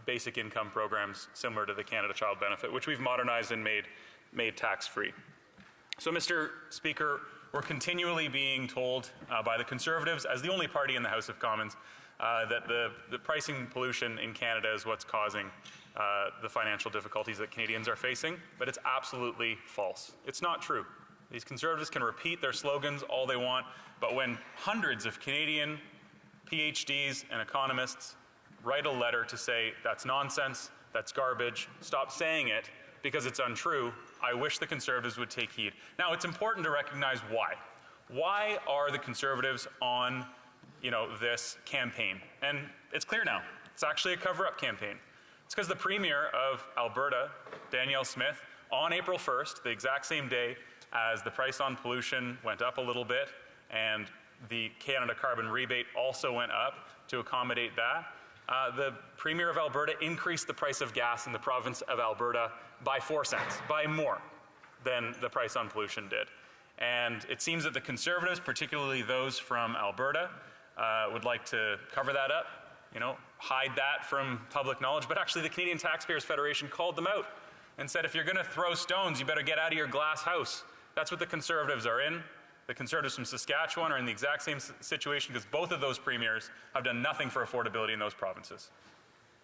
basic income programs similar to the Canada Child Benefit, which we've modernized and made tax-free. So, Mr. Speaker, we're continually being told by the Conservatives, as the only party in the House of Commons, that the pricing pollution in Canada is what's causing the financial difficulties that Canadians are facing, but it's absolutely false. It's not true. These Conservatives can repeat their slogans all they want, but when hundreds of Canadian PhDs and economists write a letter to say that's nonsense, that's garbage, stop saying it because it's untrue, I wish the Conservatives would take heed. Now, it's important to recognize why. Why are the Conservatives on this campaign? And it's clear now. It's actually a cover-up campaign. It's because the Premier of Alberta, Danielle Smith, on April 1st, the exact same day as the price on pollution went up a little bit and the Canada carbon rebate also went up to accommodate that, the Premier of Alberta increased the price of gas in the province of Alberta by 4 cents, by more than the price on pollution did. And it seems that the Conservatives, particularly those from Alberta, would like to cover that up, hide that from public knowledge. But actually, the Canadian Taxpayers Federation called them out and said, if you're going to throw stones, you better get out of your glass house. That's what the Conservatives are in. The Conservatives from Saskatchewan are in the exact same situation because both of those premiers have done nothing for affordability in those provinces.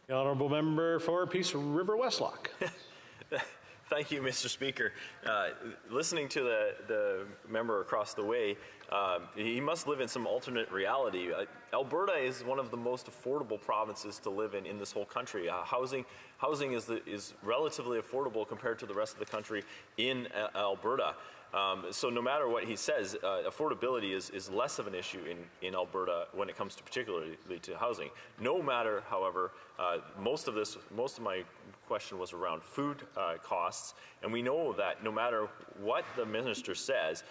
The honourable member for Peace River Westlock. Thank you, Mr. Speaker. Listening to the member across the way, he must live in some alternate reality. Alberta is one of the most affordable provinces to live in this whole country. Housing is relatively affordable compared to the rest of the country in Alberta. So no matter what he says, affordability is less of an issue in Alberta when it comes to particularly to housing. No matter, however, most of my question was around food costs, and we know that no matter what the minister says,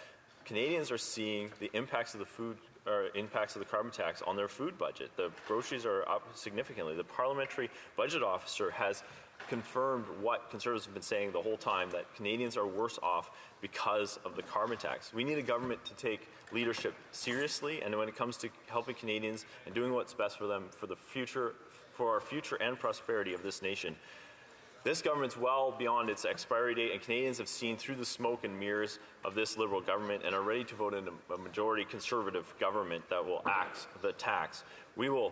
Canadians are seeing the impacts of the food or impacts of the carbon tax on their food budget. The groceries are up significantly. The parliamentary budget officer has confirmed what Conservatives have been saying the whole time, that Canadians are worse off because of the carbon tax. We need a government to take leadership seriously, and when it comes to helping Canadians and doing what's best for them for the future, for our future and prosperity of this nation. This government's well beyond its expiry date, and Canadians have seen through the smoke and mirrors of this Liberal government and are ready to vote in a majority Conservative government that will axe the tax. We will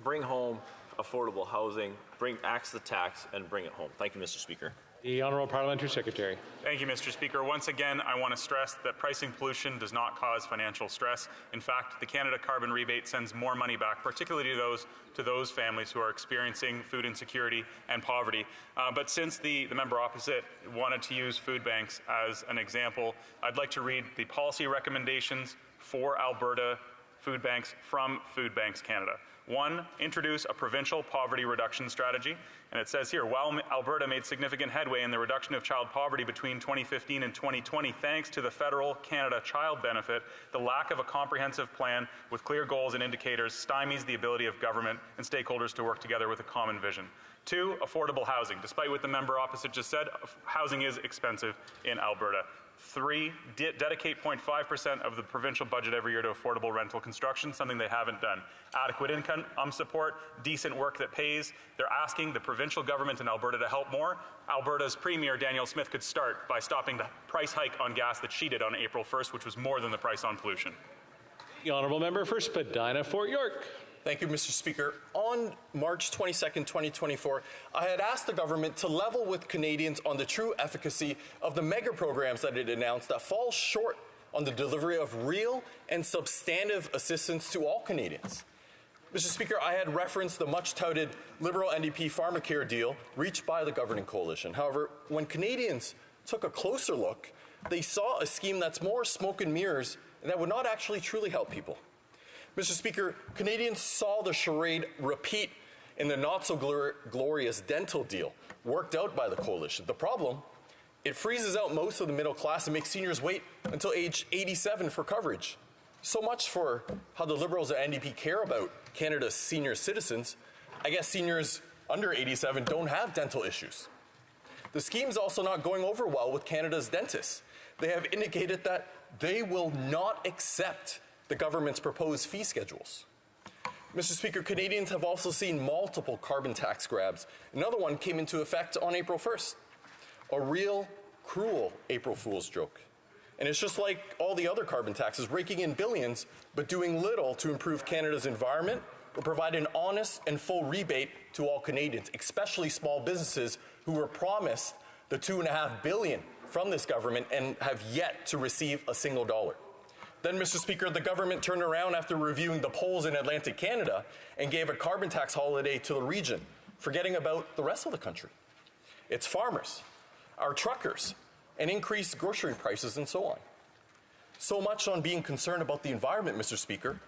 bring home affordable housing, axe the tax, and bring it home. Thank you, Mr. Speaker. The Honourable Parliamentary Secretary. Thank you, Mr. Speaker. Once again, I want to stress that pricing pollution does not cause financial stress. In fact, the Canada Carbon Rebate sends more money back, particularly to those families who are experiencing food insecurity and poverty. But since the member opposite wanted to use food banks as an example, I'd like to read the policy recommendations for Alberta food banks from Food Banks Canada. 1, introduce a provincial poverty reduction strategy. And it says here, while Alberta made significant headway in the reduction of child poverty between 2015 and 2020, thanks to the federal Canada Child Benefit, the lack of a comprehensive plan with clear goals and indicators stymies the ability of government and stakeholders to work together with a common vision. 2, affordable housing. Despite what the member opposite just said, housing is expensive in Alberta. 3, dedicate 0.5% of the provincial budget every year to affordable rental construction, something they haven't done. Adequate income support, decent work that pays. They're asking the provincial government in Alberta to help more. Alberta's Premier, Danielle Smith, could start by stopping the price hike on gas that she did on April 1st, which was more than the price on pollution. The Honourable Member for Spadina Fort York. Thank you, Mr. Speaker. On March 22nd, 2024, I had asked the government to level with Canadians on the true efficacy of the mega programs that it announced that fall short on the delivery of real and substantive assistance to all Canadians. Mr. Speaker, I had referenced the much-touted Liberal NDP Pharmacare deal reached by the governing coalition. However, when Canadians took a closer look, they saw a scheme that's more smoke and mirrors and that would not actually truly help people. Mr. Speaker, Canadians saw the charade repeat in the not-so-glorious dental deal worked out by the coalition. The problem It freezes out most of the middle class and makes seniors wait until age 87 for coverage. So much for how the Liberals and NDP care about Canada's senior citizens. I guess seniors under 87 don't have dental issues. The scheme's also not going over well with Canada's dentists. They have indicated that they will not accept the government's proposed fee schedules. Mr. Speaker, Canadians have also seen multiple carbon tax grabs. Another one came into effect on April 1st. A real cruel April Fool's joke. And it's just like all the other carbon taxes, raking in billions, but doing little to improve Canada's environment or provide an honest and full rebate to all Canadians, especially small businesses who were promised the $2.5 billion from this government and have yet to receive a single dollar. Then, Mr. Speaker, the government turned around after reviewing the polls in Atlantic Canada and gave a carbon tax holiday to the region, forgetting about the rest of the country. It's farmers, our truckers, and increased grocery prices and so on. So much on being concerned about the environment, Mr. Speaker.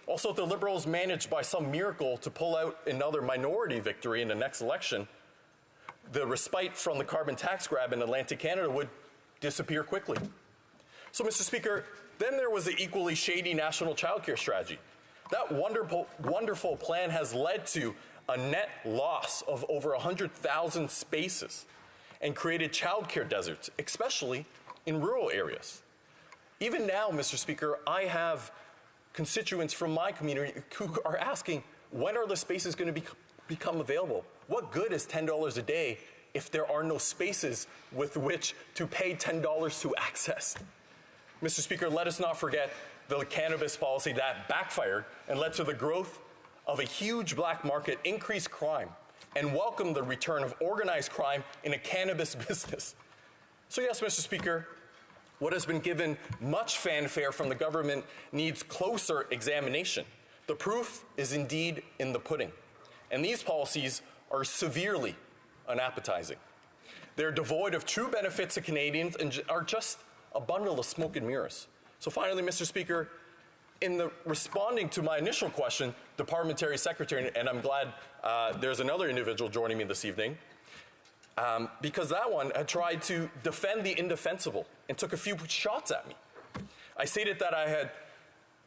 Also, if the Liberals managed by some miracle to pull out another minority victory in the next election, the respite from the carbon tax grab in Atlantic Canada would disappear quickly. So, Mr. Speaker, then there was the equally shady national childcare strategy. That wonderful plan has led to a net loss of over 100,000 spaces and created childcare deserts, especially in rural areas. Even now, Mr. Speaker, I have constituents from my community who are asking, when are the spaces going to become available? What good is $10 a day if there are no spaces with which to pay $10 to access? Mr. Speaker, let us not forget the cannabis policy that backfired and led to the growth of a huge black market, increased crime, and welcomed the return of organized crime in a cannabis business. So yes, Mr. Speaker, what has been given much fanfare from the government needs closer examination. The proof is indeed in the pudding. And these policies are severely unappetizing. They're devoid of true benefits to Canadians and are just a bundle of smoke and mirrors. So finally, Mr. Speaker, in responding to my initial question, the parliamentary secretary, and I'm glad there's another individual joining me this evening, because that one had tried to defend the indefensible and took a few shots at me. I stated that I had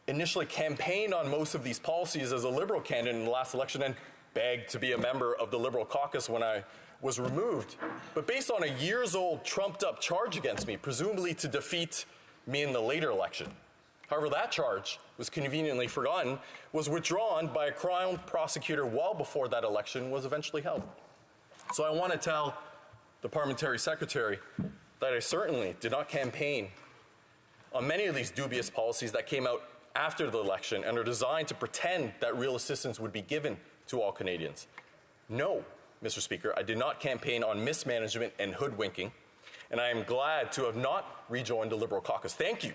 initially campaigned on most of these policies as a Liberal candidate in the last election and begged to be a member of the Liberal caucus when I was removed. But based on a years-old trumped-up charge against me, presumably to defeat me in the later election. However, that charge was conveniently forgotten, was withdrawn by a Crown prosecutor well before that election was eventually held. So I want to tell the parliamentary secretary that I certainly did not campaign on many of these dubious policies that came out after the election and are designed to pretend that real assistance would be given to all Canadians. No, Mr. Speaker, I did not campaign on mismanagement and hoodwinking, and I am glad to have not rejoined the Liberal caucus. Thank you,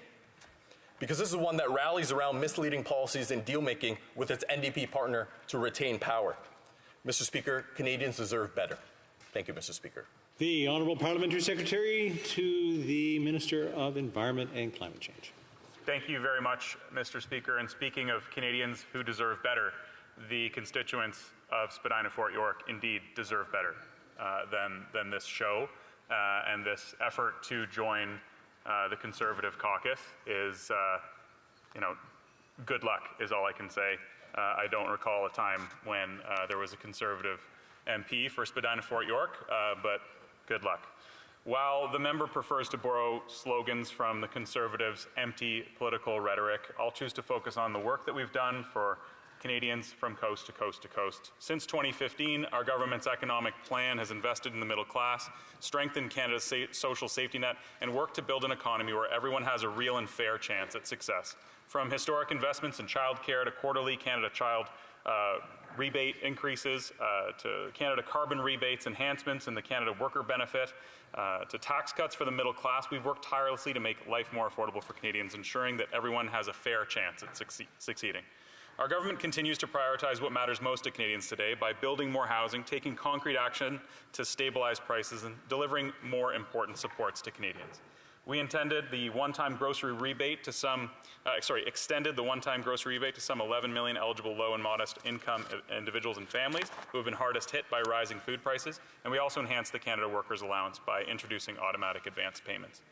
because this is one that rallies around misleading policies and deal-making with its NDP partner to retain power. Mr. Speaker, Canadians deserve better. Thank you, Mr. Speaker. The Honourable Parliamentary Secretary to the Minister of Environment and Climate Change. Thank you very much, Mr. Speaker. And speaking of Canadians who deserve better, the constituents of Spadina Fort York indeed deserve better than this show. And this effort to join the Conservative caucus is, good luck is all I can say. I don't recall a time when there was a Conservative MP for Spadina Fort York, but good luck. While the member prefers to borrow slogans from the Conservatives' empty political rhetoric, I'll choose to focus on the work that we've done for Canadians from coast to coast to coast. Since 2015, our government's economic plan has invested in the middle class, strengthened Canada's social safety net, and worked to build an economy where everyone has a real and fair chance at success. From historic investments in childcare to quarterly Canada Child rebate increases, to Canada carbon rebates, enhancements in the Canada Worker Benefit, to tax cuts for the middle class, we've worked tirelessly to make life more affordable for Canadians, ensuring that everyone has a fair chance at succeeding. Our government continues to prioritize what matters most to Canadians today by building more housing, taking concrete action to stabilize prices, and delivering more important supports to Canadians. We intended the one-time grocery rebate to extended the one-time grocery rebate to some 11 million eligible low and modest income individuals and families who have been hardest hit by rising food prices. And we also enhanced the Canada Workers Allowance by introducing automatic advance payments.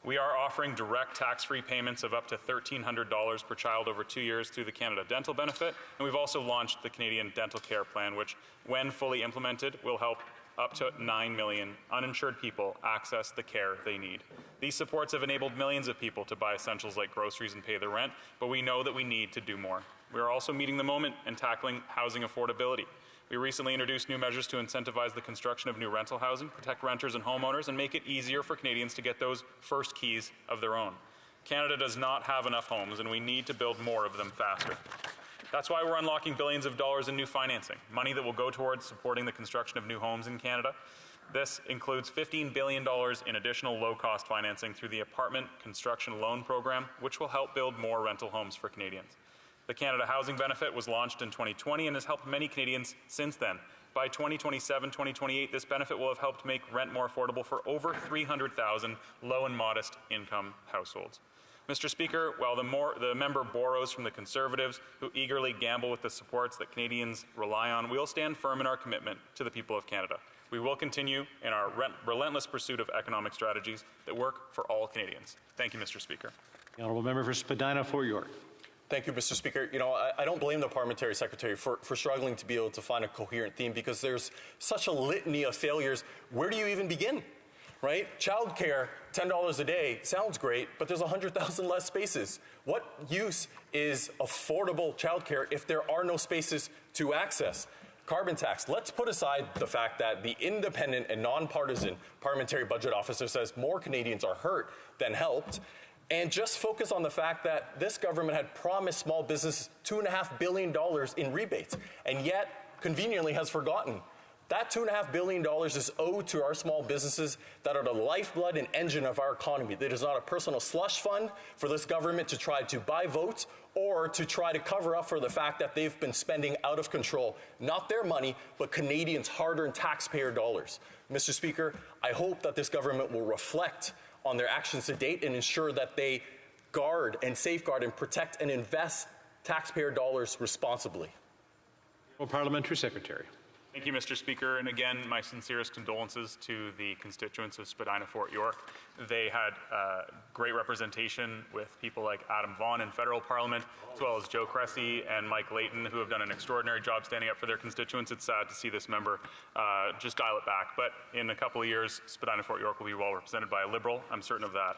We are offering direct tax-free payments of up to $1,300 per child over 2 years through the Canada Dental Benefit, and we've also launched the Canadian Dental Care Plan, which, when fully implemented, will help up to 9 million uninsured people access the care they need. These supports have enabled millions of people to buy essentials like groceries and pay their rent, but we know that we need to do more. We are also meeting the moment and tackling housing affordability. We recently introduced new measures to incentivize the construction of new rental housing, protect renters and homeowners, and make it easier for Canadians to get those first keys of their own. Canada does not have enough homes, and we need to build more of them faster. That's why we're unlocking billions of dollars in new financing, money that will go towards supporting the construction of new homes in Canada. This includes $15 billion in additional low-cost financing through the Apartment Construction Loan Program, which will help build more rental homes for Canadians. The Canada Housing Benefit was launched in 2020 and has helped many Canadians since then. By 2027-2028, this benefit will have helped make rent more affordable for over 300,000 low and modest income households. Mr. Speaker, while the member borrows from the Conservatives who eagerly gamble with the supports that Canadians rely on, we will stand firm in our commitment to the people of Canada. We will continue in our relentless pursuit of economic strategies that work for all Canadians. Thank you, Mr. Speaker. The Honourable Member for Spadina-Fort York. Thank you, Mr. Speaker. I don't blame the Parliamentary Secretary for struggling to be able to find a coherent theme because there's such a litany of failures. Where do you even begin? Right? Childcare, $10 a day, sounds great, but there's 100,000 less spaces. What use is affordable childcare if there are no spaces to access? Carbon tax. Let's put aside the fact that the independent and nonpartisan Parliamentary Budget Officer says more Canadians are hurt than helped, and just focus on the fact that this government had promised small businesses $2.5 billion in rebates, and yet conveniently has forgotten. That $2.5 billion is owed to our small businesses that are the lifeblood and engine of our economy. It is not a personal slush fund for this government to try to buy votes or to try to cover up for the fact that they've been spending out of control. Not their money, but Canadians' hard-earned taxpayer dollars. Mr. Speaker, I hope that this government will reflect on their actions to date and ensure that they guard and safeguard and protect and invest taxpayer dollars responsibly. Parliamentary Secretary. Thank you, Mr. Speaker. And again, my sincerest condolences to the constituents of Spadina-Fort York. They had great representation with people like Adam Vaughan in federal parliament, as well as Joe Cressy and Mike Layton, who have done an extraordinary job standing up for their constituents. It's sad to see this member just dial it back. But in a couple of years, Spadina-Fort York will be well represented by a Liberal. I'm certain of that.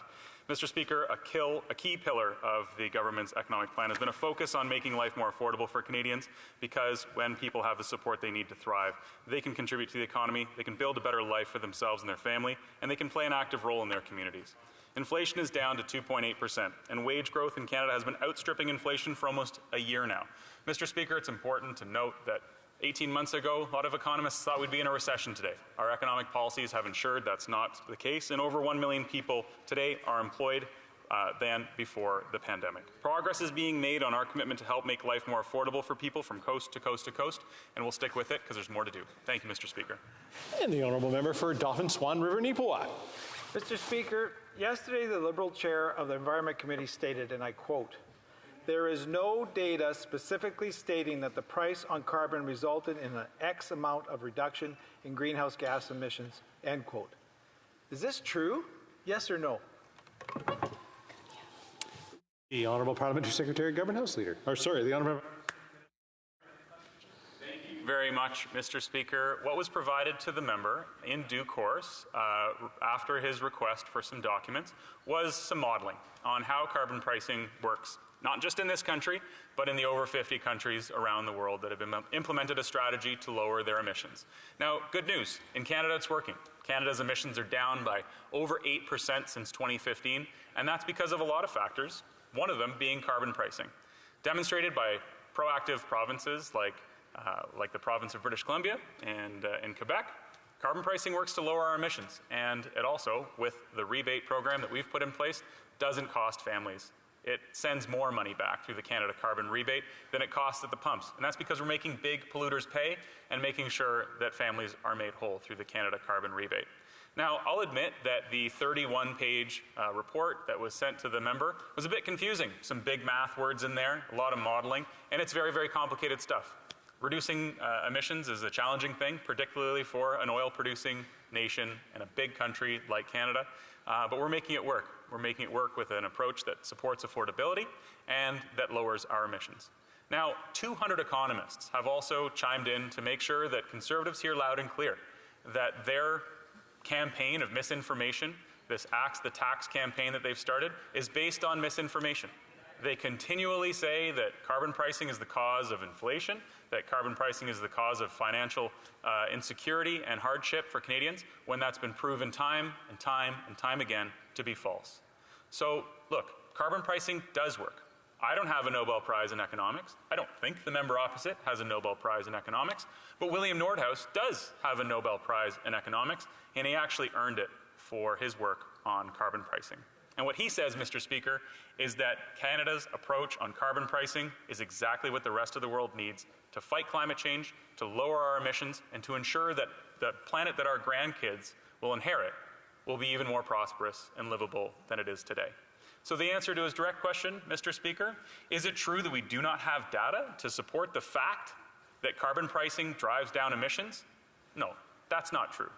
Mr. Speaker, a key pillar of the government's economic plan has been a focus on making life more affordable for Canadians, because when people have the support they need to thrive, they can contribute to the economy, they can build a better life for themselves and their family, and they can play an active role in their communities. Inflation is down to 2.8%, and wage growth in Canada has been outstripping inflation for almost a year now. Mr. Speaker, it's important to note that 18 months ago, a lot of economists thought we'd be in a recession today. Our economic policies have ensured that's not the case, and over 1 million people today are employed than before the pandemic. Progress is being made on our commitment to help make life more affordable for people from coast to coast to coast, and we'll stick with it because there's more to do. Thank you, Mr. Speaker. And the Honourable Member for Dauphin Swan River Neepawa. Mr. Speaker, yesterday the Liberal Chair of the Environment Committee stated, and I quote, "There is no data specifically stating that the price on carbon resulted in an X amount of reduction in greenhouse gas emissions," end quote. Is this true? Yes or no? The Honourable Parliamentary Secretary, Government House Leader. The Honourable. Thank you very much, Mr. Speaker. What was provided to the member in due course after his request for some documents was some modeling on how carbon pricing works, not just in this country, but in the over 50 countries around the world that have implemented a strategy to lower their emissions. Now, good news, in Canada it's working. Canada's emissions are down by over 8% since 2015, and that's because of a lot of factors, one of them being carbon pricing. Demonstrated by proactive provinces like the province of British Columbia and in Quebec, carbon pricing works to lower our emissions, and it also, with the rebate program that we've put in place, doesn't cost families it sends more money back through the Canada Carbon Rebate than it costs at the pumps. And that's because we're making big polluters pay and making sure that families are made whole through the Canada Carbon Rebate. Now, I'll admit that the 31-page report that was sent to the member was a bit confusing. Some big math words in there, a lot of modeling, and it's very, very complicated stuff. Reducing emissions is a challenging thing, particularly for an oil-producing nation in a big country like Canada, but we're making it work. We're making it work with an approach that supports affordability and that lowers our emissions. Now, 200 economists have also chimed in to make sure that Conservatives hear loud and clear that their campaign of misinformation, this Axe the Tax campaign that they've started, is based on misinformation. They continually say that carbon pricing is the cause of inflation, that carbon pricing is the cause of financial insecurity and hardship for Canadians, when that's been proven time and time and time again to be false. So, look, carbon pricing does work. I don't have a Nobel Prize in economics. I don't think the member opposite has a Nobel Prize in economics. But William Nordhaus does have a Nobel Prize in economics, and he actually earned it for his work on carbon pricing. And what he says, Mr. Speaker, is that Canada's approach on carbon pricing is exactly what the rest of the world needs to fight climate change, to lower our emissions, and to ensure that the planet that our grandkids will inherit will be even more prosperous and livable than it is today. So the answer to his direct question, Mr. Speaker, is it true that we do not have data to support the fact that carbon pricing drives down emissions? No, that's not true.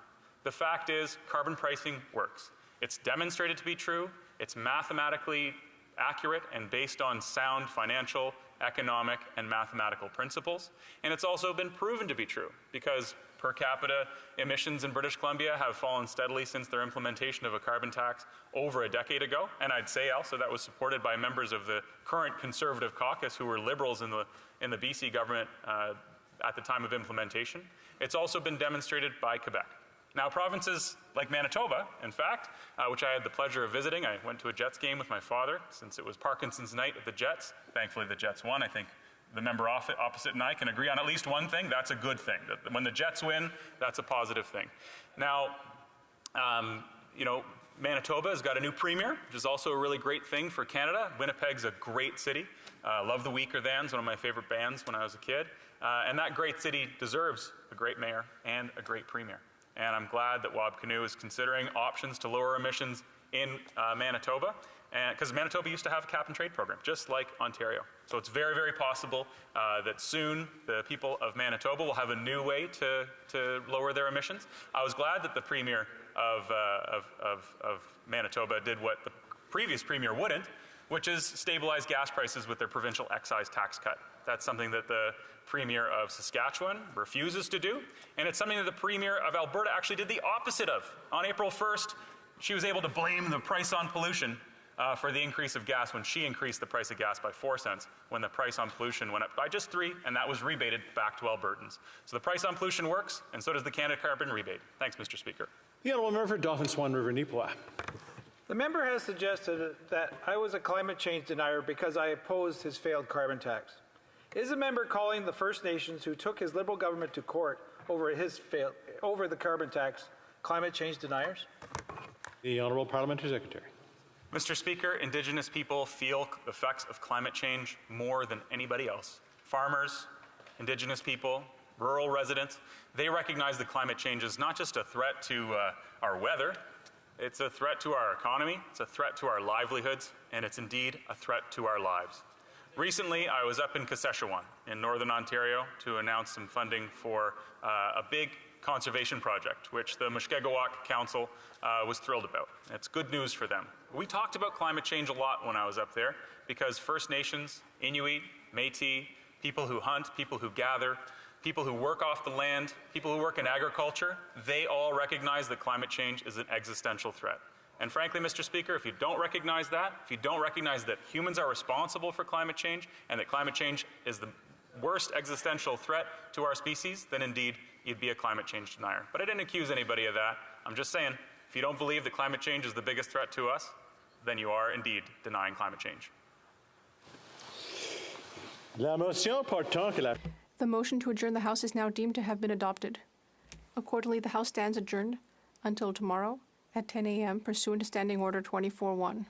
The fact is carbon pricing works. It's demonstrated to be true. It's mathematically accurate and based on sound financial, economic, and mathematical principles. And it's also been proven to be true because per capita emissions in British Columbia have fallen steadily since their implementation of a carbon tax over a decade ago. And I'd say also that was supported by members of the current Conservative caucus who were Liberals in the BC government at the time of implementation. It's also been demonstrated by Quebec. Now, provinces like Manitoba, in fact, which I had the pleasure of visiting, I went to a Jets game with my father since it was Parkinson's night at the Jets. Thankfully, the Jets won. I think the member opposite and I can agree on at least one thing. That's a good thing. When the Jets win, that's a positive thing. Now, Manitoba has got a new premier, which is also a really great thing for Canada. Winnipeg's a great city. Love the Weaker Thans, one of my favorite bands when I was a kid. And that great city deserves a great mayor and a great premier. And I'm glad that Wab Kinew is considering options to lower emissions in Manitoba, because Manitoba used to have a cap-and-trade program, just like Ontario. So it's very, very possible that soon the people of Manitoba will have a new way to lower their emissions. I was glad that the Premier of Manitoba did what the previous Premier wouldn't, which is stabilize gas prices with their provincial excise tax cut. That's something that the Premier of Saskatchewan refuses to do, and it's something that the Premier of Alberta actually did the opposite of. On April 1st, she was able to blame the price on pollution for the increase of gas when she increased the price of gas by 4 cents, when the price on pollution went up by just 3, and that was rebated back to Albertans. So the price on pollution works, and so does the Canada Carbon Rebate. Thanks, Mr. Speaker. The Honourable Member for Dauphin Swan River Neepawa. The member has suggested that I was a climate change denier because I opposed his failed carbon tax. Is the member calling the First Nations who took his Liberal government to court over the carbon tax climate change deniers? The Honourable Parliamentary Secretary. Mr. Speaker, Indigenous people feel the effects of climate change more than anybody else. Farmers, Indigenous people, rural residents, they recognize that climate change is not just a threat to our weather, it's a threat to our economy, it's a threat to our livelihoods, and it's indeed a threat to our lives. Recently, I was up in Kashechewan in Northern Ontario to announce some funding for a big conservation project, which the Mushkegowuk Council was thrilled about. It's good news for them. We talked about climate change a lot when I was up there because First Nations, Inuit, Métis, people who hunt, people who gather, people who work off the land, people who work in agriculture, they all recognize that climate change is an existential threat. And frankly, Mr. Speaker, if you don't recognize that, if you don't recognize that humans are responsible for climate change and that climate change is the worst existential threat to our species, then indeed you'd be a climate change denier. But I didn't accuse anybody of that. I'm just saying, if you don't believe that climate change is the biggest threat to us, then you are indeed denying climate change. The motion to adjourn the House is now deemed to have been adopted. Accordingly, the House stands adjourned until tomorrow at 10 a.m. pursuant to Standing Order 24-1.